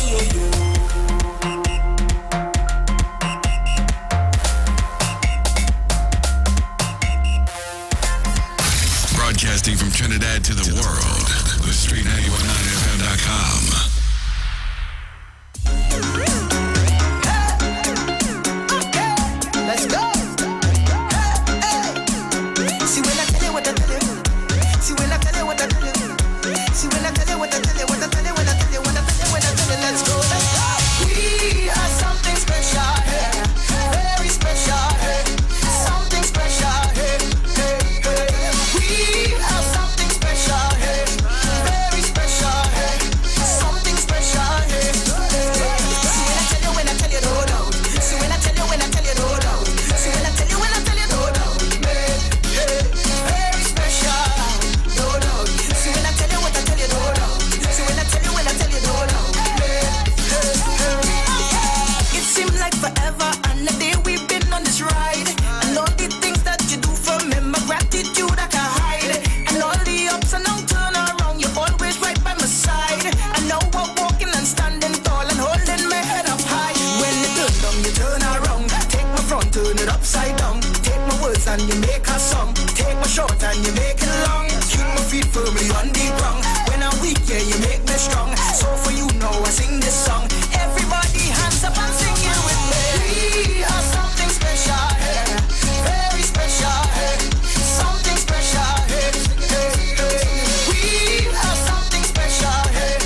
Broadcasting from Trinidad to the world. The Street 919FM.com. Let's go. See when I tell you what I tell you. See when I tell you what I tell you. See when I tell you what I tell you. What I tell you, what I tell you, what I tell you, what I tell you. Let's go. forever and the day we've been on this ride. And all the things that you do for me, my gratitude I can hide. And all the ups and downs turn around, you're always right by my side. And now I'm walking and standing tall and holding my head up high. When you turn down, you turn around. Take my front, turn it upside down. Take my words and you make a song. Take my short and you make it long. Keep my feet firmly on the ground. When I'm weak, yeah, you make me strong. So for you now, I sing this song. Everybody hands up and sing it with me. We are something special, hey. Very special, hey. Something special, hey. Hey, hey. We are something special, hey.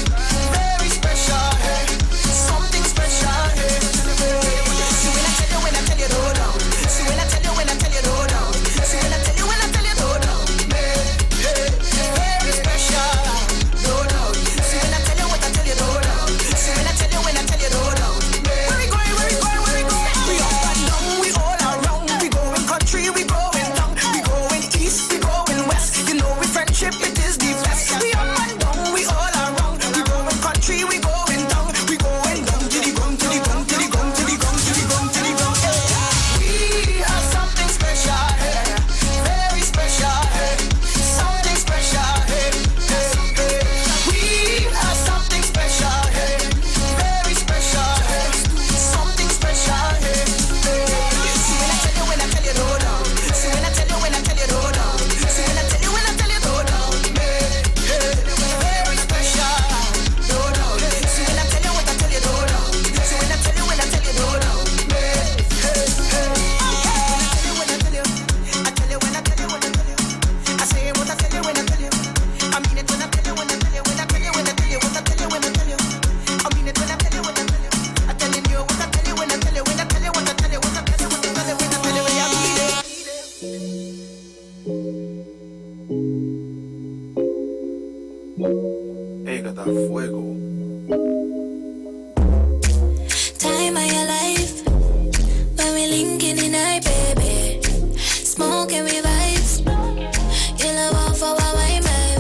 Very special, hey. Something special, hey. See when I tell you, go down. See when I tell you, go down. See when I tell you, go down. Hey, hey. Very special, go down. See when I tell you, go down. See when I tell you, go down. Where we going, where we going, where we going? We up and down, we all around. We going country, we going down. We going east, we going west. You know we friendship, it is the best. We up and down, we all around. We going country, we going down. We going down to the ground, to the ground, to the ground, to the ground, to the ground, to the ground. We are something special, hey. Very special, hey. Something special, hey. Hey, hey. We are something special, hey. Very special, hey. Something special, hey. Hey. See when I tell you, go down. See when I tell you, go down. See when I tell you, go down. Hey, hey. Very special, go down. See when I tell you, go down. See when I tell you, go down. Hey, hey, hey. When I tell you, I tell you, when I tell you, I say what I tell you, when I tell you. I mean it when I tell you, when I tell you, when I tell you, when I tell you, what I tell you, when I tell you. I mean it when I tell you, when I tell you. I'm telling you what I tell you, when I tell you, when I tell you, what I tell you, what I tell you, what I tell you, when I tell you, when I mean it. Pega fuego. Time of your life when we linking in night, baby. Smoking we vibes. You love off for my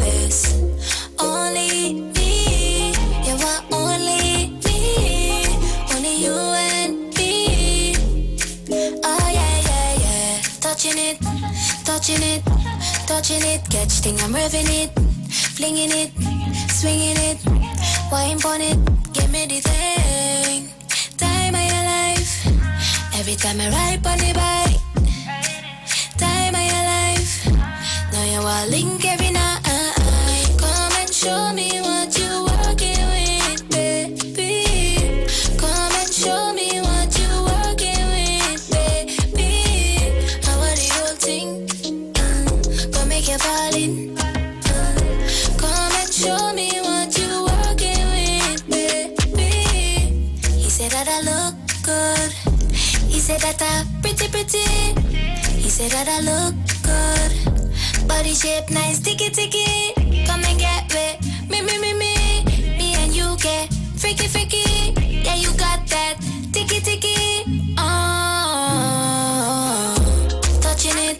waist. Only me, you want only me. Only you and me. Oh yeah, yeah, yeah. Touching it, touching it, touching it. Catch thing, I'm revving it. Flinging it, swinging it, wine on it, give me the thing. Time of your life, every time I ride on the bike. Time of your life, now you want link every night. Come and show me what you working with, baby. Come and show me what you working with, baby. How are the whole thing? Gonna make you fall in. Show me what you working with, baby. He said that I look good. He said that I'm pretty, pretty. He said that I look good. Body shape nice, ticky, ticky. Come and get with me. Me and you get freaky, freaky. Yeah, you got that ticky, ticky. Oh, touching it,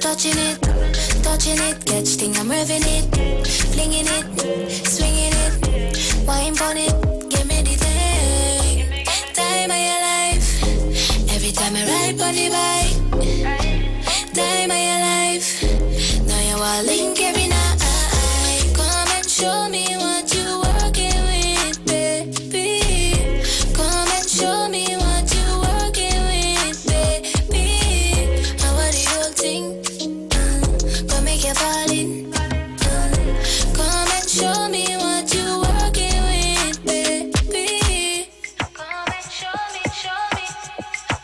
touching it, touching it. Catch thing, I'm revving it. Flinging it, swinging it, wine on it, give me the thing. Time of your life, every time I ride on the bike. Time of your life, now you are link every night. Come and show me what you working with, baby. Come and show me what you working with, baby. How are the whole thing? Gonna make you fall in. Show me what you working with, baby. Come and show me, show me.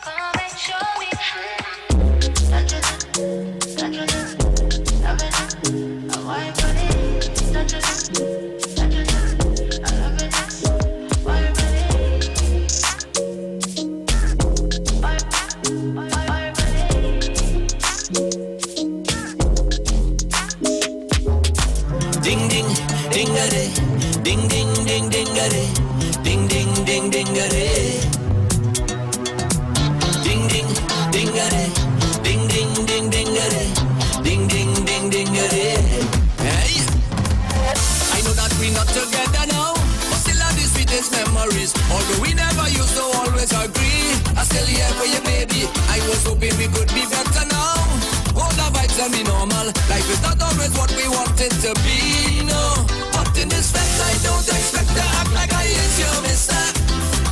Come and show me. here for you, baby. I was hoping we could be better now. All the vibes and be normal. Life is not always what we want it to be, no. But in this fest, I don't expect to act like I is your mister.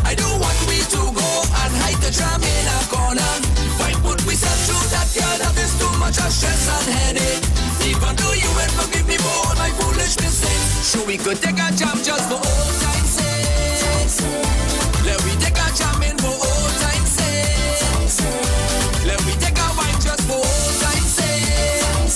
I don't want we to go and hide the jam in a corner. Why put we self through that girl? That is too much of stress and headache. Even though you will forgive me for all my foolish mistakes. Sure, we could take a jam just for old time's sake. Let me take a jam in for old time's sake. Let me take a wine just for old time's sake.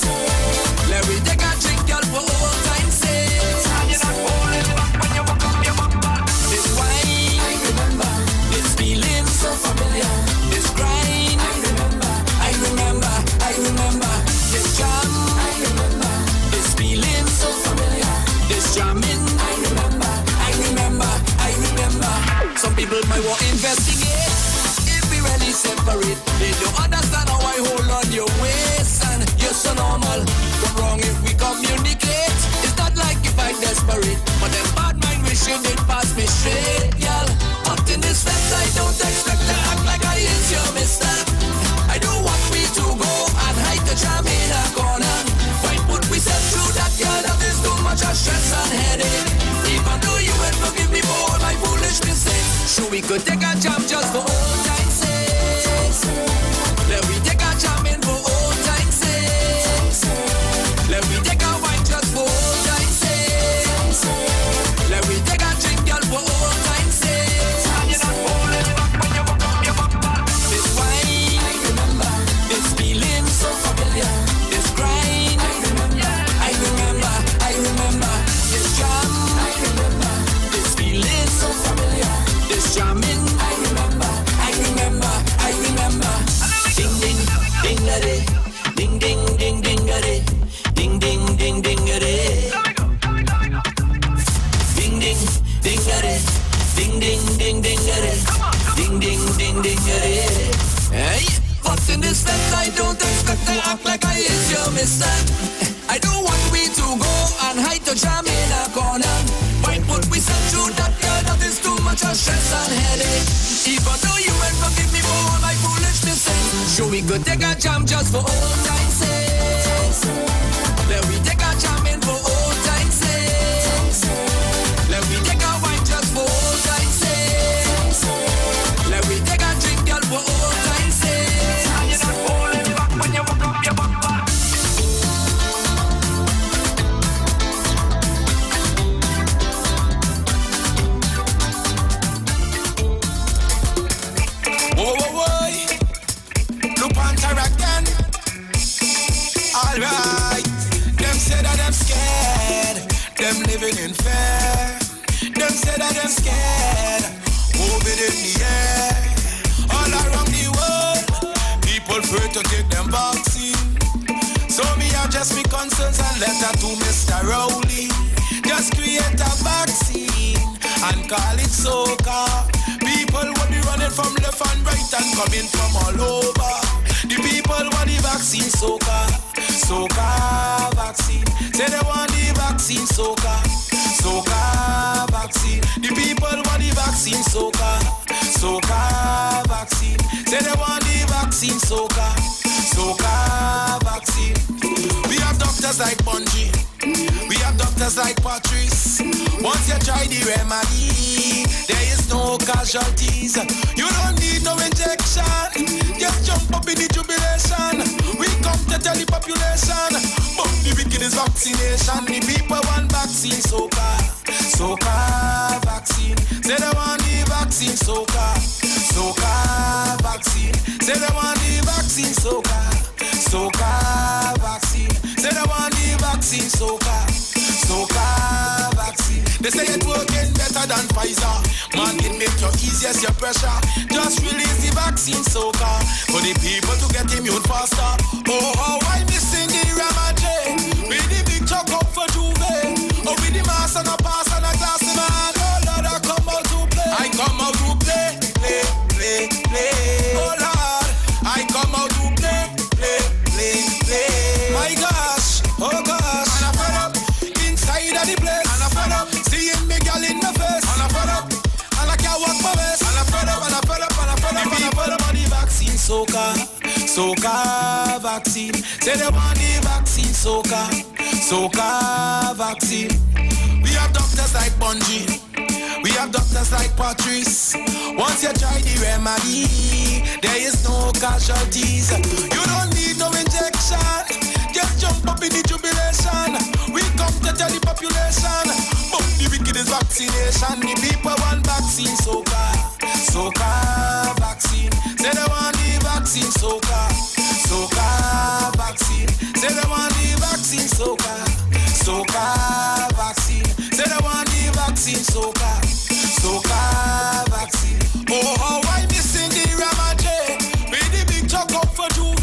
Let me take a drink, girl, for old time's sake. And you're not holding back when you walk up your bumper. This wine, I remember. This feeling, so familiar. This grind, I remember. I remember, I remember. This jam, I remember. This feeling, so familiar. This jamming, I remember. I remember, I remember. Some people might want to investigate if we really separate. They don't understand how I hold on your waist, and you're so normal. Not wrong if we communicate. It's not like if I'm desperate, but them bad mind wishing it pass me straight, girl. But in this fest, I don't expect to act like I is your mister. I don't want me to go and hide the jam in a corner. Why put we self through that, girl? That is too much of stress and headache. Even though you will forgive me for all my foolish mistakes. Sure, we could take a jam just for old time's sake. Let me take a jam in for old time's sake. Let me take a wine just for old time's sake. Let me take a drink, girl, for old time's sake. And you're not holding back when you walk up your bumper. This wine, I remember. This feeling, so familiar. This grind, I remember. I remember, I remember. This jam, I remember. This feeling, so familiar. This jamming, I remember. I remember, I remember. Ding ding, ding a day. Ding ding, ding ding a day. Ding ding, ding ding a day. Ding ding, ding a day. Ding ding, ding ding a day. Ding ding, ding ding a day. Hey, but in this fest I don't expect to act like I is your mister. I don't want we to go and hide the jam in a corner. Why put we self through that, girl? That is too much of stress and headache. Even though you will forgive me for all my foolish mistakes. Sure, we could take a jam just for old time's sake. Let me take a jam in for old time's sake. Let me take a wine just for old time's sake. Let me take a drink, girl, for old time's sake. And you're not holding back when you walk up your bumper. Whoa, whoa, whoa. Look on her again. Alright. Them say that them scared. Them living in fear. Them say that them scared. Moving in the air. All around the world. People afraid to take them vaccine. So me have just me concerns and letter to Mr. Rowley. Just create a vaccine and call it soca. People will be running from left and right and coming from all over. The people want the vaccine, soca. Soca vaccine. Say they want the vaccine, soca. Soca vaccine. The people want the vaccine, soca. Soca vaccine. Say they want the vaccine, soca. Soca vaccine. We have doctors like Bungie. We have doctors like Patrice. Once you try the remedy, there is no casualties. You don't need no injection. Just jump up in the jubilation. We come to tell the population, but the wicked is vaccination. The people want vaccine, soca. Soca vaccine. Say they want the vaccine, soca. Soca vaccine. Say they want the vaccine, soca. Soca vaccine. Say they want the vaccine, soca. Soca vaccine. They say it's working better than Pfizer. Man, it make you easier your pressure. Just release the vaccine, soca. For the people to get immune faster. Oh, how I missing the Ramaje. With the big chuck up for Juve. Oh, with the mask and a pass and a glass in my hand. Oh, Lord, I come out to play. I come out to play, play, play, play. Oh, Lord, I come out to play, play, play, play. My gosh, oh gosh. And I fed up inside of the place. And I fed up seeing me girl in the face. And I fed up, and I can't walk my waist. And I fed up, and I fed up, and I fed up, and I fed up. soca, soca vaccine. Say they want the vaccine, soca, soca vaccine. We have doctors like Bungie. We have doctors like Patrice. Once you try the remedy, there is no casualties. You don't need no injection. Just jump up in the jubilation. We come to tell the population, but the wicked is vaccination. The people want vaccine, soca, soca vaccine. Say they want the vaccine, soca, soca vaccine. Say they want the vaccine, soca, soca vaccine. Say they want the vaccine, soca, soca vaccine. Oh, how I missing the Ramaje? With the big chuck up for Juve.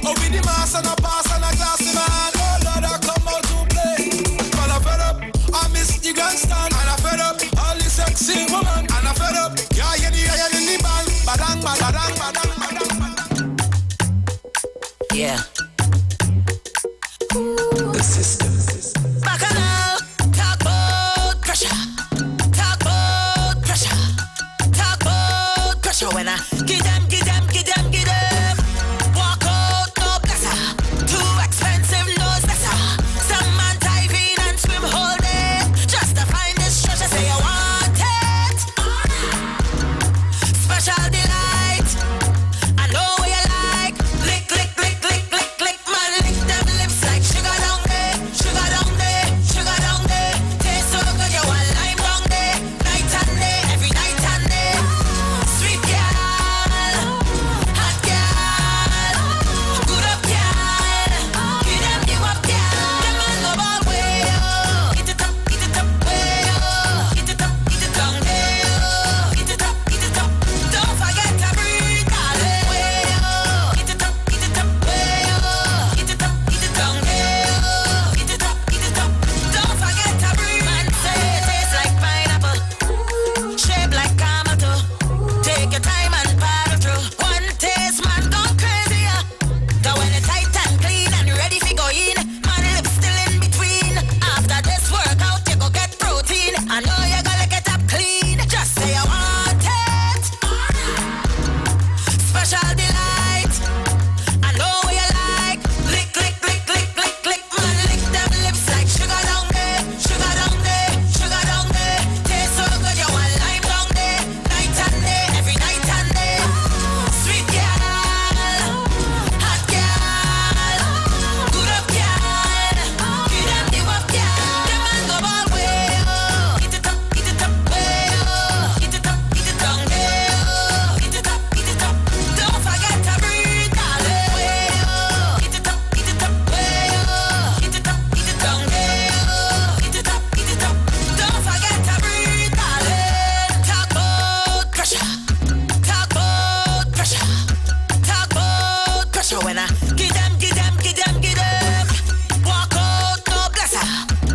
Oh, with the mass and a pass and a glassy man. Oh, Lord, I come out to play. But I fed up, I miss the grandstand. And I fed up, all the sexy woman. And I fed up, yeah, in the band. Badang, badang, badang, badang, badang. Yeah. The system. Bacchanal, talk about pressure. Talk about pressure. Talk about pressure. When I give them. Walk out, no blesser. Too expensive, no lesser. Some man dive in and swim whole day just to find this treasure. Say you want it. Special delight. I know what you like. Lick, lick, lick, lick, lick, lick. Man, lick them lips like sugar down there. Sugar down there, sugar down there. Taste so good, you want lime down there. Night and day, every night and day. Sweet girl, hot girl, good up girl. Give them the up girl. Them man go ball way up. Eat it up way up. Eat it down there. Eat it up. Don't forget to breathe, darling. Way up. Eat it up way up. Eat it down there. Eat it up. Don't forget to breathe. Man say it tastes like pineapple, shape like camel toe. Take your time and paddle through. One taste, man, gone crazy, yeah. Go when it's tight and clean and ready for go in. Man, lips still in between. After this workout, you go get protein. I know you gotta get up clean. Just say you want it. Special delight. I know what you like. Lick, lick, lick, lick, lick, lick. Man, lick them lips like sugar down there. Sugar down there, sugar down there. Taste so good, you want lime down there. Night and day, every night and day. Sweet girl, hot girl, good up girl. Give them the up girl. Them man go ball way up. Eat it up way up. Eat it down there. Eat it up. Don't forget to breathe, darling. Way up. Eat it up way up. Eat it down there. Eat it up. Don't forget to breathe, darling. Talk about pressure. Talk about pressure. Talk about pressure. When I give them. Walk out, no blesser.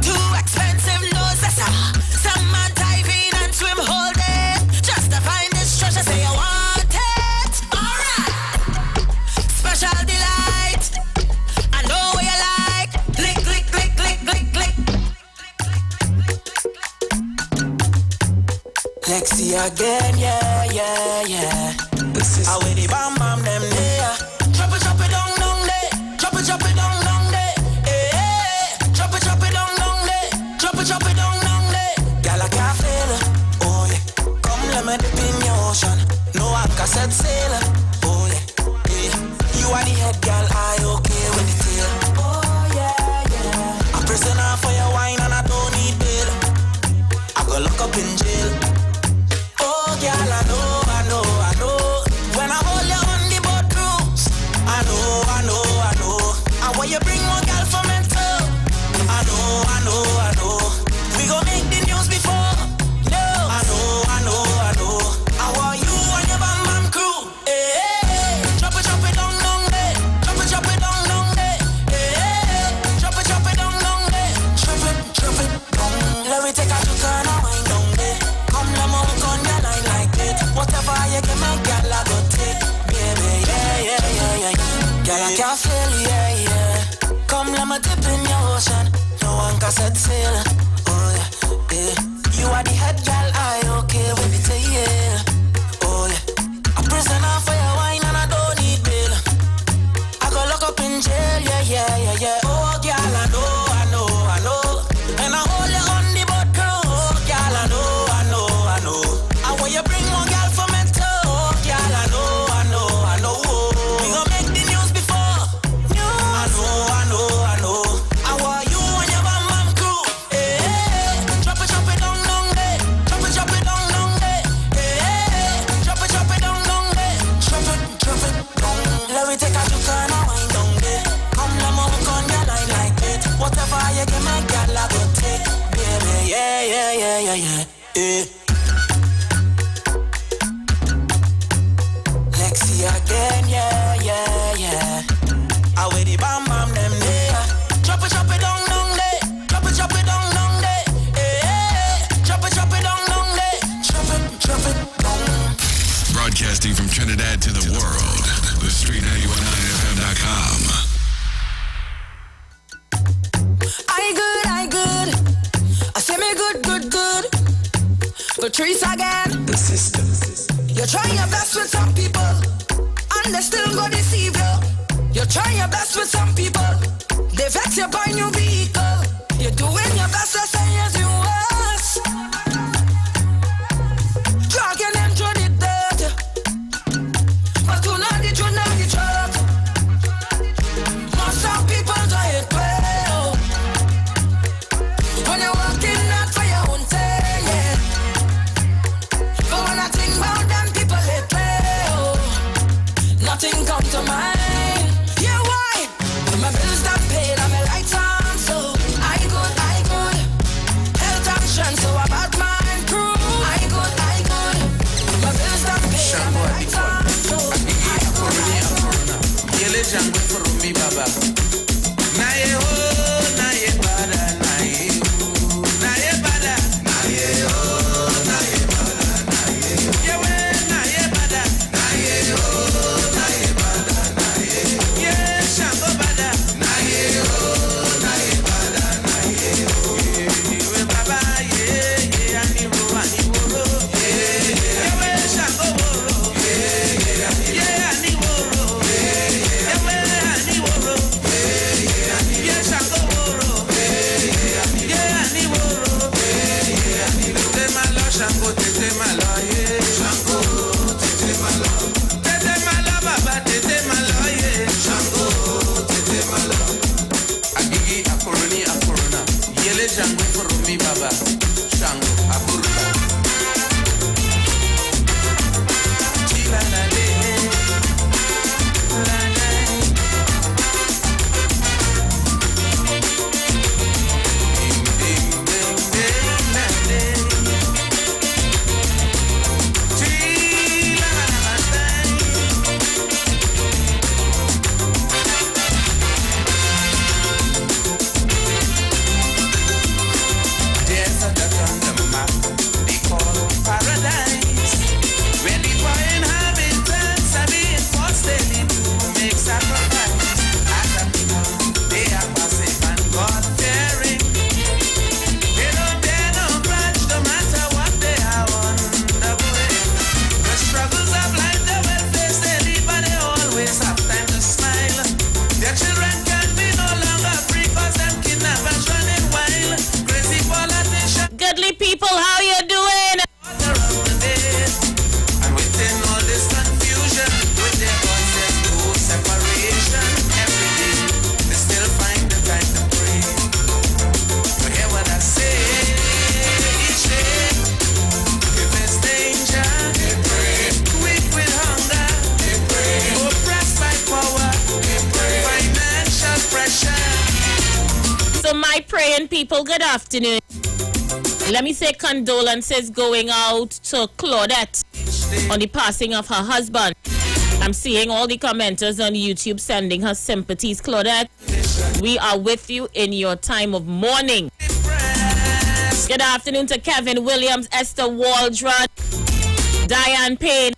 Too expensive, no lesser. Some man dive in and swim whole day just to find this treasure. Say you want it. Alright. Special delight. I know what you like. Lick, lick, lick, lick, lick, lick. Lexi again, yeah. I wear the bam bam them there. Drop it down there. Drop it down there. Eh. Drop it down there. Drop it down there. Girl, I can't feel it. Oh yeah. Come let me dip in your ocean. No anchor set sail. Oh yeah. You are the head girl, I okay with the tail. Oh yeah. I'm prisoner for your wine and I don't need bail. I go lock up in jail. Oh, girl, I know. When I hold you on the boat cruise, I know. And when you bring one girl for me too, I know. We gon' make the news before. No, I know. I want you and your bam bam crew. Hey. Drop it down there. Drop it down there. Hey. Drop it down there. Drop it down. Let me take a look and I wind down there. Come let me hook on your line like it. Whatever you give me, girl, I go take. Baby, yeah. Girl, I can't feel, yeah. Come let me dip in your ocean. No one can set sail. Oh yeah. You are the head girl, I okay with it, yeah. Oh yeah. A prisoner for your wine and I don't need we take a juke and a wine down there. Come let me hook on your line like it. Whatever you give me, girl, I go take. Baby, yeah. Lexi again, yeah. I wear the bam them there. Chop it down there. Chop it down there. Chop it down there. Chop it down. Broadcasting from Trinidad to the world. The Street 919FM.com. I good. I say me good. Patrice again. The system. You try your best with some people, and they still go deceive you. You try your best with some people, they vex you by new vehicle. You're doing your best to say yes you was, dragging them through the dirt, but you know the truth. Most some people do it well. When you're working out for your own thing, yeah. But when I think about them people they play, nothing come to mind. Yeah, why? My bills that paid and my lights on, so I good. Health and strength, so about my crew. I good. My bills that paid and my lights on, so I good. Yele jangu for me, baba. Na ye ho, na ye bada, na ye ho, na ye bada, na ye ho, na ye bada, na ye ho. Yewe, na ye bada, na ye ho, na ye bada, na ye ho. Ye shango bada, na ye ho, na ye bada, na ye ho. Yewe baba, ye ani ho, yewe shango woro, ye ani woro, yewe ani woro, ye shango woro, ye ani woro. Tete malo shango, tete malo, ye shango, tete malo baba, tete malo, ye shango, tete malo. Agigi akorona, yele shango for me baba, shango akorona. Chila la le, la la. There's a dot on the map they call paradise, where the poor inhabitants are being forced daily to make sacrifice. Other people, they are passive and God-fearing. They don't dare no grudge, no matter what they are undergoing. The struggles of life they will face daily, but they always have time to smile. Their children can be no longer free, cause them kidnappers running wild. Crazy politicians Goodly people, how you doing? around the day. And within all this confusion, with their guns there's no separation. Every day, they still find the time to pray. You hear what I say? Each day, if there's danger, they pray. Weak with hunger, they pray. Oppressed by power, they pray. Financial pressure. So my praying people, good afternoon. Let me say condolences going out to Claudette on the passing of her husband. I'm seeing all the commenters on YouTube sending her sympathies. Claudette, we are with you in your time of mourning. Good afternoon to Kevin Williams, Esther Waldron, Diane Payne.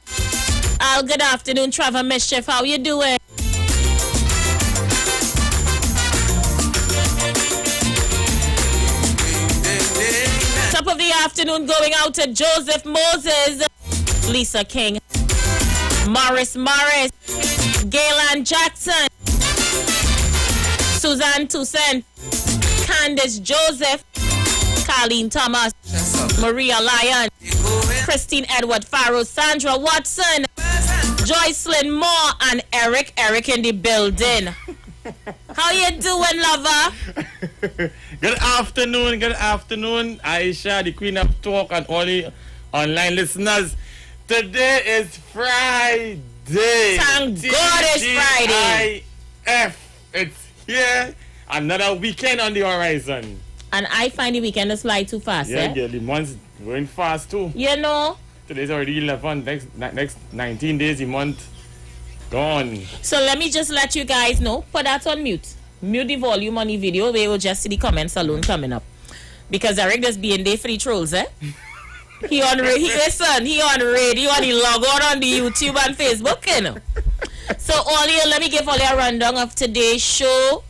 Al, good afternoon. Trevor Mischief, how you doing? Top of the afternoon going out to Joseph Moses, Lisa King, Morris, Gaylan Jackson, Suzanne Toussaint, Candice Joseph, Colleen Thomas, Maria Lyon, Christine Edward Farrow, Sandra Watson, Joycelyn Moore, and Eric in the building. How you doing, lover? Good afternoon, Aisha, the queen of talk, and all the online listeners. Today is Friday. day. Thank God it's Friday. TGIF. It's here. Another weekend on the horizon. And I find the weekend is fly too fast, Yeah, girl, the month's going fast too. You know. Today's already 11. Next 19 days, the month gone. So let me just let you guys know. Put that on mute. Mute the volume on the video. We will just see the comments alone coming up. Because Eric just being there for the trolls, eh? He on radio, and he log on the YouTube and Facebook, you know. So let me give all you a rundown of today's show.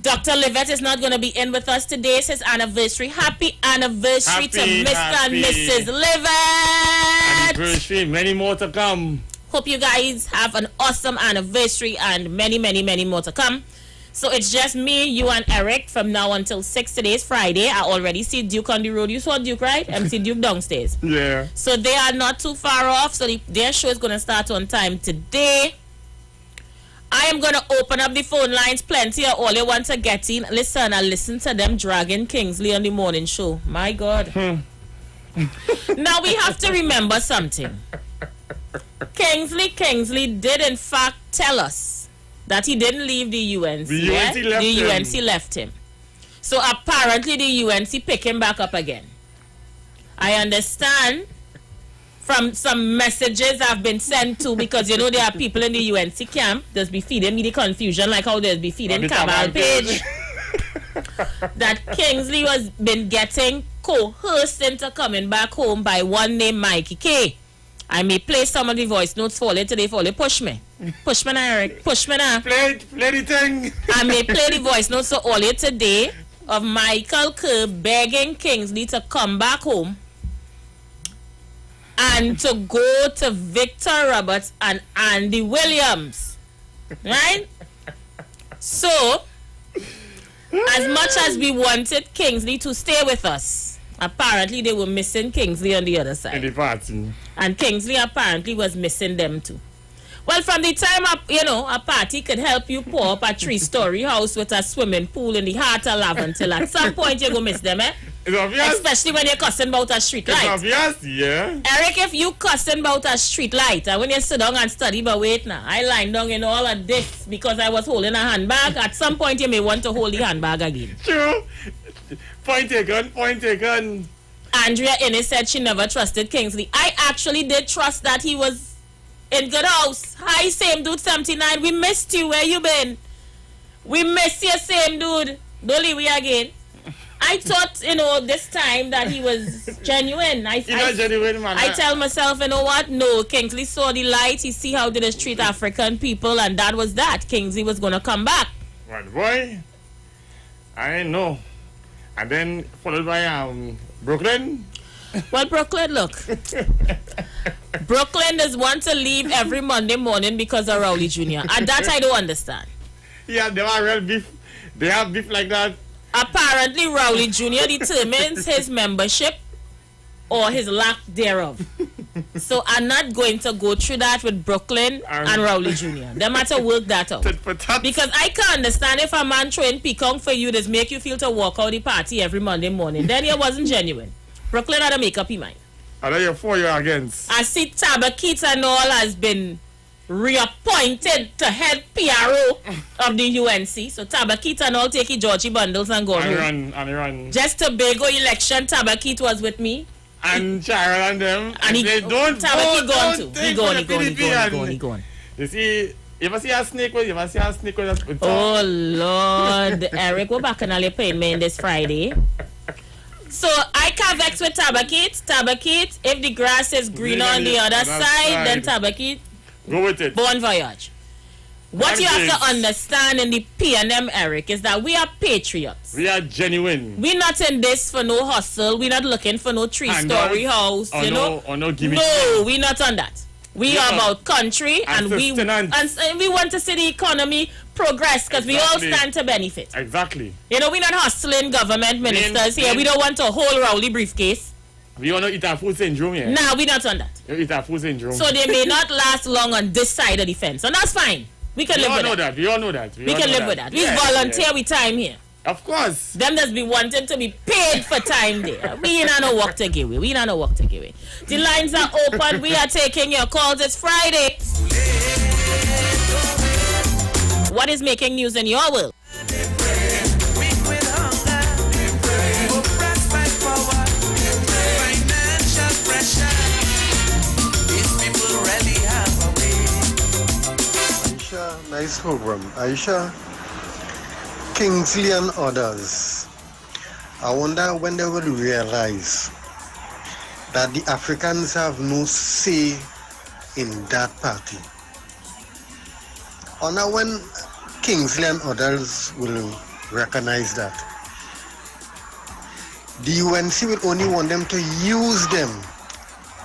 Dr. Livette is not going to be in with us today. It's his anniversary. Happy anniversary to Mr. and Mrs. Livette. Anniversary, many more to come. Hope you guys have an awesome anniversary and many, many, many more to come. So it's just me, you, and Eric from now until 6. Today is Friday. I already see Duke on the road. You saw Duke, right? MC Duke downstairs. Yeah. So they are not too far off. So their show is going to start on time today. I am going to open up the phone lines. Plenty of all you want to get in. Listen, I listen to them dragging Kingsley on the morning show. My God. Now we have to remember something. Kingsley did in fact tell us that he didn't leave the UNC. The UNC left him. So apparently the UNC pick him back up again. I understand from some messages I've been sent to, because you know there are people in the UNC camp that's be feeding me the confusion like how there's be feeding Cabal Page. That Kingsley was been getting coerced into coming back home by one named Mikey K. I may play some of the voice notes for you today for you. Push me now, Eric. Push me now. Play the thing. I may play the voice notes for all you today of Michael Kerr begging Kingsley to come back home and to go to Victor Roberts and Andy Williams. Right? So, as much as we wanted Kingsley to stay with us, apparently they were missing Kingsley on the other side. In the party. And Kingsley apparently was missing them too. Well, from the time a party could help you pour up a 3-story house with a swimming pool in the heart of Laventille, at some point you go miss them, eh? It's obvious. Especially when you're cussing about a street light. It's obvious, yeah. Eric, if you cussing about a street light, and when you sit down and study, but wait now, I lined down in all of this because I was holding a handbag, at some point you may want to hold the handbag again. True. Point taken. Andrea Innes said she never trusted Kingsley. I actually did trust that he was in good house. Hi, same dude 79. We missed you. Where you been? We miss you, same dude. Don't leave we again. I thought, this time that he was genuine. Genuine, man. I tell myself, you know what? No, Kingsley saw the light. He see how they treat African people, and that was that. Kingsley was going to come back. What, boy? I know. And then followed by Brooklyn. Well, Brooklyn, look. Brooklyn is one to leave every Monday morning because of Rowley Jr. And that I don't understand. Yeah, they are real beef. They have beef like that. Apparently, Rowley Jr. determines his membership or his lack thereof. So I'm not going to go through that with Brooklyn and Rowley Jr. They matter work that out. Because I can't understand if a man throwing peacock for you does make you feel to walk out the party every Monday morning. Then he wasn't genuine. Brooklyn had to make up his mind. And then you're for you against. I see Tabakit and all has been reappointed to head PRO of the UNC. So Tabakit and all take Georgie bundles and go home. And run. Just Tobago election, Tabakit was with me. And Sharon and them. And they don't Tabakit gone too. He gone. You see, you ever see a snake with Oh Lord. Eric, we're back on all your payment this Friday. So I can't vex with Tabakit. Tabakit, if the grass is green on the other side, then Tabakit, go with it. Bon voyage. What you have to understand in the PNM, Eric, is that we are patriots. We are genuine. We're not in this for no hustle. We're not looking for no 3-story house, or no gimmick. No, we're not on that. We are about country and we want to see the economy progress because we all stand to benefit. Exactly. We're not hustling government ministers here. We don't want a whole Rowley briefcase. We don't eat our food syndrome here. Nah, we're not on that. You eat our food syndrome. So they may not last long on this side of the fence. And that's fine. We can live with that. We all know that. We can live with that. We volunteer with time here. Of course. Them just be wanting to be paid for time there. We ain't no work to give away. The lines are open. We are taking your calls. It's Friday. What is making news in your world? Aisha, nice program. Aisha, Kingsley and others, I wonder when they will realize that the Africans have no say in that party. I wonder when Kingsley and others will recognize that. The UNC will only want them to use them,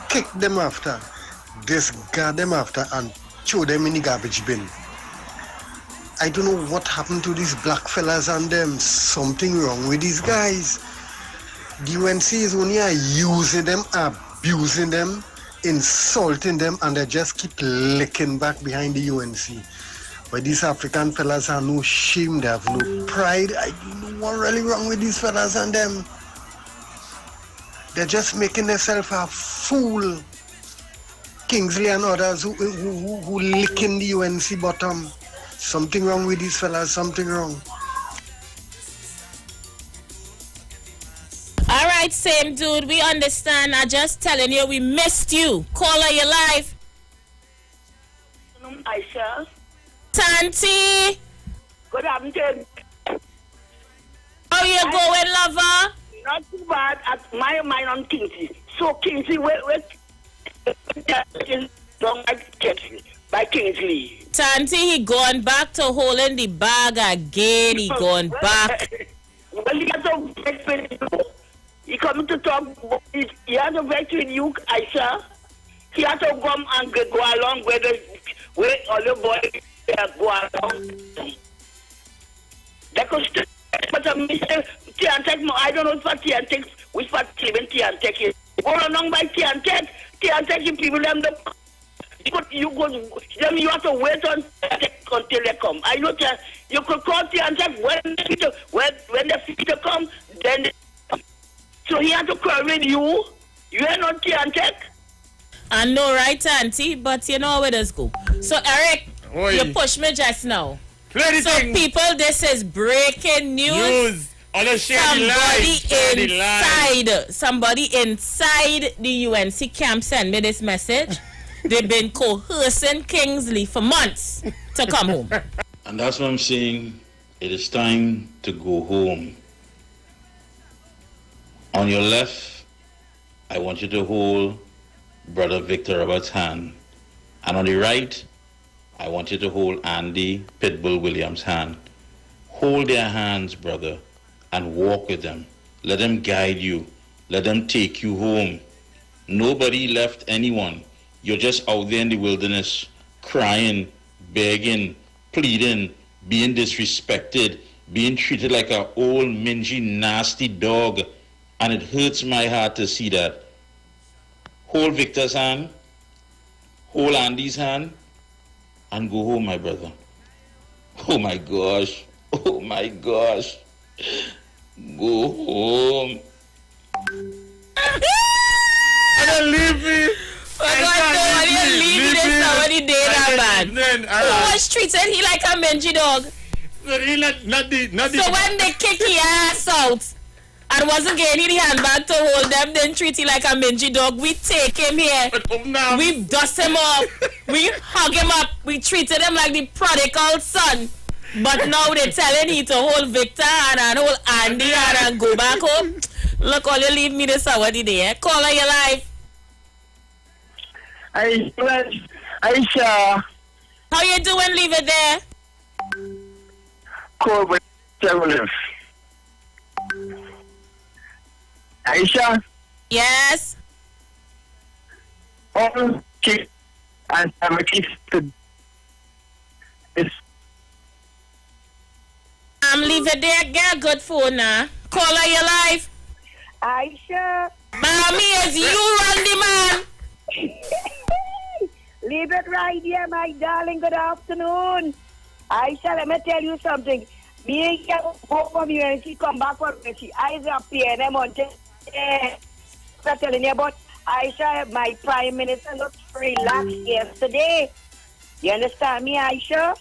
kick them after, discard them after, and throw them in the garbage bin. I don't know what happened to these black fellas and them. Something wrong with these guys. The UNC is only using them, abusing them, insulting them, and they just keep licking back behind the UNC. But these African fellas have no shame, they have no pride. I don't know what really wrong with these fellas and them. They're just making themselves a fool. Kingsley and others who licking the UNC bottom. Something wrong with these fellas, something wrong. All right, same dude, we understand. I'm just telling you, we missed you. Caller, you live. Aisha. Tanti. Good afternoon. How you going, lover? Not too bad. At my mind on Kingsley. So Kingsley, wait. Don't like Kingsley. By Kingsley. Tanti, he gone back to holding the bag again. He gone back. Well, he has to vex with you. He coming to talk. He has to vex with you, Aisha. He has to come and go along with all the boys go along. That could still, but Tiantek, I don't know what Tiantek, which part even Tiantek is. Go along by Tiantek people them the. You have to wait until they come. I know that you could call Tiantek when the people come, then they come. So he had to call with you. You are not Tiantek. I know, right, Auntie? But you know where this go. So, Eric, you pushed me just now. So, people, this is breaking news. Somebody inside the UNC camp sent me this message. They've been coercing Kingsley for months to come home. And that's what I'm saying. It is time to go home. On your left, I want you to hold Brother Victor Roberts' hand. And on the right, I want you to hold Andy Pitbull Williams' hand. Hold their hands, brother, and walk with them. Let them guide you. Let them take you home. Nobody left anyone. You're just out there in the wilderness, crying, begging, pleading, being disrespected, being treated like an old, mingy, nasty dog. And it hurts my heart to see that. Hold Victor's hand, hold Andy's hand, and go home, my brother. Oh my gosh. Oh my gosh. Go home. Don't leave me. Leave this somebody dead that man. Who was treated he like a mangy dog? So when they kick his ass out and wasn't getting the handbag to hold them, then treat him like a mangy dog. We take him here. We dust him up. We hug him up. We treated him like the prodigal son. But now they're telling him to hold Victor and hold Andy and go back home. Look, all you leave me this already there. Call her your life. Aisha. How you doing? Leave it there. Call with Aisha. Yes. Okay. And I'm a kid to this. Leave it there. Get a good phone now. Call her your life. Aisha. Mommy, is you run the man. Leave it right here, my darling. Good afternoon. Aisha, let me tell you something. Me can go from here and she come back for me. She eyes are paying them on I'm telling you about Aisha, my prime minister looked relaxed yesterday. You understand me, Aisha?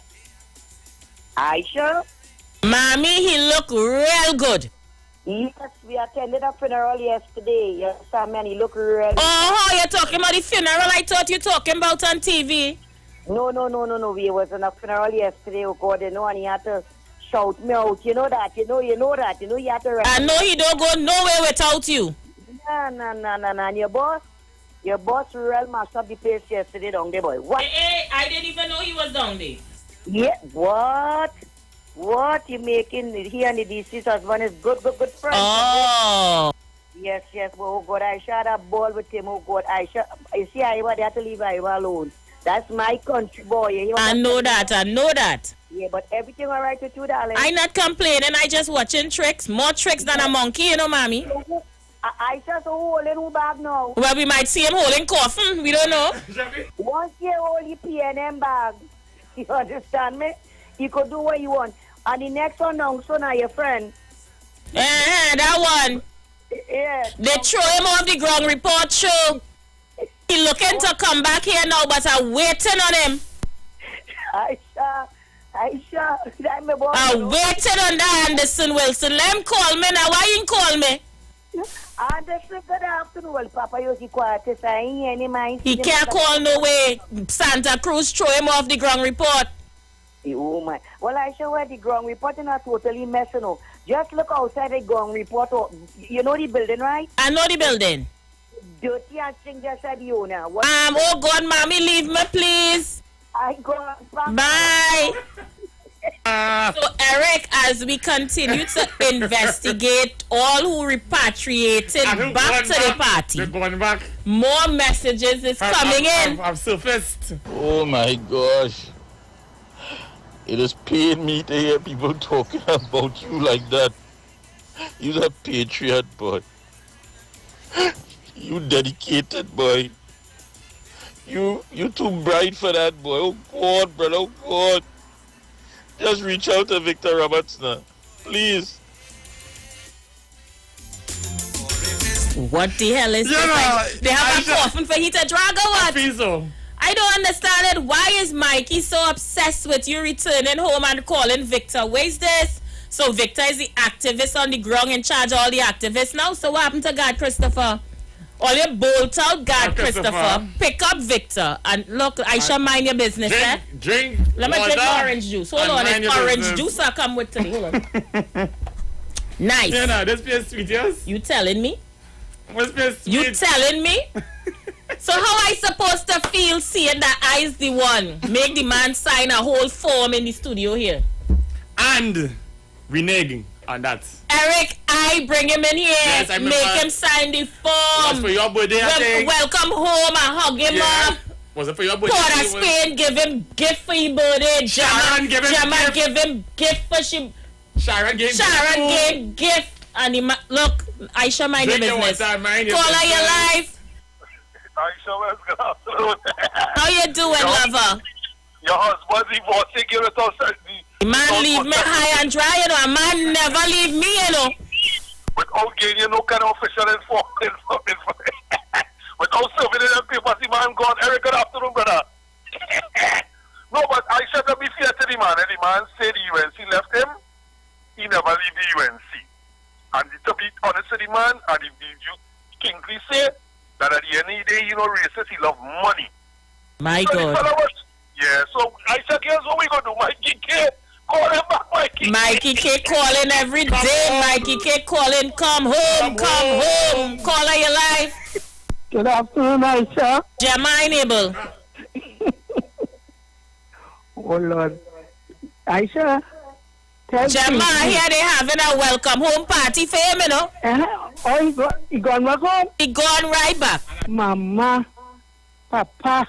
Aisha? Mommy, he looked real good. Yes, we attended a funeral yesterday. You understand me? And he looked real good. Oh, you're talking about the funeral I thought you talking about on TV. No. We was in a funeral yesterday, oh God, you know, and he had to shout me out. You know that, you know, he had to... I know he don't go nowhere without you. No. And your boss real mashed up the place yesterday down there, boy. What? Hey, I didn't even know he was down there. Yeah, what? What you making? He and the deceased husband is good friends. Oh. Yes, oh God, I shot a ball with him, oh God. You see, Iwer, they have to leave Iwer alone. That's my country boy. I know that. Yeah, but everything all right with you, darling? I not complaining, I just watching tricks. More tricks than a monkey, you know, mommy. Aisha's holding who bag now? Well, we might see him holding coffin. We don't know. Once you hold your P&M bag, you understand me? You could do what you want. And the next one now, so now your friend. That one. Yeah. They throw him off the ground report show. He looking to come back here now, but I'm waiting on him. Aisha, that's my boy. I'm waiting on that Anderson Wilson. Let him call me now. Why you call me? Anderson, good afternoon. Well, Papa, you're quiet. He can't call no way. Santa Cruz throw him off the ground report. Oh my. Well, Aisha, where the ground report is not totally messing up. Just look outside the ground report. You know the building, right? I know the building. Dirty and thing just said the owner. Oh God, mommy, leave me, please. I go. Bye. So, Eric, as we continue to investigate all who repatriated back to the party, they're going back. More messages is coming in. I've surfaced. Oh my gosh. It is pain me to hear people talking about you like that. You're a patriot, boy. You dedicated, boy. You too bright for that, boy. Oh God, brother, oh God. Just reach out to Victor Roberts now. Please. What the hell is this? They have a coffin for he to drag or what? I don't understand it. Why is Mikey so obsessed with you returning home and calling Victor? Where's this? So Victor is the activist on the ground in charge of all the activists now. So what happened to God Christopher? All you bolt out God Christopher. Pick up Victor. And look, I shall mind your business, Drink. Let me drink orange juice. Hold on, it's orange juice I come with today. Hold on. Nice. Yeah, no, this place sweet, yes? You telling me? What's this sweet? You telling me? So how I supposed to feel seeing that I's the one make the man sign a whole form in the studio here? And reneging on that. Eric, I bring him in here, yes, make him sign the form. Was for your birthday, I think. Welcome home and hug him up. Was it for your birthday? Port of Spain give him gift for your birthday. Sharon give him gift for she. Sharon gave gift. And he look, Aisha, mind your business. Call her your life. Aisha, good afternoon. How you doing, lover? Your husband's divorcing you without certainty. Man leave me high and dry, you know. A man never leave me, you know. Without getting no kind of official information. Without serving them papers, the man gone. Eric, good afternoon, brother. No, but I should be fair to the man. And the man said the UNC left him. He never leave the UNC. And to be honest with the man, and if you kingly say that at the end of the day, you know, racist, he love money. My so God. Yeah, so I said, here's what we gonna do. Mikey K, call him back, Mikey. Mikey K calling every day. Mikey K calling, come home. Call her your life. Good afternoon, Aisha. Jamai Nibble. Oh, Lord. Aisha. Jama, here they having a welcome home party for him, you know. Oh, he gone back home? He gone right back. Mama, Papa,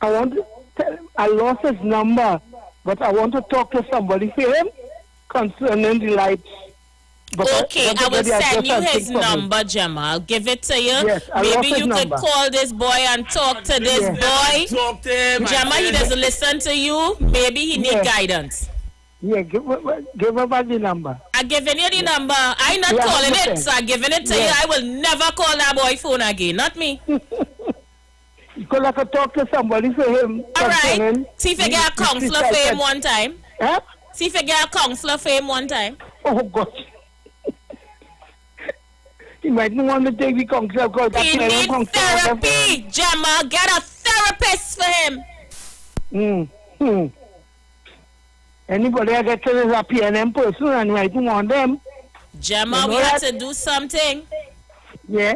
I want to tell him I lost his number, but I want to talk to somebody for him concerning the lights. But okay, I will send you his number, Gemma. I'll give it to you. Yes, maybe you could call this boy and talk to this boy. Talk to him. Gemma, he doesn't listen to you. Maybe he need guidance. Yeah, give her back the number. I'm giving you the number. I'm not calling it, so I'm giving it to you. I will never call that boy phone again. Not me. Because I could talk to somebody for him. All right. See if you get a counselor for him one time. Huh? See if you get a counselor for him one time. Oh, God. He might not want to take the counselor because he needs therapy. Gemma, get a therapist for him. Anybody I get to is a PNM person and might not want them. Gemma, we have to do something. Yeah.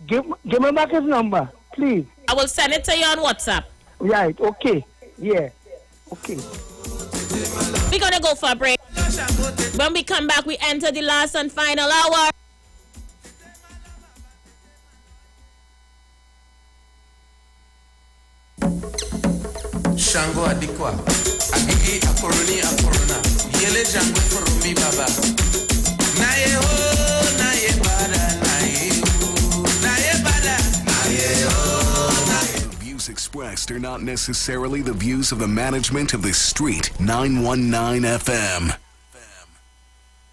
Give me back his number, please. I will send it to you on WhatsApp. Right, okay. Yeah. Okay. We're going to go for a break. When we come back, we enter the last and final hour. Shango adikwa agigi akoroni akorona yele jango koromi baba naye ho naye bada naye The views expressed are not necessarily the views of the management of the Street 919 FM.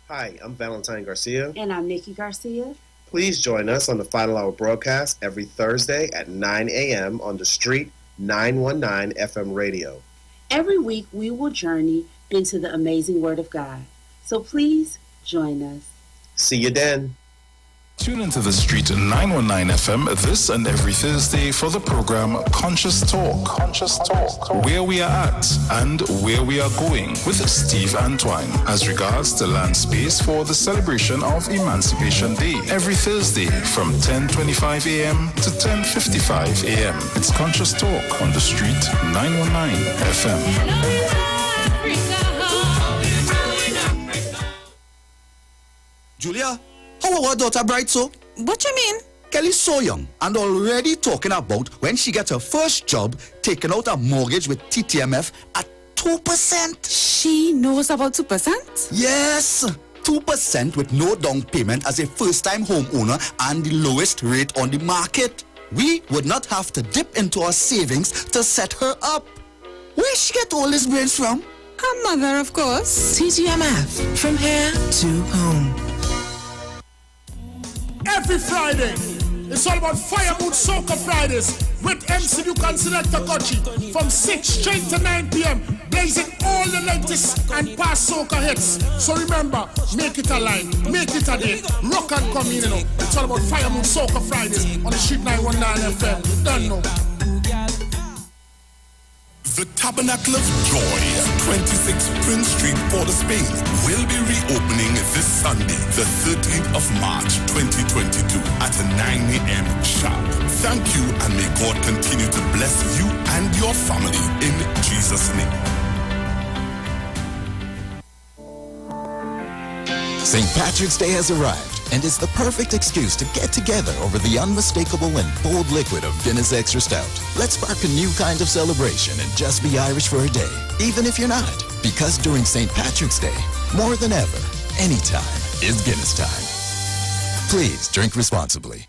Hi, I'm Valentine Garcia. And I'm Nikki Garcia. Please join us on the Final Hour broadcast every Thursday at 9 a.m. on the Street 919 FM radio. Every week we will journey into the amazing Word of God. So please join us. See you then. Tune into the Street 919 FM this and every Thursday for the program Conscious Talk, where we are at and where we are going with Steve Antoine as regards the land space for the celebration of Emancipation Day every Thursday from 10:25 a.m. to 10:55 a.m. It's Conscious Talk on the Street 919 FM. Julia, how our daughter bright so? What you mean? Kelly's so young and already talking about when she gets her first job, taking out a mortgage with TTMF at 2%. She knows about 2%? Yes, 2% with no down payment as a first-time homeowner and the lowest rate on the market. We would not have to dip into our savings to set her up. Where she get all these brains from? Her mother, of course. TTMF, from here to home. Every Friday, it's all about Fire Mood Soca Fridays with MC Duke Selector Kochi from 6 straight to 9 p.m. blazing all the latest and past soca hits. So remember, make it a line, make it a day, rock and come in, you know. It's all about Fire Mood Soca Fridays on the Street 919 FM. You don't know. The Tabernacle of Joy, 26 Prince Street, Port of Spain, will be reopening this Sunday, the 13th of March, 2022 at 9 a.m. sharp. Thank you and may God continue to bless you and your family in Jesus' name. St. Patrick's Day has arrived, and it's the perfect excuse to get together over the unmistakable and bold liquid of Guinness Extra Stout. Let's spark a new kind of celebration and just be Irish for a day, even if you're not. Because during St. Patrick's Day, more than ever, anytime is Guinness time. Please drink responsibly.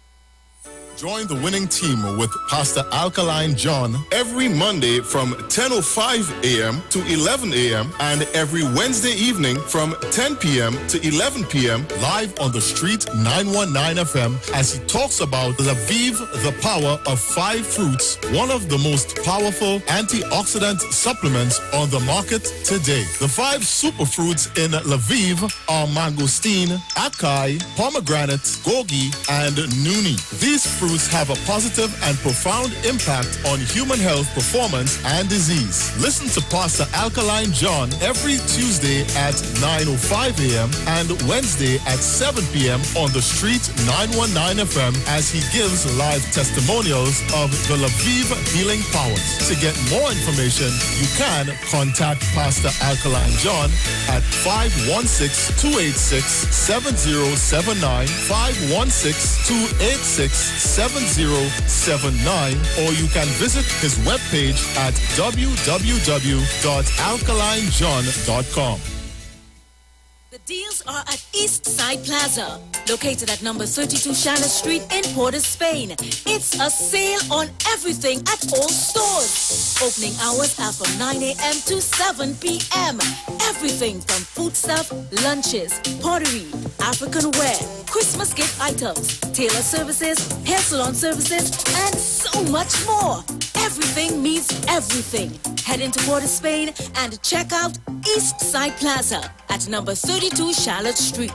Join the winning team with Pastor Alkaline John every Monday from 10:05 a.m. to 11 a.m. and every Wednesday evening from 10 p.m. to 11 p.m. live on the Street 919 FM as he talks about Lviv, the power of 5 fruits, one of the most powerful antioxidant supplements on the market today. The 5 superfruits in Lviv are mangosteen, acai, pomegranate, gogi, and nuni. These fruits have a positive and profound impact on human health, performance, and disease. Listen to Pastor Alkaline John every Tuesday at 9:05 a.m. and Wednesday at 7 p.m. on the Street 919 FM as he gives live testimonials of the Lviv healing powers. To get more information, you can contact Pastor Alkaline John at 516-286-7079, 516-286-7079, or you can visit his webpage at www.alkalinejohn.com. The Deals are at East Side Plaza, located at number 32 Charlotte Street in Port of Spain. It's a sale on everything at all stores. Opening hours are from 9 a.m. to 7 p.m. Everything from foodstuff, lunches, pottery, African wear, Christmas gift items, tailor services, hair salon services, and so much more. Everything means everything. Head into Port of Spain and check out East Side Plaza at number 32 Charlotte Street.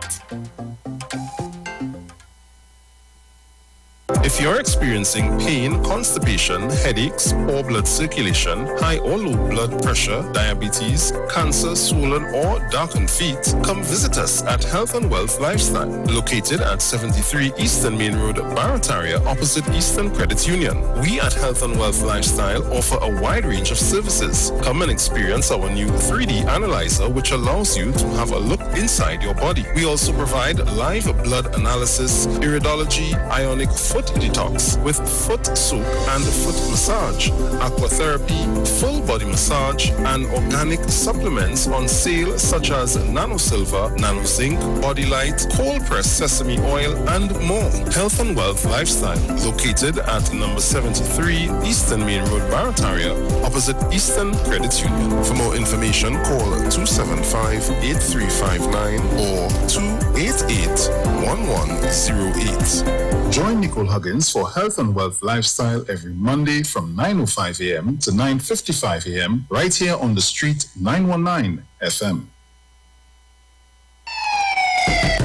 If you're experiencing pain, constipation, headaches, poor blood circulation, high or low blood pressure, diabetes, cancer, swollen or darkened feet, come visit us at Health and Wealth Lifestyle, located at 73 Eastern Main Road, Barataria, opposite Eastern Credit Union. We at Health and Wealth Lifestyle offer a wide range of services. Come and experience our new 3D analyzer, which allows you to have a look inside your body. We also provide live blood analysis, iridology, ionic foot detox with foot soak and foot massage, aquatherapy, full body massage, and organic supplements on sale such as nano silver, nano zinc, body light, cold pressed sesame oil, and more. Health and Wealth Lifestyle, located at number 73 Eastern Main Road, Barataria, opposite Eastern Credit Union. For more information, call 275-8359 or 288-1108. Join Nicole Huggins for Health and Wealth Lifestyle every Monday from 9:05 a.m. to 9:55 a.m. right here on the street 919 FM.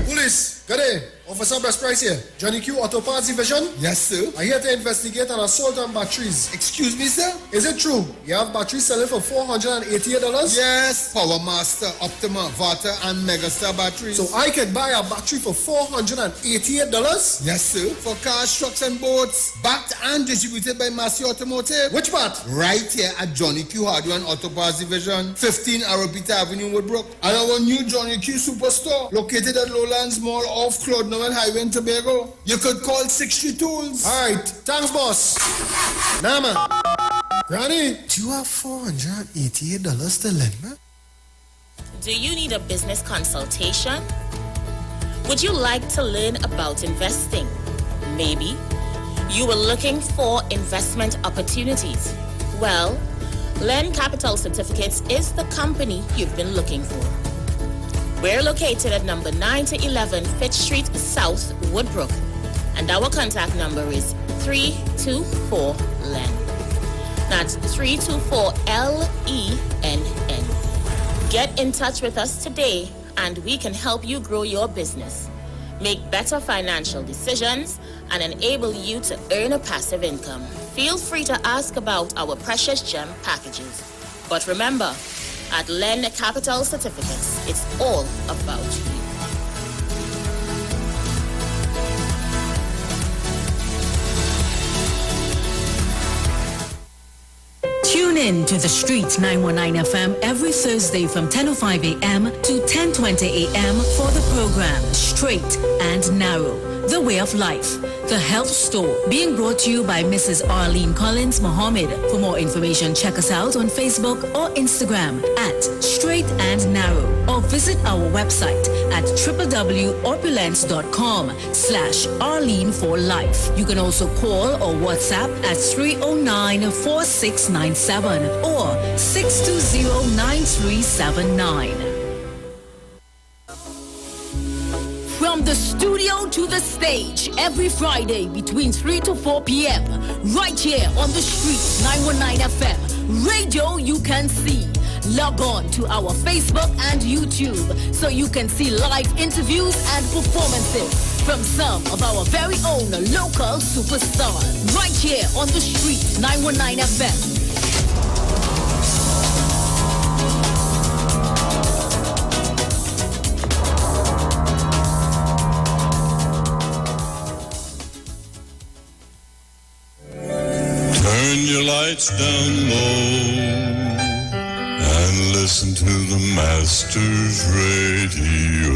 Police, good day. Officer Best Price here. Johnny Q Auto Parts Division? Yes, sir. I'm here to investigate an assault on batteries. Excuse me, sir? Is it true? You have batteries selling for $488? Yes. Power Master, Optima, Vata, and Megastar batteries. So I can buy a battery for $488? Yes, sir. For cars, trucks, and boats. Backed and distributed by Massey Automotive. Which part? Right here at Johnny Q Hardware and Auto Parts Division, 15 Arrowbita Avenue, Woodbrook. And our new Johnny Q Superstore, located at Lowlands Mall off Claude Noel Highway in Tobago. You could call 60 Tools. Alright, thanks boss. Nah man. Granny, do you have $488 to lend me? Do you need a business consultation? Would you like to learn about investing? Maybe you were looking for investment opportunities. Well, Len Capital Certificates is the company you've been looking for. We're located at number 9 to 11 Fitch Street South, Woodbrook, and our contact number is 324-LEN. That's 324-LENN. Get in touch with us today and we can help you grow your business, make better financial decisions, and enable you to earn a passive income. Feel free to ask about our precious gem packages. But remember, at Len Capital Certificates, it's all about you. Tune in to the Street 919 FM every Thursday from 10:05 a.m. to 10:20 a.m. for the program Straight and Narrow, The Way of Life, The Health Store, being brought to you by Mrs. Arlene Collins Mohammed. For more information, check us out on Facebook or Instagram at Straight and Narrow, or visit our website at www.opulence.com/Arlene for Life. You can also call or WhatsApp at 309-4697 or 620-9379. From the studio to the stage, every Friday between 3 to 4 p.m. right here on the street, 919 FM. Radio you can see. Log on to our Facebook and YouTube so you can see live interviews and performances from some of our very own local superstars. Right here on the street, 919 FM. Turn your lights down low and listen to the Master's Radio.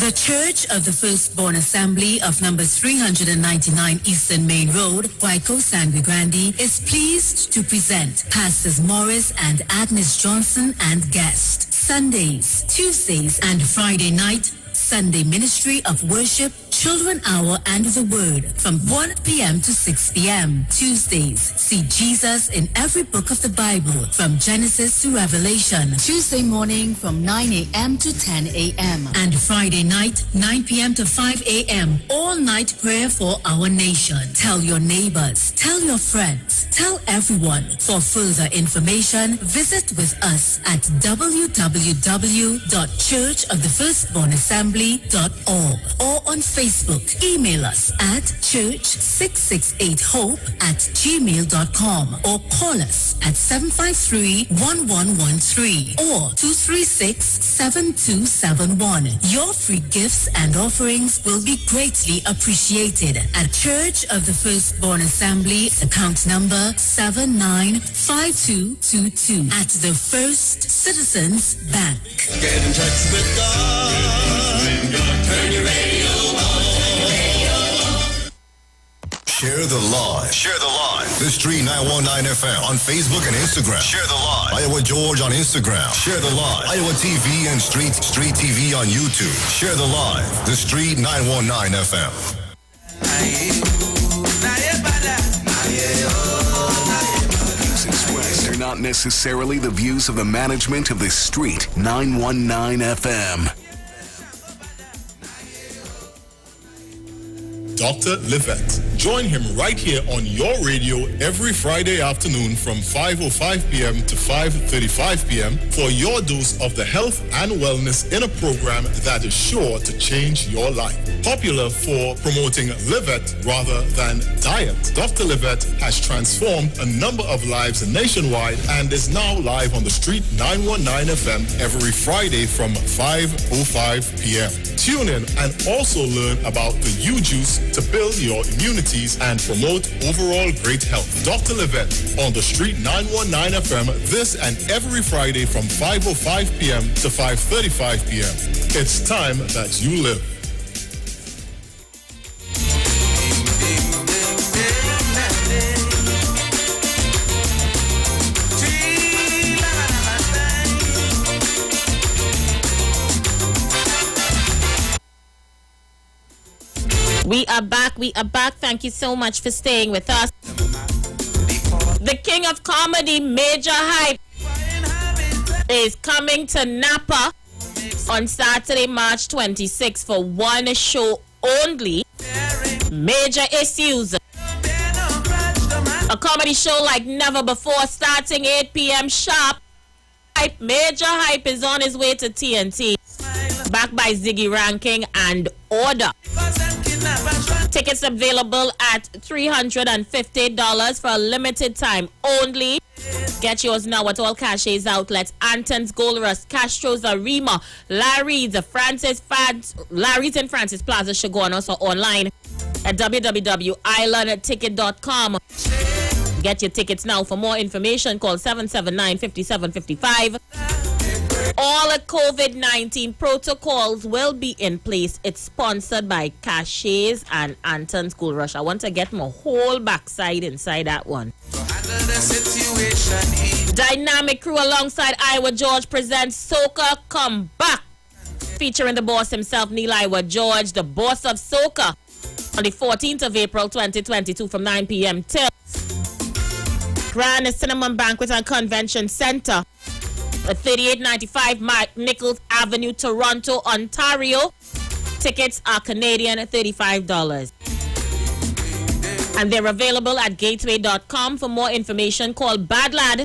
The Church of the Firstborn Assembly of number 399 Eastern Main Road, Waiko Sangre Grande, is pleased to present Pastors Morris and Agnes Johnson and guests. Sundays, Tuesdays, and Friday night, Sunday Ministry of Worship, Children Hour and the Word from 1 p.m. to 6 p.m. Tuesdays, see Jesus in every book of the Bible from Genesis to Revelation. Tuesday morning from 9 a.m. to 10 a.m. And Friday night, 9 p.m. to 5 a.m. All night prayer for our nation. Tell your neighbors, tell your friends, tell everyone. For further information, visit with us at www.churchofthefirstbornassembly.org or on Facebook. Email us at church668hope@gmail.com or call us at 753-1113 or 236-7271. Your free gifts and offerings will be greatly appreciated at Church of the Firstborn Assembly, account number 795222 at the First Citizens Bank. Get in touch with God. Turn your radio on. Share the live. Share the live. The Street 919 FM on Facebook and Instagram. Share the live. Iowa George on Instagram. Share the live. Iowa TV and Street TV on YouTube. Share the live. The Street 919 FM. Views expressed are not necessarily the views of the management of the Street 919 FM. Dr. Livette. Join him right here on your radio every Friday afternoon from 5:05 p.m. to 5:35 p.m. for your dose of the health and wellness in a program that is sure to change your life. Popular for promoting Livette rather than diet, Dr. Livette has transformed a number of lives nationwide and is now live on the Street 919 FM every Friday from 5:05 p.m. Tune in and also learn about the U-Juice to build your immunities and promote overall great health. Dr. Livette on the Street 919 FM this and every Friday from 5:05 p.m. to 5:35 p.m. It's time that you live. We are back. Thank you so much for staying with us. The king of comedy, Major Hype, is coming to Napa on Saturday, March 26th for one show only. Major Issues. A comedy show like never before, starting 8 p.m. sharp. Major Hype is on his way to TNT. Backed by Ziggy Ranking and Order. Tickets available at $350 for a limited time only. Get yours now at all Cachets outlets. Anton's, Gold Rush, Castro's, Arima, Larry's, Larry's and Francis Plaza should go on also online at www.islandticket.com. Get your tickets now. For more information, call 779-5755. All COVID-19 protocols will be in place. It's sponsored by Cachets and Anton's School Rush. I want to get my whole backside inside that one. Dynamic crew alongside Iwer George presents Soca Come Back, featuring the boss himself, Neil Iwer George, the boss of Soca, on the 14th of April 2022 from 9 p.m. till Grand Cinnamon Banquet and Convention Center at 3895 Nichols Avenue, Toronto, Ontario. Tickets are Canadian at $35. And they're available at gateway.com. For more information, call Badlad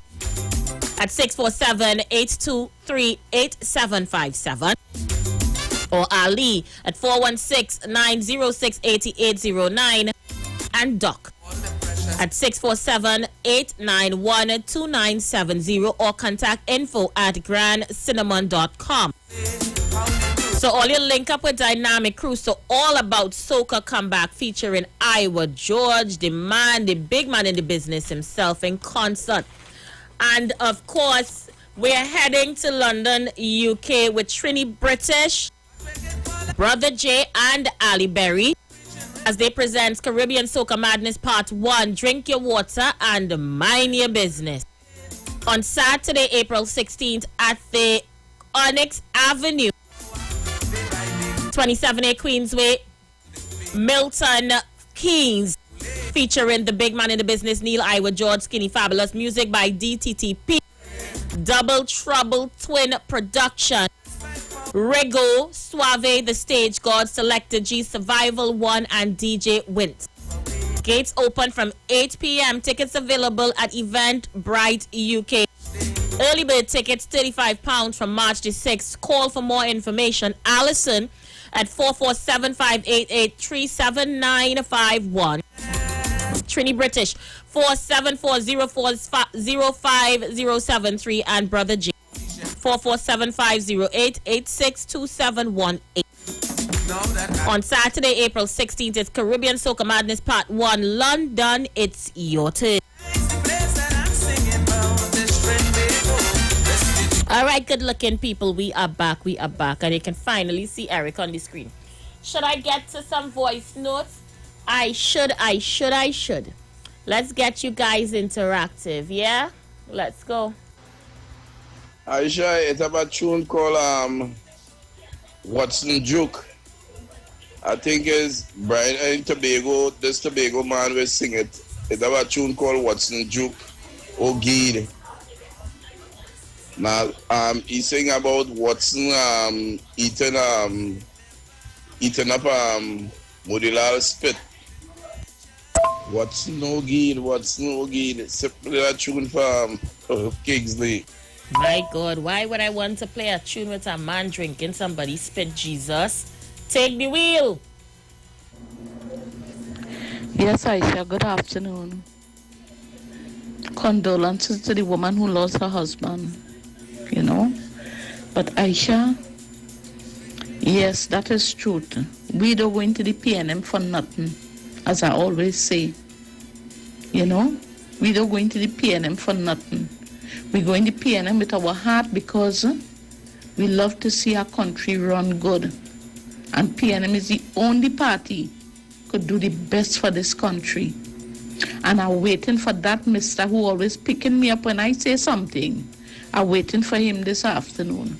at 647-823-8757 or Ali at 416-906-8809 and Doc at 647-891-2970 or contact info at grandcinnamon.com. So all you link up with Dynamic Crew. So all about Soca Comeback featuring Iwer George, the man, the big man in the business himself in concert. And of course, we're heading to London, UK with Trini British, Brother J and Ali Berry as they present Caribbean Soca Madness Part 1, Drink Your Water and Mind Your Business. On Saturday, April 16th at the Onyx Avenue, 27A Queensway, Milton Keynes, featuring the big man in the business, Neil Iwer, George Skinny Fabulous. Music by DTTP, Double Trouble Twin Production, Rego, Suave, The Stage God, Selected G, Survival 1, and DJ Wint. Gates open from 8 p.m. Tickets available at Eventbrite UK. Early bird tickets £35 from March the 6th. Call for more information. Allison at 447-588-37951. Trini British 474-05073 and Brother G 447-508-862718. On Saturday, April 16th, it's Caribbean Soca Madness Part 1, London. It's your turn. All right, good-looking people, we are back, and you can finally see Eric on the screen. Should I get to some voice notes? I should. Let's get you guys interactive, yeah? Let's go. Aisha, it's about a tune called Watson Juke. I think it's Brian and Tobago, this Tobago man will sing it. It's about a tune called Watson Juke, O'Geed. Now, he sing about Watson eating up Modilal spit. Watson O'Geed, simply a tune for Kingsley. My God, why would I want to play a tune with a man drinking somebody's spit, Jesus? Take the wheel. Yes, Aisha, good afternoon. Condolences to the woman who lost her husband, you know. But Aisha, yes, that is truth. We don't go into the PNM for nothing, as I always say. You know, we don't go into the PNM for nothing. We go in the PNM with our heart because we love to see our country run good. And PNM is the only party could do the best for this country. And I'm waiting for that mister who always picking me up when I say something. I'm waiting for him this afternoon.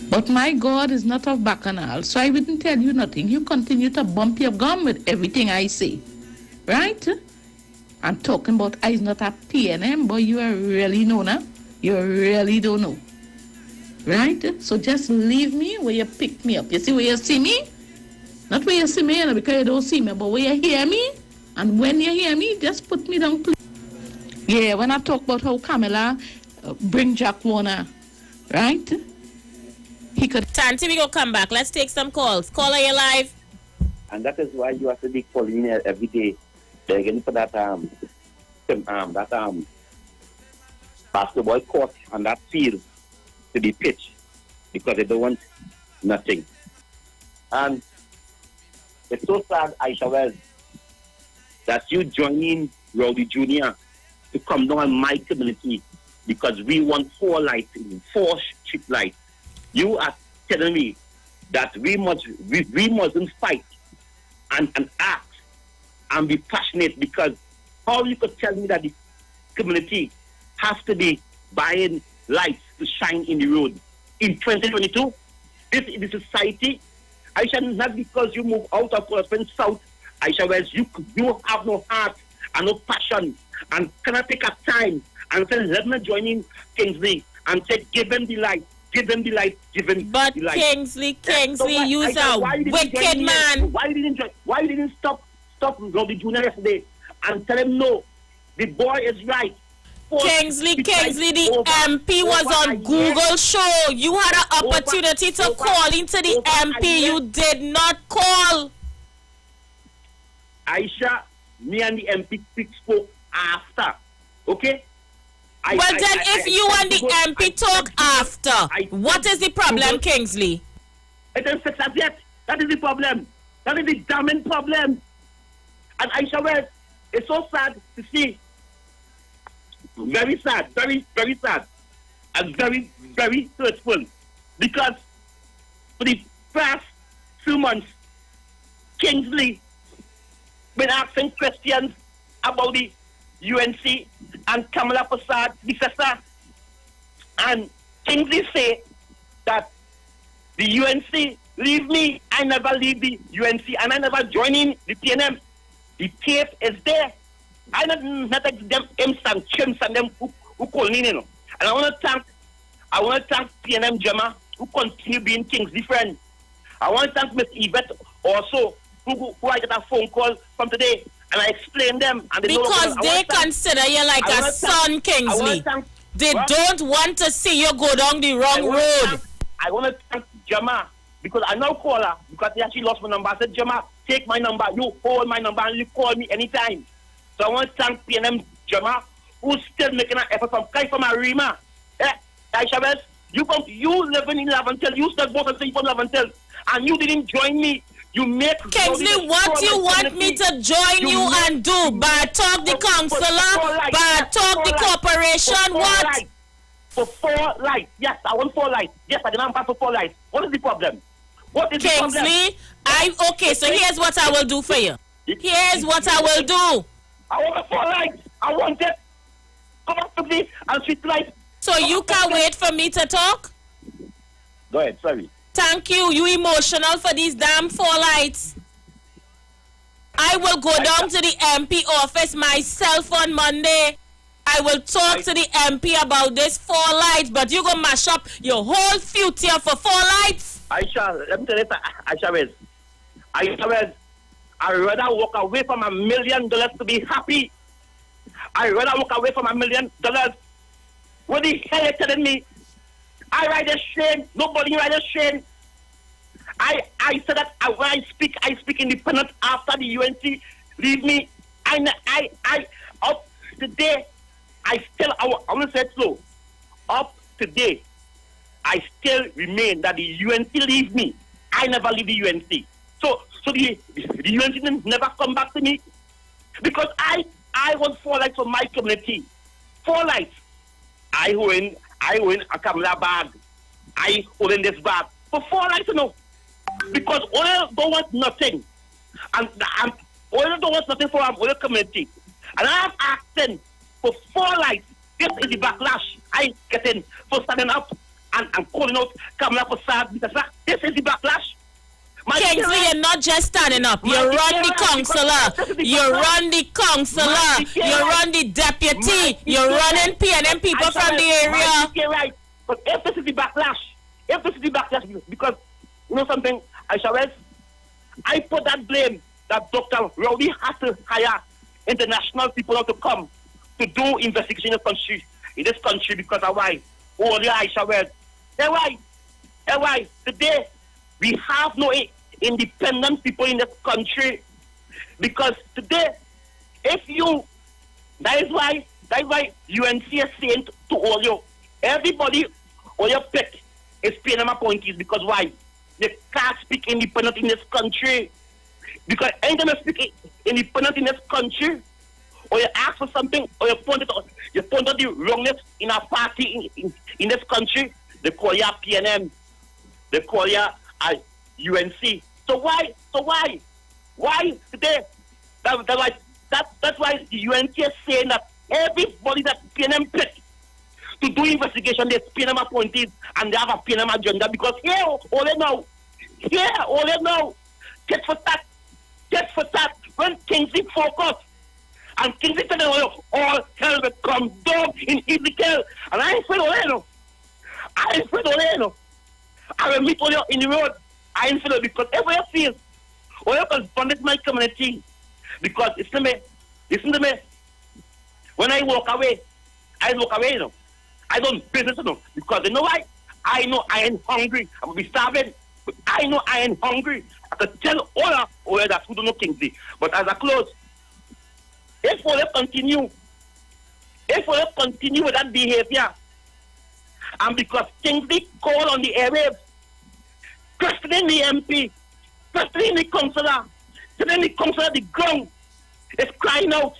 But my God is not of Bacchanal, so I wouldn't tell you nothing. You continue to bump your gum with everything I say. Right? I'm talking about I'm not a PNM, but you are really know now. You really don't know. Right? So just leave me where you pick me up. You see where you see me? Not where you see me, because you don't see me, but where you hear me. And when you hear me, just put me down, please. Yeah, when I talk about how Camilla bring Jack Warner, right? He could... Tanti, we go come back. Let's take some calls. Caller, you live. And that is why you have to be calling every day. Begging for that basketball court and that field to be pitched because they don't want nothing. And it's so sad, Aisha Wells, that you joining Rowdy Jr. to come down on my community because we want 4 lights, 4 street lights. You are telling me that we mustn't fight and act and be passionate, because how you could tell me that the community has to be buying lights to shine in the road in 2022? This is the society. Aisha, not because you move out of Portsmouth South, Aisha, whereas you have no heart and no passion, and cannot take a time and say, let me join in Kingsley and say, give them the light. Give them the light. Give them the light. But Kingsley, you a wicked man. Why you didn't stop Rowdy Jr. yesterday and tell him no? The boy is right. Kingsley, the MP was on Google show. You had an opportunity to call into the MP. You did not call. Aisha, me and the MP spoke after. Okay? If you and the MP talk after, what is the problem, Kingsley? It isn't fixed as yet. That is the problem. That is the damning problem. And Aisha, well, it's so sad to see. Very sad, very, very sad. And very, very hurtful. Because for the past 2 months, Kingsley been asking questions about the UNC and Kamala Prasad, the sister. And Kingsley say that the UNC leave me. I never leave the UNC and I never join in the PNM. The tape is there. I not them imps and chimps and them who call me, you know. And I want to thank PNM Gemma who continue being Kingsley friend. I want to thank Miss Yvette also who I get a phone call from today and I explain them and because they consider you like a son, Kingsley. They don't want to see you go down the wrong road. I want to thank Gemma because I now call her because they actually lost my number. I said, Gemma, take my number, you hold my number and you call me anytime. So I want to thank PNM Gemma who's still making an effort from Arima. Aisha West, you living in Laventel, you still both and from Laventel, and you didn't join me. You make Kingsley, what you want me to join you and do? But talk the councillor, but talk the corporation, what? For 4 lights. Yes, I want 4 lights. Yes, I demand for 4 lights. What is the problem? What is Kingsley, the problem? okay, so here's what I will do for you. Here's what I will do. I want 4 lights. I want it. Come up to me and street lights. So you can't wait for me to talk? Go ahead, sorry. Thank you. You emotional for these damn 4 lights. I will go down to the MP office myself on Monday. I will talk to the MP about this 4 lights, but you gonna mash up your whole future for 4 lights? Aisha, let me tell you, Aisha, I'd rather walk away from $1 million to be happy. I'd rather walk away from $1 million. What the hell are you telling me? I write a shame. Nobody write a shame. I said that when I speak independent after the UNC leave me. I up today, I want to say it slow. Up today, I still remain that the UNC leave me. I never leave the UNC. So the UNC never come back to me because I want 4 lights for my community. 4 lights. I win a Kamala bag. I hold in this bag for 4 lights, you know. Because oil don't want nothing. And oil don't want nothing for our oil community. And I am asking for 4 lights. This is the backlash I getting for standing up and calling out Kamala for sad because this is the backlash. Kingsley, you're not just standing up. You run the councillor. You run the councillor. You run the deputy. You're running PNM people from the area. Right. But if this is the backlash, because you know something, Aisha, I put that blame that Dr. Rowdy has to hire international people to come to do investigation in this country because of why? Oh, yeah, Aisha, why? Today, we have no independent people in this country because today, that is why UNC is saying to all you, everybody, all your pick is PNM appointees because why? They can't speak independent in this country. Because anytime you speak independent in this country, or you ask for something, or you point out the wrongness in a party in this country, they call you PNM. They call you UNC. So why? Why today? That's why the UNC is saying that everybody that PNM pick to do investigation, there's PNM appointees and they have a PNM agenda because here, all they know, get for that, when Kingsley focus, and Kingsley said, all hell will come down in Ezekiel, and I ain't afraid of Oleno. I will meet Oleno in the road. I ain't afraid of because everywhere feels, Oleno can bond my community, because listen to me, when I walk away, you know. I don't business, you know, because you know why? I know I ain't hungry. I'm going to be starving. But I know I ain't hungry. I can tell all that who don't know Kingsley. But as I close, if we continue with that behavior, and because Kingsley call on the airwaves, questioning the MP, questioning the councillor, the ground is crying out.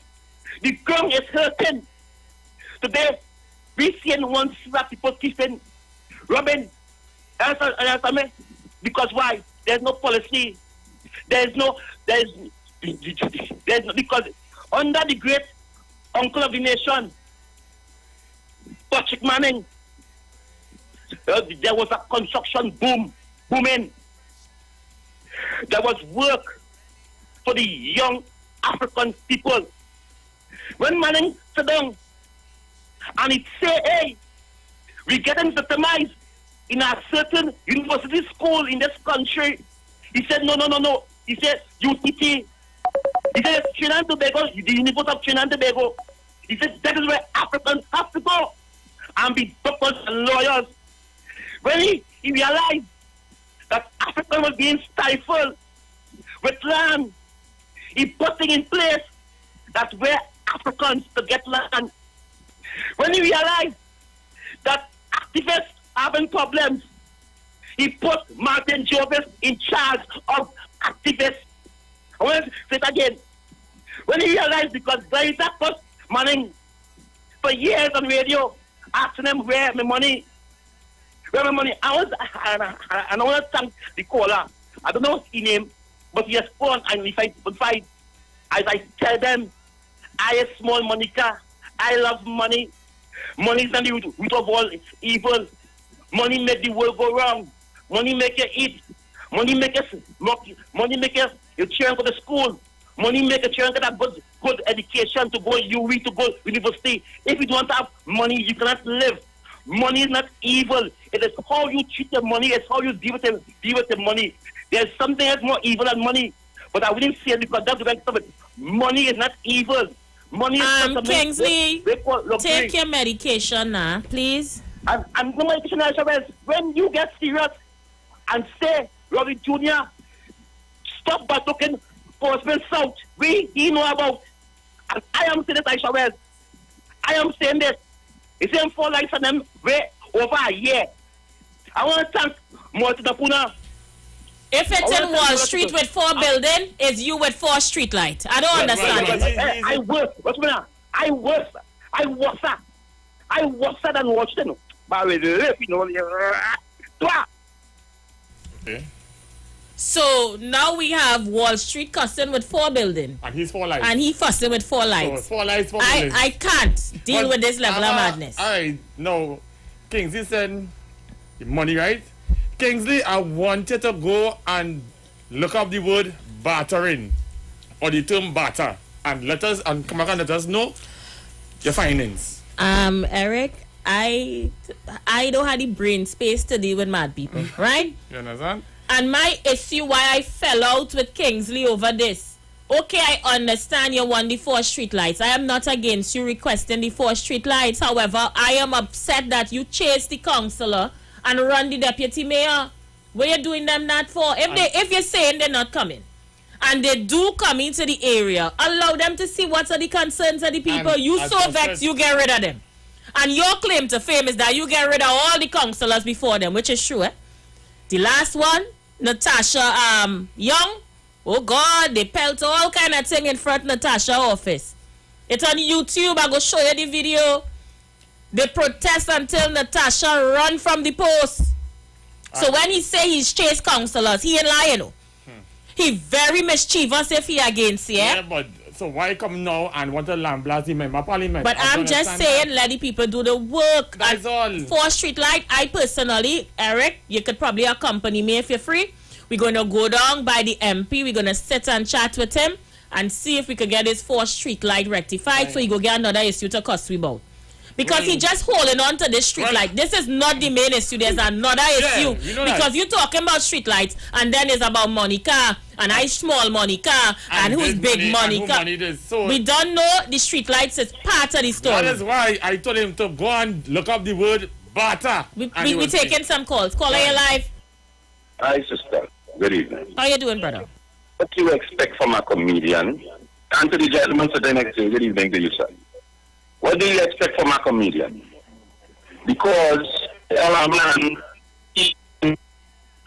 The ground is hurting. Today, we see one slap people keeping Robin, answer me. Because why? There's no policy. There's no because under the great uncle of the nation, Patrick Manning, There was a construction booming. There was work for the young African people. When Manning sit down and he say, hey, we getting victimized in a certain university school in this country, he said, no. He said, UTT. He said, Trinidad and Tobago, the University of Trinidad and Tobago. He said, that is where Africans have to go and be doctors and lawyers. When he realized that Africa was being stifled with land, he put things in place that's where Africans to get land. When he realized that activists having problems, he put Martin Jovis in charge of activists. I want to say it again. When he realized, because Glazer put Manning for years on radio, asking him where my money. I want to thank the caller. I don't know his name, but he has phone, and if I tell them, I a small Monica, I love money. Money is not the root of all evil. Money make the world go wrong. Money make you eat. Money make you children go to school. Money make a children get a good education to go UWI, to go university. If you don't have money, you cannot live. Money is not evil. It is how you treat the money. It's how you deal with the money. There's something else more evil than money. But I wouldn't say it because that's the right stuff. Money is not evil. Money is not Kingsley, take your medication now, please. And no medication, when you get serious and say, Robbie Jr., stop by talking Postman South. He know about. And I am saying this, Aisha Wells. I am saying this. It's saying 4 lights on them way over a year. I want to thank Martin Apuna. If it's in Wall Street with 4 buildings, it's you with 4 street lights. I don't understand it. I worse. What's going on? I worse than Washington. But we live, you know. Okay. So now we have Wall Street cussing with 4 buildings. And he's 4 lights. And he fussing with 4 lights. So 4 lights, 4 buildings. I can't deal with this level of madness. Alright, no. Kingsley said money, right? Kingsley, I wanted to go and look up the word bartering or the term barter and come back and let us know your findings. Eric, I don't have the brain space to deal with mad people, right? You understand? And my issue why I fell out with Kingsley over this. Okay, I understand you want the 4 street lights. I am not against you requesting the 4 street lights. However, I am upset that you chased the councillor and run the deputy mayor. What are you doing them that for? If you're saying they're not coming, and they do come into the area, allow them to see what are the concerns of the people. And you so vexed, you get rid of them. And your claim to fame is that you get rid of all the councillors before them, which is true. The last one, Natasha Young. Oh God, they pelt all kind of thing in front of Natasha's office. It's on YouTube. I go show you the video. They protest until Natasha run from the post. So when he say he's chased councillors, he ain't lying. No. He very mischievous if he against you. Yeah, but so why come now and want to lamblast the member parliament? But I'm just saying, let the people do the work. That's all. 4 street light, I personally, Eric, you could probably accompany me if you're free. We're going to go down by the MP. We're going to sit and chat with him and see if we could get his 4 street light rectified so he go get another issue to cuss we about. Because he just holding on to this street light. This is not the main issue. There's another issue. You know because you're talking about street lights and then it's about Monica and I small Monica and who's big Monica. We don't know the street lights is part of the story. That is why I told him to go and look up the word barter. We taking some calls. Caller, you live. Hi, sister. Good evening. How you doing, brother? What do you expect from a comedian? And to the gentleman sitting next to you, good evening to you, sir. What do you expect from a comedian? Because a man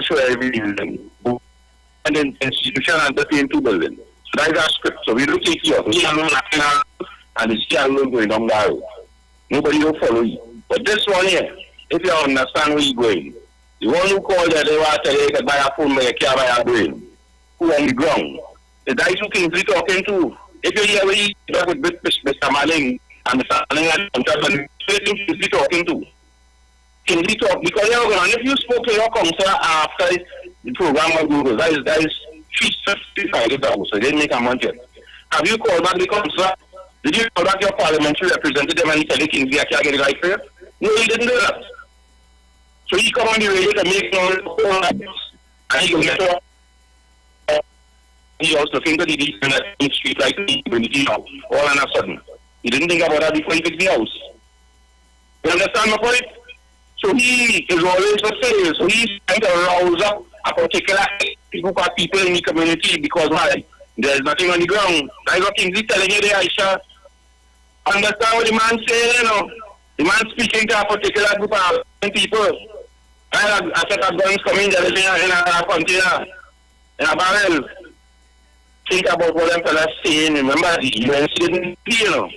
show every evening and then institution entertain 2 buildings. So that is our script. So we don't take you up. Me alone and the shit alone going down that road. Nobody will follow you. But this one here, if you understand where you're going, the one who called that they want to tell you can buy a phone but you can't buy a brain. Who on the ground? The guys who Kingsley talking to. If you hear what he talk with Mr. Malling and Mr. Malling and Kingsley talking to. Kingsley talk because you're going if you spoke to your counselor after the program on Google, that is $355. So they didn't make a month yet. Have you called back the counselor? Did you call back your parliamentary representative and he said, Kingsley, I can't get it right for you? No, he didn't do that. So he come on the radio to make noise and he go get her. He was looking to the different street light community now, all on a sudden. He didn't think about that before he fixed the house. You understand my point? So he is always for sale. So he's trying to rouse up a particular group of people in the community because why? There's nothing on the ground. That's what Kingsley telling you there, Aisha. Understand what the man saying, you know? The man speaking to a particular group of people. I said that guns coming there in a container, in a barrel. Think about what them fellas saying. Remember, the UNC didn't pay, you know.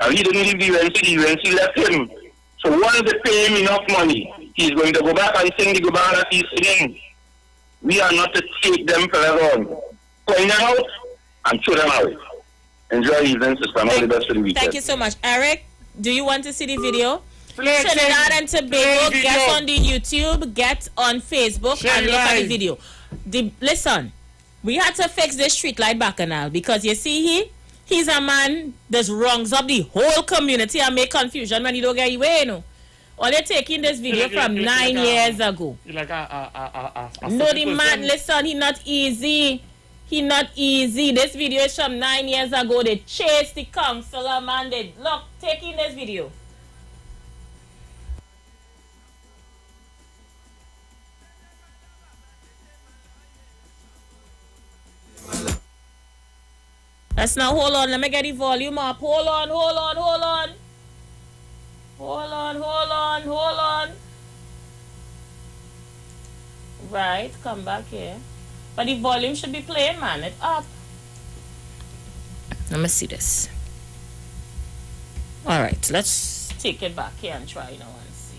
And he didn't leave the UNC left him. So once they pay him enough money, he's going to go back and sing the Gubana that he's singing. We are not to take them fellas on. Point them out and throw them out. Enjoy evening, sister. All the best for the weekend. Thank you so much. Eric, do you want to see the video? Trinidad and Tobago, get on the YouTube, get on Facebook, and look at the video. Listen, we had to fix this street light bacchanal because you see he's a man that wrongs up the whole community and make confusion when he don't get away, you know. Only taking this video from 9 years ago. No, the man, listen, he not easy. He not easy. This video is from 9 years ago. They chased the councillor, man. They look, taking this video. Let's now hold on. Let me get the volume up. Hold on. Right, come back here. But the volume should be playing, man. It's up. Let me see this. All right, let's take it back here and try now and see.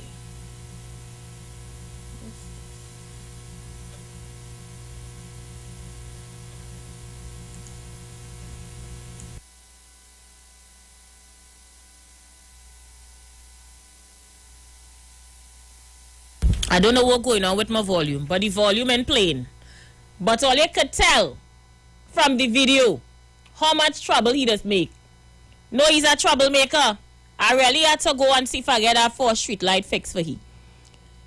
I don't know what's going on with my volume, but the volume ain't playing. But all you could tell from the video how much trouble he does make. No, he's a troublemaker. I really had to go and see if I get that 4th street light fixed for he.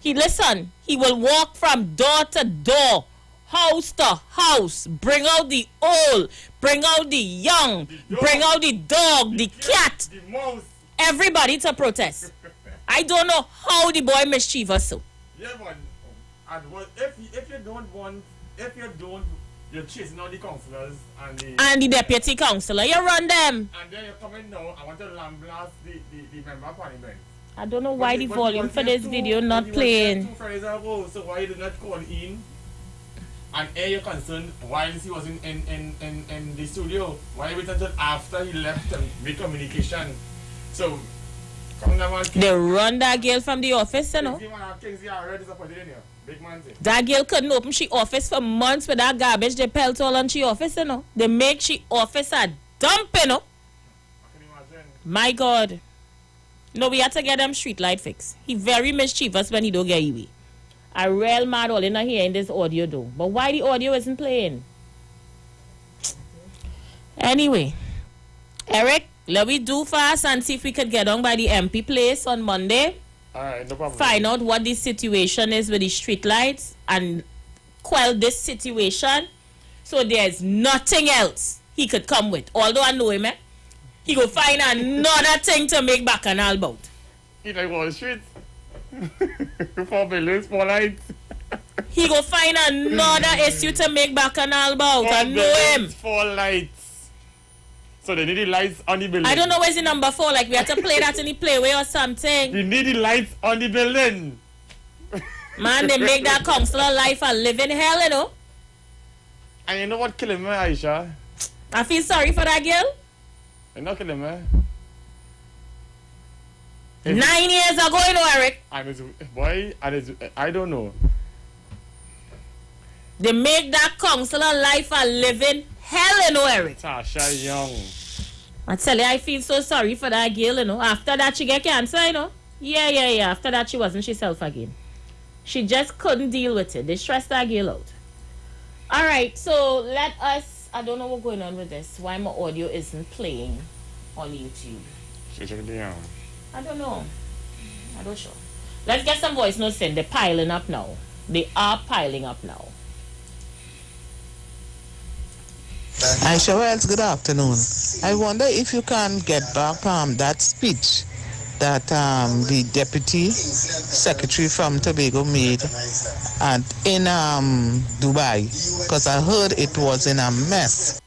He will walk from door to door, house to house, bring out the old, bring out the young, bring out the dog, the cat, everybody to protest. I don't know how the boy mischievous so. Yeah, but if you don't, you're chasing all the councillors and the deputy councillor, you run them. And then you're coming now, I want to lamblast the member of parliament. I don't know why the volume for this video not playing. 2 Fridays ago, so why you did not call in and air your concern whilst he was in the studio? Why wait until after he left and make communication? So, they run that girl from the office, you know. That girl couldn't open she office for months with that garbage they pelt all on she office, you know. They make she office a dump, you know. My God. No, we had to get them street light fixed. He very mischievous when he don't get away. I real mad all in here in this audio though. But why the audio isn't playing? Anyway, Eric, let me do fast and see if we could get on by the MP place on Monday. Alright, no problem. Find out what the situation is with the street lights and quell this situation. So there's nothing else he could come with. Although I know him, he go find another thing to make bacchanal about. He like Wall Street. 4 billions, 4 lights. He go find another issue to make bacchanal about. I know him. 4 lights. So they need the lights on the building. I don't know where's the number 4. Like we have to play that in the playway or something. You need the lights on the building. Man, they make that councillor life a living hell, you know. And you know what killing me, Aisha? I feel sorry for that girl. You're not killing me. 9 years ago, you know, Eric. I don't know. They make that councillor life a living hell, you know, Eric. Tasha Young. I tell you, I feel so sorry for that girl, you know. After that, she get cancer, you know. Yeah. After that, she wasn't herself again. She just couldn't deal with it. They stressed that girl out. All right, so let us. I don't know what's going on with this. Why my audio isn't playing on YouTube? I don't know. I don't sure. Let's get some voice notes in. They're piling up now. They are piling up now. Aisha Wells, good afternoon. I wonder if you can get back that speech that the deputy secretary from Tobago made in Dubai, because I heard it was in a mess.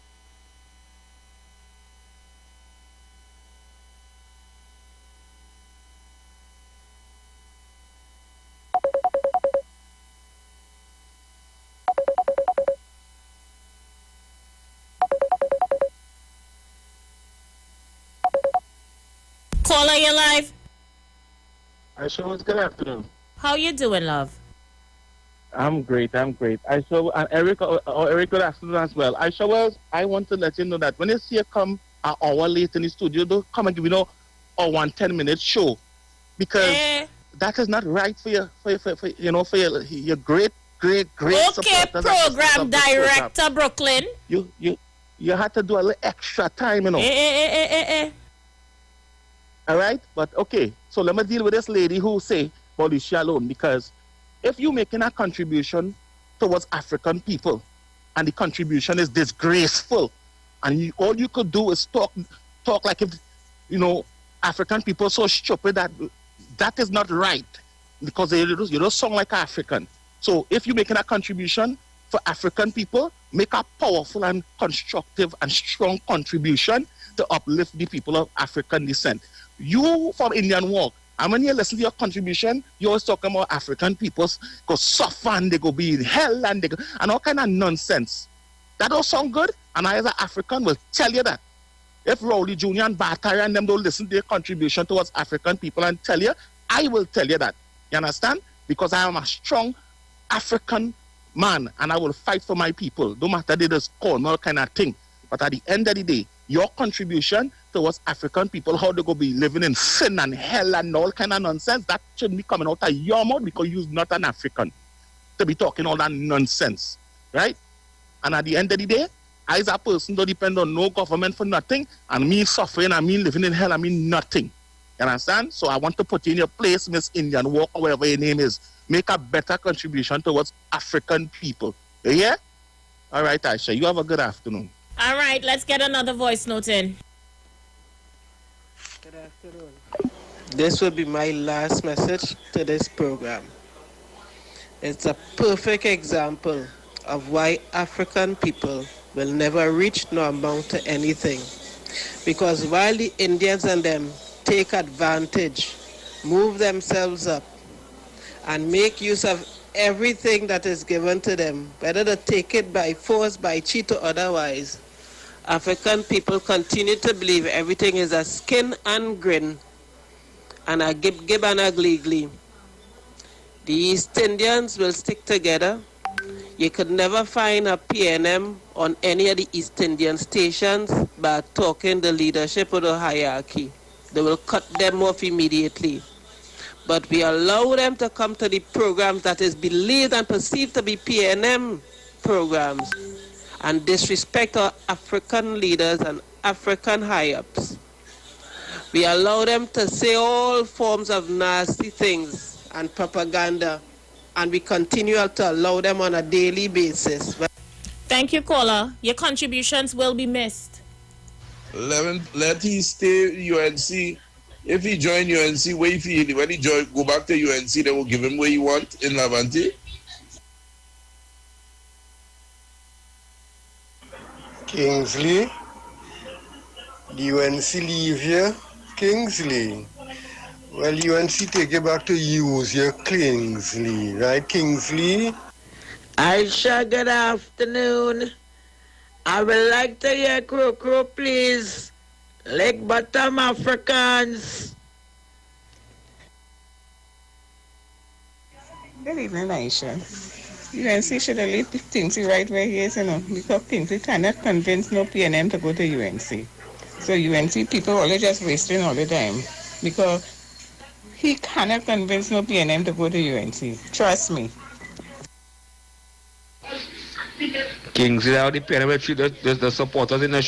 Caller, you live. Aisha Wells, good afternoon. How you doing, love? I'm great. Aisha, and Eric, good afternoon as well. Aisha Wells, I want to let you know that when you see her come an hour late in the studio, don't come and give a 1-10-minute show, because that is not right for your great Okay, program director, Brooklyn. You had to do a little extra time, All right, but okay. So let me deal with this lady who say Bolisha alone, because if you're making a contribution towards African people and the contribution is disgraceful, and all you could do is talk like if African people so stupid that is not right, because you don't sound like African. So if you're making a contribution for African people, make a powerful and constructive and strong contribution to uplift the people of African descent. You from Indian Walk, and when you listen to your contribution, you're always talking about African peoples go suffer and they go be in hell and all kind of nonsense. That don't sound good, and I as an African will tell you that. If Rowley Jr. and Batari and them don't listen to their contribution towards African people and tell you, I will tell you that. You understand? Because I am a strong African man and I will fight for my people. No matter they just call me all kind of thing. But at the end of the day, your contribution towards African people, how they go be living in sin and hell and all kind of nonsense, that shouldn't be coming out of your mouth, because you're not an African to be talking all that nonsense, right? And at the end of the day, I as a person don't depend on no government for nothing, and me suffering, I mean living in hell, I mean nothing. You understand? So I want to put you in your place, Miss Indian Walk, or whatever your name is. Make a better contribution towards African people. Yeah? All right, Aisha, you have a good afternoon. All right, let's get another voice note in. Good afternoon. This will be my last message to this program. It's a perfect example of why African people will never reach nor amount to anything. Because while the Indians and them take advantage, move themselves up, and make use of everything that is given to them, whether they take it by force, by cheat, or otherwise, African people continue to believe everything is a skin and grin and a gib and a glee. The East Indians will stick together. You could never find a PNM on any of the East Indian stations by talking the leadership or the hierarchy. They will cut them off immediately. But we allow them to come to the programs that is believed and perceived to be PNM programs, and disrespect our African leaders and African high-ups. We allow them to say all forms of nasty things and propaganda, and we continue to allow them on a daily basis. Thank you, caller. Your contributions will be missed. Let he stay UNC. If he join UNC, when he go back to UNC, they will give him what he want in Lavante. Kingsley, the UNC leave here. Kingsley. Well, UNC take you back to use your Kingsley, right, Kingsley? Aisha, good afternoon. I would like to hear Crow, please. Leg bottom Africans. Good evening, Aisha. UNC should have left Kingsley right where he is, because Kingsley cannot convince no PNM to go to UNC. So UNC people always just wasting all the time, because He cannot convince no PNM to go to UNC. Trust me. Kingsley, how the PNM will treat the supporters in the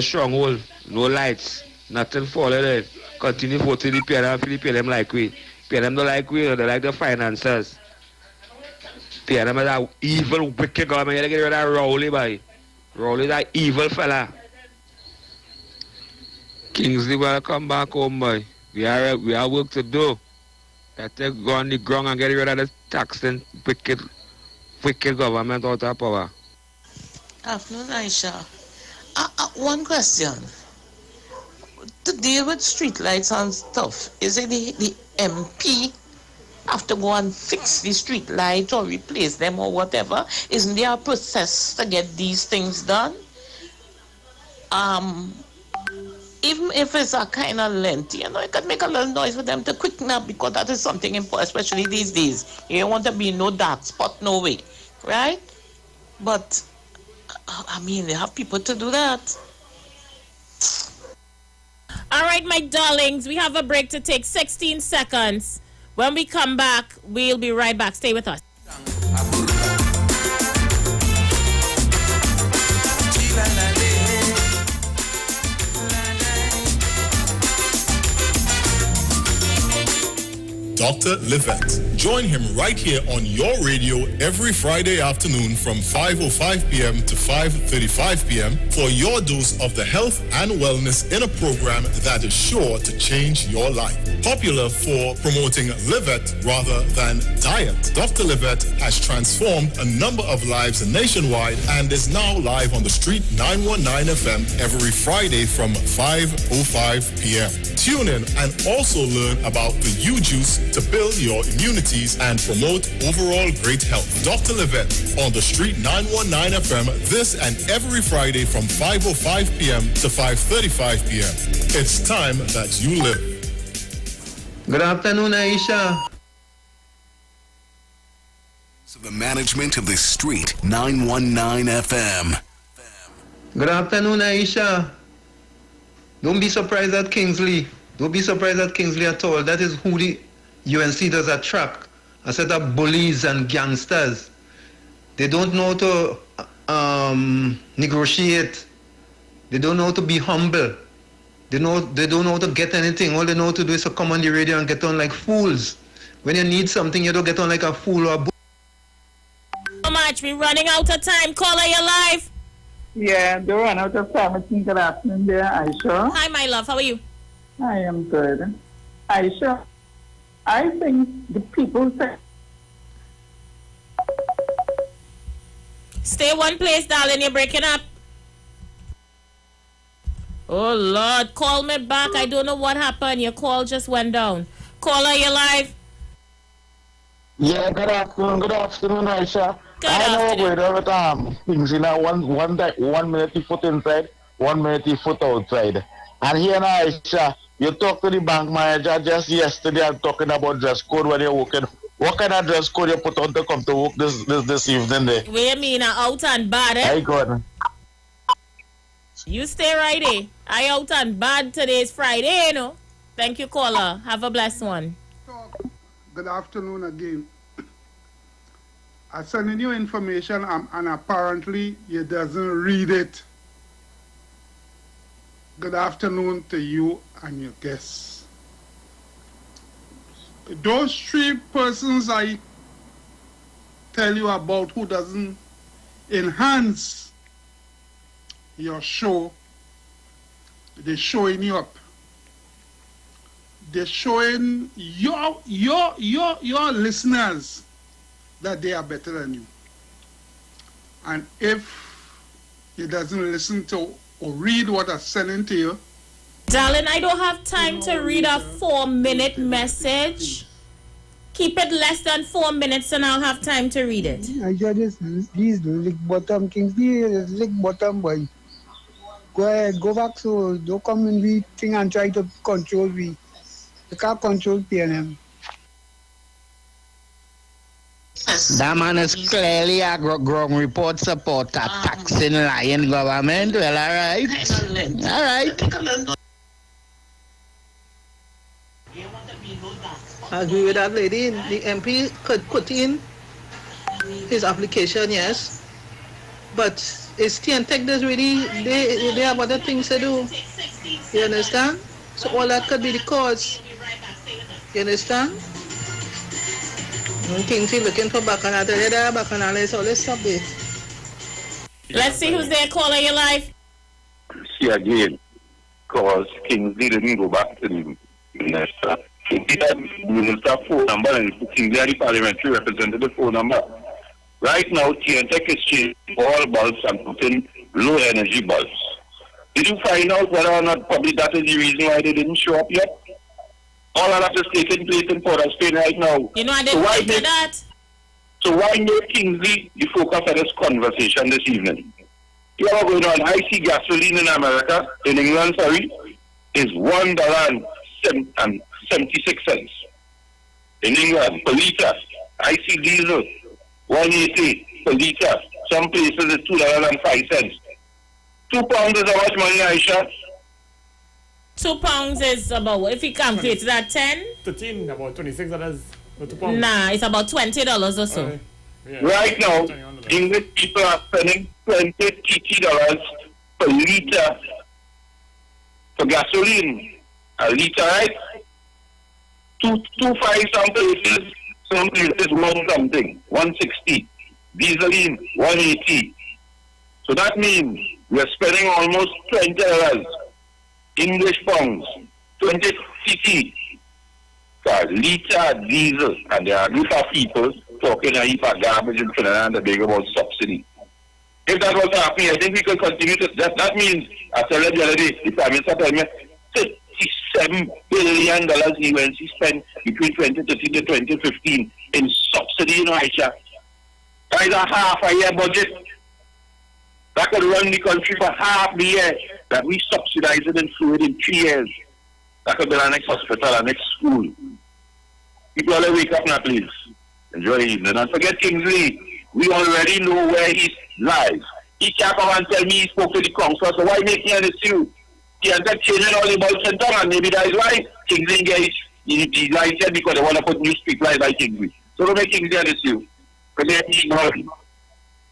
stronghold. No lights. Nothing falling there. Continue voting the PNM for the PNM like we. PNM don't like we, they like the financiers. PNM is an evil, wicked government. You get rid of Rowley, boy. Rowley is an evil fella. Kingsley will come back home, boy. We are work to do. Let's go on the ground and get rid of the taxing wicked government out of power. Afternoon, Aisha. One question. To deal with street lights and stuff, is it the MP have to go and fix the street lights or replace them or whatever? Isn't there a process to get these things done? Even if it's a kind of lengthy, it could make a little noise for them to quicken up, because that is something important, especially these days. You don't want to be no dark spot, no way, right? But, they have people to do that. All right, my darlings, we have a break to take 16 seconds. When we come back, we'll be right back. Stay with us. Dr. Livette. Join him right here on your radio every Friday afternoon from 5:05 p.m. to 5:35 p.m. for your dose of the health and wellness in a program that is sure to change your life. Popular for promoting Livette rather than diet, Dr. Livette has transformed a number of lives nationwide and is now live on the Street 919 FM every Friday from 5:05 p.m. Tune in and also learn about the U-Juice to build your immunities and promote overall great health. Dr. Livette on the Street 919 FM this and every Friday from 5:05 p.m. to 5:35 p.m. It's time that you live. Good afternoon, Aisha. So the management of the Street 919 FM. Good afternoon, Aisha. Don't be surprised at Kingsley. Don't be surprised at Kingsley at all. That is who the UNC does attract. A set of bullies and gangsters. They don't know how to negotiate. They don't know how to be humble. They don't know how to get anything. All they know how to do is to come on the radio and get on like fools. When you need something, you don't get on like a fool or a So much. We're running out of time. Caller, you're live. Yeah, they run out of time. I think good afternoon there, Aisha. Hi, my love. How are you? I am good. Aisha, I think the people say... Stay one place, darling. You're breaking up. Oh, Lord. Call me back. I don't know what happened. Your call just went down. Caller, you're live. Yeah, good afternoon, Aisha. I know with things in 1 minute you foot inside, 1 minute you foot outside. And here now, Aisha, you talked to the bank manager just yesterday and talking about dress code when you're working. What kind of dress code you put on to come to work this evening there? What you mean, out and bad, eh? I got. You stay right there. I out and bad. Today is Friday, you know. Thank you, caller. Have a blessed one. Good afternoon again. I'm sending you information and apparently you doesn't read it. Good afternoon to you and your guests. Those three persons I tell you about who doesn't enhance your show, they're showing you up. They're showing your listeners that they are better than you. And if you doesn't listen to or read what I'm sending to you, darling, I don't have time to read a 4-minute message. Keep it less than 4 minutes and I'll have time to read it. I just these lick bottom kings, these lick bottom boy. Go ahead, go back, so don't come in we thing and try to control we. You can't control PNM. That man is clearly a ground report supporter, taxing lying government. Well, all right. All right. I agree with that lady. The MP could put in his application, yes. But it's TNTech that's really, they have other things to do. You understand? So all that could be the cause. You understand? Kingsley looking for Bacchanal. Bacchanal, so let's stop it. Let's see who's there calling your life. See again, because Kingsley didn't go back to the minister. He had minister phone number and Kingsley had the parliamentary representative phone number. Right now, TNTech is changing all bulbs and putting low energy bulbs. Did you find out whether or not probably that is the reason why they didn't show up yet? All of that is taking place in Port of Spain right now. You know, I didn't think of that. So why make Kingsley the focus of this conversation this evening? You know what's going on? I see gasoline in America, in England, sorry, is $1.76. In England, per liter. I see diesel, $1.80 per liter. Some places it's $2.05. £2 is how much money, Aisha? £2 is about, if you calculate that 10? 13, about $26 for £2. Nah, it's about $20 or so. Right now, English people are spending $20, $30 per liter for gasoline. A liter, right? 2.5 some places 1 something, 160. Dieseline, 180. So that means we're spending almost $20 English pounds, 20 cc per liter diesel. And there are a group of people talking a heap of garbage in Trinidad and Tobago about subsidy. If that was happening, I think we could continue to. That means, I said the other day, the Prime Minister told me, $37 billion UNC spent between 2013 to 2015 in subsidy, you know, Aisha. That is a half a year budget. That could run the country for half the year that we subsidize it in fluid in 3 years. That could be our next hospital, our next school. People all wake up now, please. Enjoy the evening. And forget Kingsley. We already know where he lies. He can't come and tell me he spoke to the council, so why make me an issue? He has got changing all the bulbs and and maybe that is why Kingsley engaged. He lied because they want to put new street lights by Kingsley. So don't make Kingsley an issue.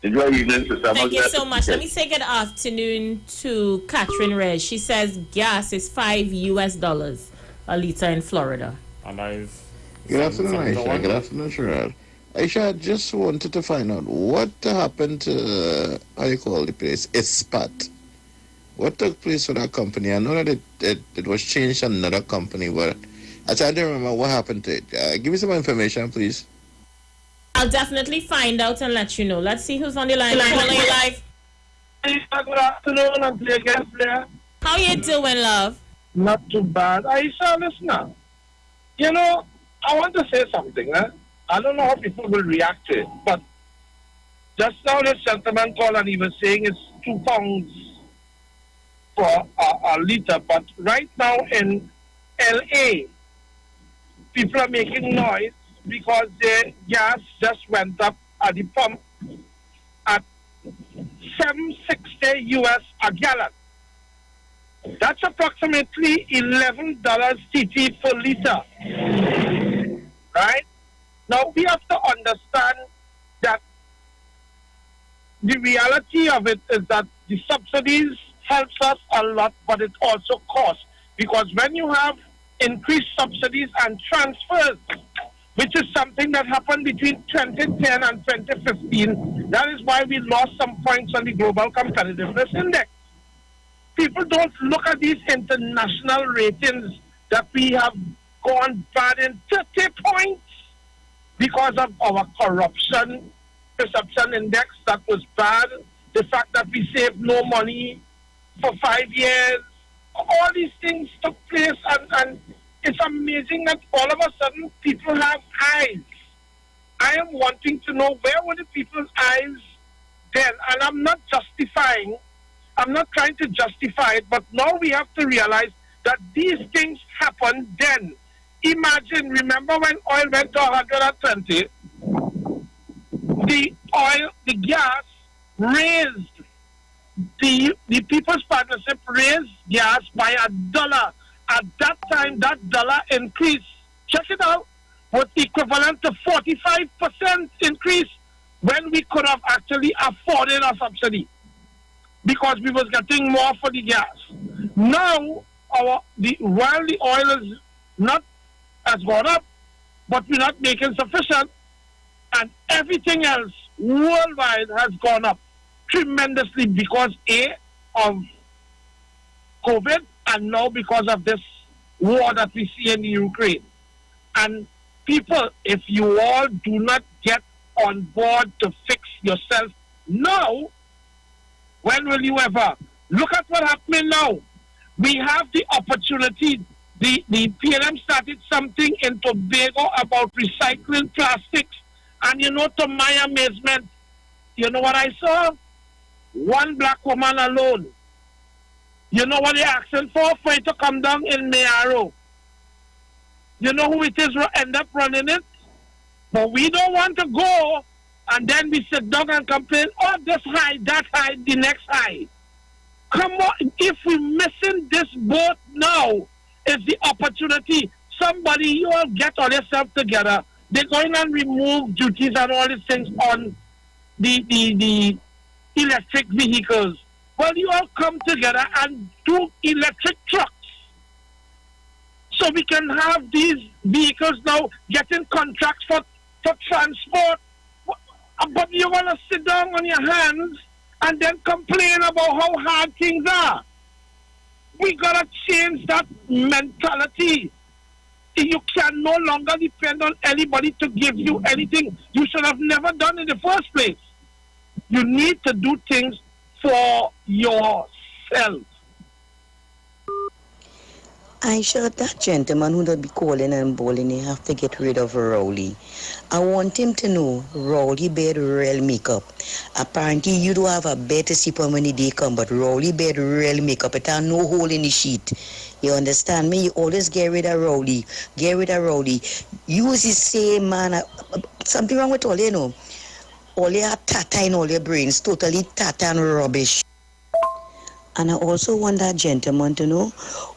Enjoy your evening, sister. Thank you so much. Let me say good afternoon to Catherine Rez. She says gas is $5 a liter in Florida. And that is... Good afternoon, Aisha. Good afternoon, Sherrod. Aisha, I just wanted to find out what happened to, how you call the place, Ispat. What took place for that company? I know that it was changed to another company, but I can't remember what happened to it. Give me some information, please. I'll definitely find out and let you know. Let's see who's on the line. Calling you live. Good afternoon, I'm Player Guest Player. How you doing, love? Not too bad. Aisha, listen now. You know, I want to say something. I don't know how people will react to it, but just now this gentleman called and he was saying it's £2 for a liter, but right now in LA, people are making noise because their gas just went up at the pump at $7.60 US a gallon. That's approximately $11 TT per liter. Right? Now we have to understand that the reality of it is that the subsidies helps us a lot, but it also costs. Because when you have increased subsidies and transfers, which is something that happened between 2010 and 2015, that is why we lost some points on the Global Competitiveness Index. People don't look at these international ratings that we have gone bad in 30 points because of our corruption perception index that was bad, the fact that we saved no money for 5 years. All these things took place, and it's amazing that all of a sudden people have eyes. I am wanting to know where were the people's eyes then, and I'm not justifying, I'm not trying to justify it, but now we have to realize that these things happened then. Imagine, remember when oil went to 120, the gas raised, the People's Partnership raised gas by $1. At that time, that dollar increased. Check it out. was equivalent to 45% increase when we could have actually afforded a subsidy because we was getting more for the gas. Now, while the oil is not has gone up, but we're not making sufficient, and everything else worldwide has gone up tremendously because of COVID and now because of this war that we see in Ukraine. And people, if you all do not get on board to fix yourself now, when will you ever? Look at what's happening now. We have the opportunity. The PLM started something in Tobago about recycling plastics. And to my amazement, you know what I saw? One black woman alone. You know what they're asking for it to come down in Mayaro? You know who it is who end up running it? But we don't want to go, and then we sit down and complain, oh, this high, that high, the next high. Come on, if we're missing this boat now, is the opportunity. Somebody, you all get all yourself together. They're going and remove duties and all these things on the electric vehicles. Well, you all come together and do electric trucks. So we can have these vehicles now getting contracts for transport. But you're going to sit down on your hands and then complain about how hard things are. We got to change that mentality. You can no longer depend on anybody to give you anything you should have never done in the first place. You need to do things for yourself. I sure that gentleman who don't be calling and bawling, he have to get rid of Rowley. I want him to know Rowley bed real makeup. Apparently you do have a better sleep when the day come, but Rowley bed real makeup. It have no hole in the sheet. You understand me? You always get rid of Rowley. Get rid of Rowley. Use the same man. Something wrong with all, you know. All your tata in all your brains. Totally tata and rubbish. And I also want that gentleman to know,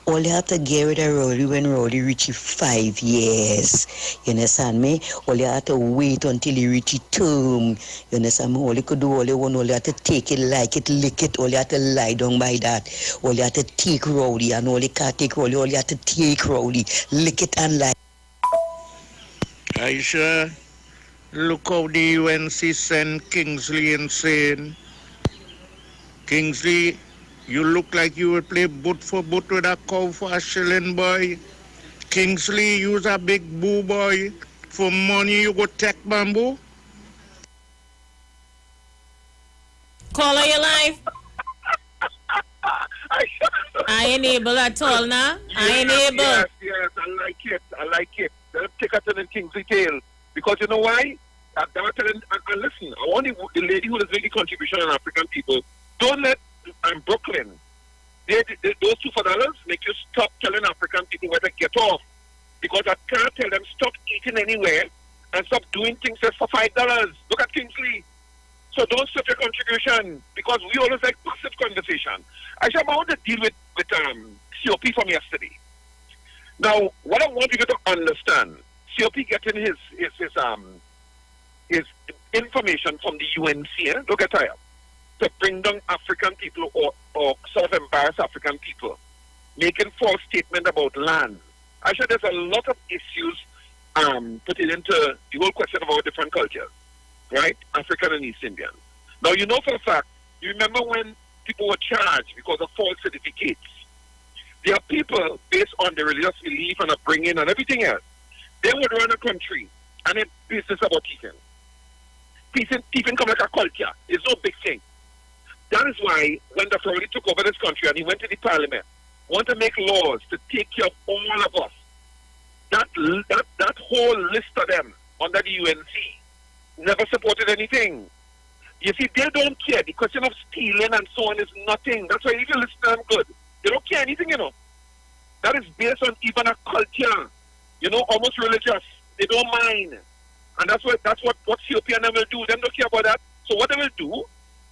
all you have to get rid of Rowley when Rowley reaches 5 years. You understand me? All you have to wait until he reaches term. You understand me? All you could do, all you have to take it, like it, lick it. All you have to lie down by that. All you have to take Rowley, and all you can't take Rowley. All you have to take Rowley, lick it and lie. Aisha, look how the UNC sent Kingsley insane. Kingsley, you look like you will play boot for boot with a cow for a shilling, boy. Kingsley, you's a big boo, boy. For money, you go take bamboo. Caller, you live? I enable at all now. I enable. Yes, I like it. Let them take her to the Kingsley tail. Because you know why? And listen, I want the lady who is making contribution on African people, don't let Brooklyn, those $2 make you stop telling African people where to get off. Because I can't tell them stop eating anywhere and stop doing things just for $5. Look at Kingsley. So don't stop your contribution because we always like passive conversation. I want to deal with COP from yesterday. Now, what I want people to understand, COP getting his information from the UNC, look at here, to bring down African people or sort of embarrass African people, making false statement about land. Actually, there's a lot of issues put it into the whole question about different cultures, right? African and East Indian. Now, you know for a fact, you remember when people were charged because of false certificates. There are people, based on their religious belief and upbringing and everything else, they would run a country and it's business about teaching. Teaching come like a culture. It's no big thing. That is why when Dr. Rowley took over this country and he went to the parliament, want to make laws to take care of all of us. That whole list of them under the UNC never supported anything. You see, they don't care. The question of stealing and so on is nothing. That's why you can listen to them good. They don't care anything, you know. That is based on even a culture, you know, almost religious. They don't mind. And that's what COP and them will do. They don't care about that. So what they will do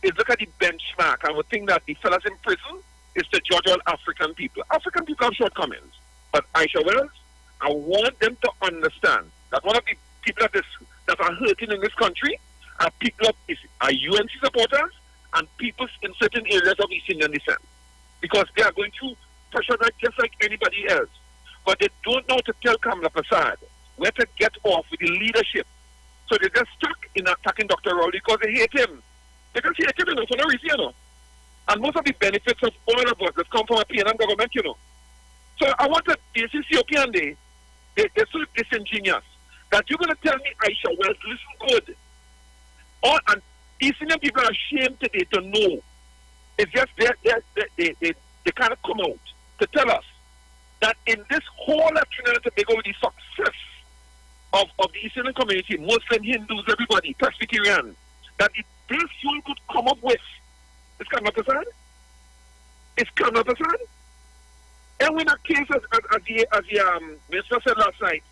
is look at the benchmark and will think that the fellas in prison is to judge all African people. African people have shortcomings. But Aisha Wells, I want them to understand that one of the people that are hurting in this country are people are UNC supporters and people in certain areas of East Indian descent. Because they are going through pressure just like anybody else. But they don't know to tell Kamala Prasad where to get off with the leadership. So they're just stuck in attacking Dr. Rowley because they hate him. They just hate him, for no reason, And most of the benefits of all of us that come from a PNM government, So I want to, this is Ethiopian Day, they're so disingenuous that you're going to tell me, Aisha, well, listen good. And East Indian people are ashamed today to know. It's just they kind of come out to tell us that in this whole of Trinidad and Tobago, with the success of the East Indian community, Muslim, Hindus, everybody, Presbyterian, that the best you could come up with is Kamala Prasad. It's Kamala Prasad. And when a case, as the minister said last night,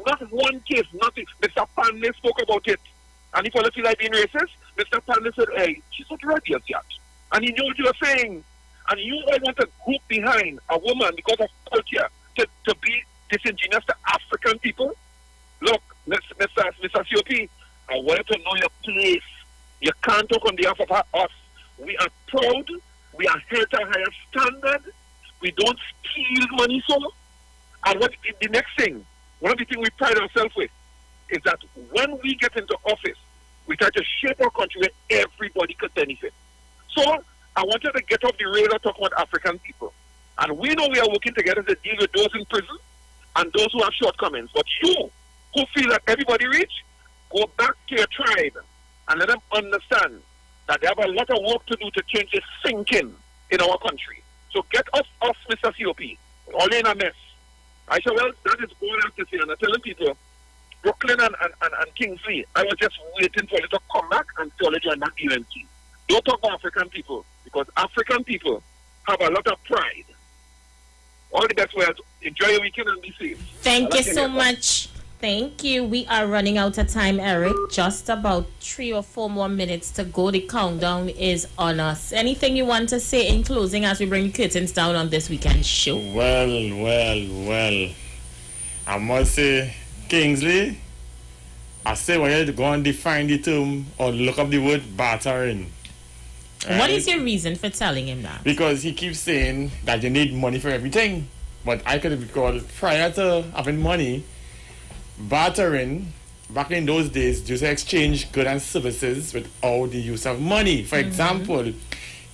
not one case, nothing. Mr. Panley spoke about it. And if you feel like being racist, Mr. Panley said, hey, she's not ready as yet. And he knew what you were saying. And you all want to group behind a woman because of culture to be disingenuous to African people. Look, Mr. COP, I want to know your place. You can't talk on behalf of us. We are proud. We are held to a higher standard. We don't steal money, so. And what the next thing, one of the things we pride ourselves with, is that when we get into office, we try to shape our country where everybody could benefit. So I wanted to get off the radar talking about African people. And we know we are working together to deal with those in prison and those who have shortcomings. But you, who feel that everybody rich, go back to your tribe and let them understand that they have a lot of work to do to change this thinking in our country. So get off Mr. COP. All in a mess. I said, well, that is all I have to say. And I'm telling people, Brooklyn and Kingsley, I was just waiting for you to come back and tell you join that UNC. Don't talk about African people, because African people have a lot of pride. All the best. Well, enjoy your weekend and be safe. Thank you so much. Thank you. We are running out of time, Eric. Just about 3 or 4 more minutes to go. The countdown is on us. Anything you want to say in closing as we bring the curtains down on this weekend show? Well. I must say, Kingsley, I say when you go and define the term or look up the word bartering. Right? What is your reason for telling him that? Because he keeps saying that you need money for everything. But I could recall prior to having money, bartering, back in those days, just exchange goods and services without the use of money. For example,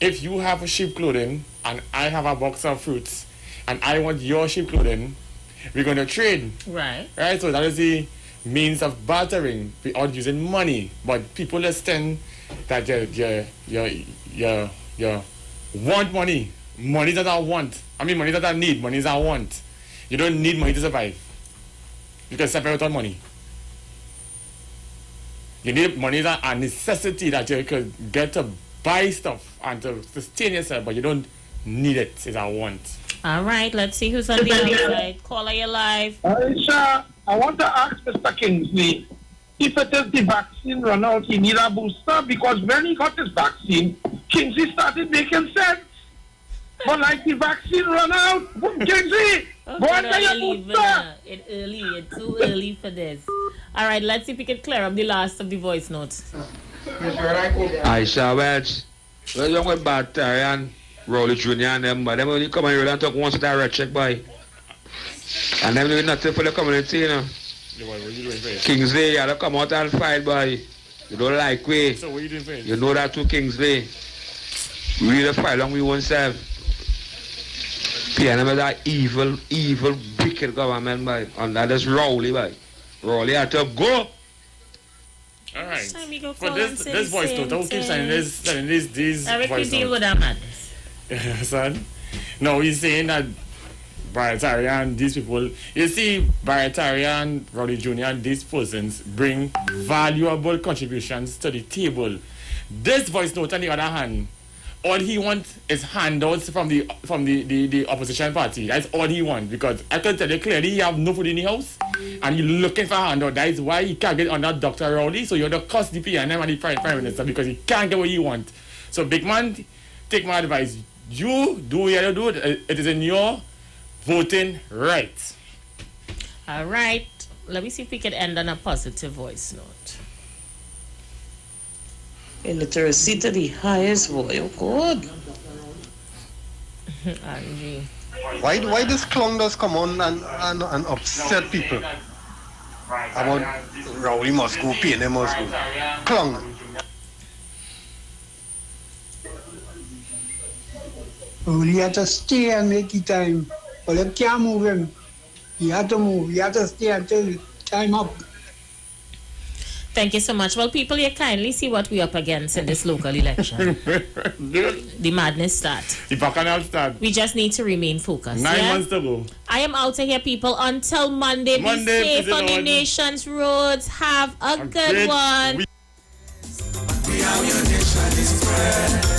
if you have a sheep clothing and I have a box of fruits and I want your sheep clothing, we're going to trade. Right. So that is the means of bartering without using money. But people understand that you want money. Money that I want. I mean, money that I need. Money that I want. You don't need money to survive. You can survive without money. You need money that a necessity that you could get to buy stuff and to sustain yourself, but you don't need it. It's a want. All right, let's see who's on the outside. Caller, you live. Aisha, I want to ask Mr. Kingsley, if it is the vaccine run out, he need a booster, because when he got his vaccine, Kingsley started making sense. But like the vaccine run out, Kingsley, go and get your booster. It's too early for this. All right, let's see if we can clear up the last of the voice notes. Aisha, well, young with Batarian, Rowley Jr. and them, but them only come and talk once with a red check by. And them doing nothing for the community, you know. What are you doing for it? Kingsley, you have to come out and fight, boy. You don't like we. So what are you doing for it? You know that too, Kingsley. We need to fight along with oneself. PNM is that evil, wicked government, boy. And that is Rowley, boy. Rowley had to go. All right. But this voice note, don't keep saying these Eric, voice you deal notes. with that madness. Son? No, he's saying that Baratarian, these people, you see, Baratarian, Rowley Jr., and these persons bring valuable contributions to the table. This voice note, on the other hand, all he wants is handouts from the opposition party. That's all he wants, because I can tell you clearly he have no food in the house and he's looking for a handout. That is why he can't get under Dr. Rowley. So you have to cost the PNM and the Prime Minister because he can't get what he wants. So big man, take my advice. You do what you have to do. It is in your voting right. All right. Let me see if we can end on a positive voice note. Illiteracy to the highest, boy. Oh, God. Angie. Why this clown does come on and upset people? About Rowley must go, PNM must go. Clown. He had to stay and make it time. Well, you can't move him. He had to move. He had to stay until time up. Thank you so much. Well, people, you kindly see what we're up against in this local election. The madness start. The bacchanal start. We just need to remain focused. 9 months to go. I am out of here, people. Until Monday, be safe on the nation's roads. Have a good one. We are your nation is spread.